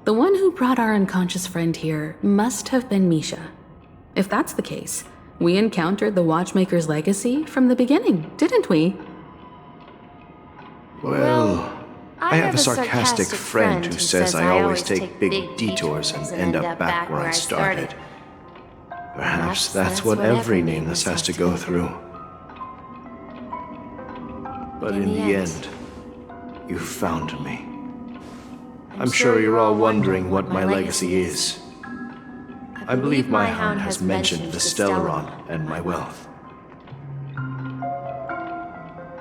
The one who brought our unconscious friend here must have been Misha. If that's the case, we encountered the Watchmaker's legacy from the beginning, didn't we? Well, I have a sarcastic friend who says I always take big detours and end up back where I started. Perhaps that's what every nameless has to go through. But in the end, you found me. I'm sure you're all wondering what my legacy is. I believe my hound has mentioned the Stellaron and my wealth.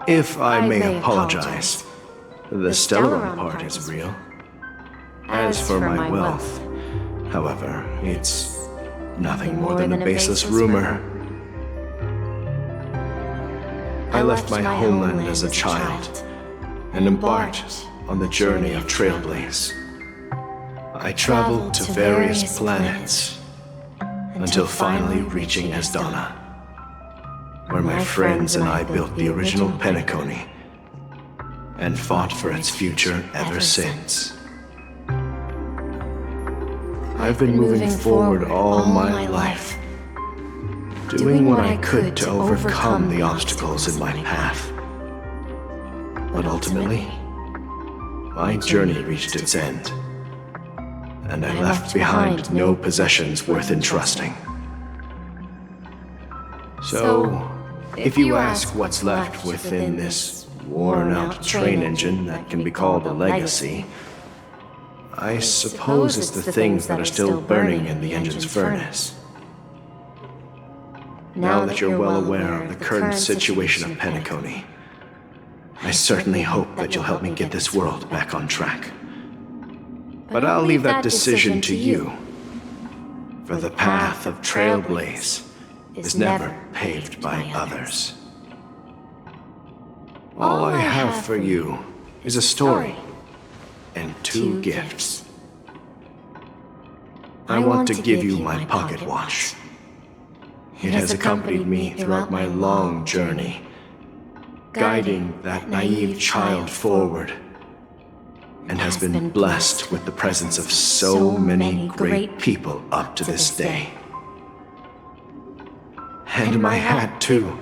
If I may apologize, the Stellaron part is real. As for my wealth, however, it's nothing more than a baseless rumor. I left my homeland as a child and embarked on the journey of Trailblaze. I traveled to various planets until finally reaching Asdana, where my friends and I built the original Penacony and fought for its future ever since. I've been moving forward all my life, doing what I could to overcome the obstacles in my path. But ultimately, My journey reached its end, and I left behind no possessions worth entrusting. So, if you ask what's left within this worn-out train engine that can be called a legacy, I suppose it's the things that are still burning in the engine's furnace. Now that you're well aware of the current situation of Penacony, I certainly hope that you'll help me get this world back on track. But I'll leave that decision to you, for the path of trailblaze is never paved by others. All I have for you is a story and 2 gifts. I want to give you my pocket watch. It has accompanied me throughout my long journey, guiding that naive child forward, and has been blessed with the presence of so many great people up to this day. And my hat, too.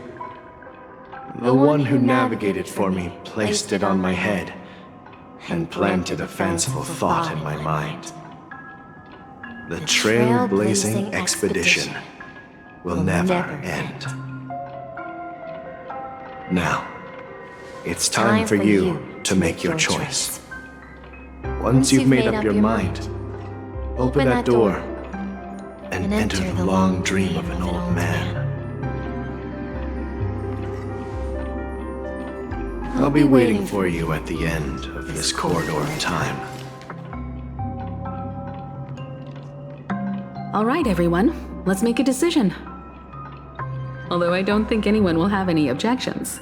The one who navigated for me placed it on my head and planted a fanciful thought in my mind. The trailblazing expedition will never end. Now, it's time for you to make your choice. Once you've made up your mind, open that door and enter the long dream of an old man. I'll be waiting for you at the end of this corridor of time. All right, everyone, let's make a decision. Although I don't think anyone will have any objections.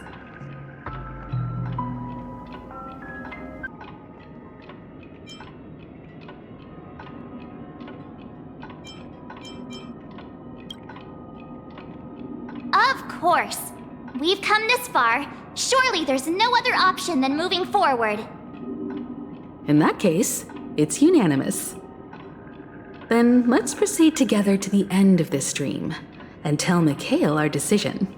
Of course. We've come this far. Surely there's no other option than moving forward. In that case, it's unanimous. Then let's proceed together to the end of this stream and tell Mikhail our decision.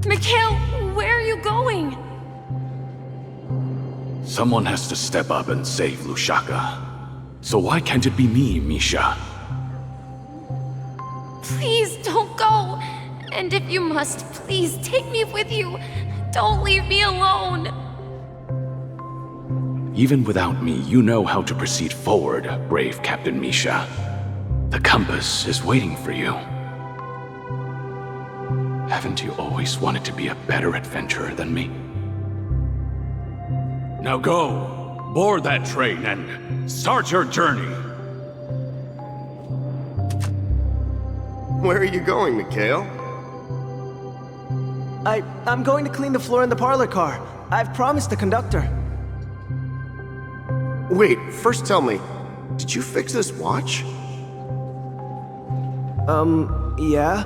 Mikhail, where are you going? Someone has to step up and save Lushaka. So why can't it be me, Misha? Please don't go. And if you must, please take me with you. Don't leave me alone. Even without me, you know how to proceed forward, brave Captain Misha. The compass is waiting for you. Haven't you always wanted to be a better adventurer than me? Now go, board that train and start your journey. Where are you going, Mikhail? I'm going to clean the floor in the parlor car. I've promised the conductor. Wait, first tell me, did you fix this watch? Yeah?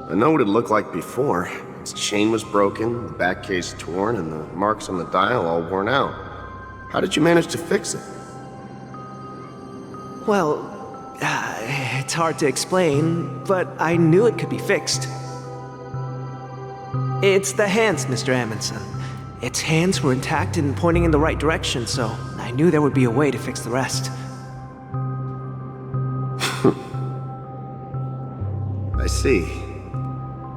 I know what it looked like before. Its chain was broken, the back case torn, and the marks on the dial all worn out. How did you manage to fix it? Well, it's hard to explain, but I knew it could be fixed. It's the hands, Mr. Amundsen. Its hands were intact and pointing in the right direction, so I knew there would be a way to fix the rest. I see.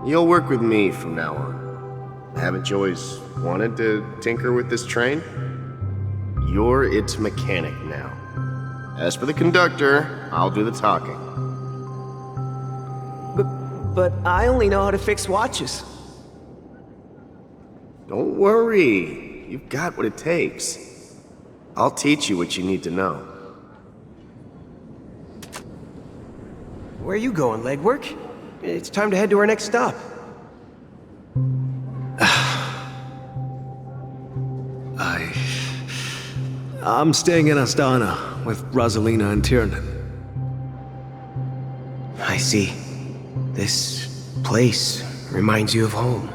You'll work with me from now on. Haven't you always wanted to tinker with this train? You're its mechanic now. As for the conductor, I'll do the talking. But I only know how to fix watches. Don't worry. You've got what it takes. I'll teach you what you need to know. Where are you going, legwork? It's time to head to our next stop. I'm staying in Astana with Rosalina and Tiernan. I see. This place reminds you of home.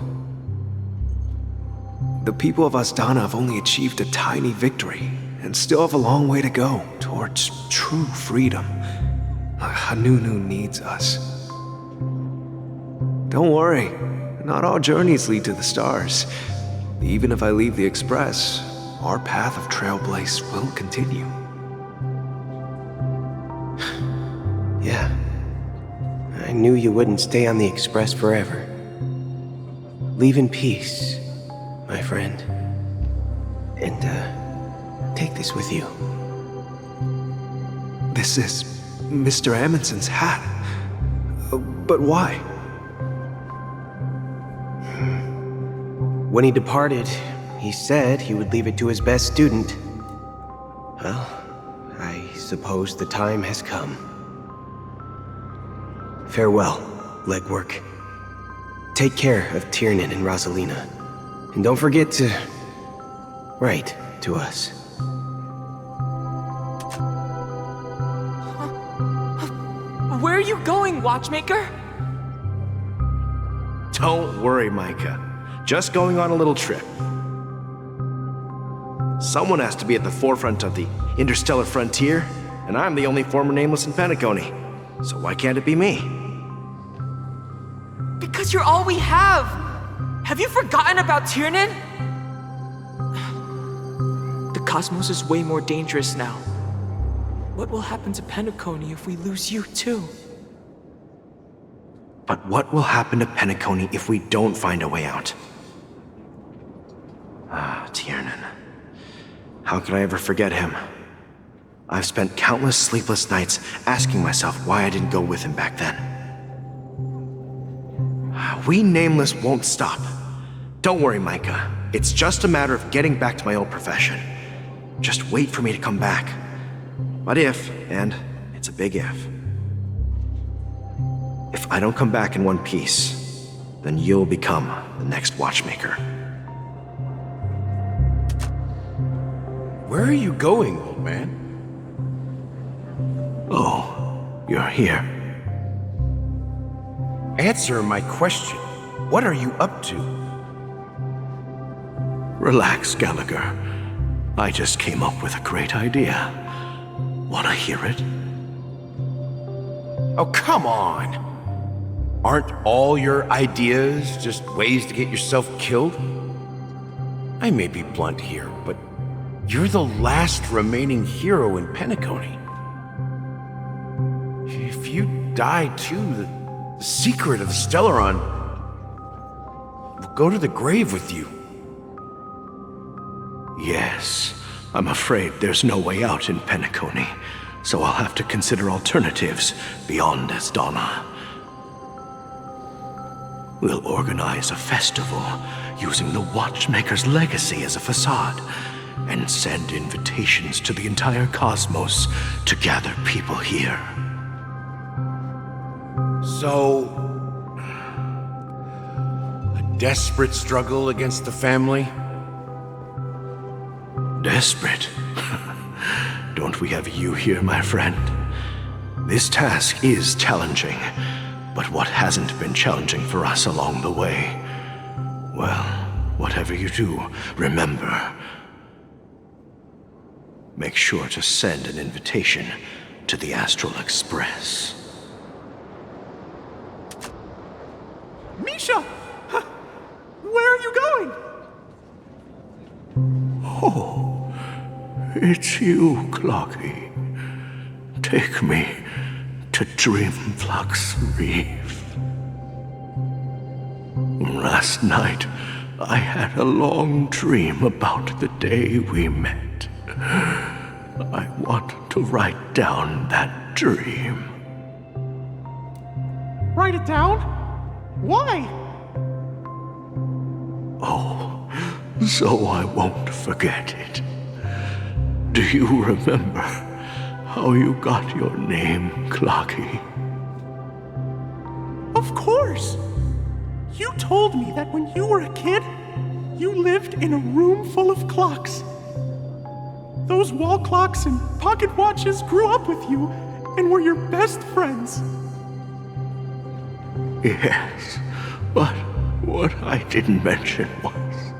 The people of Astana have only achieved a tiny victory and still have a long way to go towards true freedom. Hanunu needs us. Don't worry, not all journeys lead to the stars. Even if I leave the Express, our path of trailblaze will continue. Yeah. I knew you wouldn't stay on the Express forever. Leave in peace, my friend. And, take this with you. This is Mr. Amundsen's hat. But why? When he departed, he said he would leave it to his best student. Well, I suppose the time has come. Farewell, legwork. Take care of Tiernan and Rosalina. And don't forget to write to us. Where are you going, Watchmaker? Don't worry, Micah. Just going on a little trip. Someone has to be at the forefront of the interstellar frontier, and I'm the only former nameless in Penacony. So why can't it be me? Because you're all we have! Have you forgotten about Tiernan? The cosmos is way more dangerous now. What will happen to Penacony if we lose you too? But what will happen to Penacony if we don't find a way out? Ah, Tiernan. How could I ever forget him? I've spent countless sleepless nights asking myself why I didn't go with him back then. We Nameless won't stop. Don't worry, Micah. It's just a matter of getting back to my old profession. Just wait for me to come back. But if, and it's a big if I don't come back in one piece, then you'll become the next Watchmaker. Where are you going, old man? Oh, you're here. Answer my question. What are you up to? Relax, Gallagher. I just came up with a great idea. Wanna hear it? Oh, come on! Aren't all your ideas just ways to get yourself killed? I may be blunt here, but you're the last remaining hero in Penacony. If you die too, the secret of the Stellaron will go to the grave with you. Yes, I'm afraid there's no way out in Penacony, so I'll have to consider alternatives beyond Astana. We'll organize a festival using the Watchmaker's legacy as a facade, and send invitations to the entire cosmos to gather people here. So, a desperate struggle against the family? Desperate? Don't we have you here, my friend? This task is challenging, but what hasn't been challenging for us along the way? Well, whatever you do, remember, make sure to send an invitation to the Astral Express. Misha! Where are you going? Oh, it's you, Clocky. Take me to Dreamflux Reef. Last night, I had a long dream about the day we met. I want to write down that dream. Write it down? Why? Oh, so I won't forget it. Do you remember how you got your name, Clocky? Of course! You told me that when you were a kid, you lived in a room full of clocks. Those wall clocks and pocket watches grew up with you and were your best friends. Yes, but what I didn't mention was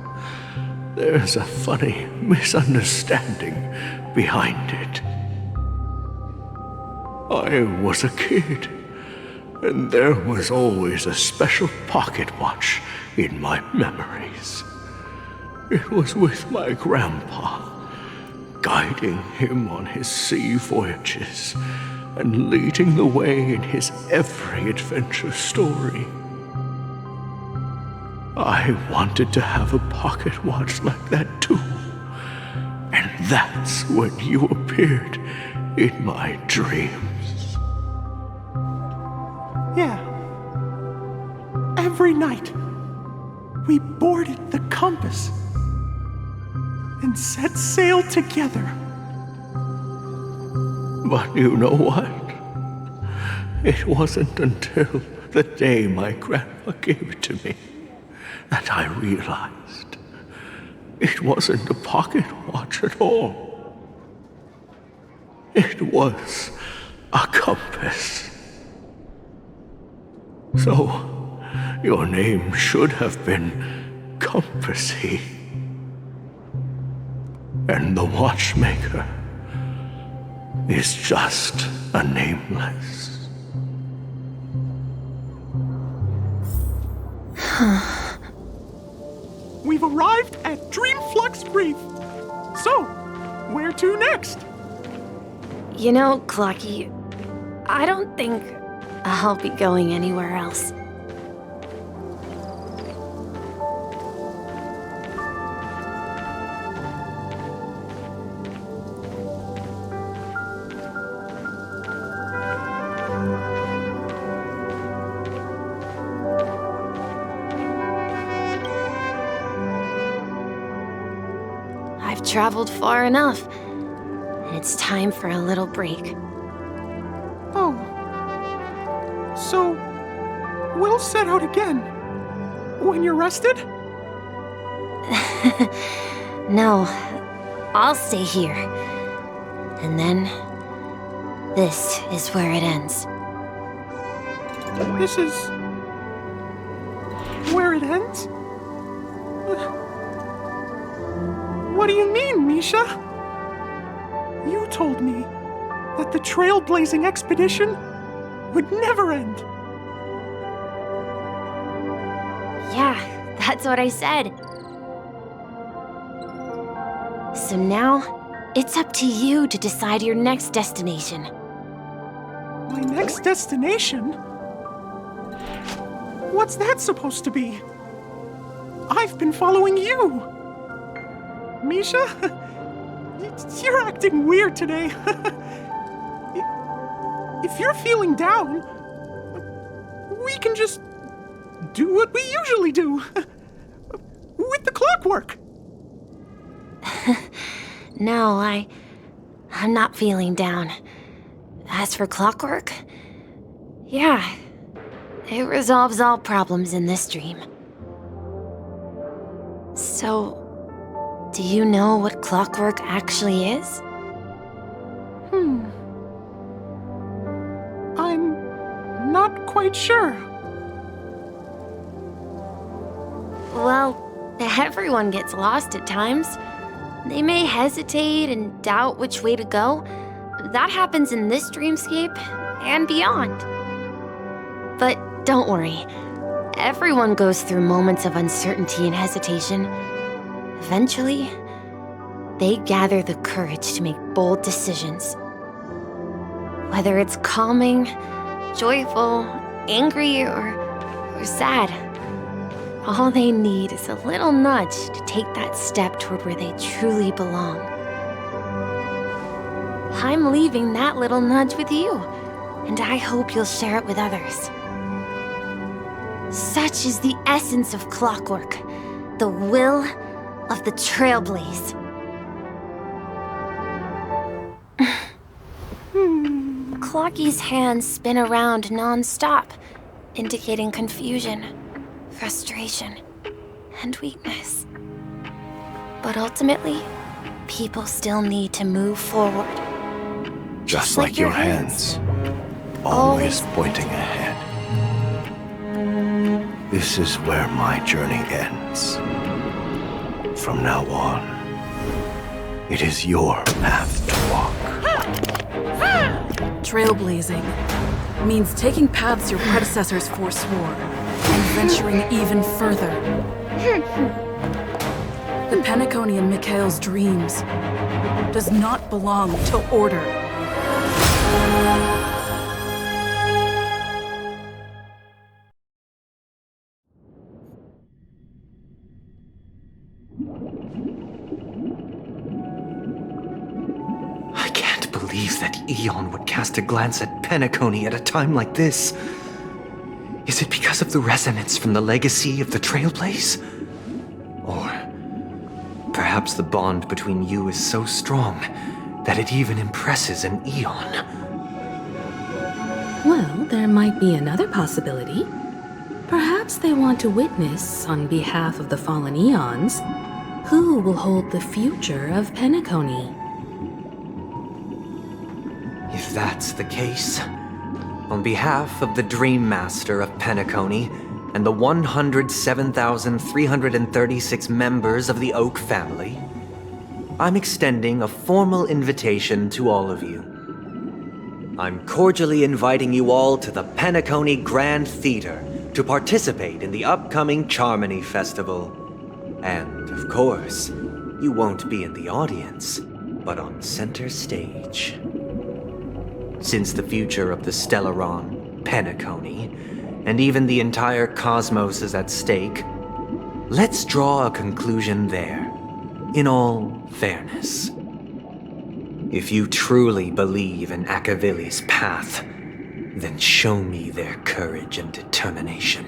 there's a funny misunderstanding behind it. I was a kid, and there was always a special pocket watch in my memories. It was with my grandpa, guiding him on his sea voyages and leading the way in his every adventure story. I wanted to have a pocket watch like that too. And that's when you appeared in my dreams. Yeah. Every night, we boarded the compass and set sail together. But you know what? It wasn't until the day my grandpa gave it to me that I realized it wasn't a pocket watch at all. It was a compass. So, your name should have been Compassy. And the watchmaker is just a nameless. We've arrived at Dreamflux Reef. So, where to next? You know, Clocky, I don't think I'll be going anywhere else. I've traveled far enough. It's time for a little break. Oh. So, we'll set out again. When you're rested? No, I'll stay here. And then, this is where it ends. This is where it ends? What do you mean, Misha? You told me that the trailblazing expedition would never end. Yeah, that's what I said. So now, it's up to you to decide your next destination. My next destination? What's that supposed to be? I've been following you. Misha? You're acting weird today. If you're feeling down, we can just do what we usually do. With the clockwork. No, I'm not feeling down. As for clockwork, yeah, it resolves all problems in this dream. So, do you know what clockwork actually is? I'm not quite sure. Well, everyone gets lost at times. They may hesitate and doubt which way to go. That happens in this dreamscape and beyond. But don't worry. Everyone goes through moments of uncertainty and hesitation. Eventually, they gather the courage to make bold decisions. Whether it's calming, joyful, angry, or sad, all they need is a little nudge to take that step toward where they truly belong. I'm leaving that little nudge with you, and I hope you'll share it with others. Such is the essence of clockwork, the will of the trailblaze. Clocky's hands spin around non-stop, indicating confusion, frustration, and weakness. But ultimately, people still need to move forward. Just like your hands, always pointing ahead. This is where my journey ends. From now on, it is your path to walk. Trailblazing means taking paths your predecessors forswore and venturing even further. The Penacony in Mikhail's dreams does not belong to order. I can't believe that Eon would cast a glance at Penacony at a time like this. Is it because of the resonance from the legacy of the Trailblaze? Or perhaps the bond between you is so strong that it even impresses an Eon. Well, there might be another possibility. Perhaps they want to witness, on behalf of the fallen Eons, who will hold the future of Penacony. If that's the case, on behalf of the Dream Master of Penacony and the 107,336 members of the Oak family, I'm extending a formal invitation to all of you. I'm cordially inviting you all to the Penacony Grand Theater to participate in the upcoming Charmony Festival. And, of course, you won't be in the audience, but on center stage. Since the future of the Stellaron, Penacony, and even the entire cosmos is at stake, let's draw a conclusion there, in all fairness. If you truly believe in Akavili's path, then show me their courage and determination.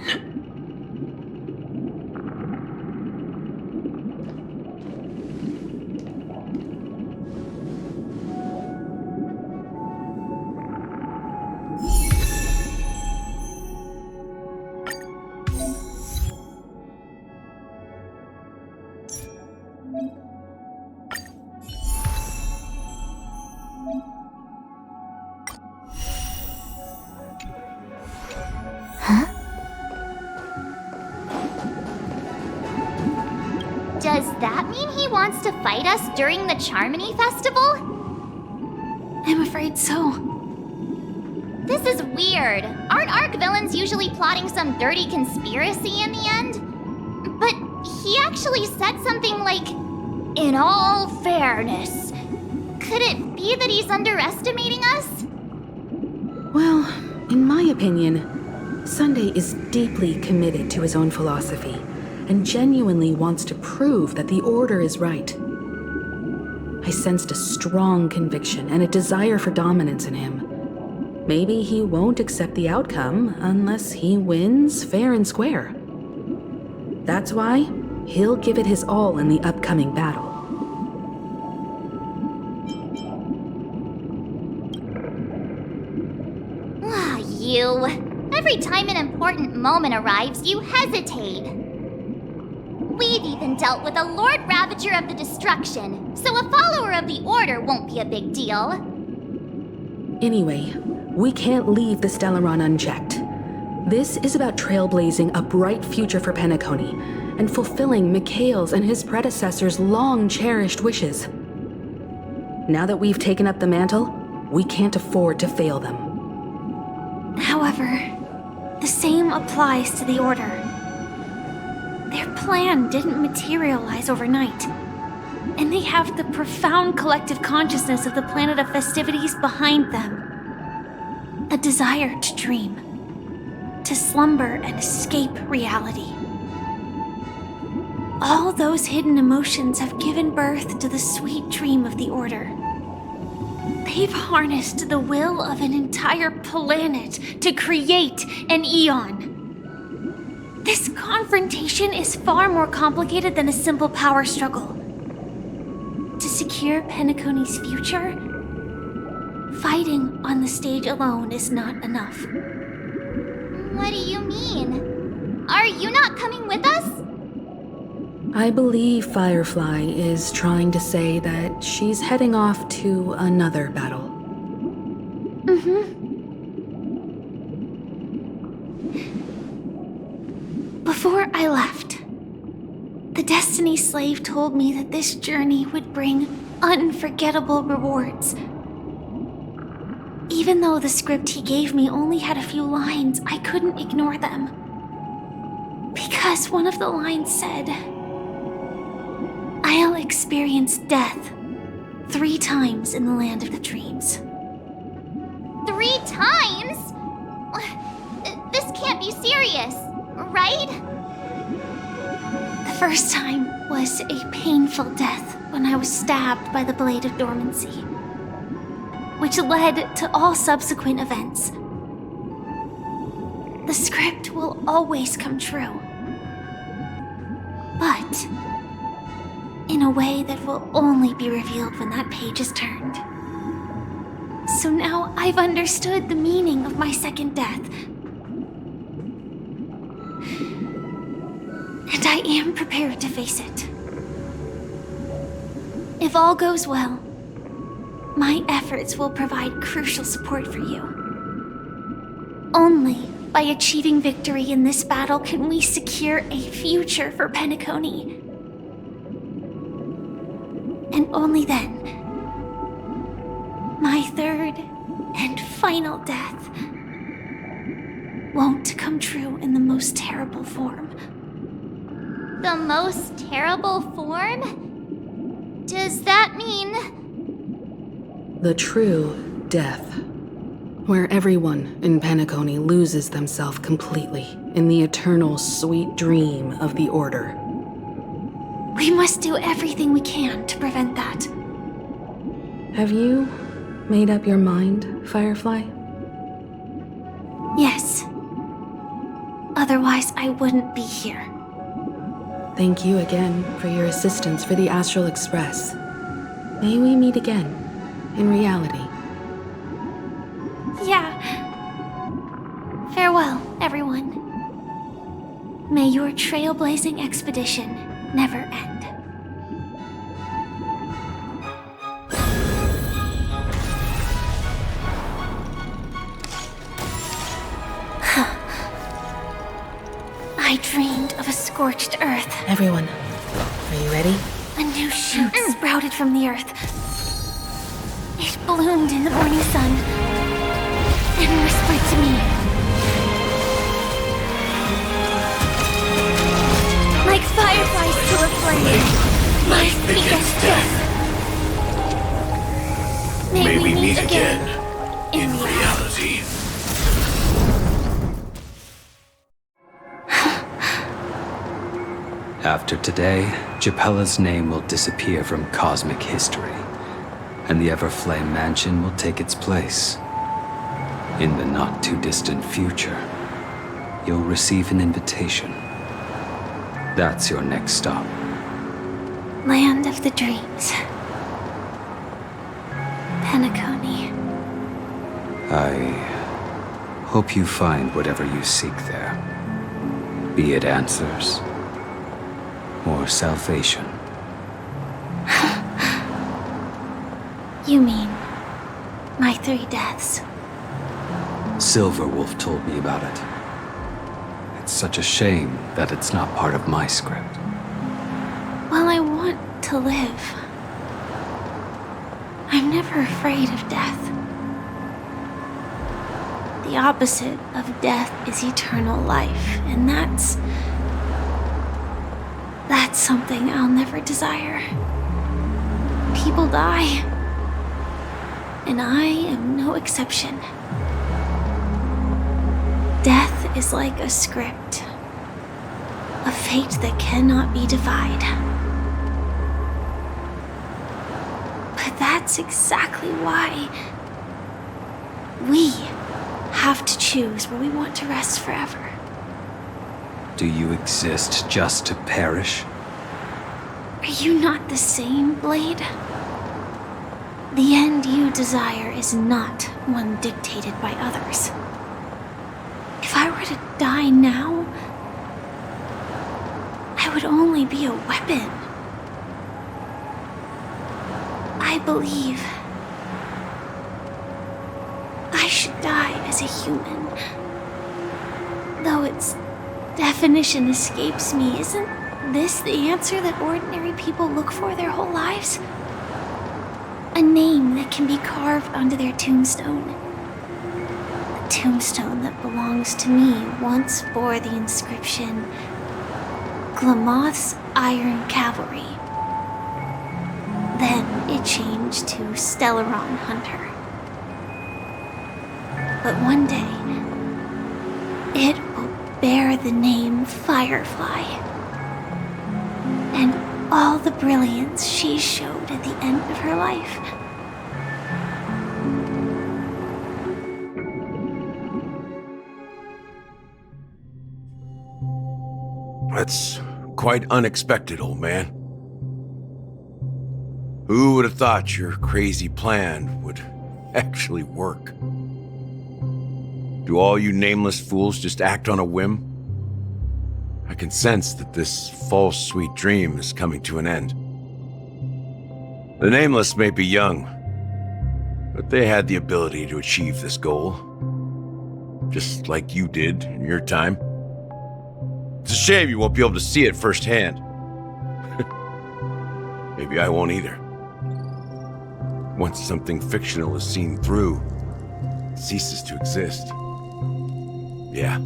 Does that mean he wants to fight us during the Charmony Festival? I'm afraid so. This is weird. Aren't Arc villains usually plotting some dirty conspiracy in the end? But he actually said something like, "In all fairness." Could it be that he's underestimating us? Well, in my opinion, Sunday is deeply committed to his own philosophy and genuinely wants to prove that the Order is right. I sensed a strong conviction and a desire for dominance in him. Maybe he won't accept the outcome unless he wins fair and square. That's why he'll give it his all in the upcoming battle. Ah, you. Every time an important moment arrives, you hesitate. We've even dealt with a Lord Ravager of the Destruction, so a follower of the Order won't be a big deal. Anyway, we can't leave the Stellaron unchecked. This is about trailblazing a bright future for Penacony and fulfilling Mikhail's and his predecessors' long-cherished wishes. Now that we've taken up the mantle, we can't afford to fail them. However, the same applies to the Order. Their plan didn't materialize overnight, and they have the profound collective consciousness of the planet of festivities behind them. A desire to dream, to slumber and escape reality. All those hidden emotions have given birth to the sweet dream of the Order. They've harnessed the will of an entire planet to create an Eon. This confrontation is far more complicated than a simple power struggle. To secure Penacony's future, fighting on the stage alone is not enough. What do you mean? Are you not coming with us? I believe Firefly is trying to say that she's heading off to another battle. Before I left, the Destiny Slave told me that this journey would bring unforgettable rewards. Even though the script he gave me only had a few lines, I couldn't ignore them. Because one of the lines said, "I'll experience death 3 times in the land of the dreams." 3 times? This can't be serious, right? The first time was a painful death when I was stabbed by the Blade of Dormancy, which led to all subsequent events. The script will always come true, but in a way that will only be revealed when that page is turned. So now I've understood the meaning of my second death. And I am prepared to face it. If all goes well, my efforts will provide crucial support for you. Only by achieving victory in this battle can we secure a future for Penacony. And only then, my third and final death won't come true in the most terrible form. The most terrible form? Does that mean... The true death, where everyone in Penacony loses themselves completely in the eternal sweet dream of the Order. We must do everything we can to prevent that. Have you made up your mind, Firefly? Yes. Otherwise, I wouldn't be here. Thank you again for your assistance for the Astral Express. May we meet again, in reality. Yeah. Farewell, everyone. May your trailblazing expedition never end. I dreamed of a scorched earth. Everyone, are you ready? A new shoot sprouted from the earth. It bloomed in the morning sun and whispered to me. Like fireflies to a flame, life begets death. May we meet again in reality. After today, Japella's name will disappear from cosmic history, and the Everflame Mansion will take its place. In the not-too-distant future, you'll receive an invitation. That's your next stop. Land of the Dreams. Penacony. I hope you find whatever you seek there. Be it answers or salvation. You mean my 3 deaths? Silverwolf told me about it. It's such a shame that it's not part of my script. Well, I want to live. I'm never afraid of death. The opposite of death is eternal life, and that's something I'll never desire. People die, and I am no exception. Death is like a script, a fate that cannot be defied. But that's exactly why we have to choose where we want to rest forever. Do you exist just to perish? Are you not the same, Blade? The end you desire is not one dictated by others. If I were to die now, I would only be a weapon. I believe I should die as a human, though it's definition escapes me. Isn't this the answer that ordinary people look for their whole lives? A name that can be carved onto their tombstone. A tombstone that belongs to me once bore the inscription, Glamoth's Iron Cavalry. Then it changed to Stellaron Hunter. But one day, it will bear the name Firefly. And all the brilliance she showed at the end of her life. That's quite unexpected, old man. Who would have thought your crazy plan would actually work? Do all you nameless fools just act on a whim? I can sense that this false sweet dream is coming to an end. The nameless may be young, but they had the ability to achieve this goal. Just like you did in your time. It's a shame you won't be able to see it firsthand. Maybe I won't either. Once something fictional is seen through, it ceases to exist. Yeah,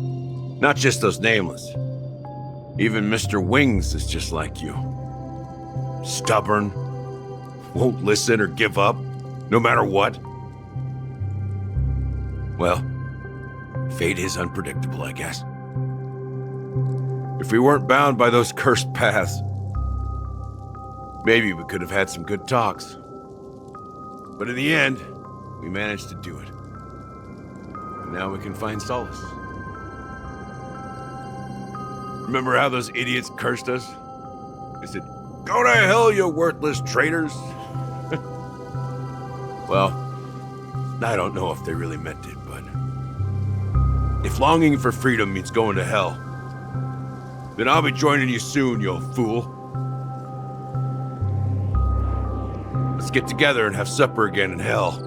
not just those nameless. Even Mr. Wings is just like you. Stubborn, won't listen or give up, no matter what. Well, fate is unpredictable, I guess. If we weren't bound by those cursed paths, maybe we could have had some good talks. But in the end, we managed to do it. And now we can find solace. Remember how those idiots cursed us? They said, "Go to hell, you worthless traitors." Well, I don't know if they really meant it, but if longing for freedom means going to hell, then I'll be joining you soon, you fool. Let's get together and have supper again in hell.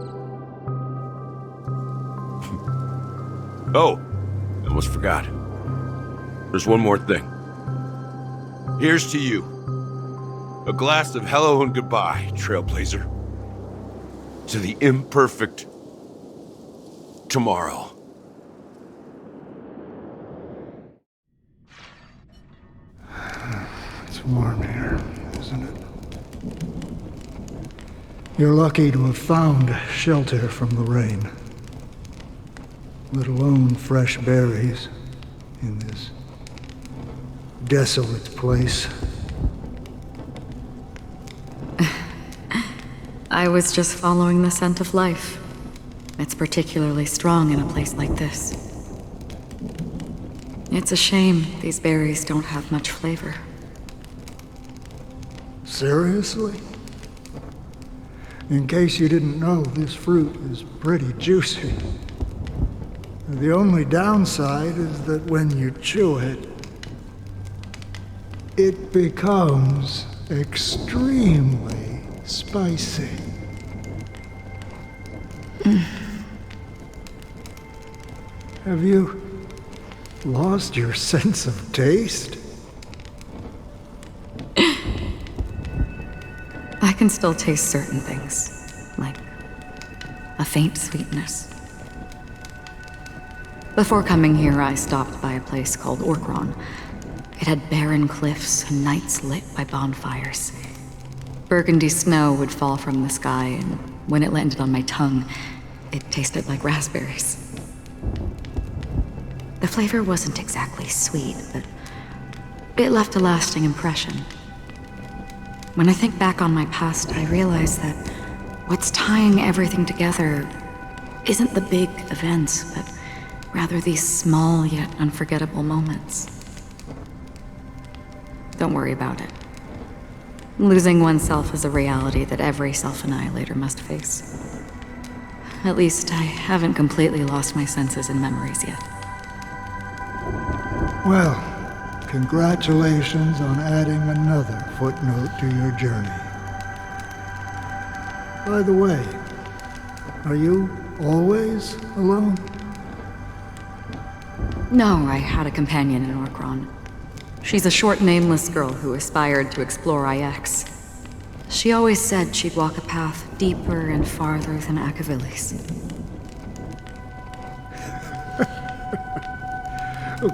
Oh, I almost forgot. There's one more thing. Here's to you. A glass of hello and goodbye, Trailblazer. To the imperfect tomorrow. It's warm here, isn't it? You're lucky to have found shelter from the rain. Let alone fresh berries in this desolate place. I was just following the scent of life. It's particularly strong in a place like this. It's a shame these berries don't have much flavor. Seriously? In case you didn't know, this fruit is pretty juicy. The only downside is that when you chew it, it becomes extremely spicy. Have you lost your sense of taste? I can still taste certain things, like a faint sweetness. Before coming here, I stopped by a place called Orkron. It had barren cliffs and nights lit by bonfires. Burgundy snow would fall from the sky, and when it landed on my tongue, it tasted like raspberries. The flavor wasn't exactly sweet, but it left a lasting impression. When I think back on my past, I realize that what's tying everything together isn't the big events, but rather these small yet unforgettable moments. Don't worry about it. Losing oneself is a reality that every self-annihilator must face. At least I haven't completely lost my senses and memories yet. Well, congratulations on adding another footnote to your journey. By the way, are you always alone? No, I had a companion in Orkron. She's a short, nameless girl who aspired to explore IX. She always said she'd walk a path deeper and farther than Akavilis.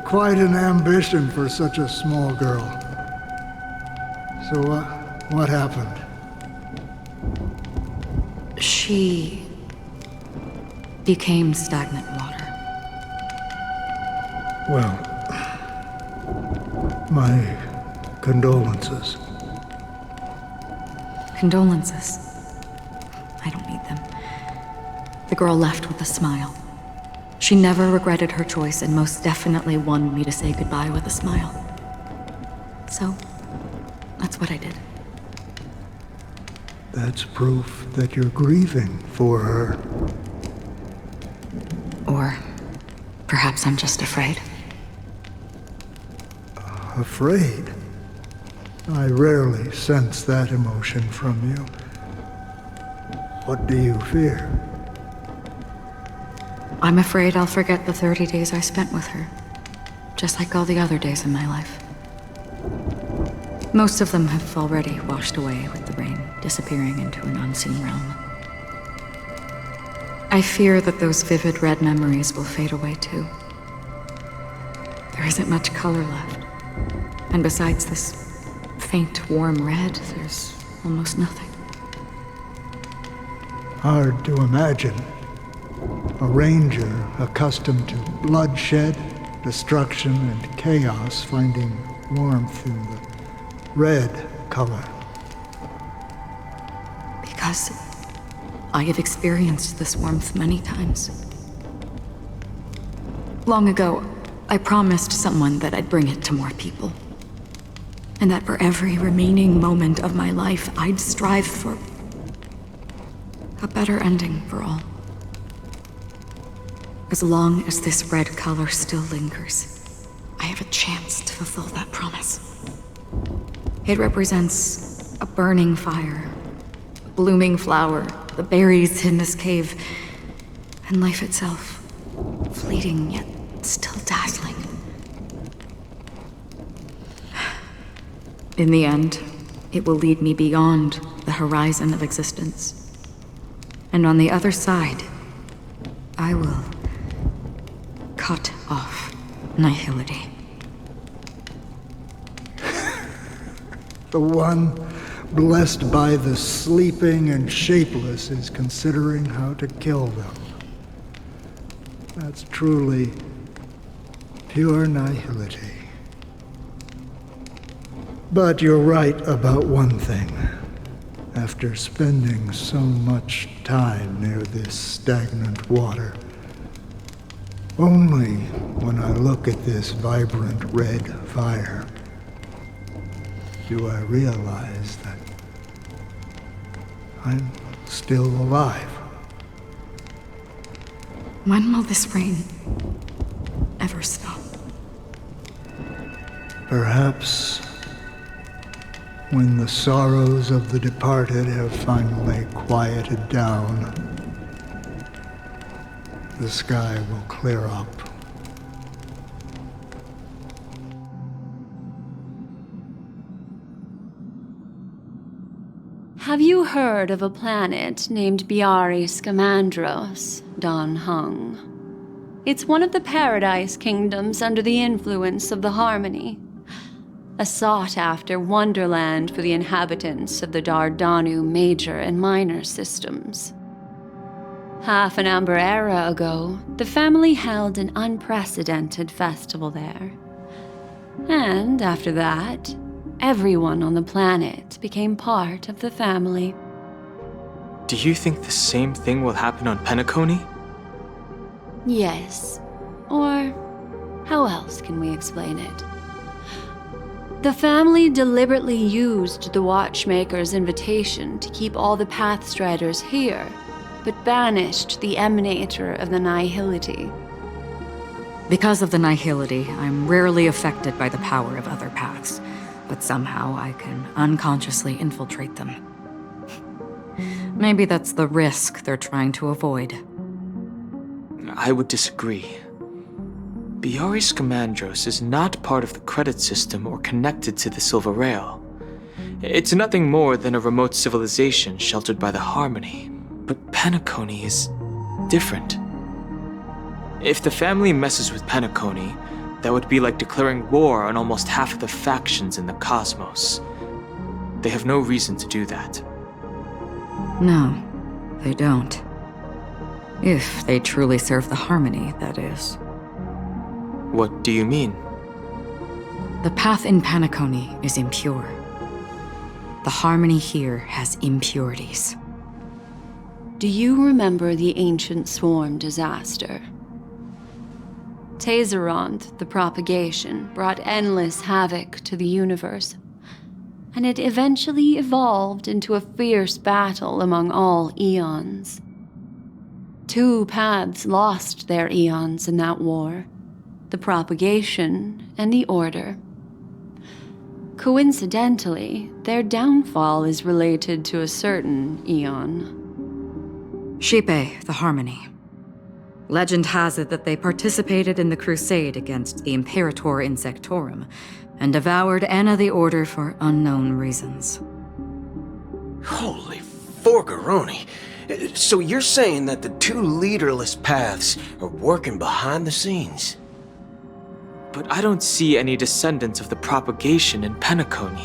Quite an ambition for such a small girl. So, what happened? She became stagnant water. Well, my condolences. Condolences. I don't need them. The girl left with a smile. She never regretted her choice and most definitely wanted me to say goodbye with a smile. So, that's what I did. That's proof that you're grieving for her. Or perhaps I'm just afraid. Afraid? I rarely sense that emotion from you. What do you fear? I'm afraid I'll forget the 30 days I spent with her, just like all the other days in my life. Most of them have already washed away with the rain, disappearing into an unseen realm. I fear that those vivid red memories will fade away too. There isn't much color left, and besides this faint, warm red, there's almost nothing. Hard to imagine. A ranger accustomed to bloodshed, destruction, and chaos finding warmth in the red color. Because I have experienced this warmth many times. Long ago, I promised someone that I'd bring it to more people. And that for every remaining moment of my life, I'd strive for a better ending for all. As long as this red color still lingers, I have a chance to fulfill that promise. It represents a burning fire, a blooming flower, the berries in this cave, and life itself, fleeting yet still dazzling. In the end, it will lead me beyond the horizon of existence. And on the other side, I will cut off nihility. The one blessed by the sleeping and shapeless is considering how to kill them. That's truly pure nihility. But you're right about one thing. After spending so much time near this stagnant water, only when I look at this vibrant red fire do I realize that I'm still alive. When will this rain ever stop? Perhaps when the sorrows of the departed have finally quieted down, the sky will clear up. Have you heard of a planet named Biari Scamandros, Don Hung? It's one of the Paradise Kingdoms under the influence of the Harmony. A sought-after wonderland for the inhabitants of the Dardanu Major and Minor systems. Half an Amber Era ago, the family held an unprecedented festival there. And after that, everyone on the planet became part of the family. Do you think the same thing will happen on Penacony? Yes. Or how else can we explain it? The family deliberately used the Watchmaker's invitation to keep all the Pathstriders here, but banished the Emanator of the Nihility. Because of the Nihility, I'm rarely affected by the power of other paths, but somehow I can unconsciously infiltrate them. Maybe that's the risk they're trying to avoid. I would disagree. Biari Scamandros is not part of the credit system or connected to the Silver Rail. It's nothing more than a remote civilization sheltered by the Harmony. But Penacony is different. If the family messes with Penacony, that would be like declaring war on almost half of the factions in the cosmos. They have no reason to do that. No, they don't. If they truly serve the Harmony, that is. What do you mean? The path in Penacony is impure. The Harmony here has impurities. Do you remember the ancient swarm disaster? Tazerond, the propagation, brought endless havoc to the universe, and it eventually evolved into a fierce battle among all eons. 2 paths lost their eons in that war, the propagation and the order. Coincidentally, their downfall is related to a certain eon. Shipe, the Harmony. Legend has it that they participated in the crusade against the Imperator Insectorum and devoured Anna the Order for unknown reasons. Holy forgaroni. So you're saying that the 2 leaderless paths are working behind the scenes? But I don't see any descendants of the propagation in Penacony.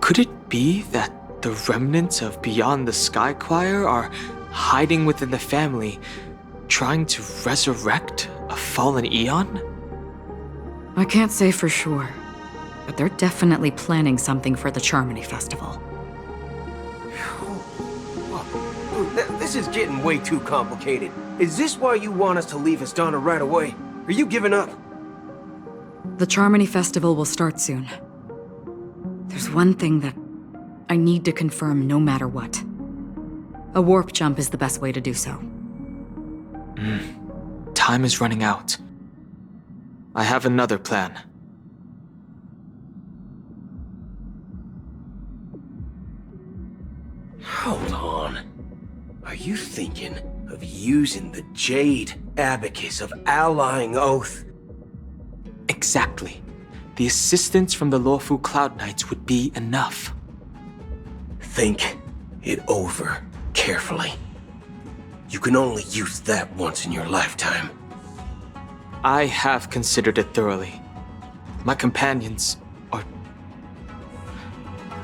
Could it be that the remnants of Beyond the Sky Choir are hiding within the family, trying to resurrect a fallen eon? I can't say for sure, but they're definitely planning something for the Charmony Festival. This is getting way too complicated. Is this why you want us to leave Astana right away? Are you giving up? The Charmony Festival will start soon. There's one thing that I need to confirm no matter what. A warp jump is the best way to do so. Time is running out. I have another plan. Hold on. Are you thinking of using the Jade Abacus of Allying Oath? Exactly. The assistance from the Lawful Cloud Knights would be enough. Think it over carefully. You can only use that once in your lifetime. I have considered it thoroughly. My companions are...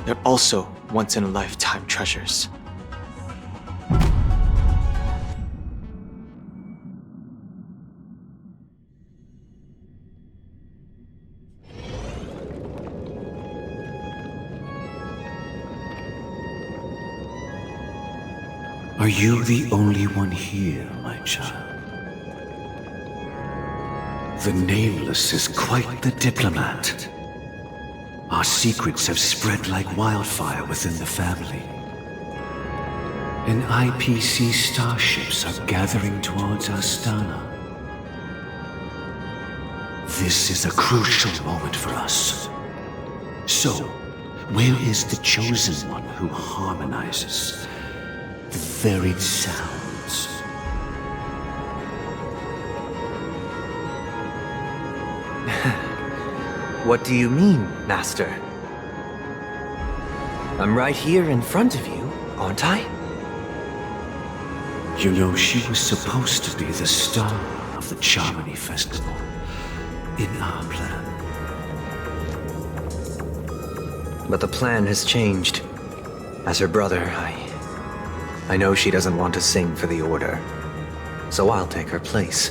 they're also once-in-a-lifetime treasures. Are you the only one here, my child? The Nameless is quite the diplomat. Our secrets have spread like wildfire within the family. And IPC starships are gathering towards Astana. This is a crucial moment for us. So, where is the Chosen One who harmonizes the varied sounds? What do you mean, Master? I'm right here in front of you, aren't I? You know, she was supposed to be the star of the Charmony Festival in our plan. But the plan has changed. As her brother, I know she doesn't want to sing for the Order, so I'll take her place.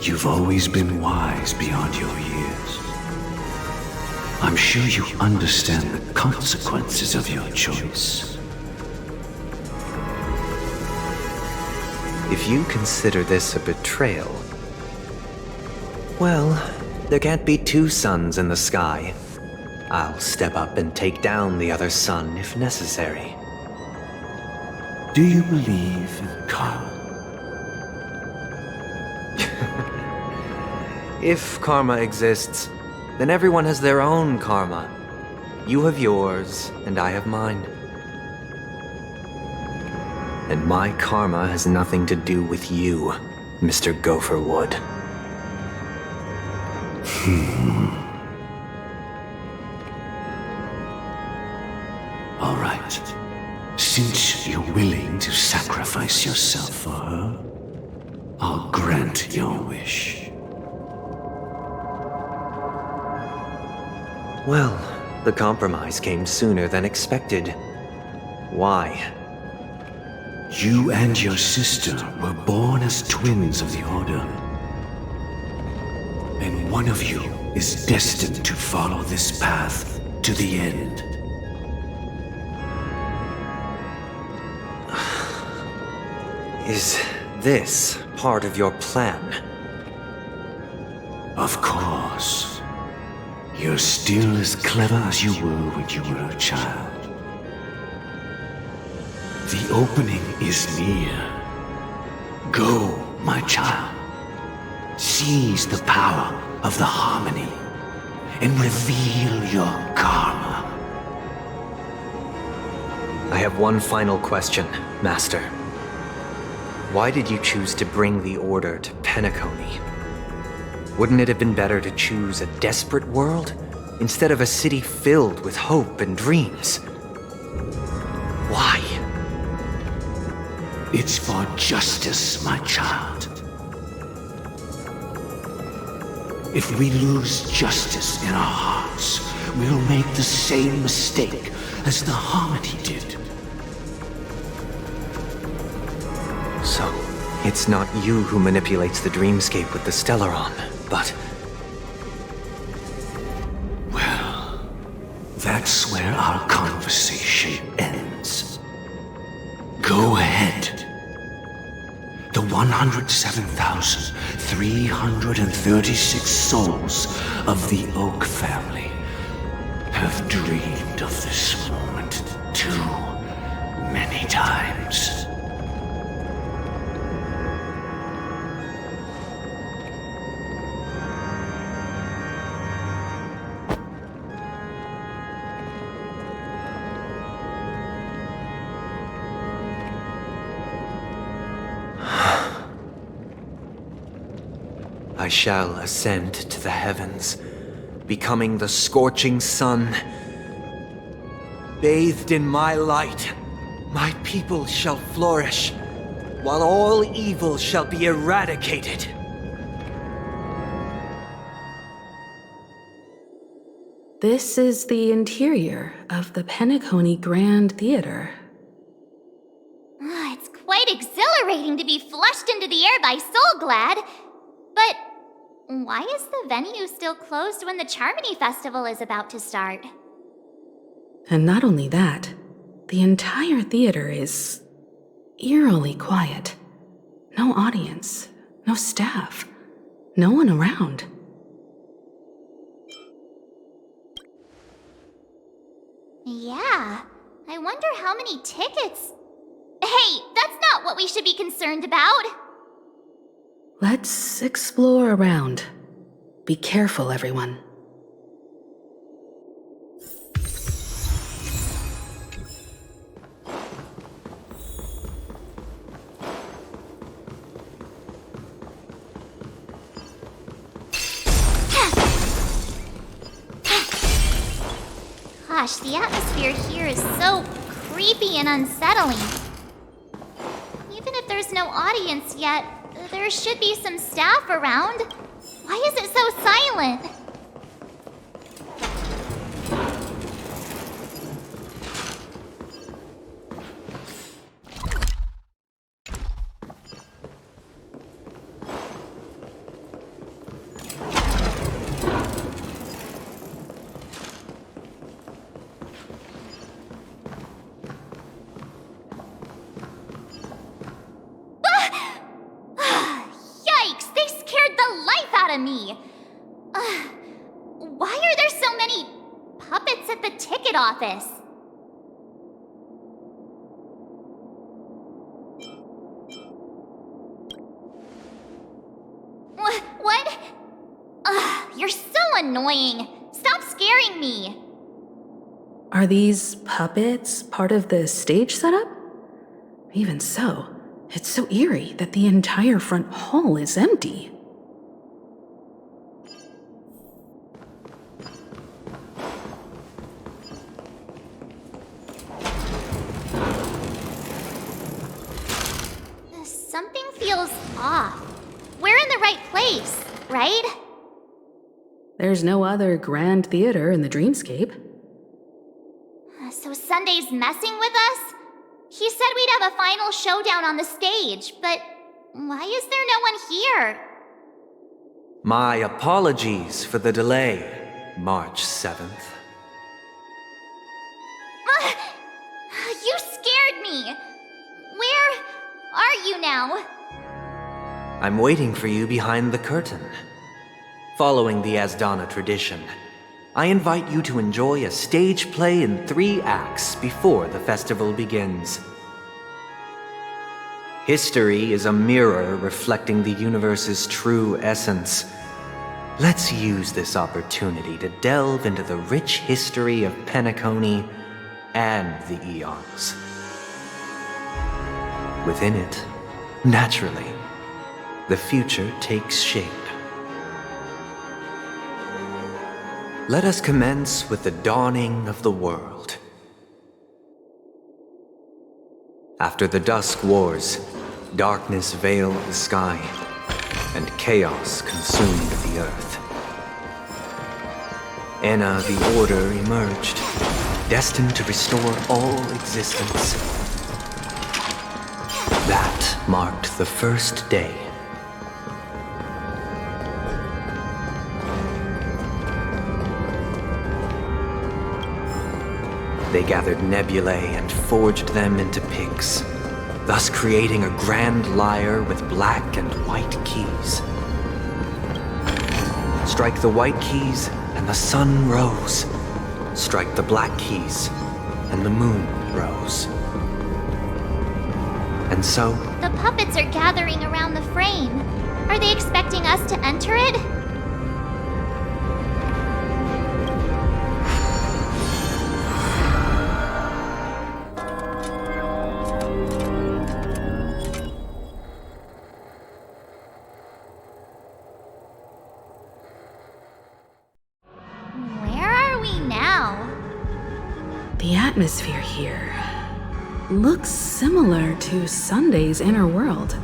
You've always been wise beyond your years. I'm sure you understand the consequences of your choice. If you consider this a betrayal, well, there can't be 2 suns in the sky. I'll step up and take down the other sun if necessary. Do you believe in karma? If karma exists, then everyone has their own karma. You have yours, and I have mine. And my karma has nothing to do with you, Mr. Gopherwood. All right. Since you're willing to sacrifice yourself for her, I'll grant your wish. Well, the compromise came sooner than expected. Why? You and your sister were born as twins of the Order. And one of you is destined to follow this path to the end. Is this part of your plan? Of course. You're still as clever as you were when you were a child. The opening is near. Go, my child. Seize the power of the harmony and reveal your karma. I have one final question, Master. Why did you choose to bring the Order to Penacony? Wouldn't it have been better to choose a desperate world instead of a city filled with hope and dreams? Why? It's for justice, my child. If we lose justice in our hearts, we'll make the same mistake as the Harmony did. So, it's not you who manipulates the dreamscape with the Stellaron, but... Well, that's where our conversation ends. Go ahead. The 107,336 souls of the Oak family have dreamed of this moment too many times. I shall ascend to the heavens, becoming the scorching sun. Bathed in my light, my people shall flourish, while all evil shall be eradicated. This is the interior of the Penacony Grand Theater. It's quite exhilarating to be flushed into the air by Soulglad. But why is the venue still closed when the Charmony Festival is about to start? And not only that, the entire theater is eerily quiet. No audience, no staff, no one around. Yeah, I wonder how many tickets... Hey, that's not what we should be concerned about! Let's explore around. Be careful, everyone. Gosh, the atmosphere here is so creepy and unsettling. Even if there's no audience yet, there should be some staff around. Why is it so silent? Me. Why are there so many puppets at the ticket office? What? You're so annoying. Stop scaring me. Are these puppets part of the stage setup? Even so, it's so eerie that the entire front hall is empty. Something feels off. We're in the right place, right? There's no other grand theater in the dreamscape. So Sunday's messing with us? He said we'd have a final showdown on the stage, but why is there no one here? My apologies for the delay, March 7th. You scared me. Where are you now? I'm waiting for you behind the curtain. Following the Asdana tradition, I invite you to enjoy a stage play in 3 acts before the festival begins. History is a mirror reflecting the universe's true essence. Let's use this opportunity to delve into the rich history of Penacony and the eons. Within it, naturally, the future takes shape. Let us commence with the dawning of the world. After the Dusk Wars, darkness veiled the sky, and chaos consumed the earth. Enna the Order emerged, destined to restore all existence. That marked the first day. They gathered nebulae and forged them into pigs, thus creating a grand lyre with black and white keys. Strike the white keys, and the sun rose. Strike the black keys, and the moon rose. And so... The puppets are gathering around the frame. Are they expecting us to enter it? The atmosphere here looks similar to Sunday's inner world.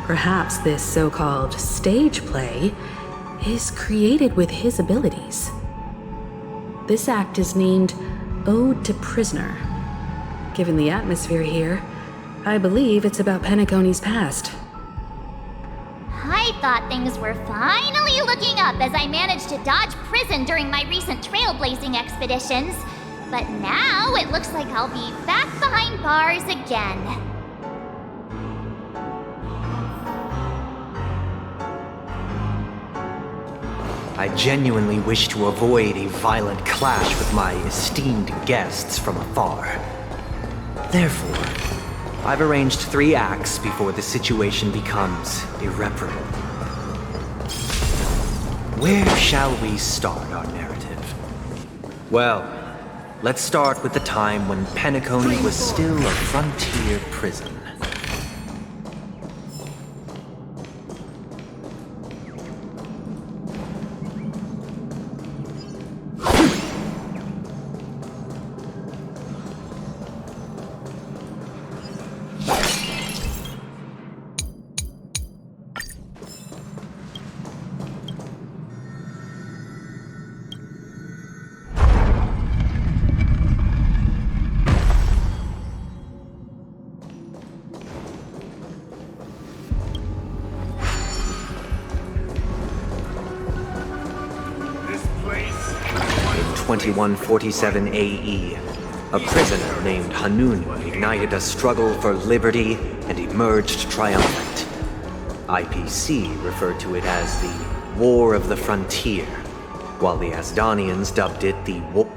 Perhaps this so-called stage play is created with his abilities. This act is named Ode to Prisoner. Given the atmosphere here, I believe it's about Penacony's past. I thought things were finally looking up as I managed to dodge prison during my recent trailblazing expeditions. But now it looks like I'll be back behind bars again. I genuinely wish to avoid a violent clash with my esteemed guests from afar. Therefore, I've arranged 3 acts before the situation becomes irreparable. Where shall we start our narrative? Well, let's start with the time when Penacony was still a frontier prison. In 2147 AE, a prisoner named Hanun ignited a struggle for liberty and emerged triumphant. IPC referred to it as the War of the Frontier, while the Asdanians dubbed it the War.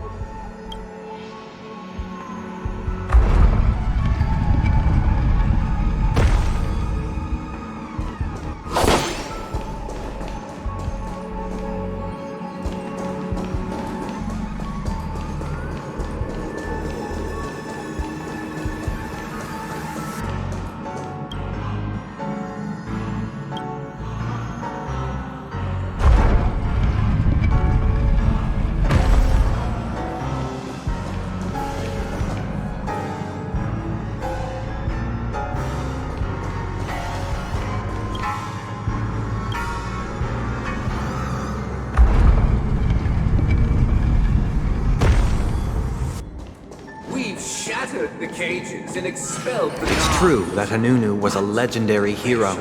the cages and expelled the It's true that Hanunu was a legendary hero,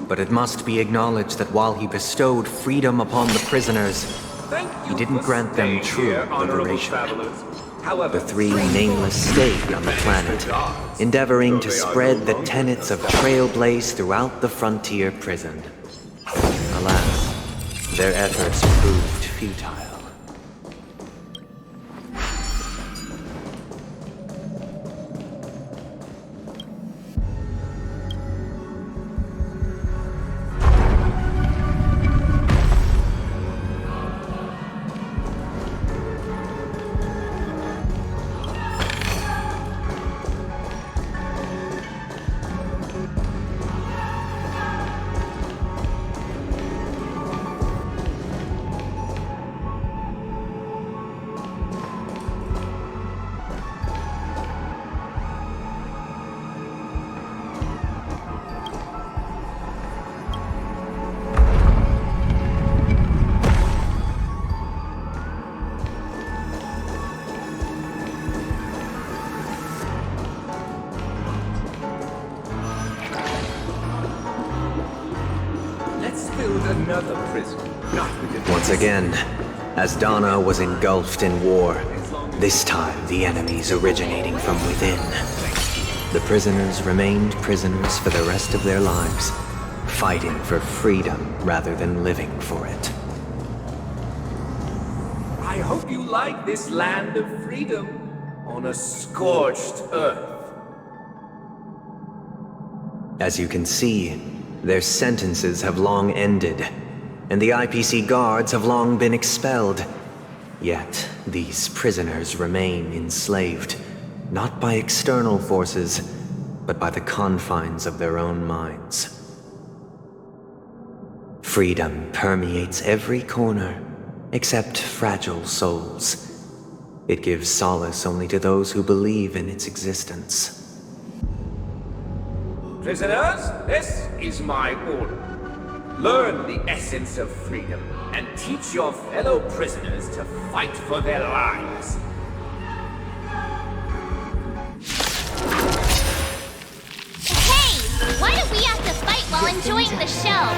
but it must be acknowledged that while he bestowed freedom upon the prisoners, he didn't grant them true liberation. The three nameless stayed on the planet, endeavoring to spread the tenets of Trailblaze throughout the frontier prison. Alas, their efforts proved futile. another prison. Once again, as Donna was engulfed in war, this time the enemies originating from within. The prisoners remained prisoners for the rest of their lives, fighting for freedom rather than living for it. I hope you like this land of freedom on a scorched earth. As you can see, their sentences have long ended, and the IPC guards have long been expelled. Yet, these prisoners remain enslaved, not by external forces, but by the confines of their own minds. Freedom permeates every corner, except fragile souls. It gives solace only to those who believe in its existence. Prisoners, this is my order. Learn the essence of freedom and teach your fellow prisoners to fight for their lives. Hey! Why do we have to fight while enjoying the show?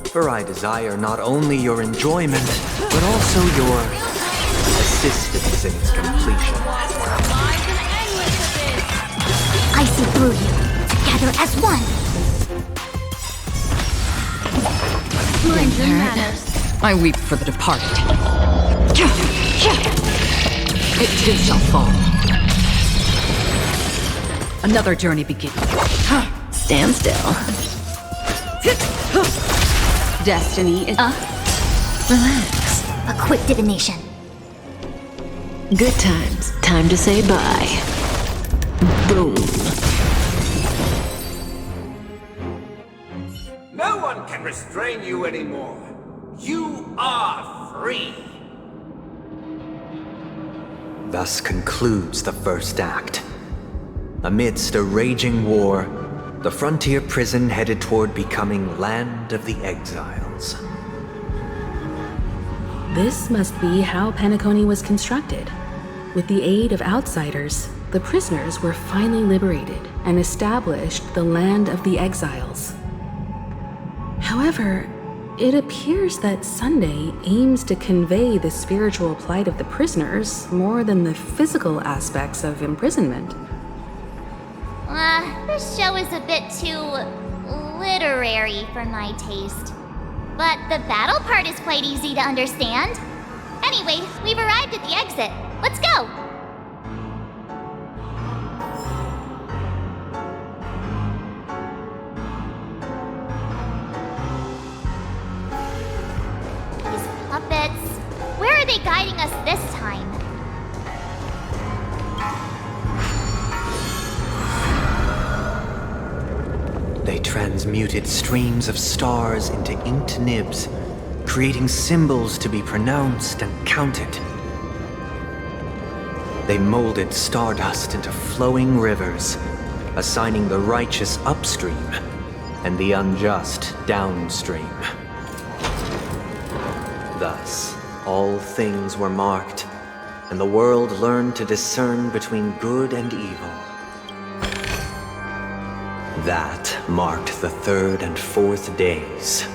For I desire not only your enjoyment, but also your assistance in its completion. I see through you. Together as one. Mind your manners. I weep for the departed. It too shall fall. Another journey begins. Stand still. Destiny is... Relax. A quick divination. Good times. Time to say bye. Boom. No one can restrain you anymore. You are free. Thus concludes the first act. Amidst a raging war, the frontier prison headed toward becoming Land of the Exiles. This must be how Penacony was constructed. With the aid of outsiders, the prisoners were finally liberated and established the Land of the Exiles. However, it appears that Sunday aims to convey the spiritual plight of the prisoners more than the physical aspects of imprisonment. This show is a bit too literary for my taste. But the battle part is quite easy to understand. Anyway, we've arrived at the exit. Let's go! These puppets. Where are they guiding us this time? They transmuted streams of stars into inked nibs, creating symbols to be pronounced and counted. They molded stardust into flowing rivers, assigning the righteous upstream and the unjust downstream. Thus, all things were marked, and the world learned to discern between good and evil. That marked the third and fourth days.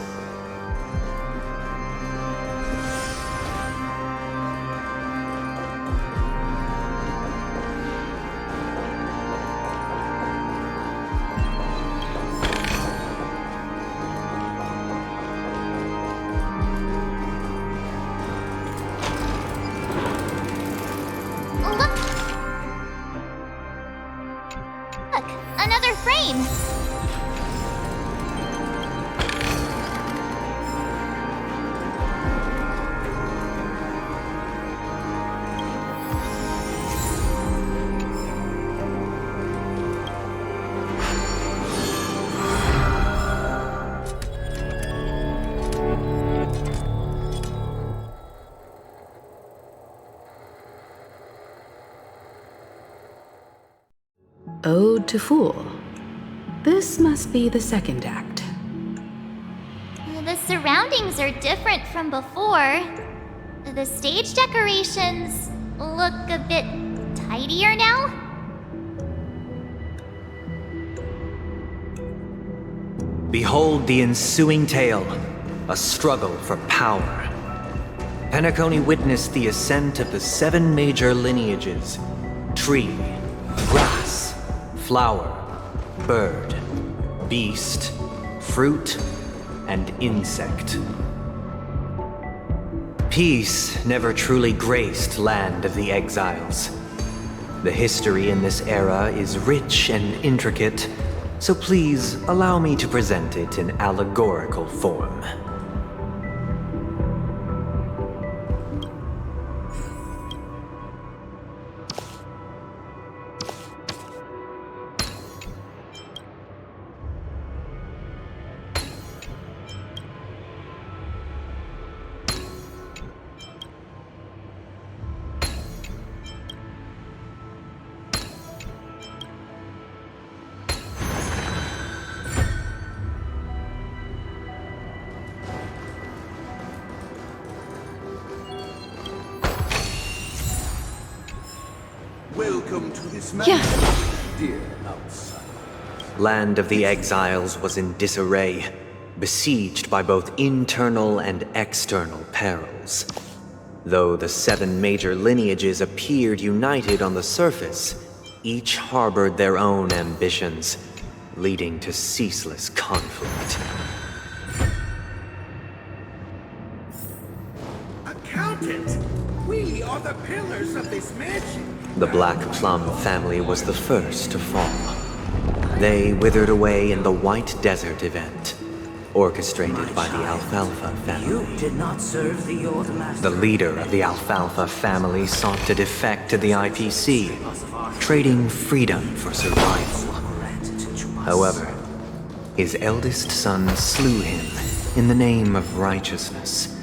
Another frame! Ode to Fool. This must be the second act. The surroundings are different from before. The stage decorations look a bit tidier now. Behold the ensuing tale, a struggle for power. Penacony witnessed the ascent of the 7 major lineages: tree, grass, flower, bird, beast, fruit, and insect. Peace never truly graced Land of the Exiles. The history in this era is rich and intricate, so please allow me to present it in allegorical form. Welcome to this man, dear outsider. Land of the Exiles was in disarray, besieged by both internal and external perils. Though the 7 major lineages appeared united on the surface, each harbored their own ambitions, leading to ceaseless conflict. Accountant, we are the pillars of this mansion. The Black Plum family was the first to fall. They withered away in the White Desert event, orchestrated by the Alfalfa family. You did not serve the Old Master. The leader of the Alfalfa family sought to defect to the IPC, trading freedom for survival. However, his eldest son slew him in the name of righteousness,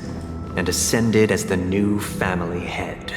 and ascended as the new family head.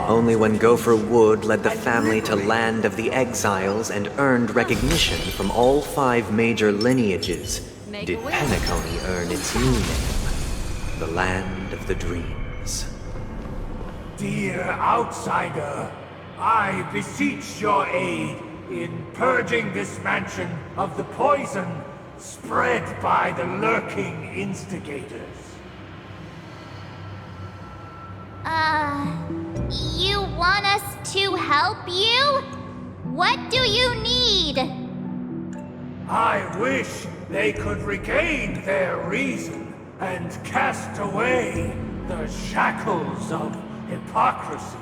Only when Gopher Wood led the family to Land of the Exiles and earned recognition from all 5 major lineages did Penacony earn its new name, the Land of the Dreams. Dear outsider, I beseech your aid in purging this mansion of the poison spread by the lurking instigators. You want us to help you? What do you need? I wish they could regain their reason and cast away the shackles of hypocrisy.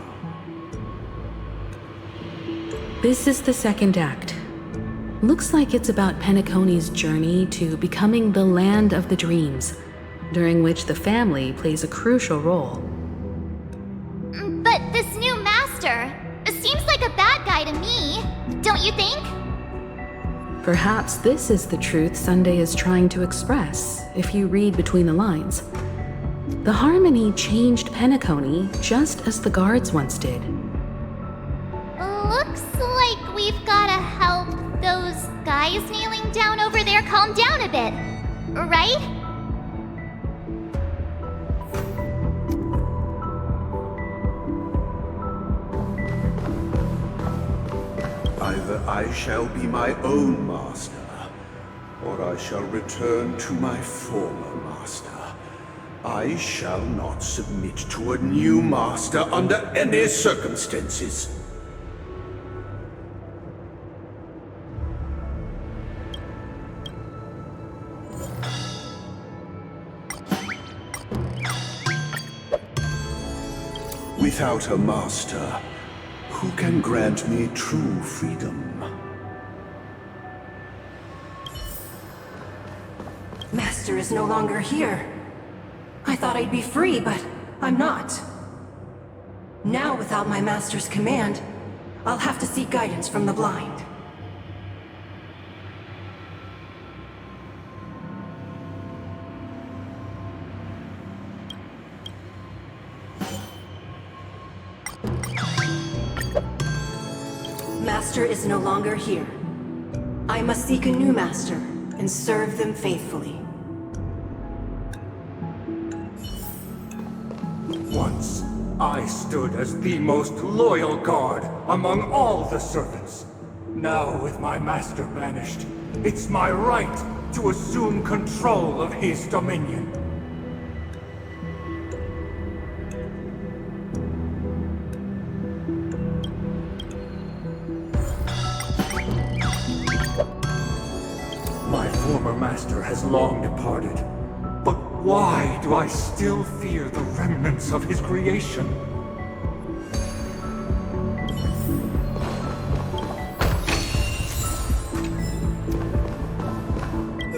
This is the second act. Looks like it's about Penacony's journey to becoming the land of the dreams, during which the family plays a crucial role. But this new master seems like a bad guy to me, don't you think? Perhaps this is the truth Sunday is trying to express, if you read between the lines. The Harmony changed Penacony just as the guards once did. Looks like we've gotta help those guys kneeling down over there calm down a bit, right? Either I shall be my own master, or I shall return to my former master. I shall not submit to a new master under any circumstances. Without a master, who can grant me true freedom? Master is no longer here. I thought I'd be free, but I'm not. Now, without my master's command, I'll have to seek guidance from the blind. Master is no longer here. I must seek a new master and serve them faithfully. Once, I stood as the most loyal guard among all the servants. Now, with my master banished, it's my right to assume control of his dominion. My former master has long departed. But why do I still fear the remnants of his creation?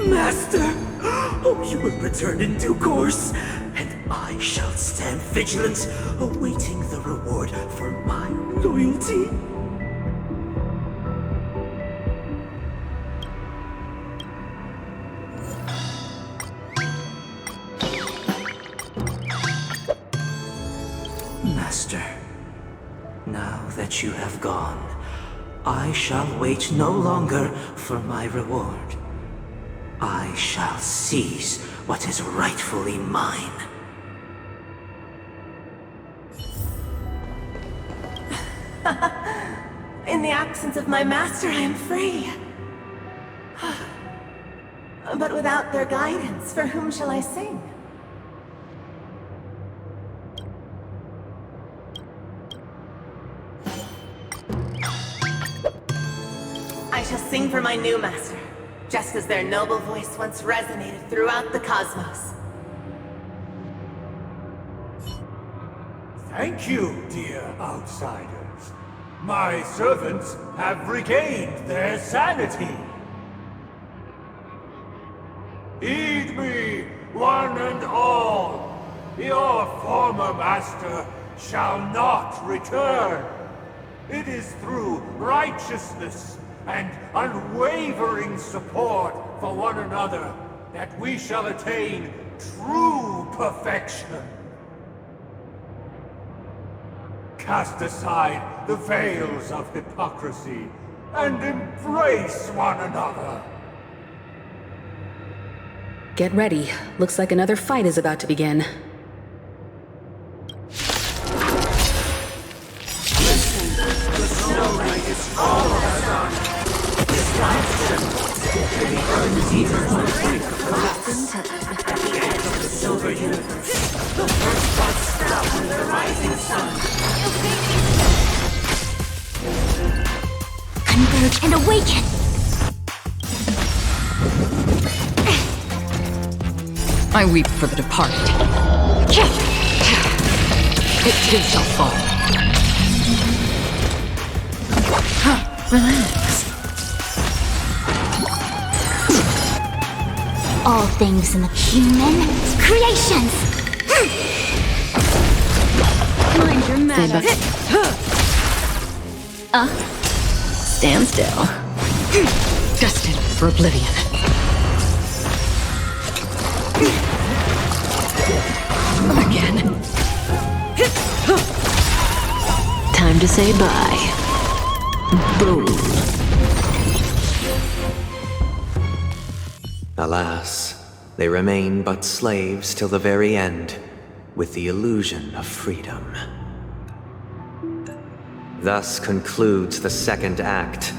Master! Oh, you will return in due course, and I shall stand vigilant, awaiting the reward for my loyalty. Master, now that you have gone, I shall wait no longer for my reward. I shall seize what is rightfully mine. In the absence of my master, I am free. But without their guidance, for whom shall I sing? I shall sing for my new master, just as their noble voice once resonated throughout the cosmos. Thank you, dear outsiders. My servants have regained their sanity. Heed me, one and all. Your former master shall not return. It is through righteousness and unwavering support for one another that we shall attain true perfection. Cast aside the veils of hypocrisy and embrace one another. Get ready. Looks like another fight is about to begin. Silver universe, the first blood sprout from the rising sun. emerge and awaken! I weep for the departed. It too shall fall. Relax. All things in the human creations! Mind your manners. Stand still. Destined for oblivion. Again. Time to say bye. Boom. Alas, they remain but slaves till the very end, with the illusion of freedom. Thus concludes the second act.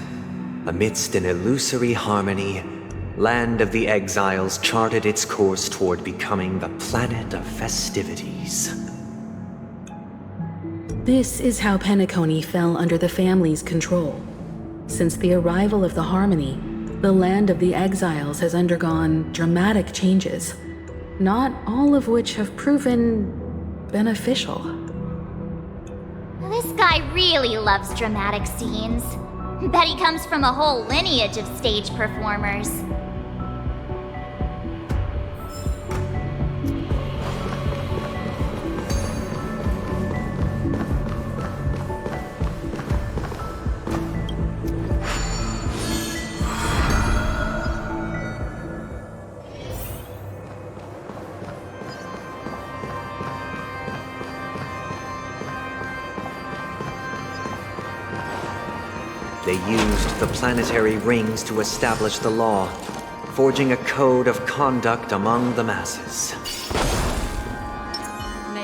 Amidst an illusory harmony, Land of the Exiles charted its course toward becoming the planet of festivities. This is how Penacony fell under the family's control. Since the arrival of the Harmony, the Land of the Exiles has undergone dramatic changes, not all of which have proven beneficial. This guy really loves dramatic scenes. Bet he comes from a whole lineage of stage performers. They used the planetary rings to establish the law, forging a code of conduct among the masses.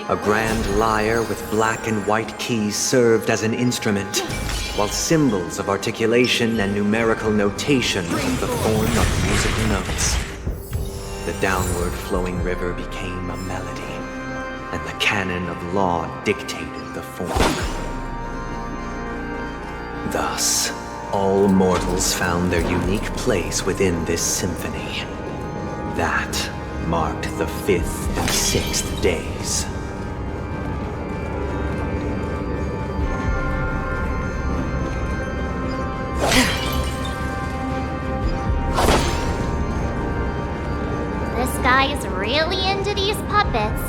A grand lyre with black and white keys served as an instrument, while symbols of articulation and numerical notation took the form of musical notes. The downward flowing river became a melody, and the canon of law dictated the form. Thus, all mortals found their unique place within this symphony. That marked the 5th and 6th days. This guy is really into these puppets.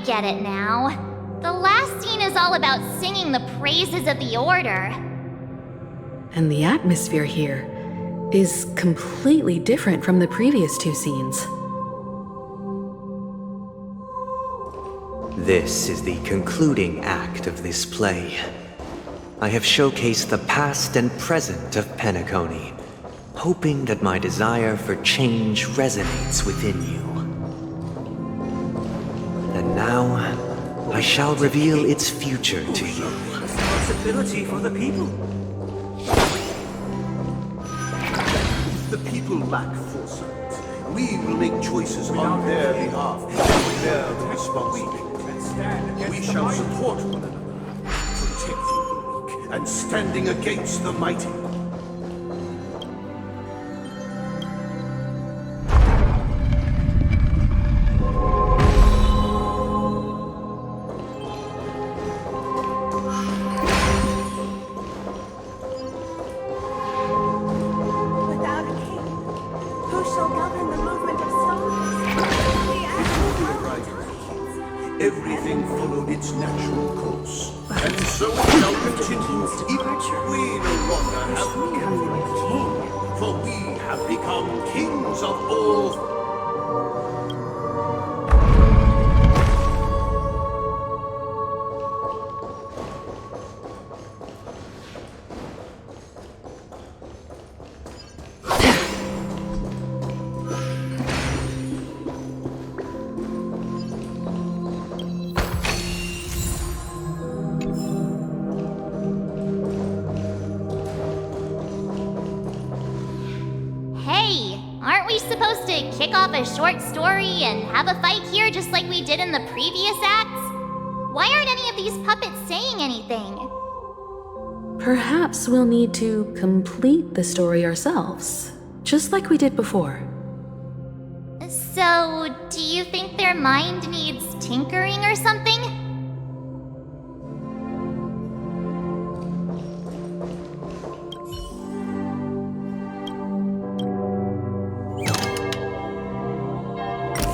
Get it now. The last scene is all about singing the praises of the Order. And the atmosphere here is completely different from the previous two scenes. This is the concluding act of this play. I have showcased the past and present of Penacony, hoping that my desire for change resonates within you. And now, I shall reveal its future to you. Responsibility for the people. The people lack foresight. We will make choices on their behalf and bear the responsibility. We shall support one another, protecting the weak and standing against the mighty. Everything followed its natural course, and so it shall continue. Even we no longer have king, for we have become kings of all. to kick off a short story and have a fight here just like we did in the previous acts? Why aren't any of these puppets saying anything? Perhaps we'll need to complete the story ourselves, just like we did before. So, do you think their mind needs tinkering or something?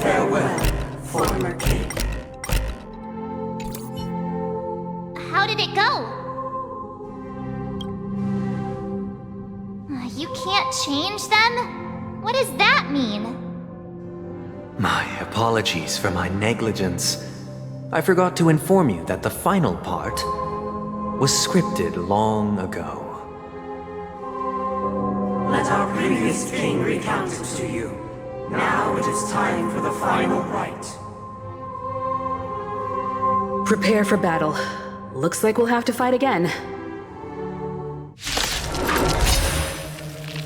Farewell, former king. How did it go? You can't change them? What does that mean? My apologies for my negligence. I forgot to inform you that the final part was scripted long ago. Let our previous king recount it to you. Now it is time for the final rite. Prepare for battle. Looks like we'll have to fight again.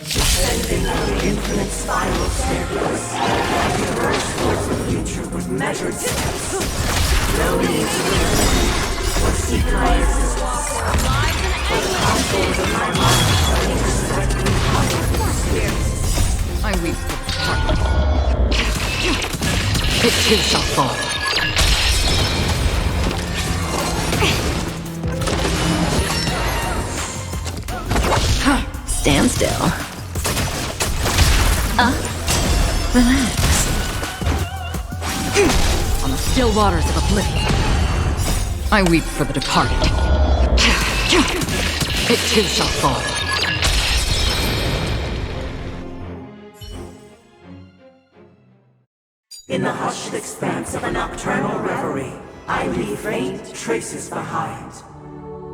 Descending on the infinite spiral staircase, we burst towards the future with measured steps. No need to return or seek my assistance. For the contours of my mind shall intersect impossible spirits. I weep for the heart. It too shall fall. Stand still. Relax. On the still waters of oblivion, I weep for the departed. It too shall fall. In the hushed expanse of a nocturnal reverie, I leave faint traces behind.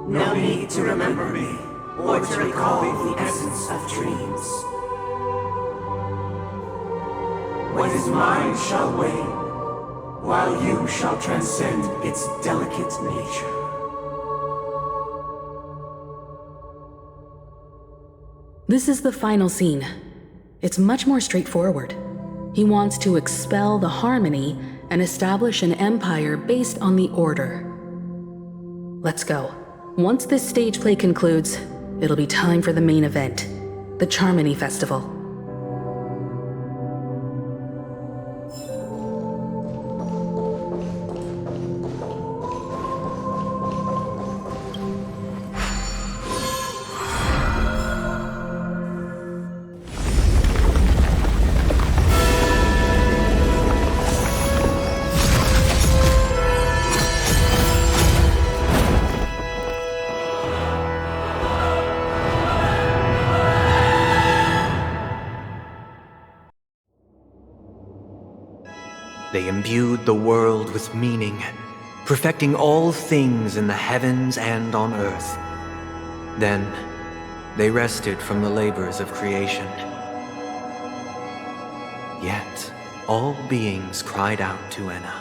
No need to remember me, or to recall the essence of dreams. What is mine shall wane, while you shall transcend its delicate nature. This is the final scene. It's much more straightforward. He wants to expel the harmony and establish an empire based on the order. Let's go. Once this stage play concludes, it'll be time for the main event, the Charmony Festival. They imbued the world with meaning, perfecting all things in the heavens and on earth. Then, they rested from the labors of creation. Yet, all beings cried out to Enna.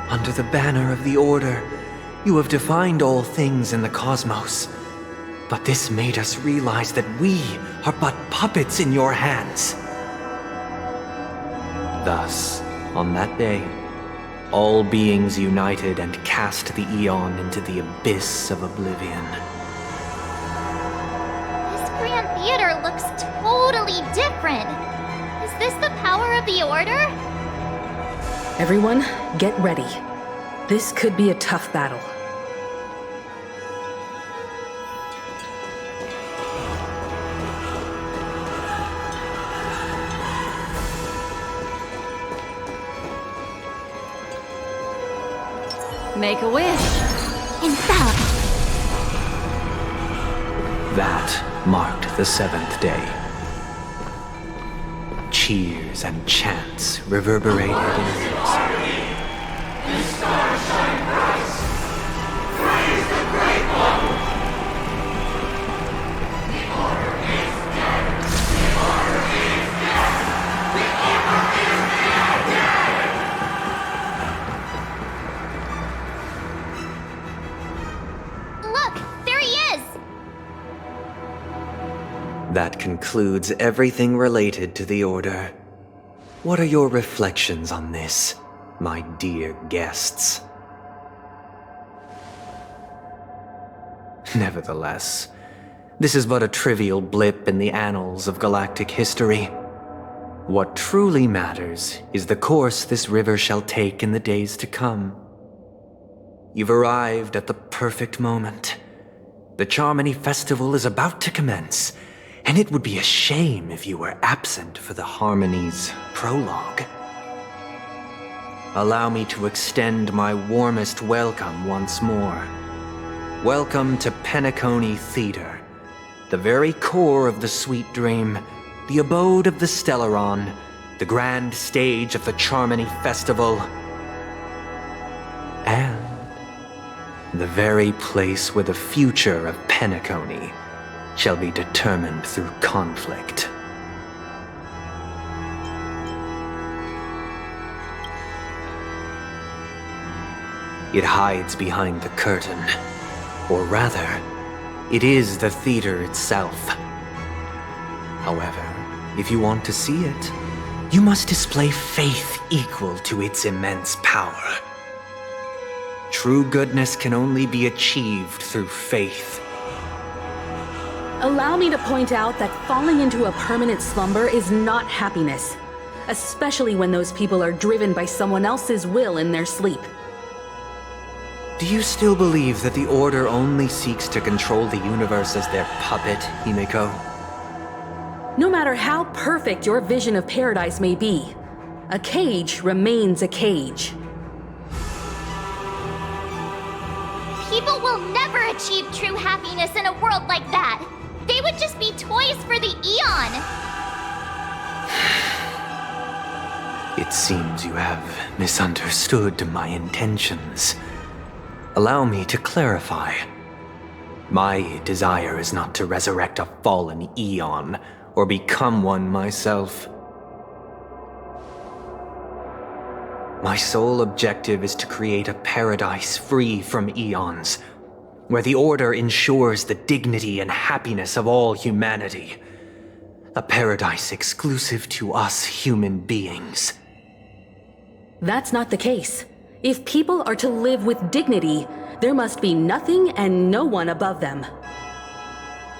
Under the banner of the Order, you have defined all things in the cosmos. But this made us realize that we are but puppets in your hands. Thus, on that day, all beings united and cast the Eon into the abyss of oblivion. This Grand Theater looks totally different. Is this the power of the Order? Everyone, get ready. This could be a tough battle. Make a wish. Infallible. That marked the 7th day. Cheers and chants reverberated in ears. That concludes everything related to the Order. What are your reflections on this, my dear guests? Nevertheless, this is but a trivial blip in the annals of galactic history. What truly matters is the course this river shall take in the days to come. You've arrived at the perfect moment. The Charmony Festival is about to commence, and it would be a shame if you were absent for the Harmony's prologue. Allow me to extend my warmest welcome once more. Welcome to Penacony Theater, the very core of the Sweet Dream, the abode of the Stellaron, the grand stage of the Charmony Festival, and the very place where the future of Penacony shall be determined through conflict. It hides behind the curtain, or rather, it is the theater itself. However, if you want to see it, you must display faith equal to its immense power. True goodness can only be achieved through faith. Allow me to point out that falling into a permanent slumber is not happiness, especially when those people are driven by someone else's will in their sleep. Do you still believe that the Order only seeks to control the universe as their puppet, Himiko? No matter how perfect your vision of paradise may be, a cage remains a cage. People will never achieve true happiness in a world like that. They would just be toys for the Eon. It seems you have misunderstood my intentions. Allow me to clarify. My desire is not to resurrect a fallen Eon, or become one myself. My sole objective is to create a paradise free from Eons, where the Order ensures the dignity and happiness of all humanity. A paradise exclusive to us human beings. That's not the case. If people are to live with dignity, there must be nothing and no one above them.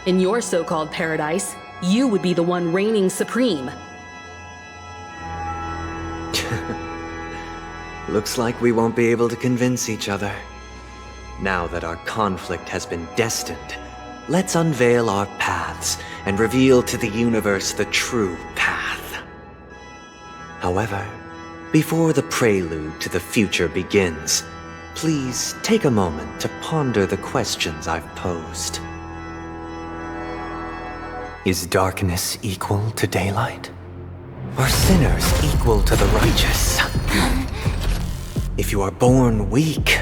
In your so-called paradise, you would be the one reigning supreme. Looks like we won't be able to convince each other. Now that our conflict has been destined, let's unveil our paths and reveal to the universe the true path. However, before the prelude to the future begins, please take a moment to ponder the questions I've posed. Is darkness equal to daylight? Are sinners equal to the righteous? If you are born weak,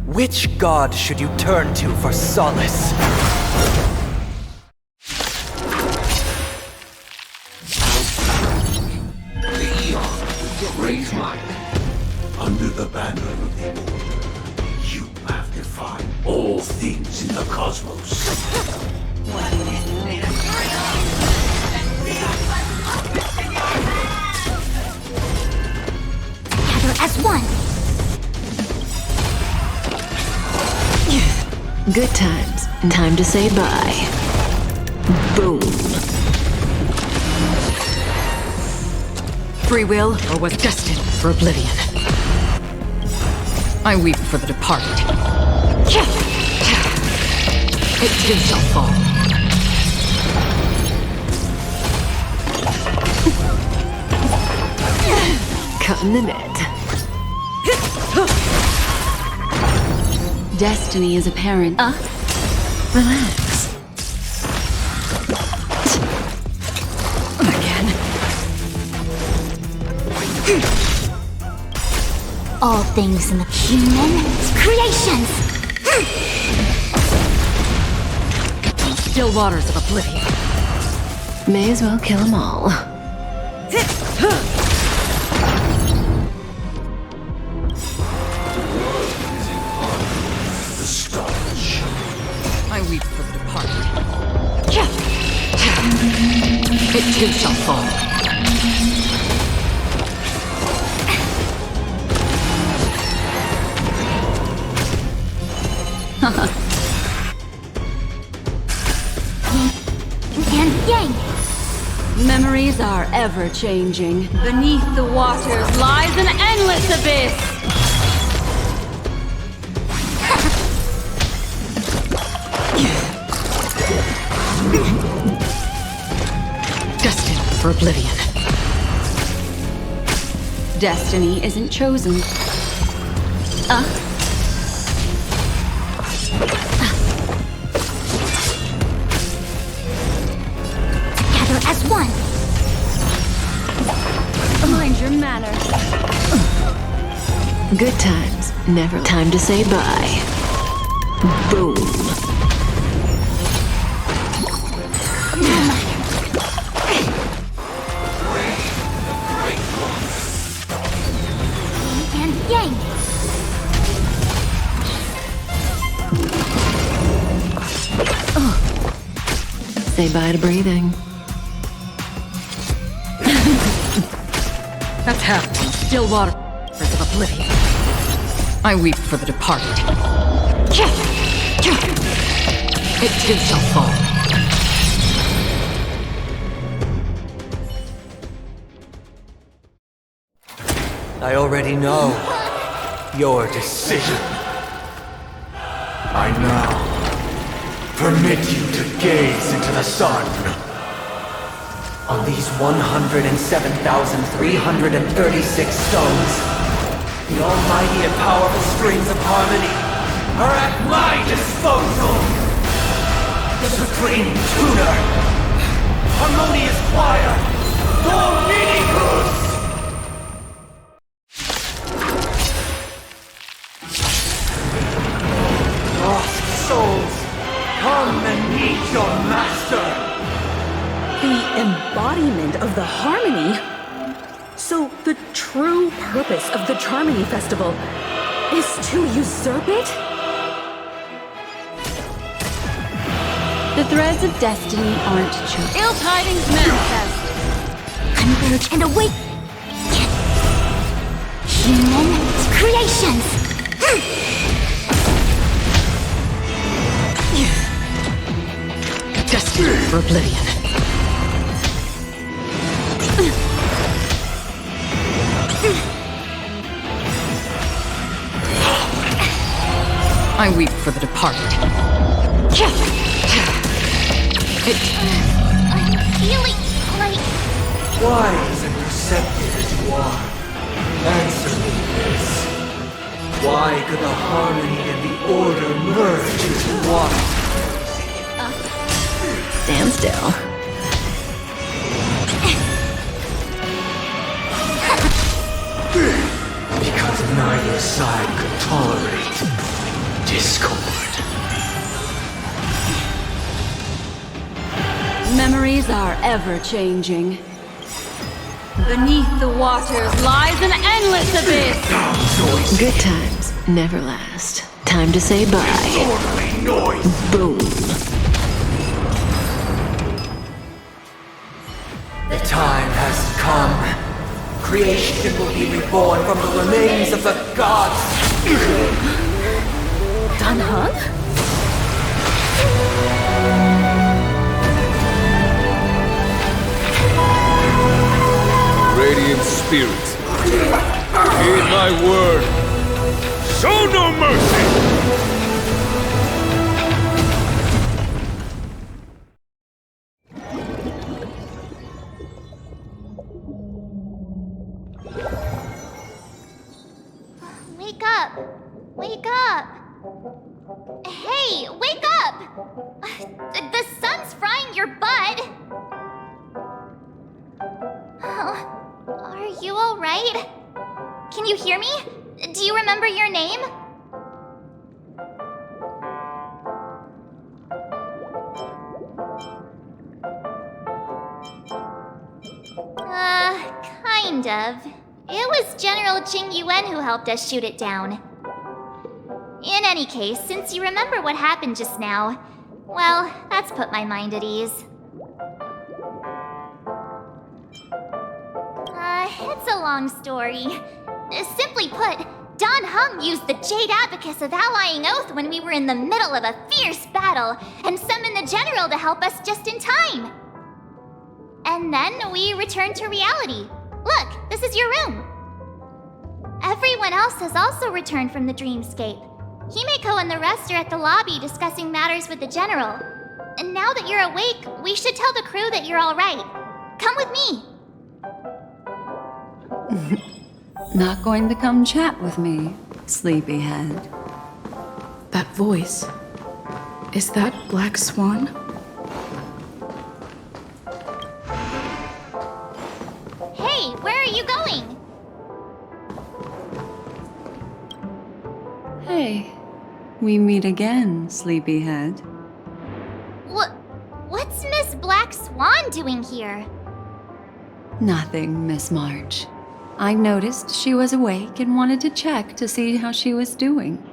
which god should you turn to for solace? The Eon, the great mind. Under the banner of the Order, you have defined all things in the cosmos. Gather as one. Good times, and time to say bye. Boom. Free will, or was destined for oblivion. I weep for the departed. It too shall fall. Cutting the net. Destiny is apparent. Relax. Again. All things in the human creations. Still waters of oblivion. May as well kill them all. I weep for the departed. It too shall fall. Memories are ever-changing. Beneath the waters lies an endless abyss! Destined for oblivion. Destiny isn't chosen. Together as one. Mind your manners. Good times, never time to say bye. Boom. And yang. Say bye to breathing. That's happening. Still water of oblivion. I weep for the departed. It too shall fall. I already know your decision. I now permit you to gaze into the sun. On these 107,336 stones, the almighty and powerful strings of harmony are at my disposal! The supreme tuner, harmonious choir, Dominicus! Lost souls, come and meet your master! The embodiment of the harmony? So the true purpose of the Charmony Festival is to usurp it? The threads of destiny aren't chosen. Ill tidings manifest. Converge and awake. Human creations. Destined for oblivion. I weep for the departed. I'm feeling like... Wise and perceptive as you are, answer me this. Why could the harmony and the order merge into one? Stand still. Because neither side could tolerate discord. Memories are ever-changing. Beneath the waters lies an endless abyss! Good times never last. Time to say bye. Boom. The time has come. Creation will be reborn from the remains of the gods. Danheng? Radiant spirits, heed my word. Show no mercy! Wake up! Wake up! Hey, wake up! The sun's frying your butt! Are you alright? Can you hear me? Do you remember your name? Kind of. It was General Jing Yuan who helped us shoot it down. In any case, since you remember what happened just now, well, that's put my mind at ease. It's a long story. Simply put, Danheng used the Jade Abacus of Allying Oath when we were in the middle of a fierce battle, and summoned the General to help us just in time. And then we return to reality. Look, this is your room. Everyone else has also returned from the dreamscape. Himeko and the rest are at the lobby discussing matters with the general. And now that you're awake, we should tell the crew that you're all right. Come with me. Not going to come chat with me, sleepyhead. That voice. Is that Black Swan? Hey, where are you going? Hey, we meet again, sleepyhead. What's Miss Black Swan doing here? Nothing, Miss March. I noticed she was awake and wanted to check to see how she was doing.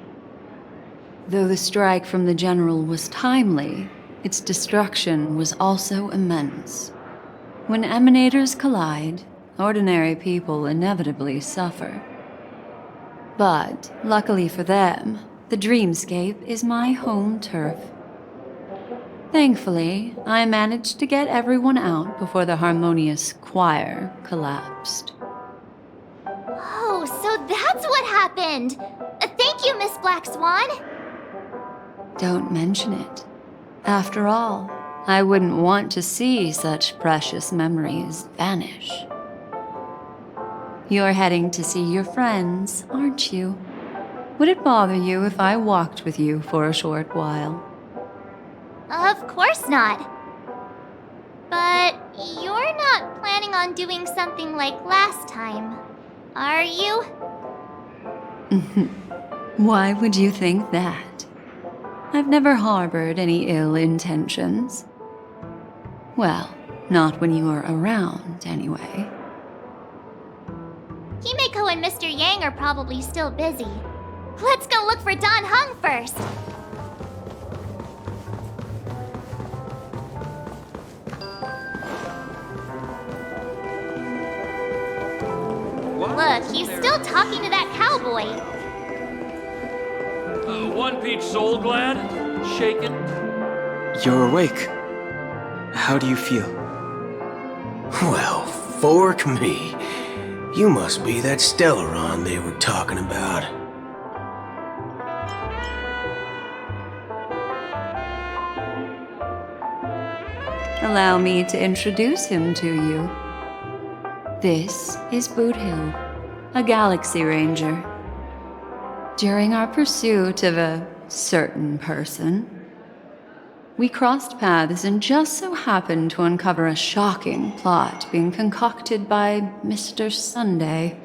Though the strike from the general was timely, its destruction was also immense. When emanators collide, ordinary people inevitably suffer. But, luckily for them, the dreamscape is my home turf. Thankfully, I managed to get everyone out before the harmonious choir collapsed. Oh, so that's what happened! Thank you, Miss Black Swan! Don't mention it. After all, I wouldn't want to see such precious memories vanish. You're heading to see your friends, aren't you? Would it bother you if I walked with you for a short while? Of course not. But you're not planning on doing something like last time, are you? Why would you think that? I've never harbored any ill intentions. Well, not when you are around, anyway. Himeko and Mr. Yang are probably still busy. Let's go look for Don Hung first! Look, he's still talking to that cowboy. One peach soul glad? Shaken? You're awake. How do you feel? Well, fork me. You must be that Stellaron they were talking about. Allow me to introduce him to you. This is Boot Hill, a Galaxy Ranger. During our pursuit of a certain person, we crossed paths and just so happened to uncover a shocking plot being concocted by Mr. Sunday.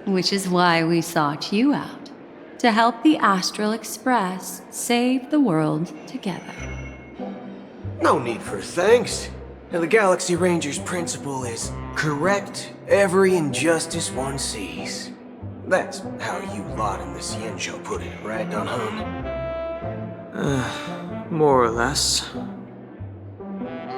Which is why we sought you out, to help the Astral Express save the world together. No need for thanks. The Galaxy Ranger's principle is correct every injustice one sees. That's how you lot in the Ciencho put it, right, Don Hung? More or less.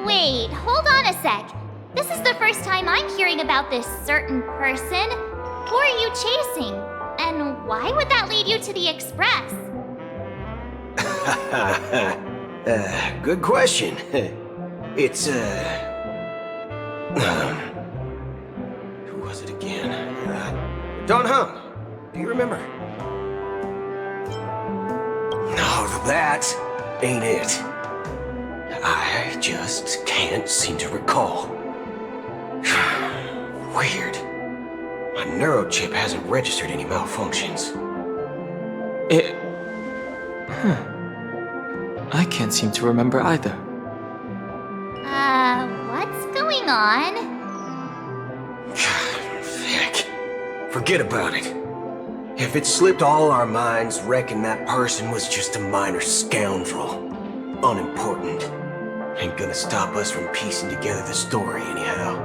Wait, hold on a sec. This is the first time I'm hearing about this certain person. Who are you chasing? And why would that lead you to the Express? Good question. It's, who was it again? Don Hung. Do you remember? No, that ain't it. I just can't seem to recall. Weird. My neurochip hasn't registered any malfunctions. I can't seem to remember either. What's going on? Heck. Forget about it. If it slipped all our minds, reckon that person was just a minor scoundrel. Unimportant. Ain't gonna stop us from piecing together the story anyhow.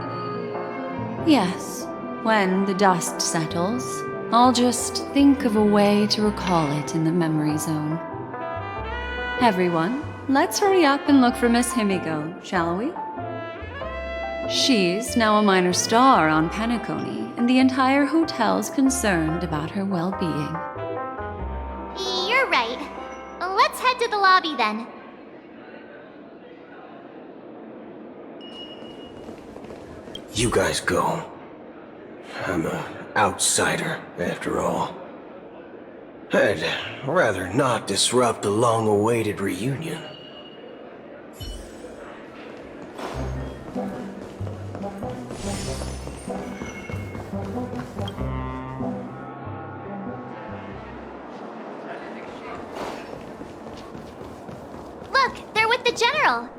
Yes, when the dust settles, I'll just think of a way to recall it in the memory zone. Everyone, let's hurry up and look for Miss Himeko, shall we? She's now a minor star on Penacony, and the entire hotel's concerned about her well-being. You're right. Let's head to the lobby then. You guys go. I'm an outsider, after all. I'd rather not disrupt the long-awaited reunion. Look, they're with the General.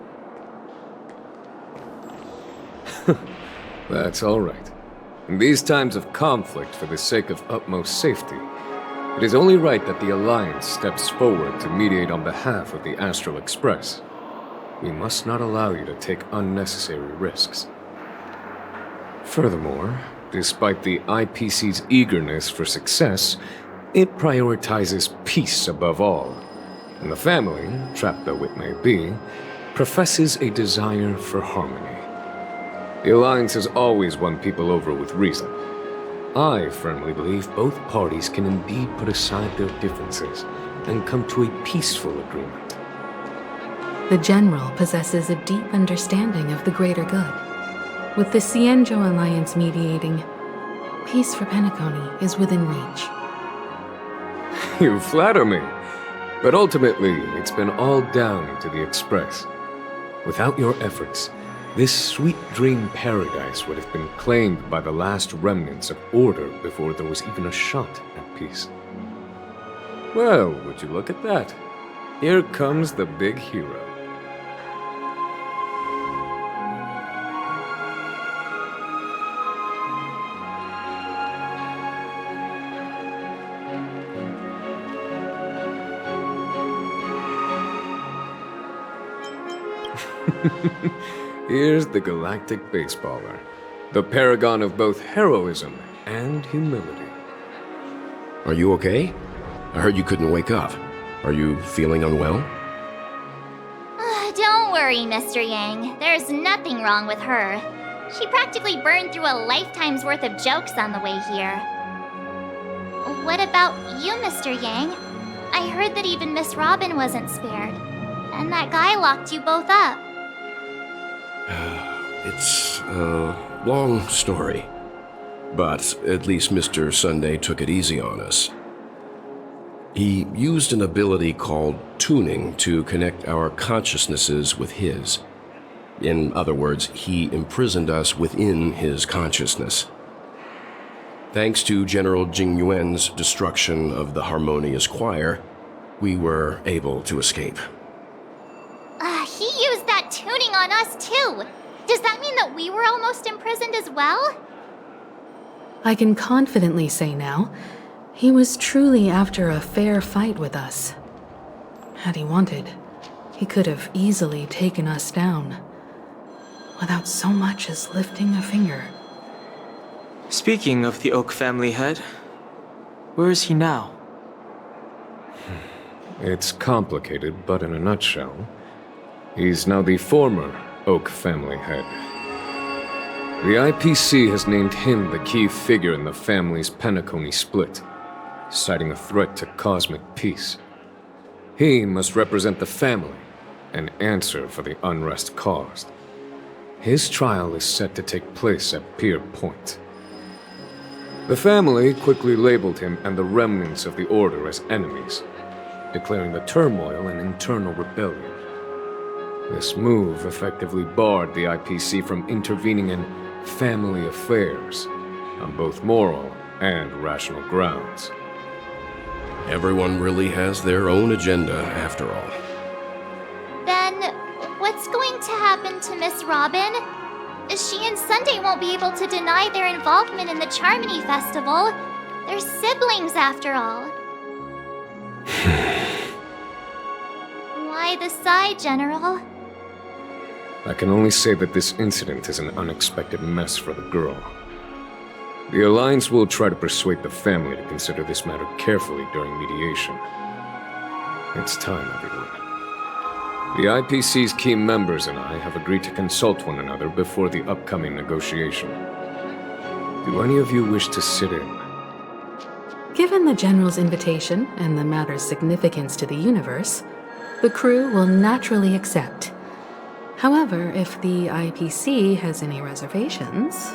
That's all right. In these times of conflict, for the sake of utmost safety, it is only right that the Alliance steps forward to mediate on behalf of the Astral Express. We must not allow you to take unnecessary risks. Furthermore, despite the IPC's eagerness for success, it prioritizes peace above all. And the family, trapped though it may be, professes a desire for harmony. The Alliance has always won people over with reason. I firmly believe both parties can indeed put aside their differences and come to a peaceful agreement. The General possesses a deep understanding of the greater good. With the Cienjo Alliance mediating, peace for Penacony is within reach. You flatter me. But ultimately, it's been all down to the Express. Without your efforts, this sweet dream paradise would have been claimed by the last remnants of order before there was even a shot at peace. Well, would you look at that? Here comes the big hero. Here's the galactic baseballer, the paragon of both heroism and humility. Are you okay? I heard you couldn't wake up. Are you feeling unwell? Don't worry, Mr. Yang. There's nothing wrong with her. She practically burned through a lifetime's worth of jokes on the way here. What about you, Mr. Yang? I heard that even Miss Robin wasn't spared. And that guy locked you both up. It's a long story. But at least Mr. Sunday took it easy on us. He used an ability called tuning to connect our consciousnesses with his. In other words, he imprisoned us within his consciousness. Thanks to General Jing Yuan's destruction of the Harmonious Choir, we were able to escape. He used that tuning on us too. Does that mean that we were almost imprisoned as well? I can confidently say now, he was truly after a fair fight with us. Had he wanted, he could have easily taken us down, without so much as lifting a finger. Speaking of the Oak family head, where is he now? It's complicated, but in a nutshell, he's now the former Oak family head. The IPC has named him the key figure in the family's Penacony split, citing a threat to cosmic peace. He must represent the family and answer for the unrest caused. His trial is set to take place at Pier Point. The family quickly labeled him and the remnants of the Order as enemies, declaring the turmoil an internal rebellion. This move effectively barred the IPC from intervening in family affairs on both moral and rational grounds. Everyone really has their own agenda, after all. Then, what's going to happen to Miss Robin? She and Sunday won't be able to deny their involvement in the Charmony Festival. They're siblings, after all. Why the sigh, General? I can only say that this incident is an unexpected mess for the girl. The Alliance will try to persuade the family to consider this matter carefully during mediation. It's time, everyone. The IPC's key members and I have agreed to consult one another before the upcoming negotiation. Do any of you wish to sit in? Given the General's invitation and the matter's significance to the universe, the crew will naturally accept. However, if the IPC has any reservations...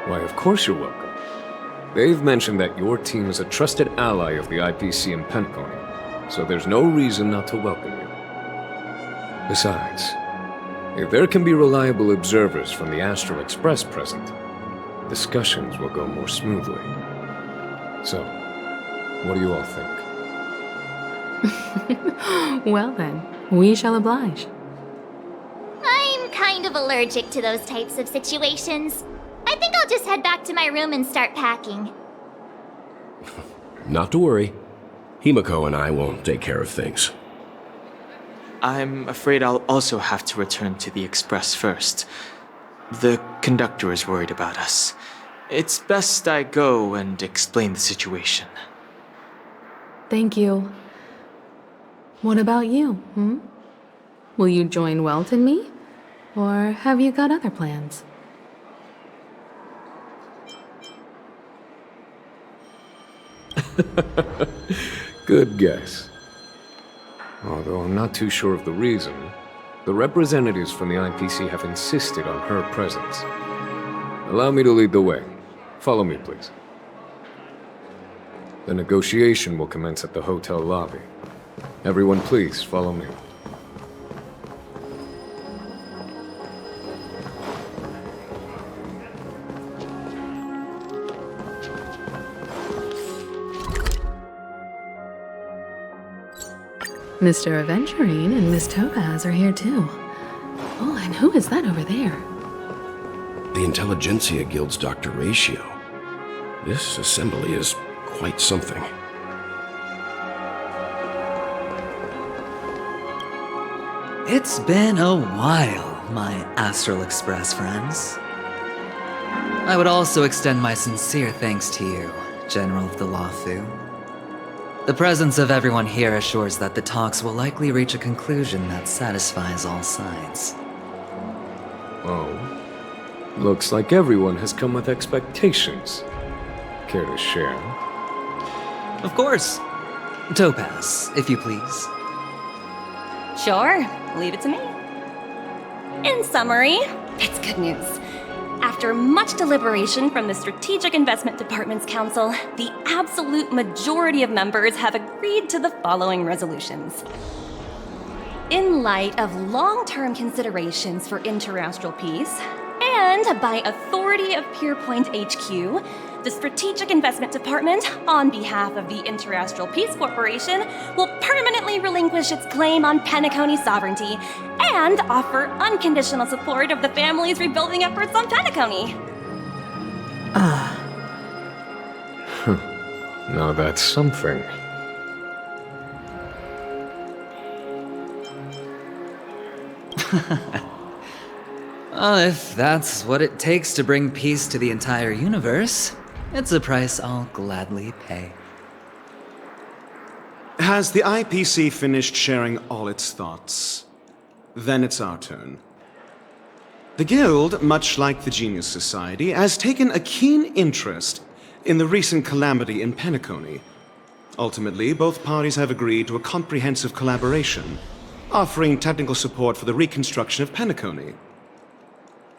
Why, of course you're welcome. They've mentioned that your team is a trusted ally of the IPC in Penacony, so there's no reason not to welcome you. Besides, if there can be reliable observers from the Astral Express present, discussions will go more smoothly. So, what do you all think? Well then, we shall oblige. I'm kind of allergic to those types of situations. I think I'll just head back to my room and start packing. Not to worry. Himiko and I will take care of things. I'm afraid I'll also have to return to the Express first. The conductor is worried about us. It's best I go and explain the situation. Thank you. What about you, Will you join Welt and me? Or have you got other plans? Good guess. Although I'm not too sure of the reason, the representatives from the IPC have insisted on her presence. Allow me to lead the way. Follow me, please. The negotiation will commence at the hotel lobby. Everyone, please follow me. Mr. Aventurine and Miss Topaz are here too. Oh, and who is that over there? The Intelligentsia Guild's Dr. Ratio. This assembly is quite something. It's been a while, my Astral Express friends. I would also extend my sincere thanks to you, General of the Lafu. The presence of everyone here assures that the talks will likely reach a conclusion that satisfies all sides. Oh. Looks like everyone has come with expectations. Care to share? Of course. Topaz, if you please. Sure, leave it to me. In summary, it's good news. After much deliberation from the Strategic Investment Department's Council, the absolute majority of members have agreed to the following resolutions. In light of long-term considerations for interastral peace, and by authority of Pierpoint HQ, the Strategic Investment Department, on behalf of the Interastral Peace Corporation, will permanently relinquish its claim on Penacony sovereignty and offer unconditional support of the family's rebuilding efforts on Penacony. Now that's something. Well, if that's what it takes to bring peace to the entire universe, it's a price I'll gladly pay. Has the IPC finished sharing all its thoughts? Then it's our turn. The Guild, much like the Genius Society, has taken a keen interest in the recent calamity in Penacony. Ultimately, both parties have agreed to a comprehensive collaboration, offering technical support for the reconstruction of Penacony.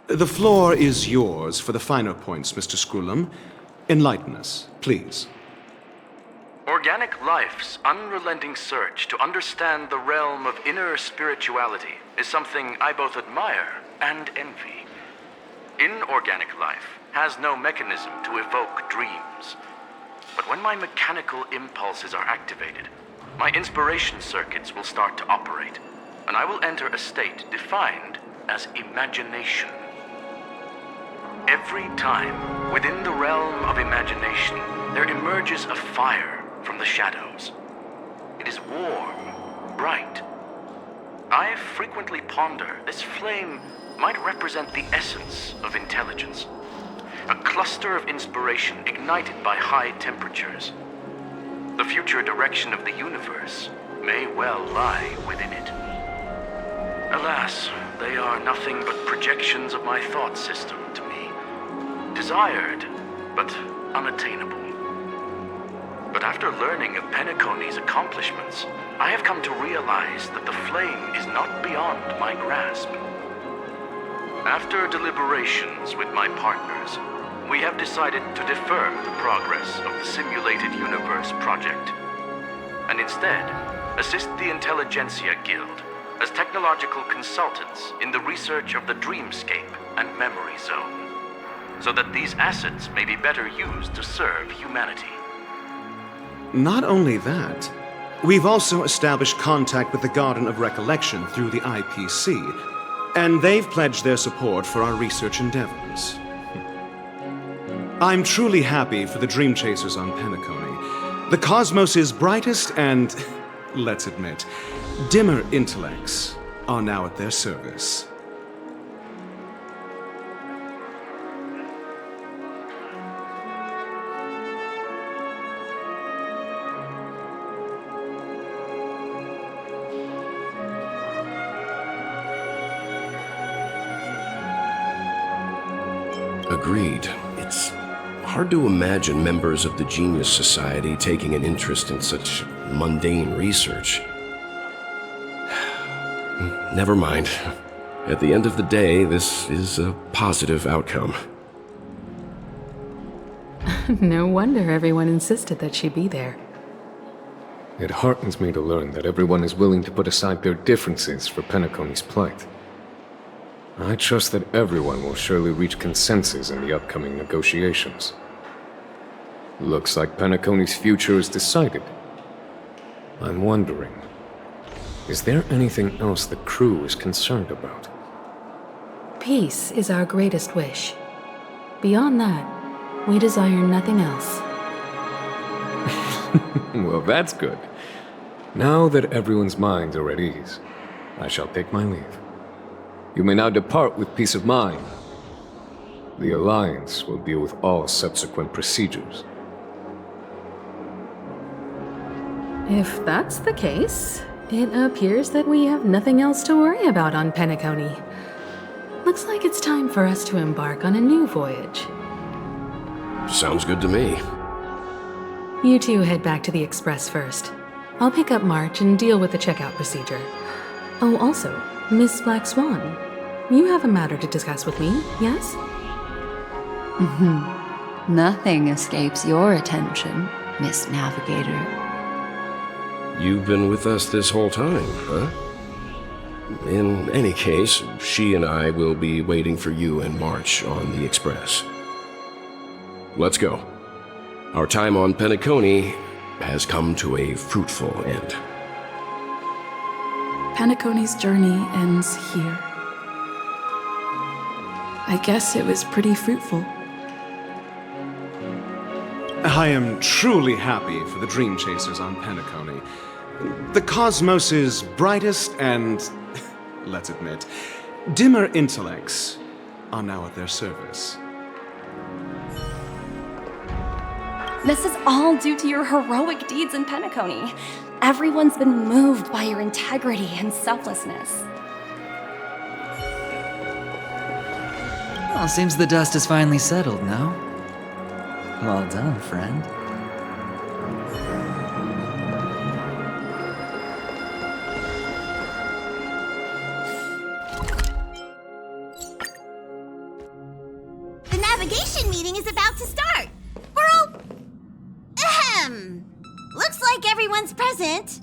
The floor is yours for the finer points, Mr. Screwlum. Enlighten us, please. Organic life's unrelenting search to understand the realm of inner spirituality is something I both admire and envy. Inorganic life has no mechanism to evoke dreams. But when my mechanical impulses are activated, my inspiration circuits will start to operate, and I will enter a state defined as imagination. Every time, within the realm of imagination, there emerges a fire from the shadows. It is warm, bright. I frequently ponder this flame might represent the essence of intelligence. A cluster of inspiration ignited by high temperatures. The future direction of the universe may well lie within it. Alas, they are nothing but projections of my thought system to me. Desired, but unattainable. But after learning of Penacony's accomplishments, I have come to realize that the flame is not beyond my grasp. After deliberations with my partners, we have decided to defer the progress of the Simulated Universe project, and instead assist the Intelligentsia Guild as technological consultants in the research of the Dreamscape and Memory Zone, so that these assets may be better used to serve humanity. Not only that, we've also established contact with the Garden of Recollection through the IPC, and they've pledged their support for our research endeavors. I'm truly happy for the Dream Chasers on Penacony. The cosmos' brightest and, let's admit, dimmer intellects are now at their service. Agreed. It's hard to imagine members of the Genius Society taking an interest in such mundane research. Never mind. At the end of the day, this is a positive outcome. No wonder everyone insisted that she be there. It heartens me to learn that everyone is willing to put aside their differences for Penacony's plight. I trust that everyone will surely reach consensus in the upcoming negotiations. Looks like Penacony's future is decided. I'm wondering, is there anything else the crew is concerned about? Peace is our greatest wish. Beyond that, we desire nothing else. Well, that's good. Now that everyone's minds are at ease, I shall take my leave. You may now depart with peace of mind. The Alliance will deal with all subsequent procedures. If that's the case, it appears that we have nothing else to worry about on Penacony. Looks like it's time for us to embark on a new voyage. Sounds good to me. You two head back to the Express first. I'll pick up March and deal with the checkout procedure. Oh, also, Miss Black Swan, you have a matter to discuss with me, yes? Nothing escapes your attention, Miss Navigator. You've been with us this whole time, huh? In any case, she and I will be waiting for you in March on the Express. Let's go. Our time on Penacony has come to a fruitful end. Penacony's journey ends here. I guess it was pretty fruitful. I am truly happy for the Dream Chasers on Penacony. The cosmos' brightest and, let's admit, dimmer intellects are now at their service. This is all due to your heroic deeds in Penacony. Everyone's been moved by your integrity and selflessness. Well, seems the dust is finally settled, no? Well done, friend. The navigation meeting is about to start. We're all... Looks like everyone's present.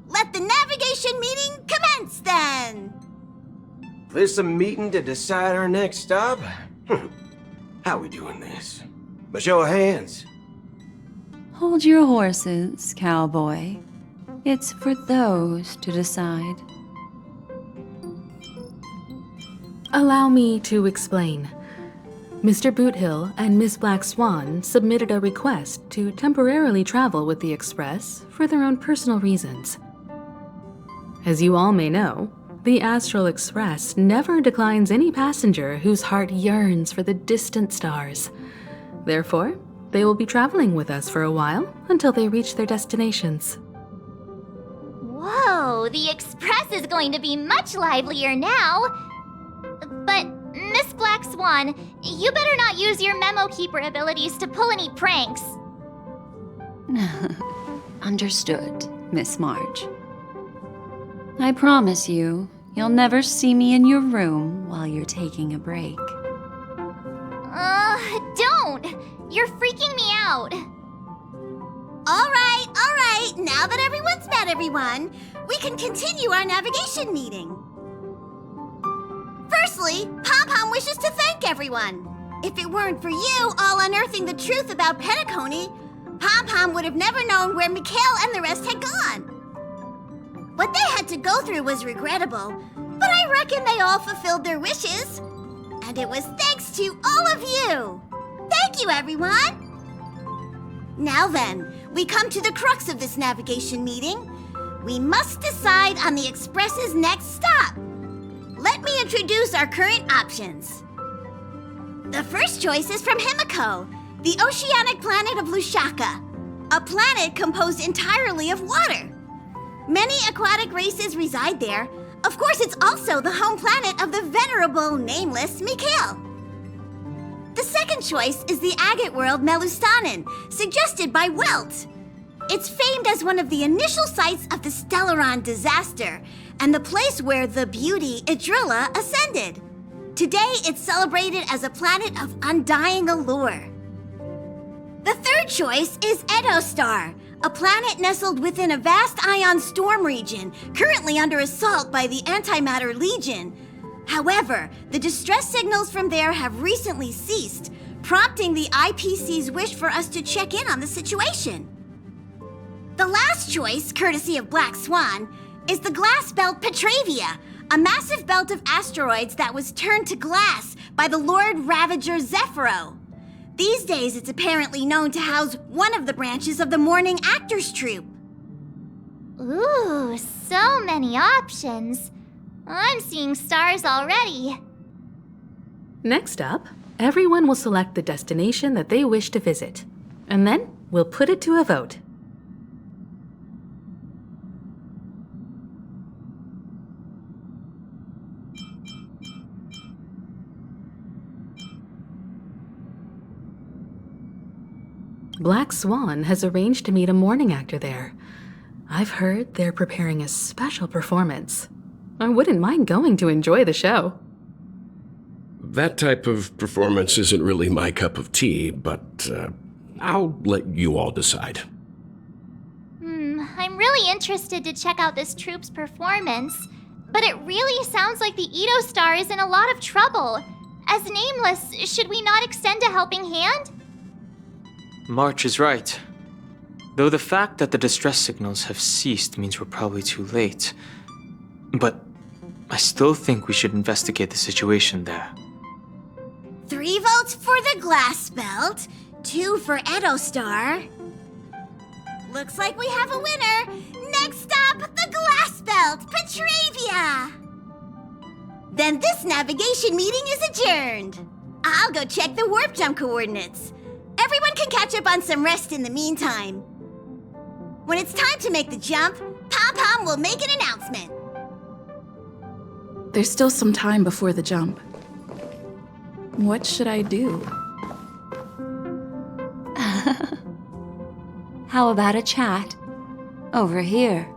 Let the navigation meeting commence, then. This a meeting to decide our next stop? How we doing this? By show of hands. Hold your horses, cowboy. It's for those to decide. Allow me to explain. Mr. Boothill and Miss Black Swan submitted a request to temporarily travel with the Express for their own personal reasons. As you all may know, the Astral Express never declines any passenger whose heart yearns for the distant stars. Therefore, they will be traveling with us for a while until they reach their destinations. Whoa, the Express is going to be much livelier now. But, Miss Black Swan, you better not use your memo keeper abilities to pull any pranks. Understood, Miss March. I promise you, you'll never see me in your room while you're taking a break. Don't! You're freaking me out. All right. Now that everyone's met everyone, we can continue our navigation meeting. Firstly, Pom-Pom wishes to thank everyone. If it weren't for you all unearthing the truth about Penacony, Pom-Pom would have never known where Mikhail and the rest had gone. What they had to go through was regrettable, but I reckon they all fulfilled their wishes. And it was thanks to all of you. Thank you, everyone. Now then, we come to the crux of this navigation meeting. We must decide on the Express's next stop. Let me introduce our current options. The first choice is from Himiko, the oceanic planet of Lushaka, a planet composed entirely of water. Many aquatic races reside there. Of course, it's also the home planet of the venerable, nameless Mikhail. The second choice is the agate world Melustanen, suggested by Welt. It's famed as one of the initial sites of the Stellaron disaster, and the place where the beauty Idrilla ascended. Today, it's celebrated as a planet of undying allure. The third choice is Edostar, a planet nestled within a vast ion storm region, currently under assault by the Antimatter Legion. However, the distress signals from there have recently ceased, prompting the IPC's wish for us to check in on the situation. The last choice, courtesy of Black Swan, is the glass belt Petravia, a massive belt of asteroids that was turned to glass by the Lord Ravager Zephyro. These days, it's apparently known to house one of the branches of the Morning Actors Troupe. Ooh, so many options. I'm seeing stars already. Next up, everyone will select the destination that they wish to visit, and then we'll put it to a vote. Black Swan has arranged to meet a morning actor there. I've heard they're preparing a special performance. I wouldn't mind going to enjoy the show. That type of performance isn't really my cup of tea, but I'll let you all decide. I'm really interested to check out this troupe's performance, but it really sounds like the Edo Star is in a lot of trouble. As nameless, should we not extend a helping hand? March is right. Though the fact that the distress signals have ceased means we're probably too late. But I still think we should investigate the situation there. 3 votes for the glass belt, 2 for Edostar. Looks like we have a winner. Next stop, the glass belt, Petravia. Then this navigation meeting is adjourned. I'll go check the warp jump coordinates. Everyone can catch up on some rest in the meantime. When it's time to make the jump, Pom-Pom will make an announcement. There's still some time before the jump. What should I do? How about a chat? Over here.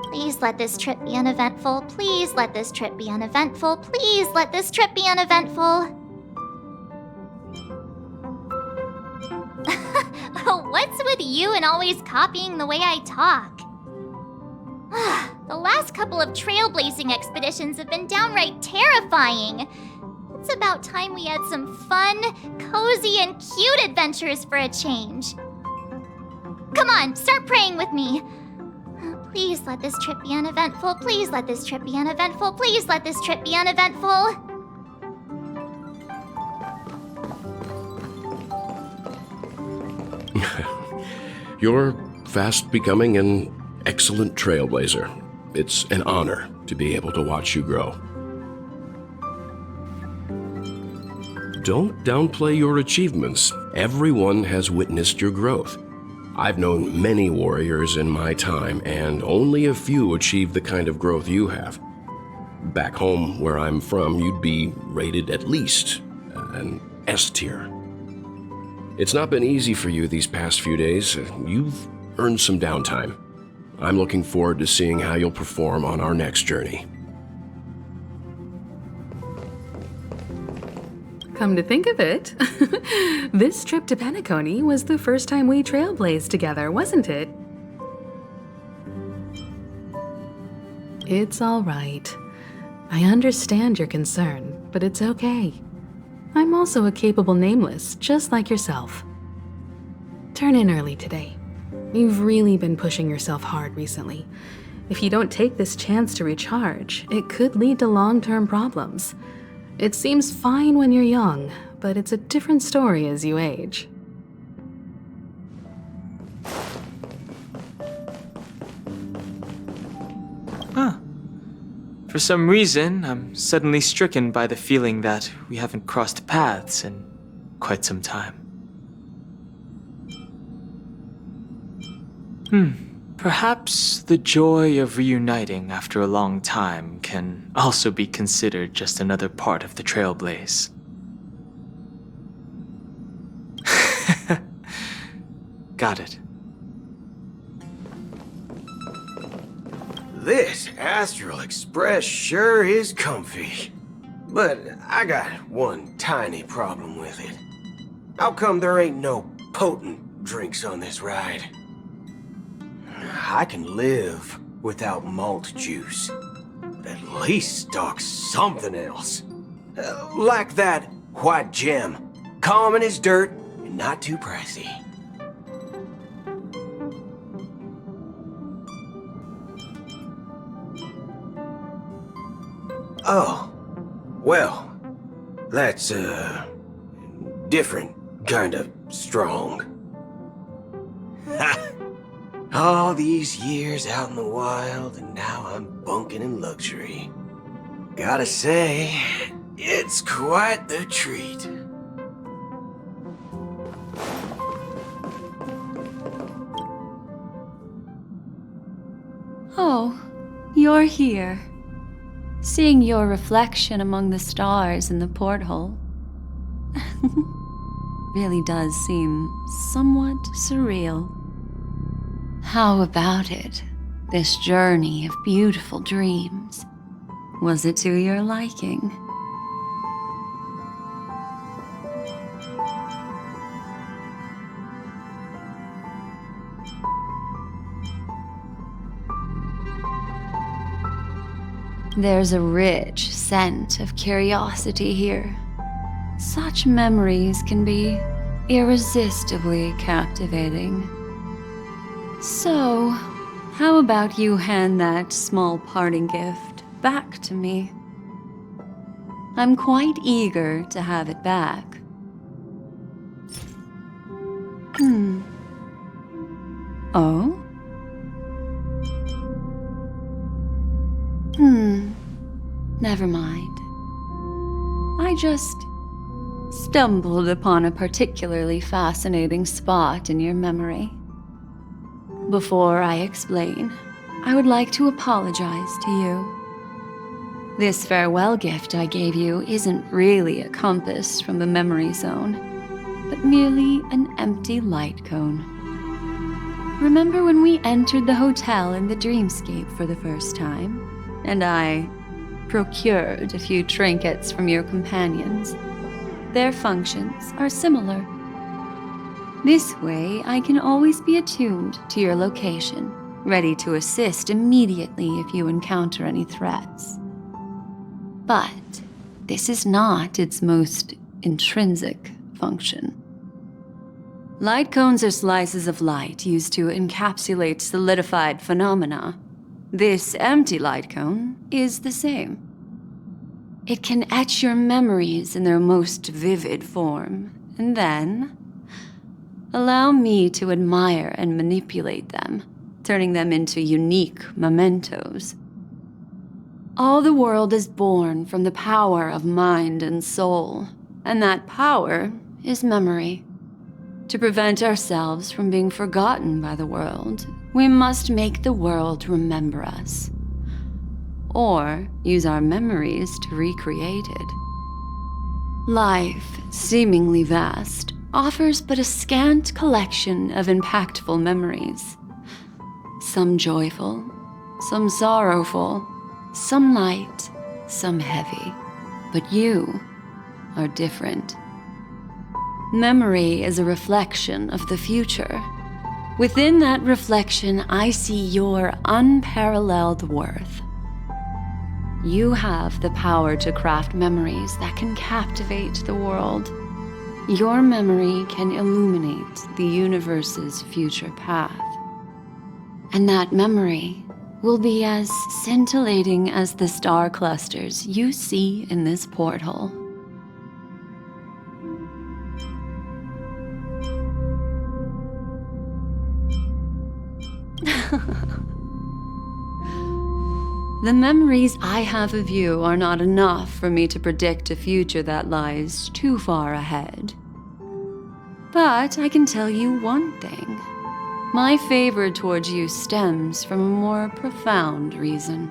Please let this trip be uneventful. Please let this trip be uneventful. Please let this trip be uneventful. What's with you and always copying the way I talk? The last couple of trailblazing expeditions have been downright terrifying. It's about time we had some fun, cozy, and cute adventures for a change. Come on, start praying with me. Please let this trip be uneventful. Please let this trip be uneventful. Please let this trip be uneventful. You're fast becoming an excellent trailblazer. It's an honor to be able to watch you grow. Don't downplay your achievements. Everyone has witnessed your growth. I've known many warriors in my time, and only a few achieved the kind of growth you have. Back home, where I'm from, you'd be rated at least an S tier. It's not been easy for you these past few days. You've earned some downtime. I'm looking forward to seeing how you'll perform on our next journey. Come to think of it, this trip to Penacony was the first time we trailblazed together, wasn't it? It's all right. I understand your concern, but it's okay. I'm also a capable nameless, just like yourself. Turn in early today. You've really been pushing yourself hard recently. If you don't take this chance to recharge, it could lead to long-term problems. It seems fine when you're young, but it's a different story as you age. Huh. For some reason, I'm suddenly stricken by the feeling that we haven't crossed paths in quite some time. Perhaps the joy of reuniting after a long time can also be considered just another part of the trailblaze. Got it. This Astral Express sure is comfy. But I got one tiny problem with it. How come there ain't no potent drinks on this ride? I can live without malt juice, but at least stock something else. Like that white gem, common as dirt and not too pricey. Oh, well, that's different kind of strong. All these years out in the wild, and now I'm bunking in luxury. Gotta say, it's quite the treat. Oh, you're here. Seeing your reflection among the stars in the porthole really does seem somewhat surreal. How about it? This journey of beautiful dreams. Was it to your liking? There's a rich scent of curiosity here. Such memories can be irresistibly captivating. So, how about you hand that small parting gift back to me? I'm quite eager to have it back. Oh? Never mind. I just stumbled upon a particularly fascinating spot in your memory. Before I explain, I would like to apologize to you. This farewell gift I gave you isn't really a compass from the memory zone, but merely an empty light cone. Remember when we entered the hotel in the dreamscape for the first time, and I procured a few trinkets from your companions? Their functions are similar. This way, I can always be attuned to your location, ready to assist immediately if you encounter any threats. But this is not its most intrinsic function. Light cones are slices of light used to encapsulate solidified phenomena. This empty light cone is the same. It can etch your memories in their most vivid form, and then allow me to admire and manipulate them, turning them into unique mementos. All the world is born from the power of mind and soul, and that power is memory. To prevent ourselves from being forgotten by the world, we must make the world remember us, or use our memories to recreate it. Life, seemingly vast, offers but a scant collection of impactful memories. Some joyful, some sorrowful, some light, some heavy. But you are different. Memory is a reflection of the future. Within that reflection, I see your unparalleled worth. You have the power to craft memories that can captivate the world. Your memory can illuminate the universe's future path. And that memory will be as scintillating as the star clusters you see in this porthole. The memories I have of you are not enough for me to predict a future that lies too far ahead. But I can tell you one thing. My favor towards you stems from a more profound reason.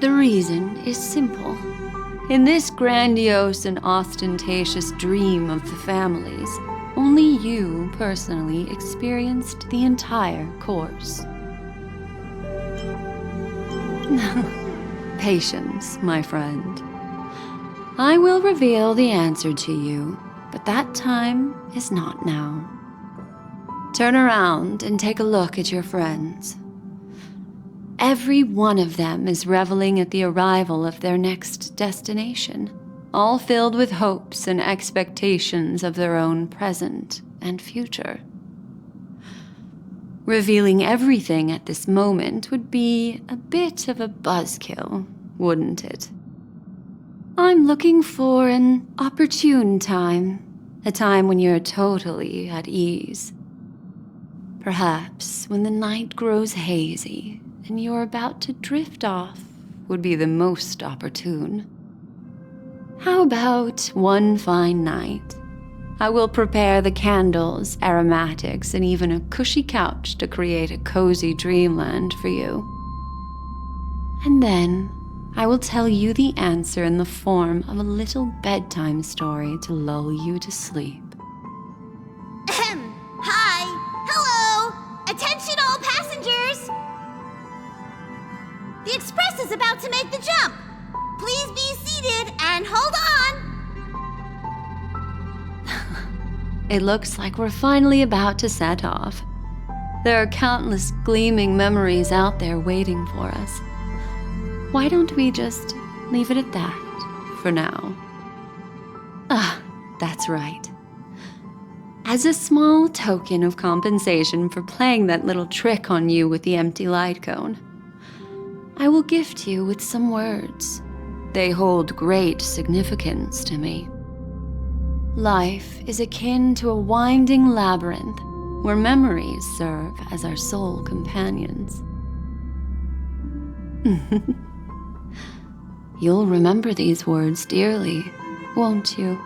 The reason is simple. In this grandiose and ostentatious dream of the families, only you personally experienced the entire course. Patience, my friend. I will reveal the answer to you, but that time is not now. Turn around and take a look at your friends. Every one of them is reveling at the arrival of their next destination, all filled with hopes and expectations of their own present and future. Revealing everything at this moment would be a bit of a buzzkill, wouldn't it? I'm looking for an opportune time, a time when you're totally at ease. Perhaps when the night grows hazy and you're about to drift off would be the most opportune. How about one fine night? I will prepare the candles, aromatics, and even a cushy couch to create a cozy dreamland for you. And then I will tell you the answer in the form of a little bedtime story to lull you to sleep. Hi! Hello! Attention all passengers! The express is about to make the jump. Please be seated and hold on! It looks like we're finally about to set off. There are countless gleaming memories out there waiting for us. Why don't we just leave it at that for now? That's right. As a small token of compensation for playing that little trick on you with the empty light cone, I will gift you with some words. They hold great significance to me. Life is akin to a winding labyrinth where memories serve as our sole companions. You'll remember these words dearly, won't you?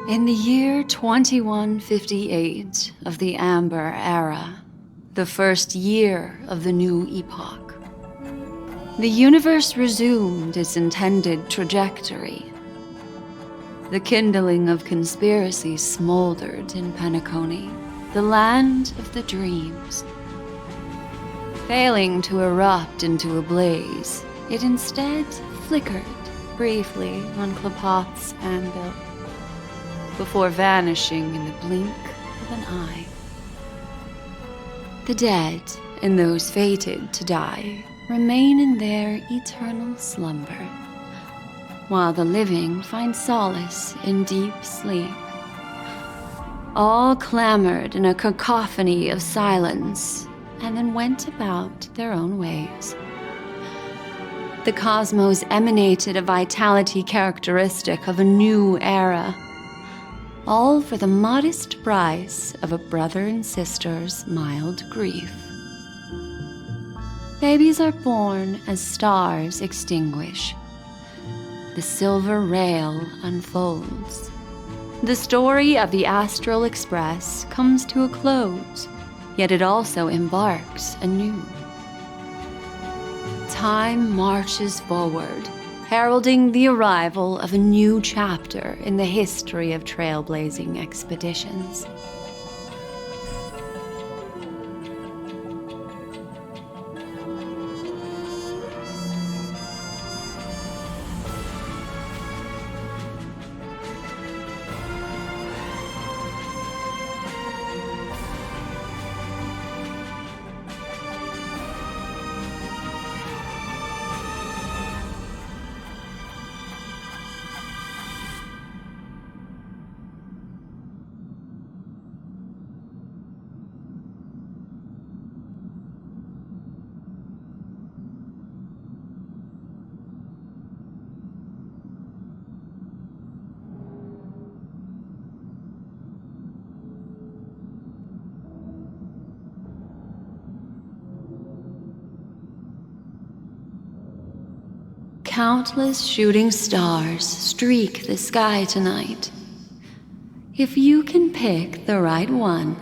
In the year 2158 of the Amber Era, the first year of the new epoch, the universe resumed its intended trajectory. The kindling of conspiracy smoldered in Penacony, the land of the dreams. Failing to erupt into a blaze, it instead flickered briefly on Klapoth's anvil, before vanishing in the blink of an eye. The dead and those fated to die remain in their eternal slumber, while the living find solace in deep sleep. All clamored in a cacophony of silence, and then went about their own ways. The cosmos emanated a vitality characteristic of a new era, all for the modest price of a brother and sister's mild grief. Babies are born as stars extinguish. The silver rail unfolds. The story of the Astral Express comes to a close, yet it also embarks anew. Time marches forward, heralding the arrival of a new chapter in the history of trailblazing expeditions. Countless shooting stars streak the sky tonight. If you can pick the right one,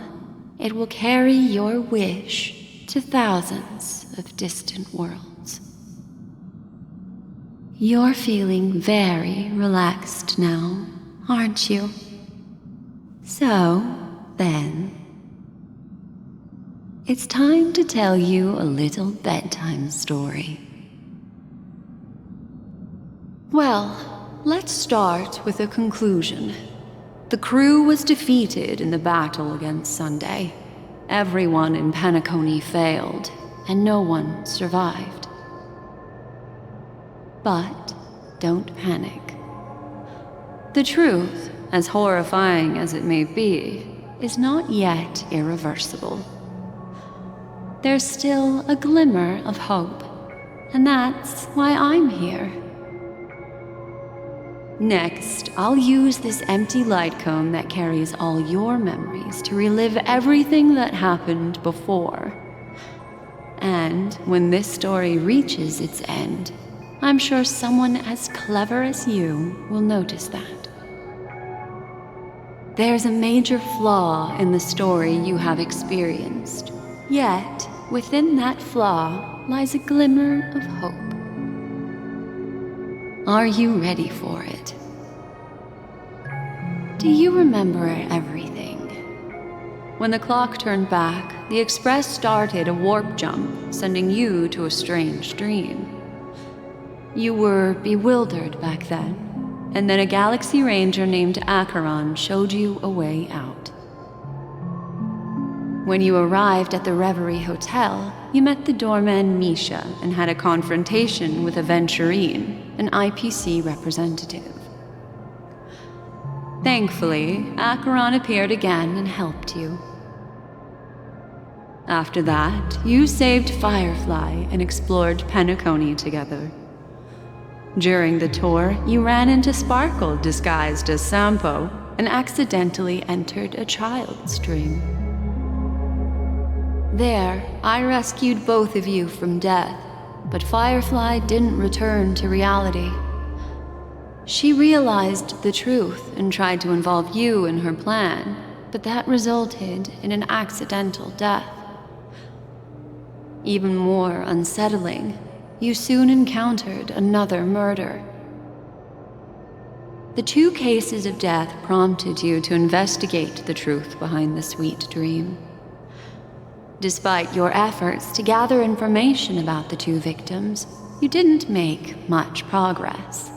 it will carry your wish to thousands of distant worlds. You're feeling very relaxed now, aren't you? So, then, it's time to tell you a little bedtime story. Well, let's start with a conclusion. The crew was defeated in the battle against Sunday. Everyone in Penacony failed, and no one survived. But don't panic. The truth, as horrifying as it may be, is not yet irreversible. There's still a glimmer of hope, and that's why I'm here. Next, I'll use this empty light cone that carries all your memories to relive everything that happened before. And when this story reaches its end, I'm sure someone as clever as you will notice that. There's a major flaw in the story you have experienced, yet within that flaw lies a glimmer of hope. Are you ready for it? Do you remember everything? When the clock turned back, the Express started a warp jump, sending you to a strange dream. You were bewildered back then, and then a Galaxy Ranger named Acheron showed you a way out. When you arrived at the Reverie Hotel, you met the doorman Misha and had a confrontation with Aventurine, an IPC representative. Thankfully, Acheron appeared again and helped you. After that, you saved Firefly and explored Penacony together. During the tour, you ran into Sparkle disguised as Sampo and accidentally entered a child's dream. There, I rescued both of you from death, but Firefly didn't return to reality. She realized the truth and tried to involve you in her plan, but that resulted in an accidental death. Even more unsettling, you soon encountered another murder. The 2 cases of death prompted you to investigate the truth behind the sweet dream. Despite your efforts to gather information about the 2 victims, you didn't make much progress.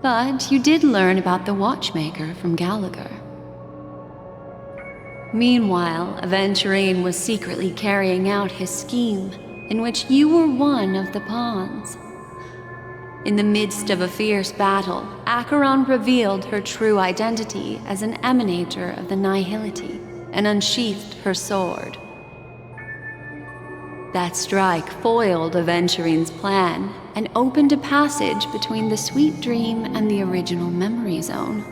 But you did learn about the watchmaker from Gallagher. Meanwhile, Aventurine was secretly carrying out his scheme, in which you were one of the pawns. In the midst of a fierce battle, Acheron revealed her true identity as an emanator of the Nihility and unsheathed her sword. That strike foiled Aventurine's plan and opened a passage between the sweet dream and the original memory zone.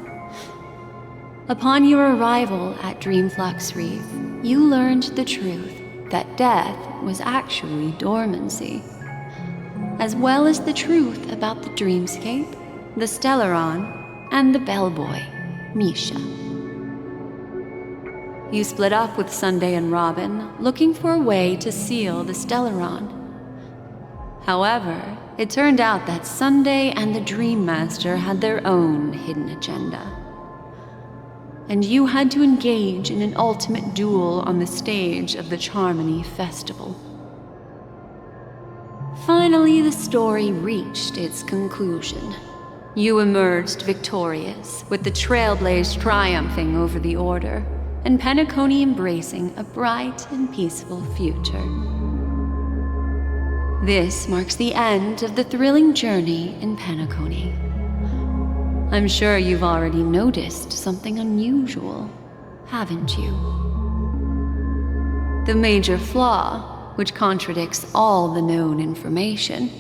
Upon your arrival at Dreamflux Reef, you learned the truth that death was actually dormancy, as well as the truth about the dreamscape, the Stellaron, and the bellboy, Misha. You split up with Sunday and Robin, looking for a way to seal the Stellaron. However, it turned out that Sunday and the Dream Master had their own hidden agenda. And you had to engage in an ultimate duel on the stage of the Charmony Festival. Finally, the story reached its conclusion. You emerged victorious, with the Trailblaze triumphing over the Order, and Penacony embracing a bright and peaceful future. This marks the end of the thrilling journey in Penacony. I'm sure you've already noticed something unusual, haven't you? The major flaw, which contradicts all the known information,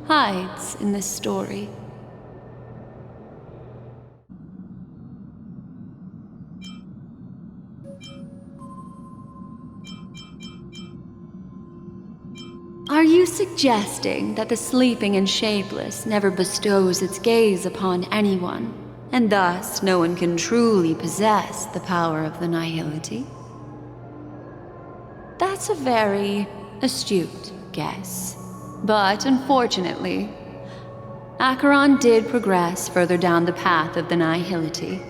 hides in this story. Are you suggesting that the sleeping and shapeless never bestows its gaze upon anyone, and thus no one can truly possess the power of the nihility? That's a very astute guess, but unfortunately, Acheron did progress further down the path of the nihility.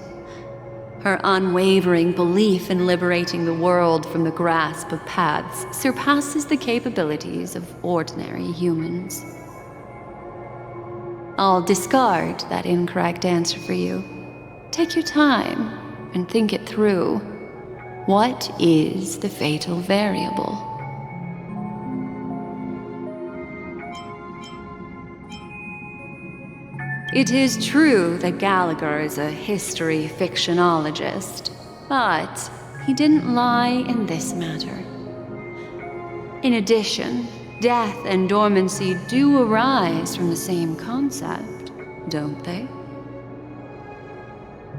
Her unwavering belief in liberating the world from the grasp of paths surpasses the capabilities of ordinary humans. I'll discard that incorrect answer for you. Take your time and think it through. What is the fatal variable? It is true that Gallagher is a history fictionologist, but he didn't lie in this matter. In addition, death and dormancy do arise from the same concept, don't they?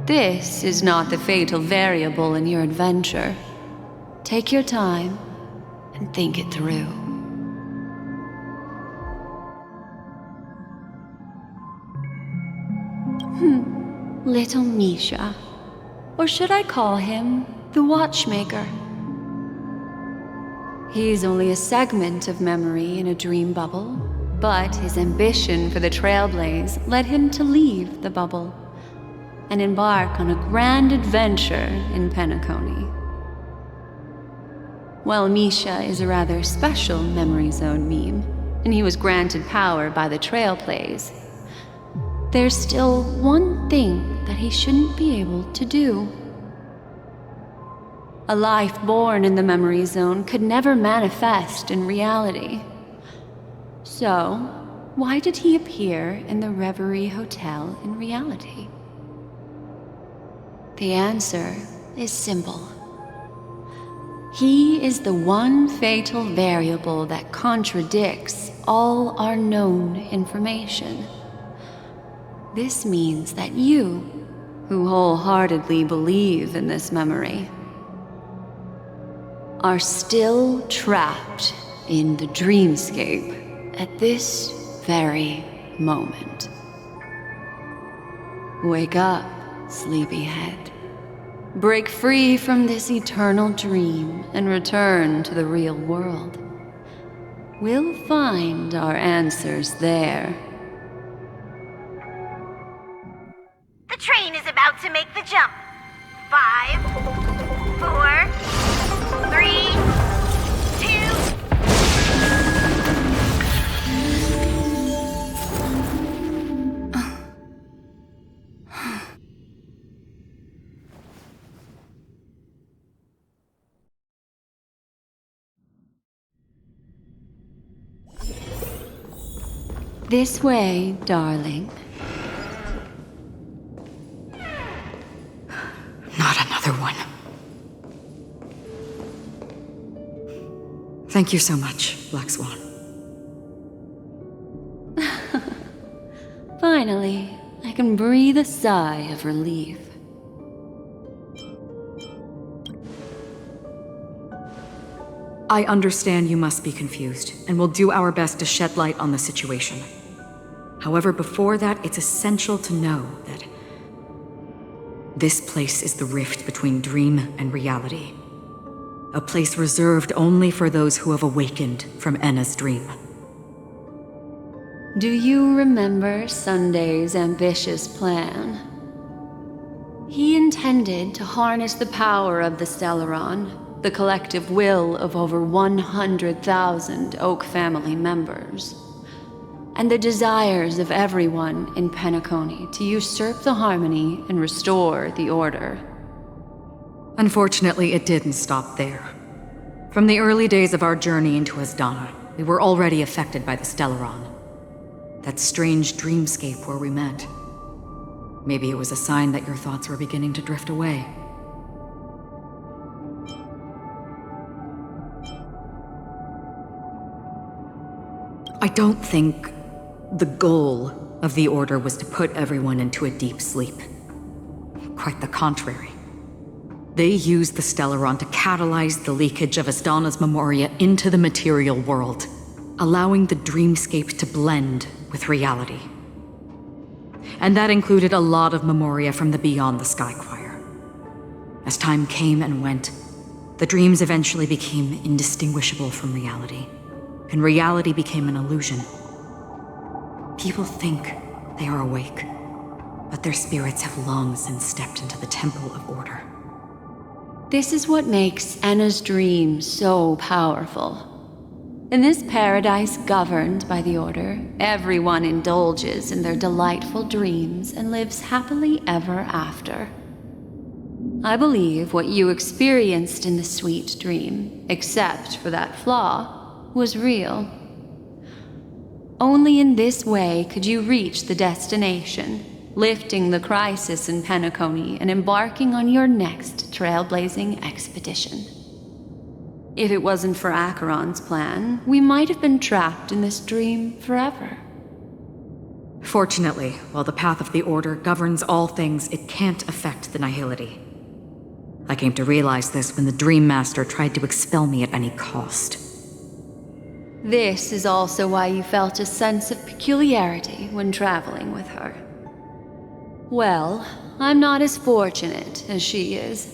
This is not the fatal variable in your adventure. Take your time and think it through. Little Misha. Or should I call him the Watchmaker? He's only a segment of memory in a dream bubble, but his ambition for the Trailblaze led him to leave the bubble and embark on a grand adventure in Penacony. While Misha is a rather special memory zone meme, and he was granted power by the Trailblaze, there's still one thing that he shouldn't be able to do. A life born in the memory zone could never manifest in reality. So, why did he appear in the Reverie Hotel in reality? The answer is simple. He is the one fatal variable that contradicts all our known information. This means that you, who wholeheartedly believe in this memory, are still trapped in the dreamscape at this very moment. Wake up, sleepyhead. Break free from this eternal dream and return to the real world. We'll find our answers there. The train is about to make the jump. 5, 4, 3, 2. This way, darling. Not another one. Thank you so much, Black Swan. Finally, I can breathe a sigh of relief. I understand you must be confused, and we'll do our best to shed light on the situation. However, before that, it's essential to know that this place is the rift between dream and reality. A place reserved only for those who have awakened from Enna's dream. Do you remember Sunday's ambitious plan? He intended to harness the power of the Stellaron, the collective will of over 100,000 Oak family members, and the desires of everyone in Penacony to usurp the harmony and restore the order. Unfortunately, it didn't stop there. From the early days of our journey into Asdana, we were already affected by the Stellaron. That strange dreamscape where we met. Maybe it was a sign that your thoughts were beginning to drift away. I don't think the goal of the Order was to put everyone into a deep sleep. Quite the contrary. They used the Stellaron to catalyze the leakage of Asdana's memoria into the material world, allowing the dreamscape to blend with reality. And that included a lot of memoria from the Beyond the Sky Choir. As time came and went, the dreams eventually became indistinguishable from reality, and reality became an illusion. People think they are awake, but their spirits have long since stepped into the Temple of Order. This is what makes Anna's dream so powerful. In this paradise governed by the Order, everyone indulges in their delightful dreams and lives happily ever after. I believe what you experienced in the sweet dream, except for that flaw, was real. Only in this way could you reach the destination, lifting the crisis in Penacony and embarking on your next trailblazing expedition. If it wasn't for Acheron's plan, we might have been trapped in this dream forever. Fortunately, while the path of the Order governs all things, it can't affect the Nihility. I came to realize this when the Dream Master tried to expel me at any cost. This is also why you felt a sense of peculiarity when traveling with her. Well, I'm not as fortunate as she is.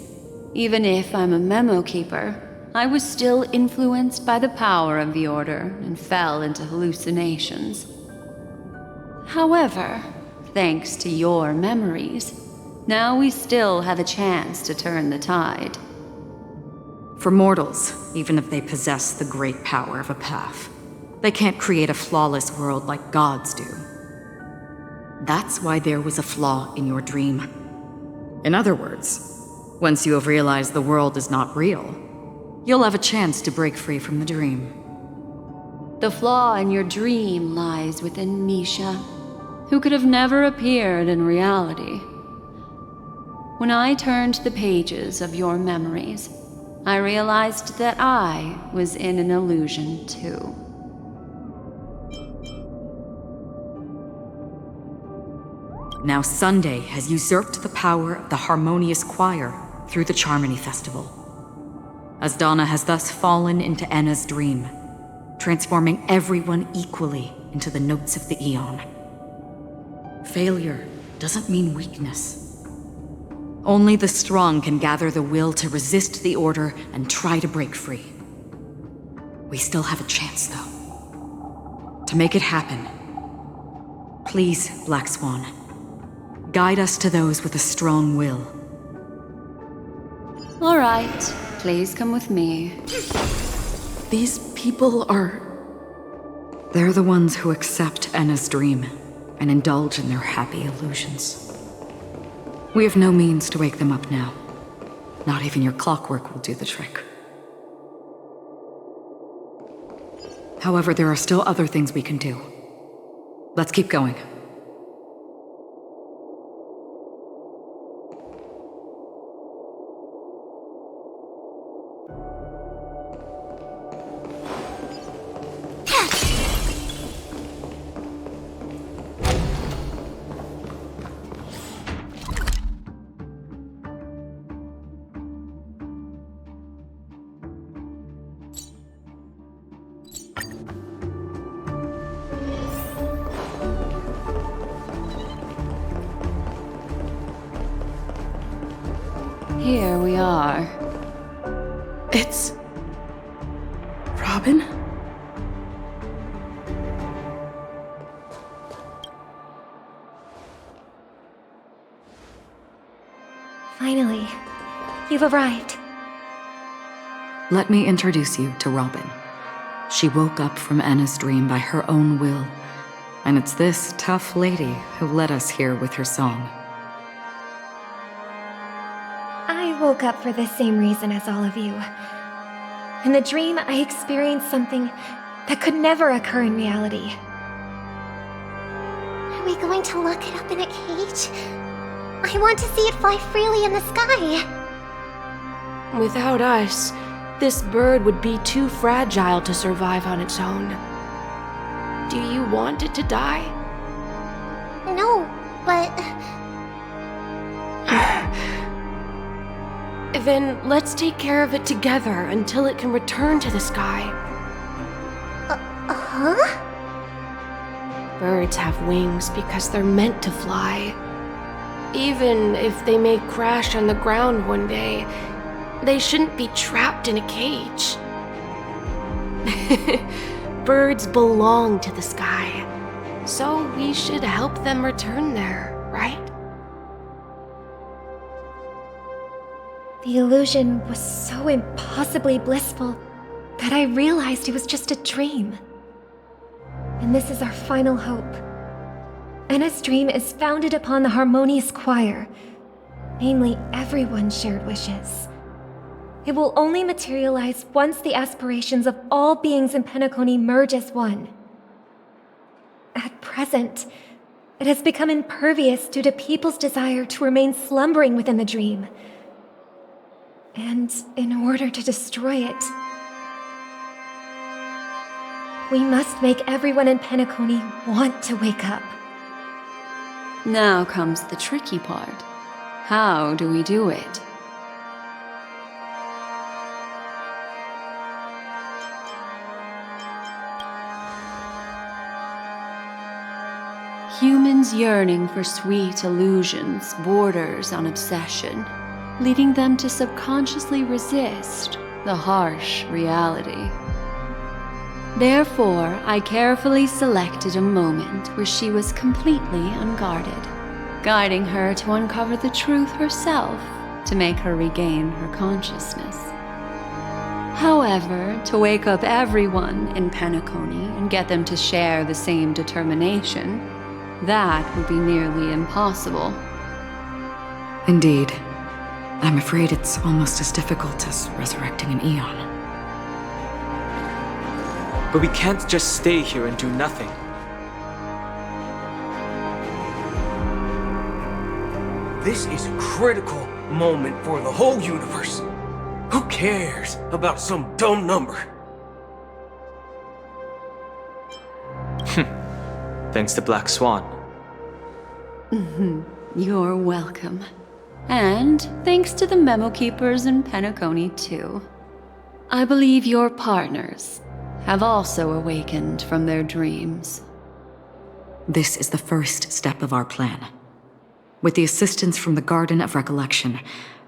Even if I'm a memo keeper, I was still influenced by the power of the Order and fell into hallucinations. However, thanks to your memories, now we still have a chance to turn the tide. For mortals, even if they possess the great power of a path, they can't create a flawless world like gods do. That's why there was a flaw in your dream. In other words, once you have realized the world is not real, you'll have a chance to break free from the dream. The flaw in your dream lies within Misha, who could have never appeared in reality. When I turned the pages of your memories, I realized that I was in an illusion too. Now Sunday has usurped the power of the harmonious choir through the Charmony Festival. Asdana has thus fallen into Anna's dream, transforming everyone equally into the notes of the Aeon. Failure doesn't mean weakness. Only the strong can gather the will to resist the Order and try to break free. We still have a chance, though. To make it happen, please, Black Swan, guide us to those with a strong will. All right, please come with me. These people are... They're the ones who accept Anna's dream and indulge in their happy illusions. We have no means to wake them up now. Not even your clockwork will do the trick. However, there are still other things we can do. Let's keep going. Here we are. It's... Robin? You've arrived. Let me introduce you to Robin. She woke up from Anna's dream by her own will, and it's this tough lady who led us here with her song. I woke up for the same reason as all of you. In the dream, I experienced something that could never occur in reality. Are we going to lock it up in a cage? I want to see it fly freely in the sky. Without us, this bird would be too fragile to survive on its own. Do you want it to die? No, but... Then let's take care of it together until it can return to the sky. Huh? Birds have wings because they're meant to fly. Even if they may crash on the ground one day, they shouldn't be trapped in a cage. Birds belong to the sky, so we should help them return there, right? The illusion was so impossibly blissful that I realized it was just a dream. And this is our final hope. Anna's dream is founded upon the harmonious choir, namely everyone's shared wishes. It will only materialize once the aspirations of all beings in Penacony merge as one. At present, it has become impervious due to people's desire to remain slumbering within the dream. And in order to destroy it, we must make everyone in Penacony want to wake up. Now comes the tricky part. How do we do it? Humans yearning for sweet illusions borders on obsession, leading them to subconsciously resist the harsh reality. Therefore, I carefully selected a moment where she was completely unguarded, guiding her to uncover the truth herself to make her regain her consciousness. However, to wake up everyone in Penacony and get them to share the same determination, that would be nearly impossible. Indeed. I'm afraid it's almost as difficult as resurrecting an Eon. But we can't just stay here and do nothing. This is a critical moment for the whole universe. Who cares about some dumb number? Thanks to Black Swan. You're welcome. And thanks to the memo keepers in Penacony, too. I believe your partners have also awakened from their dreams. This is the first step of our plan. With the assistance from the Garden of Recollection,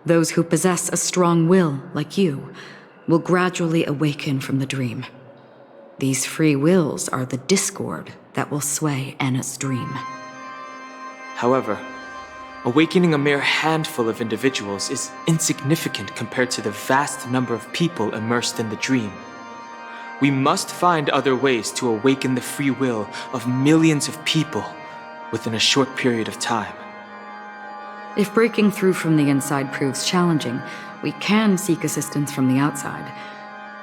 those who possess a strong will, like you, will gradually awaken from the dream. These free wills are the discord that will sway Anna's dream. However, awakening a mere handful of individuals is insignificant compared to the vast number of people immersed in the dream. We must find other ways to awaken the free will of millions of people within a short period of time. If breaking through from the inside proves challenging, we can seek assistance from the outside.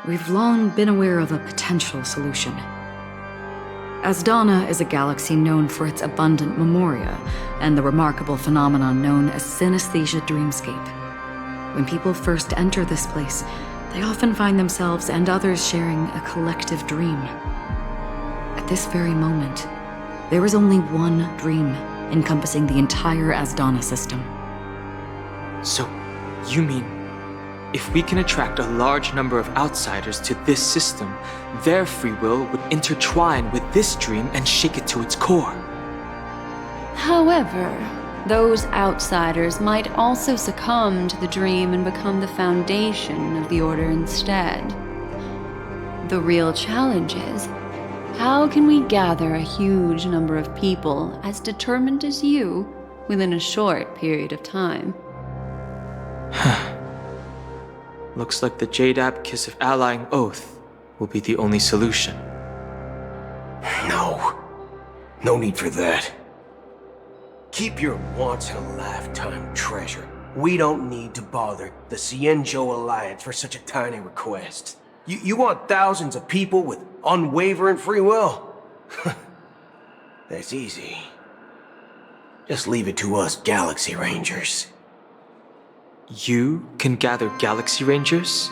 We've long been aware of a potential solution. Asdana is a galaxy known for its abundant memoria and the remarkable phenomenon known as synesthesia dreamscape. When people first enter this place, they often find themselves and others sharing a collective dream. At this very moment, there is only one dream encompassing the entire Asdana system. So, you mean, if we can attract a large number of outsiders to this system, their free will would intertwine with this dream and shake it to its core? However, those outsiders might also succumb to the dream and become the foundation of the Order instead. The real challenge is, how can we gather a huge number of people as determined as you within a short period of time? Looks like the Jade Kiss of Allying Oath will be the only solution. No. No need for that. Keep your once-in-a-lifetime treasure. We don't need to bother the Cienjo Alliance for such a tiny request. You want thousands of people with unwavering free will? That's easy. Just leave it to us Galaxy Rangers. You can gather Galaxy Rangers?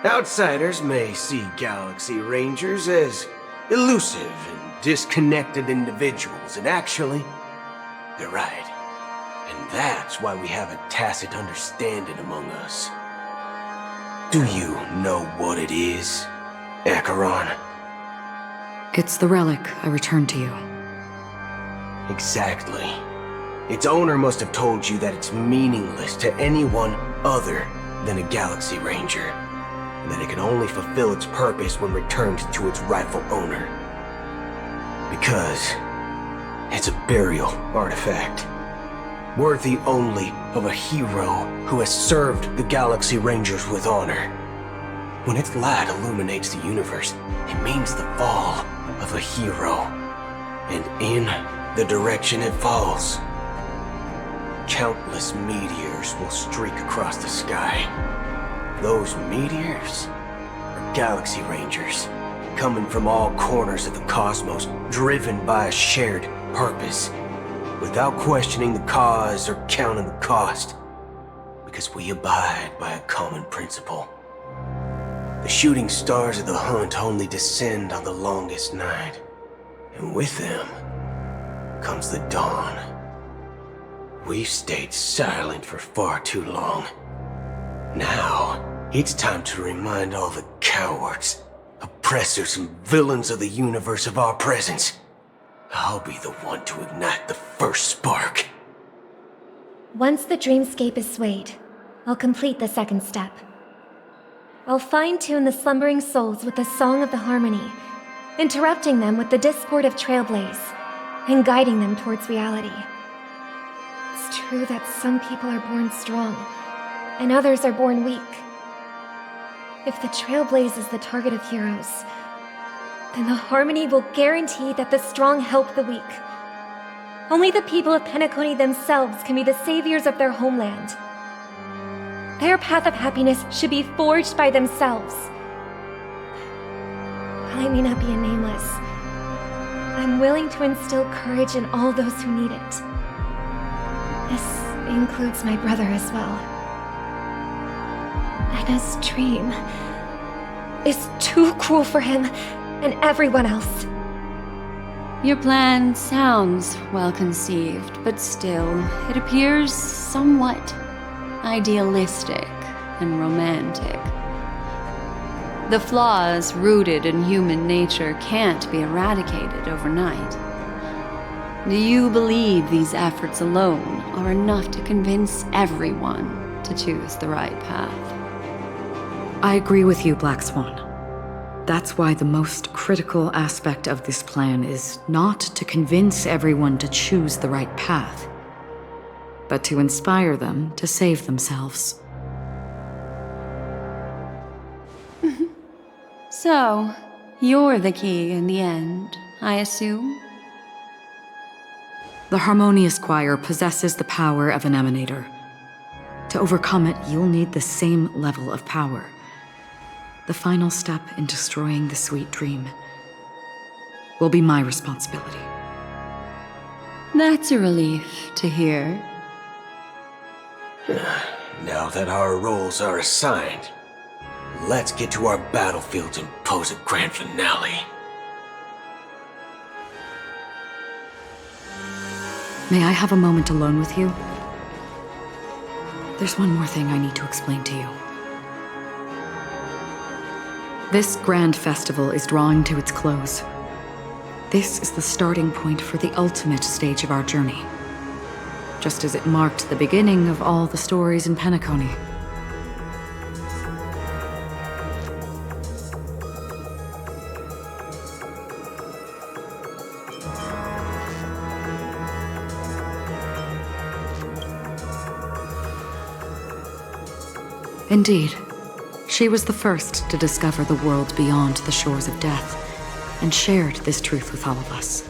Outsiders may see Galaxy Rangers as elusive and disconnected individuals, and actually, they're right. And that's why we have a tacit understanding among us. Do you know what it is, Acheron? It's the relic I returned to you. Exactly. Its owner must have told you that it's meaningless to anyone other than a Galaxy Ranger, and that it can only fulfill its purpose when returned to its rightful owner. Because it's a burial artifact, worthy only of a hero who has served the Galaxy Rangers with honor. When its light illuminates the universe, it means the fall of a hero, and in the direction it falls, countless meteors will streak across the sky. Those meteors are Galaxy Rangers, coming from all corners of the cosmos, driven by a shared purpose, without questioning the cause or counting the cost, because we abide by a common principle. The shooting stars of the hunt only descend on the longest night, and with them comes the dawn. We've stayed silent for far too long. Now, it's time to remind all the cowards, oppressors, and villains of the universe of our presence. I'll be the one to ignite the first spark. Once the dreamscape is swayed, I'll complete the second step. I'll fine-tune the slumbering souls with the song of the harmony, interrupting them with the discord of Trailblaze, and guiding them towards reality. It's true that some people are born strong, and others are born weak. If the Trailblaze is the target of heroes, then the harmony will guarantee that the strong help the weak. Only the people of Penacony themselves can be the saviors of their homeland. Their path of happiness should be forged by themselves. While I may not be a nameless, I'm willing to instill courage in all those who need it. This includes my brother as well. Anna's dream is too cruel for him and everyone else. Your plan sounds well conceived, but still, it appears somewhat idealistic and romantic. The flaws rooted in human nature can't be eradicated overnight. Do you believe these efforts alone are enough to convince everyone to choose the right path? I agree with you, Black Swan. That's why the most critical aspect of this plan is not to convince everyone to choose the right path, but to inspire them to save themselves. So, you're the key in the end, I assume? The Harmonious Choir possesses the power of an emanator. To overcome it, you'll need the same level of power. The final step in destroying the sweet dream will be my responsibility. That's a relief to hear. Now that our roles are assigned, let's get to our battlefields and pose a grand finale. May I have a moment alone with you? There's one more thing I need to explain to you. This grand festival is drawing to its close. This is the starting point for the ultimate stage of our journey, just as it marked the beginning of all the stories in Penacony. Indeed. She was the first to discover the world beyond the shores of death, and shared this truth with all of us.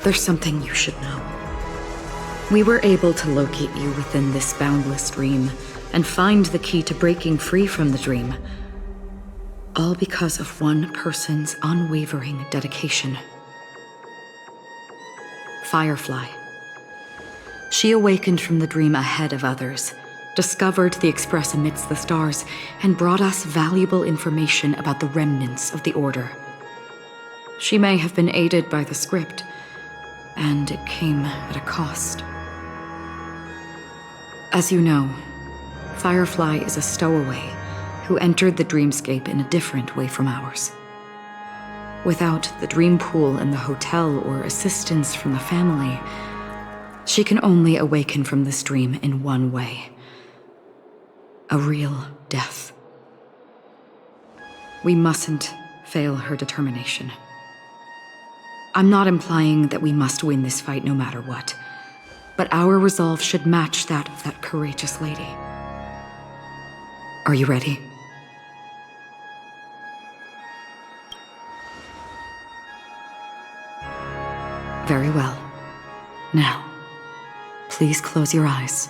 There's something you should know. We were able to locate you within this boundless dream, and find the key to breaking free from the dream. All because of one person's unwavering dedication. Firefly. She awakened from the dream ahead of others, discovered the Express amidst the stars, and brought us valuable information about the remnants of the Order. She may have been aided by the script, and it came at a cost. As you know, Firefly is a stowaway who entered the dreamscape in a different way from ours. Without the dream pool in the hotel or assistance from the family, she can only awaken from this dream in one way. A real death. We mustn't fail her determination. I'm not implying that we must win this fight no matter what, but our resolve should match that of that courageous lady. Are you ready? Very well. Now, please close your eyes.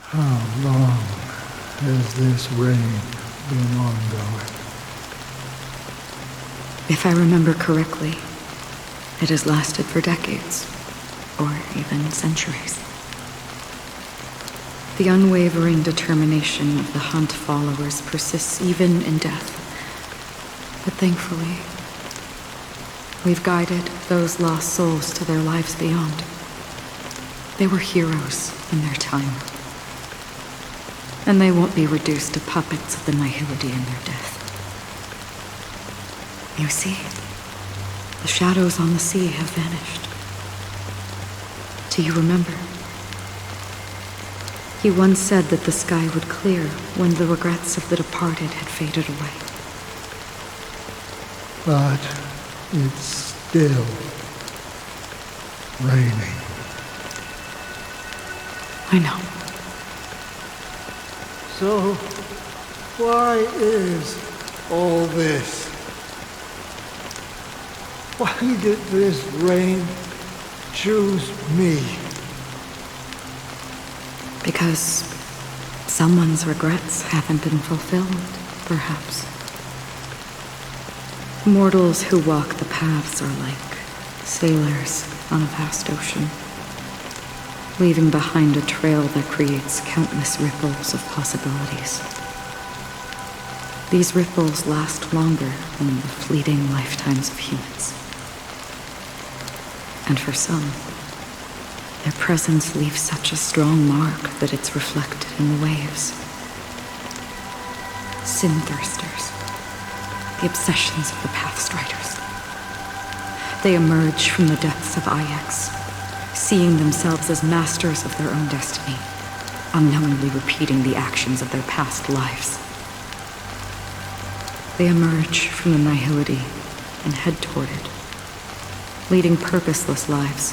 How long has this rain been ongoing? If I remember correctly, it has lasted for decades, or even centuries. The unwavering determination of the Hunt followers persists even in death. But thankfully, we've guided those lost souls to their lives beyond. They were heroes in their time. And they won't be reduced to puppets of the nihility in their death. You see, the shadows on the sea have vanished. Do you remember? He once said that the sky would clear when the regrets of the departed had faded away. But it's still raining. I know. So, why is all this? Why did this rain choose me? Because someone's regrets haven't been fulfilled, perhaps. Mortals who walk the paths are like sailors on a vast ocean, leaving behind a trail that creates countless ripples of possibilities. These ripples last longer than the fleeting lifetimes of humans. And for some, their presence leaves such a strong mark that it's reflected in the waves. Sin-thirsters, the obsessions of the Pathstriders. They emerge from the depths of Ix, seeing themselves as masters of their own destiny, unknowingly repeating the actions of their past lives. They emerge from the nihility and head toward it, leading purposeless lives.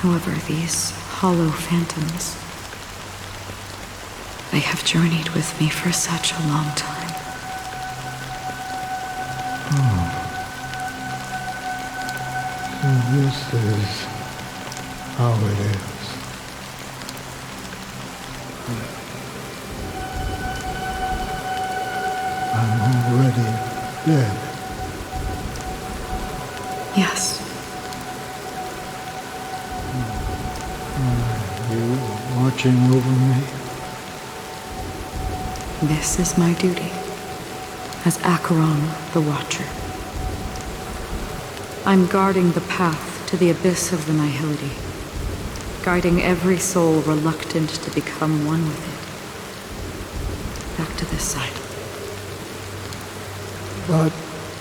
However, these hollow phantoms, they have journeyed with me for such a long time. So this is how it is. I'm already dead. Yes. watching over me. This is my duty as Acheron the Watcher. I'm guarding the path to the abyss of the nihility, guiding every soul reluctant to become one with it. Back to this side. But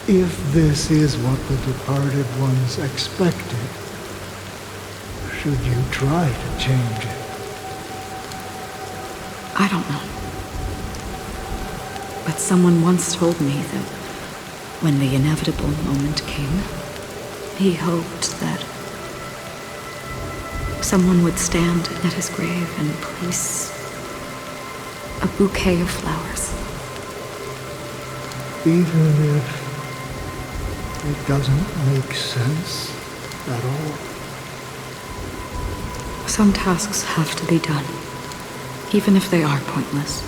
if this is what the departed ones expected, should you try to change it? I don't know. But someone once told me that when the inevitable moment came, he hoped that someone would stand at his grave and place a bouquet of flowers. Even if it doesn't make sense at all. Some tasks have to be done, even if they are pointless.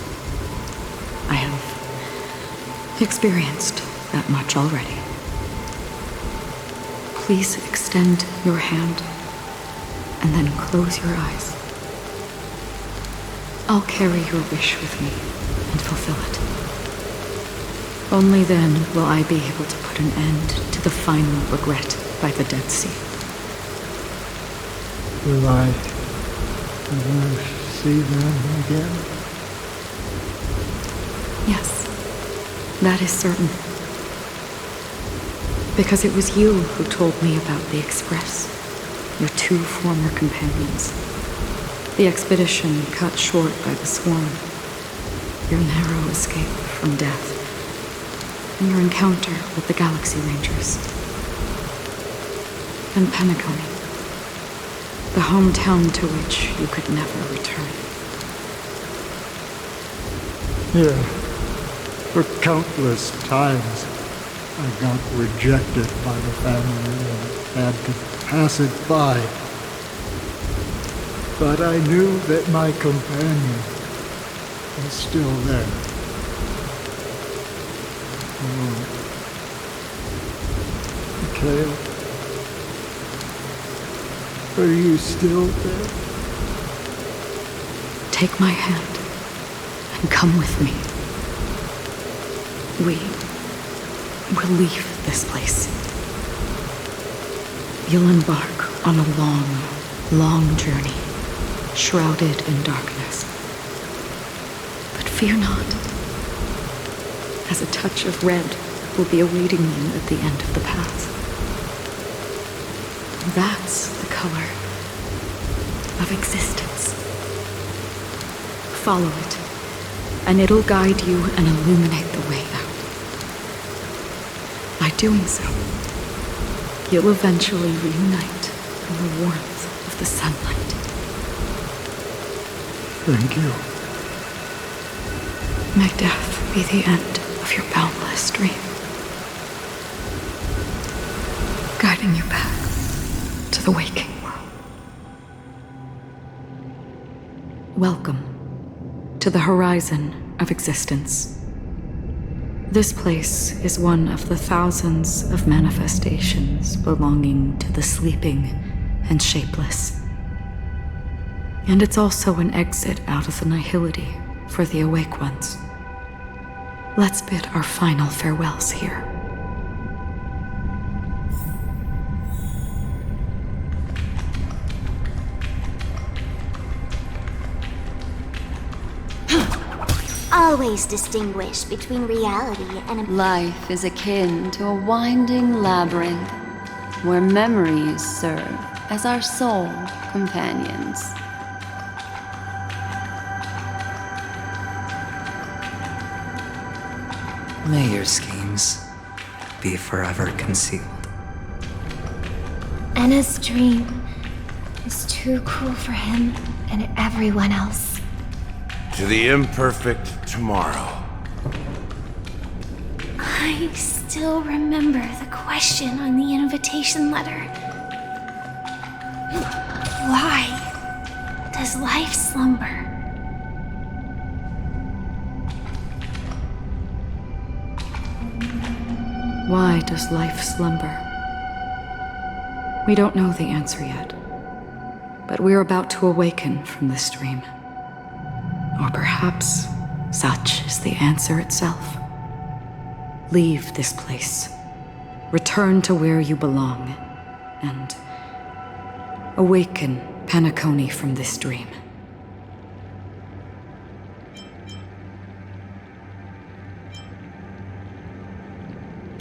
I have experienced that much already. Please extend your hand and then close your eyes. I'll carry your wish with me and fulfill it. Only then will I be able to put an end to the final regret by the Dead Sea. Will I ever see them again? Yes, that is certain. Because it was you who told me about the Express, your two former companions. The expedition cut short by the swarm, your narrow escape from death, and your encounter with the Galaxy Rangers. And Penacony, the hometown to which you could never return. Yeah, for countless times I got rejected by the family and had to pass it by. But I knew that my companion was still there. Mikhail, are you still there? Take my hand and come with me. We will leave this place. You'll embark on a long, long journey, shrouded in darkness. But fear not, as a touch of red will be awaiting you at the end of the path. That's the color of existence. Follow it, and it'll guide you and illuminate the way out. By doing so, you'll eventually reunite in the warmth of the sunlight. Thank you. May death be the end of your boundless dream, guiding you back to the waking world. Welcome to the horizon of existence. This place is one of the thousands of manifestations belonging to the sleeping and shapeless. And it's also an exit out of the nihility for the awake ones. Let's bid our final farewells here. Always distinguish between reality and life is akin to a winding labyrinth where memories serve as our sole companions. May your schemes be forever concealed. Anna's dream is too cruel for him and everyone else. To the imperfect tomorrow. I still remember the question on the invitation letter. Why does life slumber? Why does life slumber? We don't know the answer yet, but we're about to awaken from this dream. Or perhaps such is the answer itself. Leave this place. Return to where you belong. And awaken Penacony from this dream.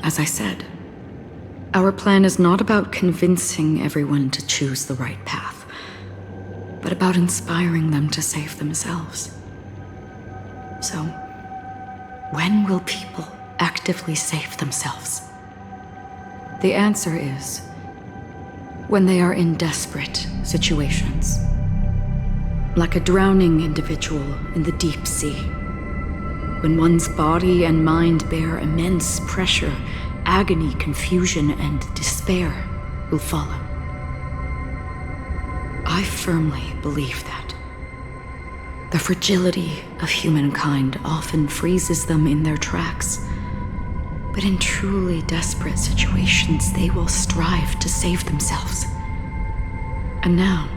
As I said, our plan is not about convincing everyone to choose the right path, but about inspiring them to save themselves. So, when will people actively save themselves? The answer is when they are in desperate situations. Like a drowning individual in the deep sea. When one's body and mind bear immense pressure, agony, confusion, and despair will follow. I firmly believe that. The fragility of humankind often freezes them in their tracks. But in truly desperate situations, they will strive to save themselves. And now,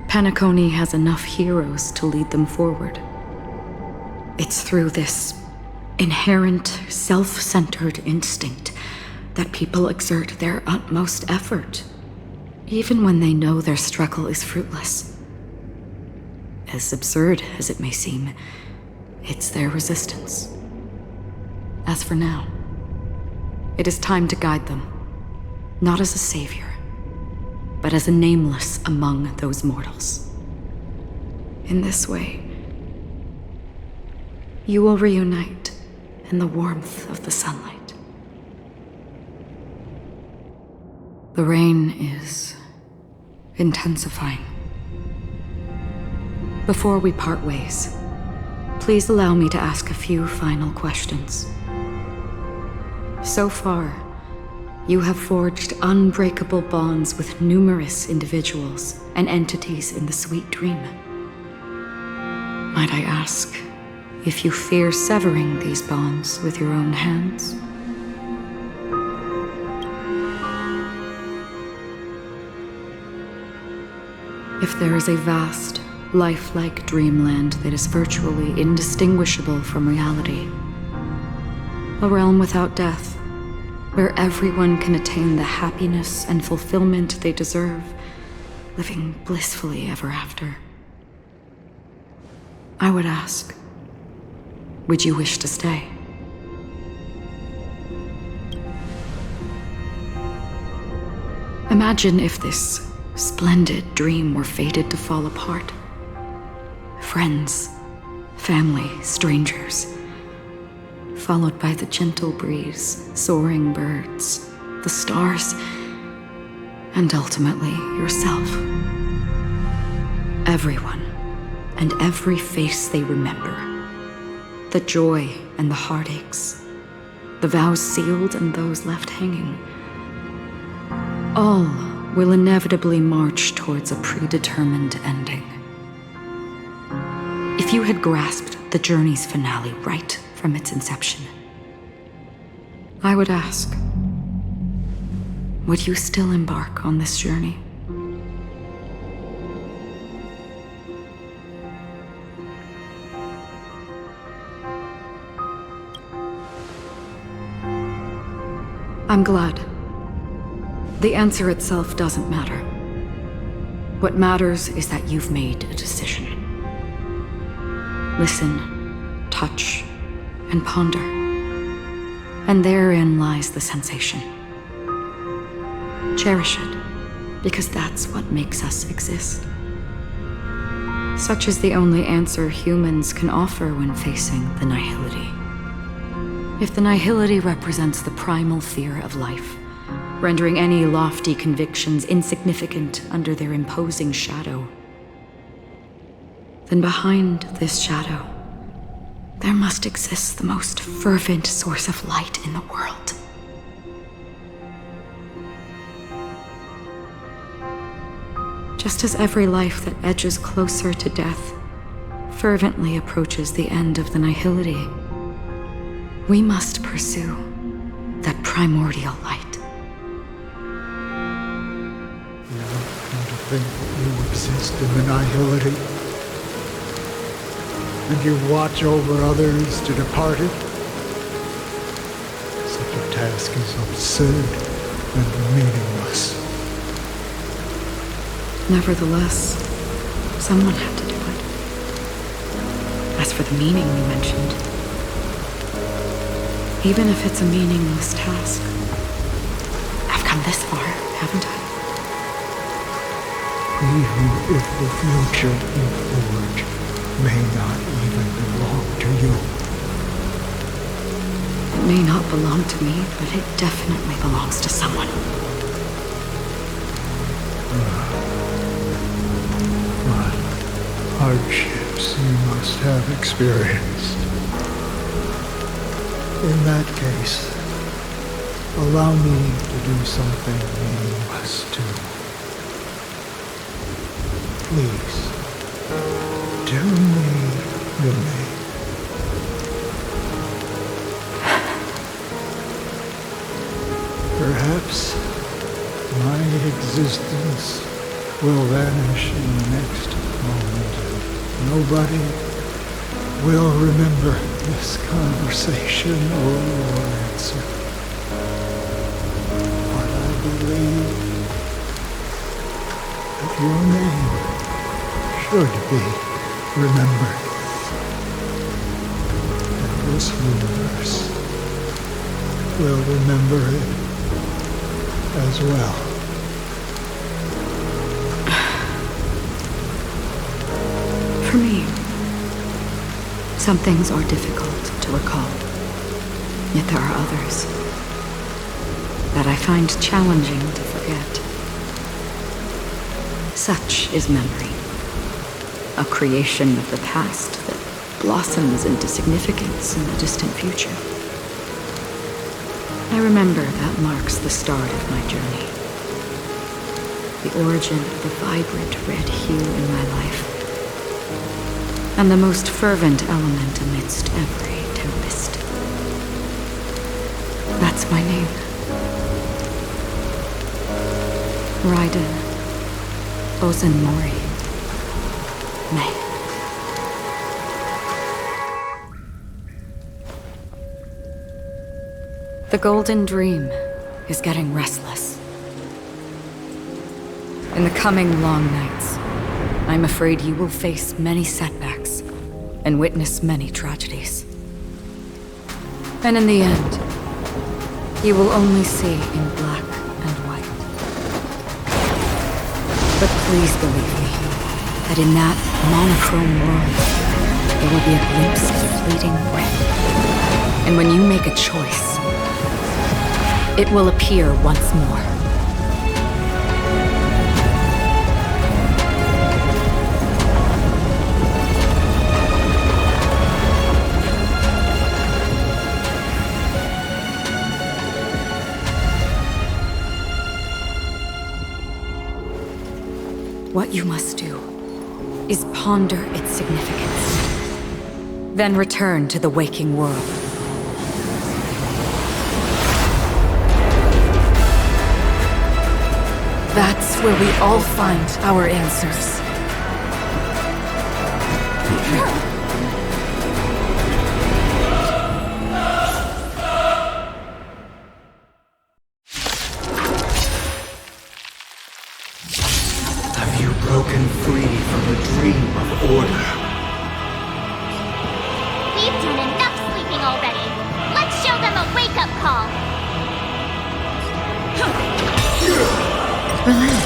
Penacony has enough heroes to lead them forward. It's through this inherent, self-centered instinct that people exert their utmost effort, even when they know their struggle is fruitless. As absurd as it may seem, it's their resistance. As for now, it is time to guide them, not as a savior, but as a nameless among those mortals. In this way, you will reunite in the warmth of the sunlight. The rain is intensifying. Before we part ways, please allow me to ask a few final questions. So far, you have forged unbreakable bonds with numerous individuals and entities in the sweet dream. Might I ask if you fear severing these bonds with your own hands? If there is a vast, lifelike dreamland that is virtually indistinguishable from reality, a realm without death, where everyone can attain the happiness and fulfillment they deserve, living blissfully ever after, I would ask, would you wish to stay? Imagine if this splendid dream were fated to fall apart. Friends, family, strangers, followed by the gentle breeze, soaring birds, the stars, and ultimately yourself. Everyone, and every face they remember. The joy and the heartaches, the vows sealed and those left hanging. All will inevitably march towards a predetermined ending. If you had grasped the journey's finale right from its inception, I would ask, would you still embark on this journey? I'm glad. The answer itself doesn't matter. What matters is that you've made a decision. Listen, touch, and ponder. And therein lies the sensation. Cherish it, because that's what makes us exist. Such is the only answer humans can offer when facing the nihility. If the nihility represents the primal fear of life, rendering any lofty convictions insignificant under their imposing shadow, then behind this shadow, there must exist the most fervent source of light in the world. Just as every life that edges closer to death fervently approaches the end of the nihility, we must pursue that primordial light. Now, come to think that you exist in the nihility. and you watch over others to depart it? Such a task is absurd and meaningless. Nevertheless, someone had to do it. As for the meaning you mentioned, even if it's a meaningless task, I've come this far, haven't I? Even if the future you forge may not even belong to you. It may not belong to me, but it definitely belongs to someone. What hardships you must have experienced. In that case, allow me to do something meaningless too. Please, tell me your name. Perhaps my existence will vanish in the next moment, and nobody will remember this conversation or your answer. But I believe that your name should be remembered. And this universe will remember it as well. For me, some things are difficult to recall, yet there are others that I find challenging to forget. Such is memory, a creation of the past that blossoms into significance in the distant future. I remember that marks the start of my journey, the origin of the vibrant red hue in my life, and the most fervent element amidst every tempest. That's my name. Raiden Ozenmori May. The Golden Dream is getting restless. In the coming long nights, I'm afraid you will face many setbacks and witness many tragedies. And in the end, you will only see in black and white. But please believe me, that in that monochrome world, there will be a glimpse of fleeting red. And when you make a choice, it will appear once more. What you must do is ponder its significance, then return to the waking world. That's where we all find our answers. Have you broken free from the dream of order? We've done enough sleeping already. Let's show them a wake-up call. Relax.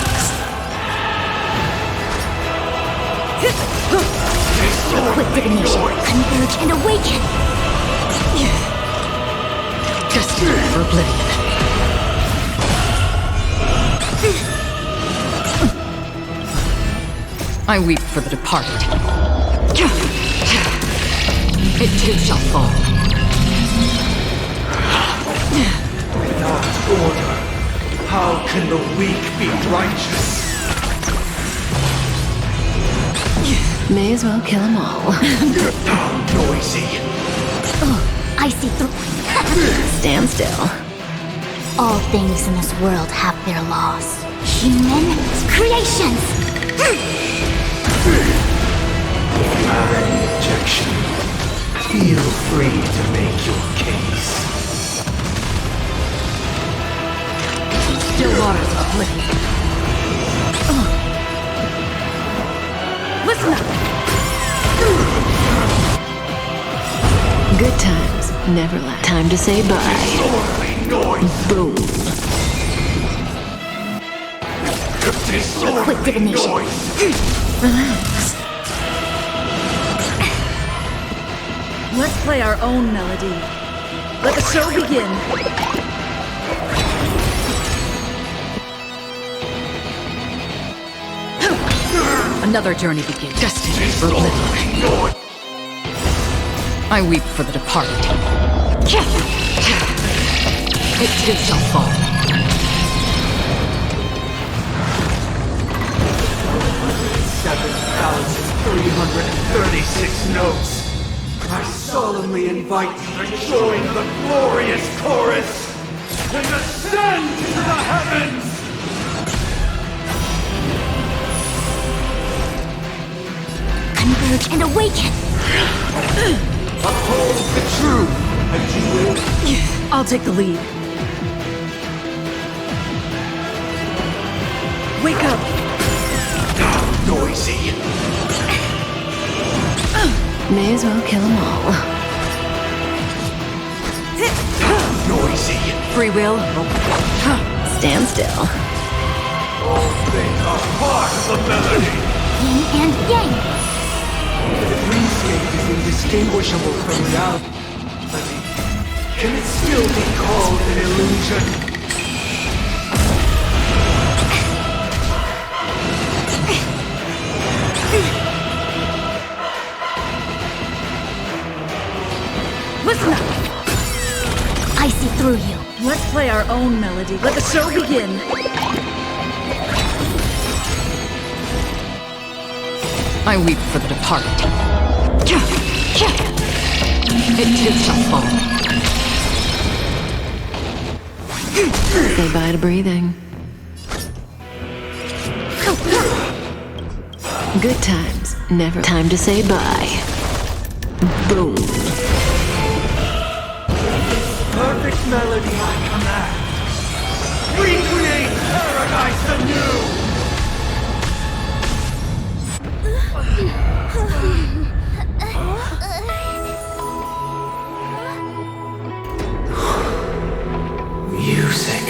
Quick divination, converge and awaken. Destined for oblivion. I weep for the departed. It too shall fall. Without order, how can the weak be righteous? May as well kill them all. How noisy! Oh, I see through. Stand still. All things in this world have their laws. Human creations! I objection. Feel free to make your case. Still waters are flicking. Listen up! Good times never last. Time to say bye. Boom. Quick divination. Relax. Let's play our own melody. Let the show begin. Another journey begins. Destiny for oblivion. I weep for the departed. It too shall fall. 7,336 notes. I solemnly invite you to join the glorious chorus and ascend to the heavens! Converge and awaken! Uphold the truth, and you will... I'll take the lead. Wake up! Noisy. May as well kill them all. Noisy. Free will. Stand still. All things are part of the melody. Yin and yang. The dreamscape is indistinguishable from reality. Can it still be called an illusion? Listen up! I see through you. Let's play our own melody. Let the show begin. I weep for the departed. It too shall fall. Say bye to breathing. Good times never. Time to say bye. Boom. Perfect melody I command. Recreate paradise anew! Music.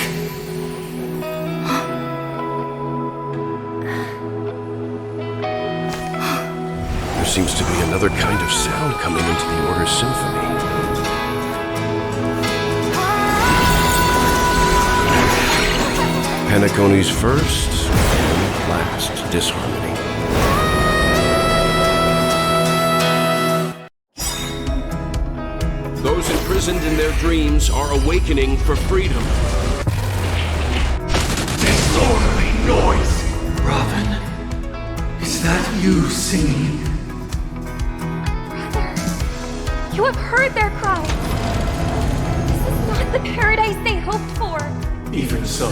There seems to be another kind of sound coming into the Order's symphony. Penacony's first and last disharmony. Those imprisoned in their dreams are awakening for freedom. Disorderly noise! Robin, is that you singing? Brother, you have heard their cry. This is not the paradise they hoped for. Even so,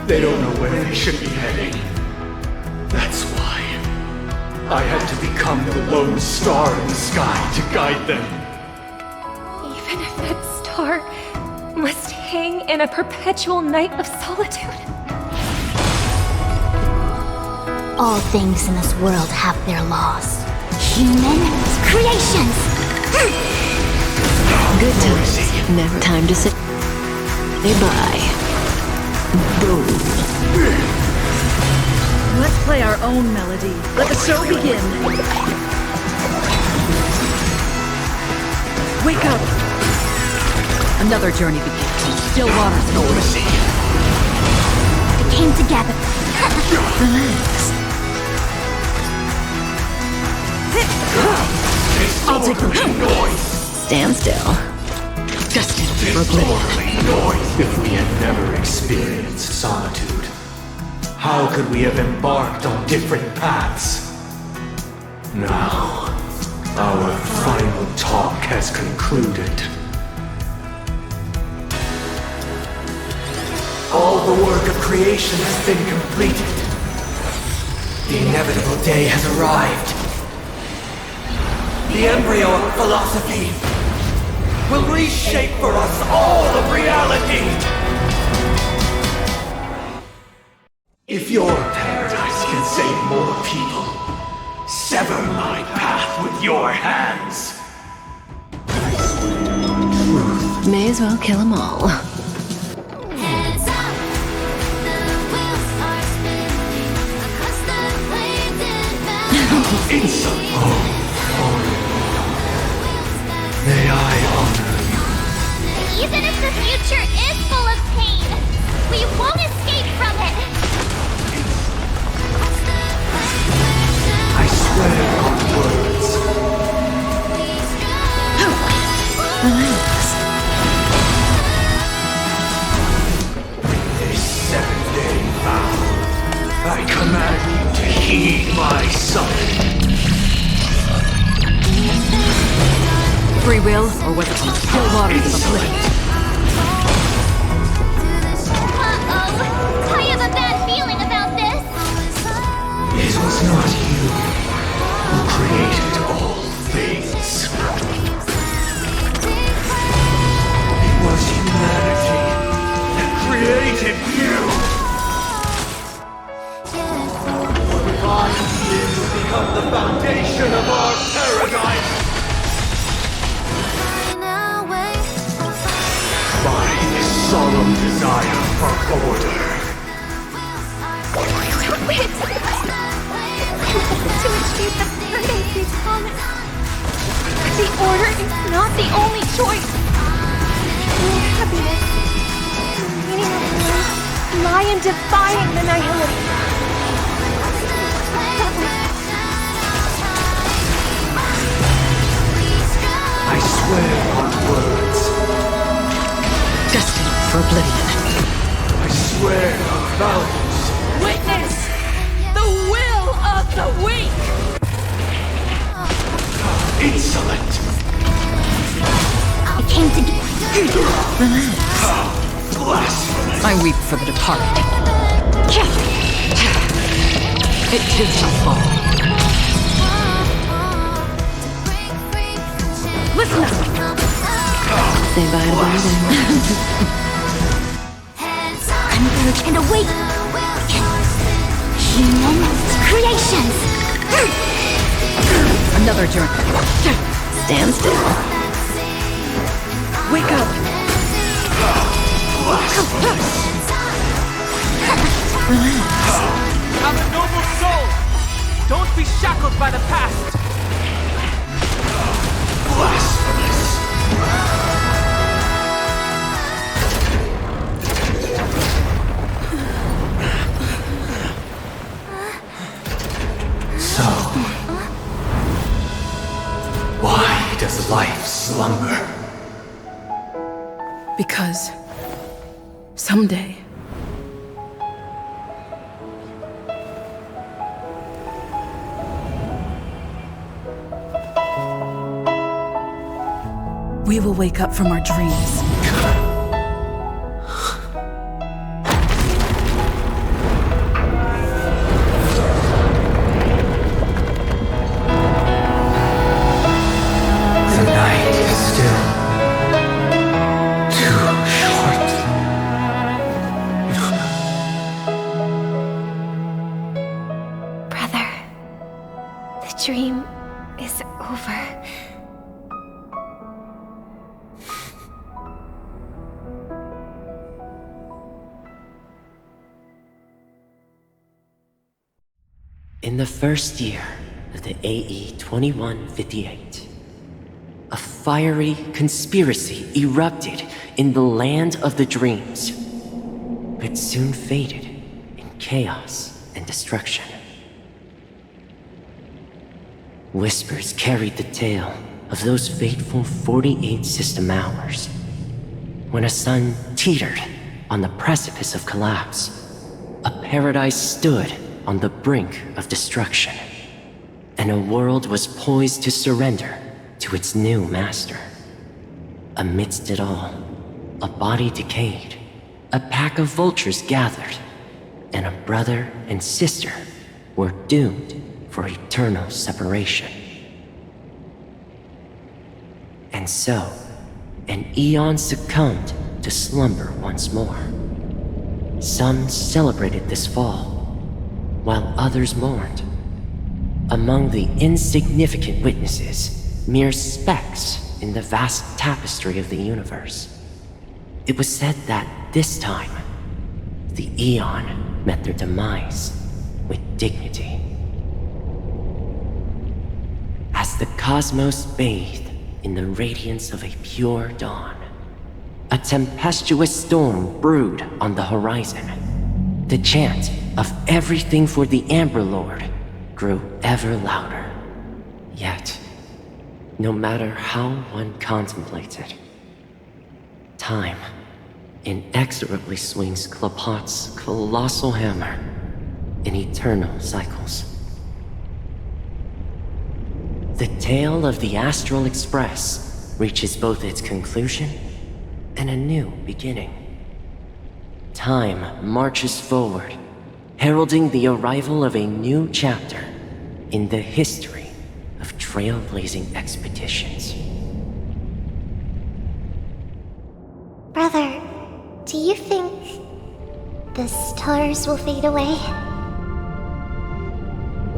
they don't know where they should be heading. That's why I had to become the lone star in the sky to guide them. Even if that star must hang in a perpetual night of solitude. All things in this world have their laws. Human creations! Good times never. Time to say bye. Boom. Let's play our own melody. Let the show begin. Wake up! Another journey begins. Still waters noisy. We came together. Relax. I'll take the lead. Stand still. Destined for oblivion. Noise. If we had never experienced solitude, how could we have embarked on different paths? Now, our final talk has concluded. All the work of creation has been completed. The inevitable day has arrived. the embryo of philosophy, will reshape for us all of reality. If your paradise can save more people, sever my path with your hands. May as well kill them all. Insolent. May I honor you? Even if the future is full of pain, we won't escape from it. I swear on words. Relax. This 7-day vow, I command you to heed my summons. Free will, or was it from the still waters of oblivion? Uh-oh! I have a bad feeling about this! It was not you who created all things. It was humanity that created you! I will become the foundation of our paradise! By this solemn desire for order. Wait! To achieve the paradise we promised. The order is not the only choice. True happiness and the meaning of life lie in defying the nihility. I swear on words. Destined for oblivion. I swear on values. Witness the will of the weak! Insolent! I came to Relax. Blasphemous! I weep for the departed. It too shall fall. Listen up! Say bye to breathing. Converge and awake! Human creations! Another journey. Stand still. Wake up! Relax. I'm a noble soul! Don't be shackled by the past! Blasphemous! So, why does life slumber? Because someday we will wake up from our dreams. The night is still too short. Brother, the dream is over. In the first year of the AE 2158, a fiery conspiracy erupted in the land of the dreams, but soon faded in chaos and destruction. Whispers carried the tale of those fateful 48 system hours, when a sun teetered on the precipice of collapse. A paradise stood on the brink of destruction, and a world was poised to surrender to its new master. Amidst it all, a body decayed, a pack of vultures gathered, and a brother and sister were doomed for eternal separation. And so, an eon succumbed to slumber once more. Some celebrated this fall, while others mourned. Among the insignificant witnesses, mere specks in the vast tapestry of the universe, it was said that this time, the eon met their demise with dignity. As the cosmos bathed in the radiance of a pure dawn, a tempestuous storm brewed on the horizon. The chant of everything for the Amber Lord grew ever louder. Yet, no matter how one contemplates it, time inexorably swings Klapot's colossal hammer in eternal cycles. The tale of the Astral Express reaches both its conclusion and a new beginning. Time marches forward, heralding the arrival of a new chapter in the history of trailblazing expeditions. Brother, do you think the stars will fade away?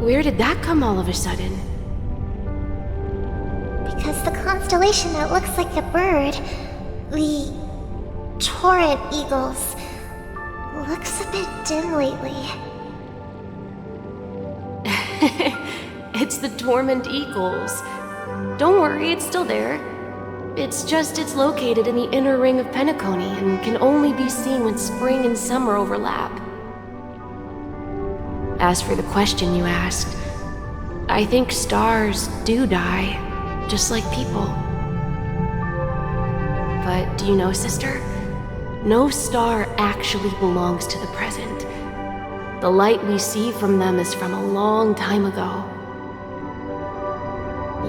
Where did that come all of a sudden? Because the constellation that looks like a bird, the Torrent Eagles, looks a bit dim lately. It's the Dormant Eagles. Don't worry, it's still there. It's just it's located in the inner ring of Penacony and can only be seen when spring and summer overlap. As for the question you asked, I think stars do die, just like people. But do you know, sister? No star actually belongs to the present. The light we see from them is from a long time ago.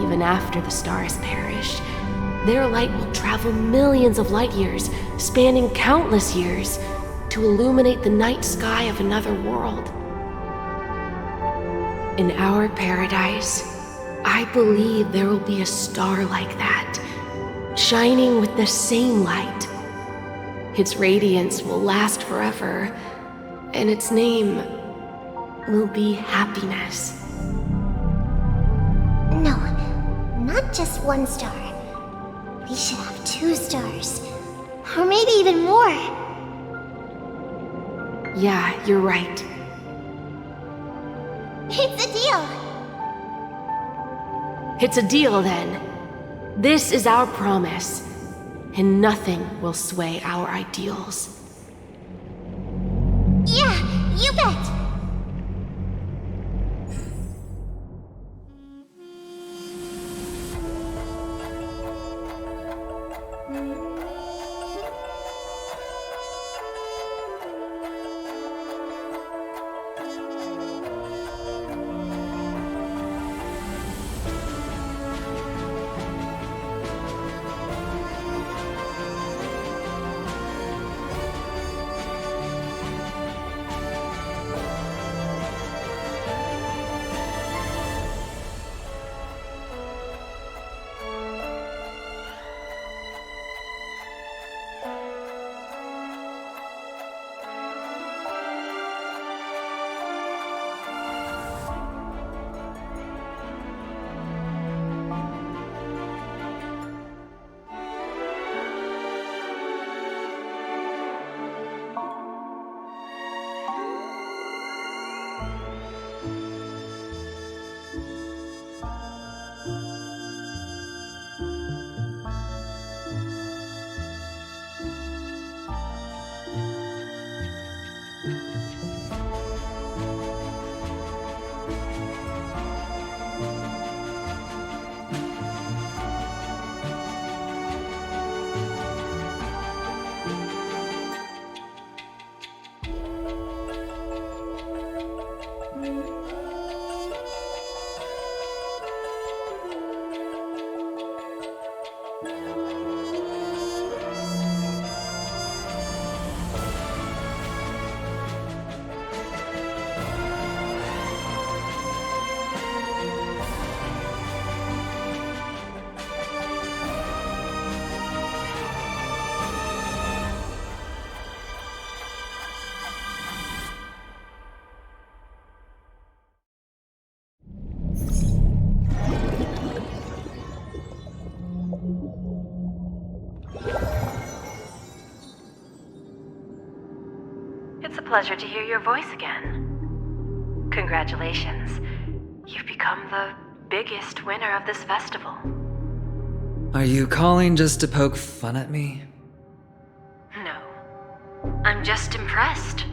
Even after the stars perish, their light will travel millions of light years, spanning countless years, to illuminate the night sky of another world. In our paradise, I believe there will be a star like that, shining with the same light. Its radiance will last forever, and its name will be happiness. No, not just one star. We should have 2 stars, or maybe even more. Yeah, you're right. It's a deal. It's a deal, then. This is our promise, and nothing will sway our ideals. Yeah, you bet. Pleasure to hear your voice again. Congratulations. You've become the biggest winner of this festival. Are you calling just to poke fun at me? No. I'm just impressed.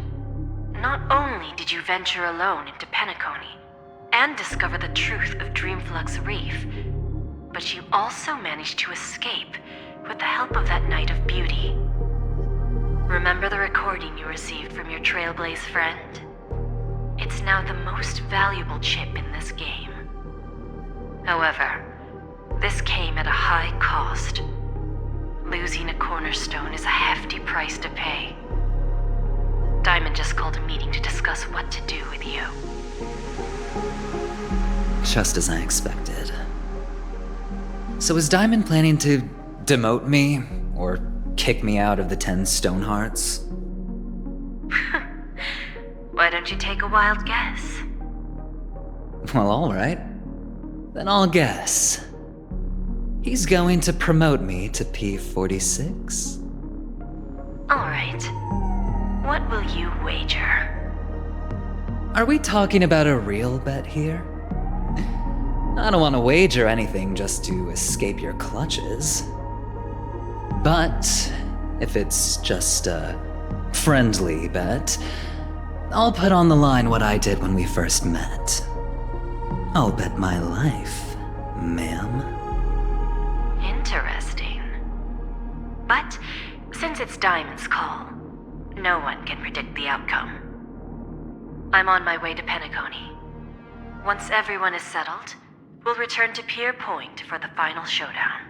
Not only did you venture alone into Penacony and discover the truth of Dreamflux Reef, but you also managed to escape with the help of that Knight of Beauty. Remember the recording you received from your Trailblaze friend? It's now the most valuable chip in this game. However, this came at a high cost. Losing a cornerstone is a hefty price to pay. Diamond just called a meeting to discuss what to do with you. Just as I expected. So is Diamond planning to demote me, or kick me out of the 10 Stonehearts? Why don't you take a wild guess? Well, alright. Then I'll guess. He's going to promote me to P46? Alright. What will you wager? Are we talking about a real bet here? I don't want to wager anything just to escape your clutches. But if it's just a friendly bet, I'll put on the line what I did when we first met. I'll bet my life, ma'am. Interesting. But since it's Diamond's call, no one can predict the outcome. I'm on my way to Penacony. Once everyone is settled, we'll return to Pier Point for the final showdown.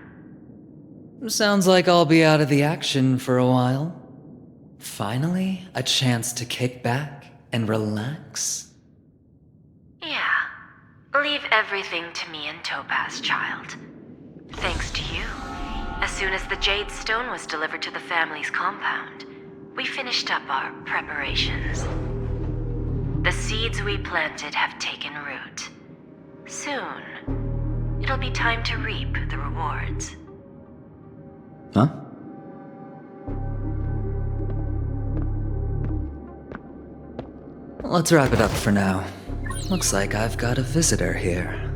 Sounds like I'll be out of the action for a while. Finally, a chance to kick back and relax. Yeah. Leave everything to me and Topaz, child. Thanks to you, as soon as the Jade Stone was delivered to the family's compound, we finished up our preparations. The seeds we planted have taken root. Soon, it'll be time to reap the rewards. Huh? Let's wrap it up for now. Looks like I've got a visitor here.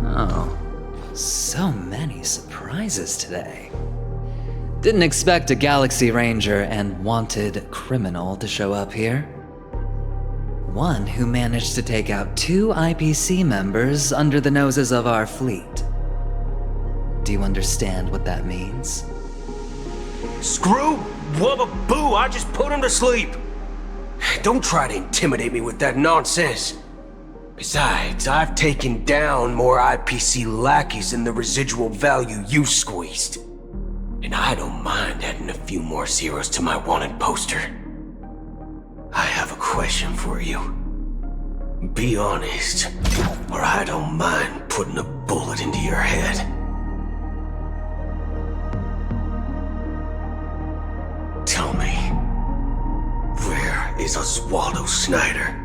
Oh, so many surprises today. Didn't expect a Galaxy Ranger and wanted criminal to show up here. One who managed to take out 2 IPC members under the noses of our fleet. Do you understand what that means? Screw Wubba Boo, I just put him to sleep. Don't try to intimidate me with that nonsense. Besides, I've taken down more IPC lackeys than the residual value you squeezed. And I don't mind adding a few more zeros to my wanted poster. I have a question for you. Be honest, or I don't mind putting a bullet into your head. Tell me, where is Oswaldo Snyder?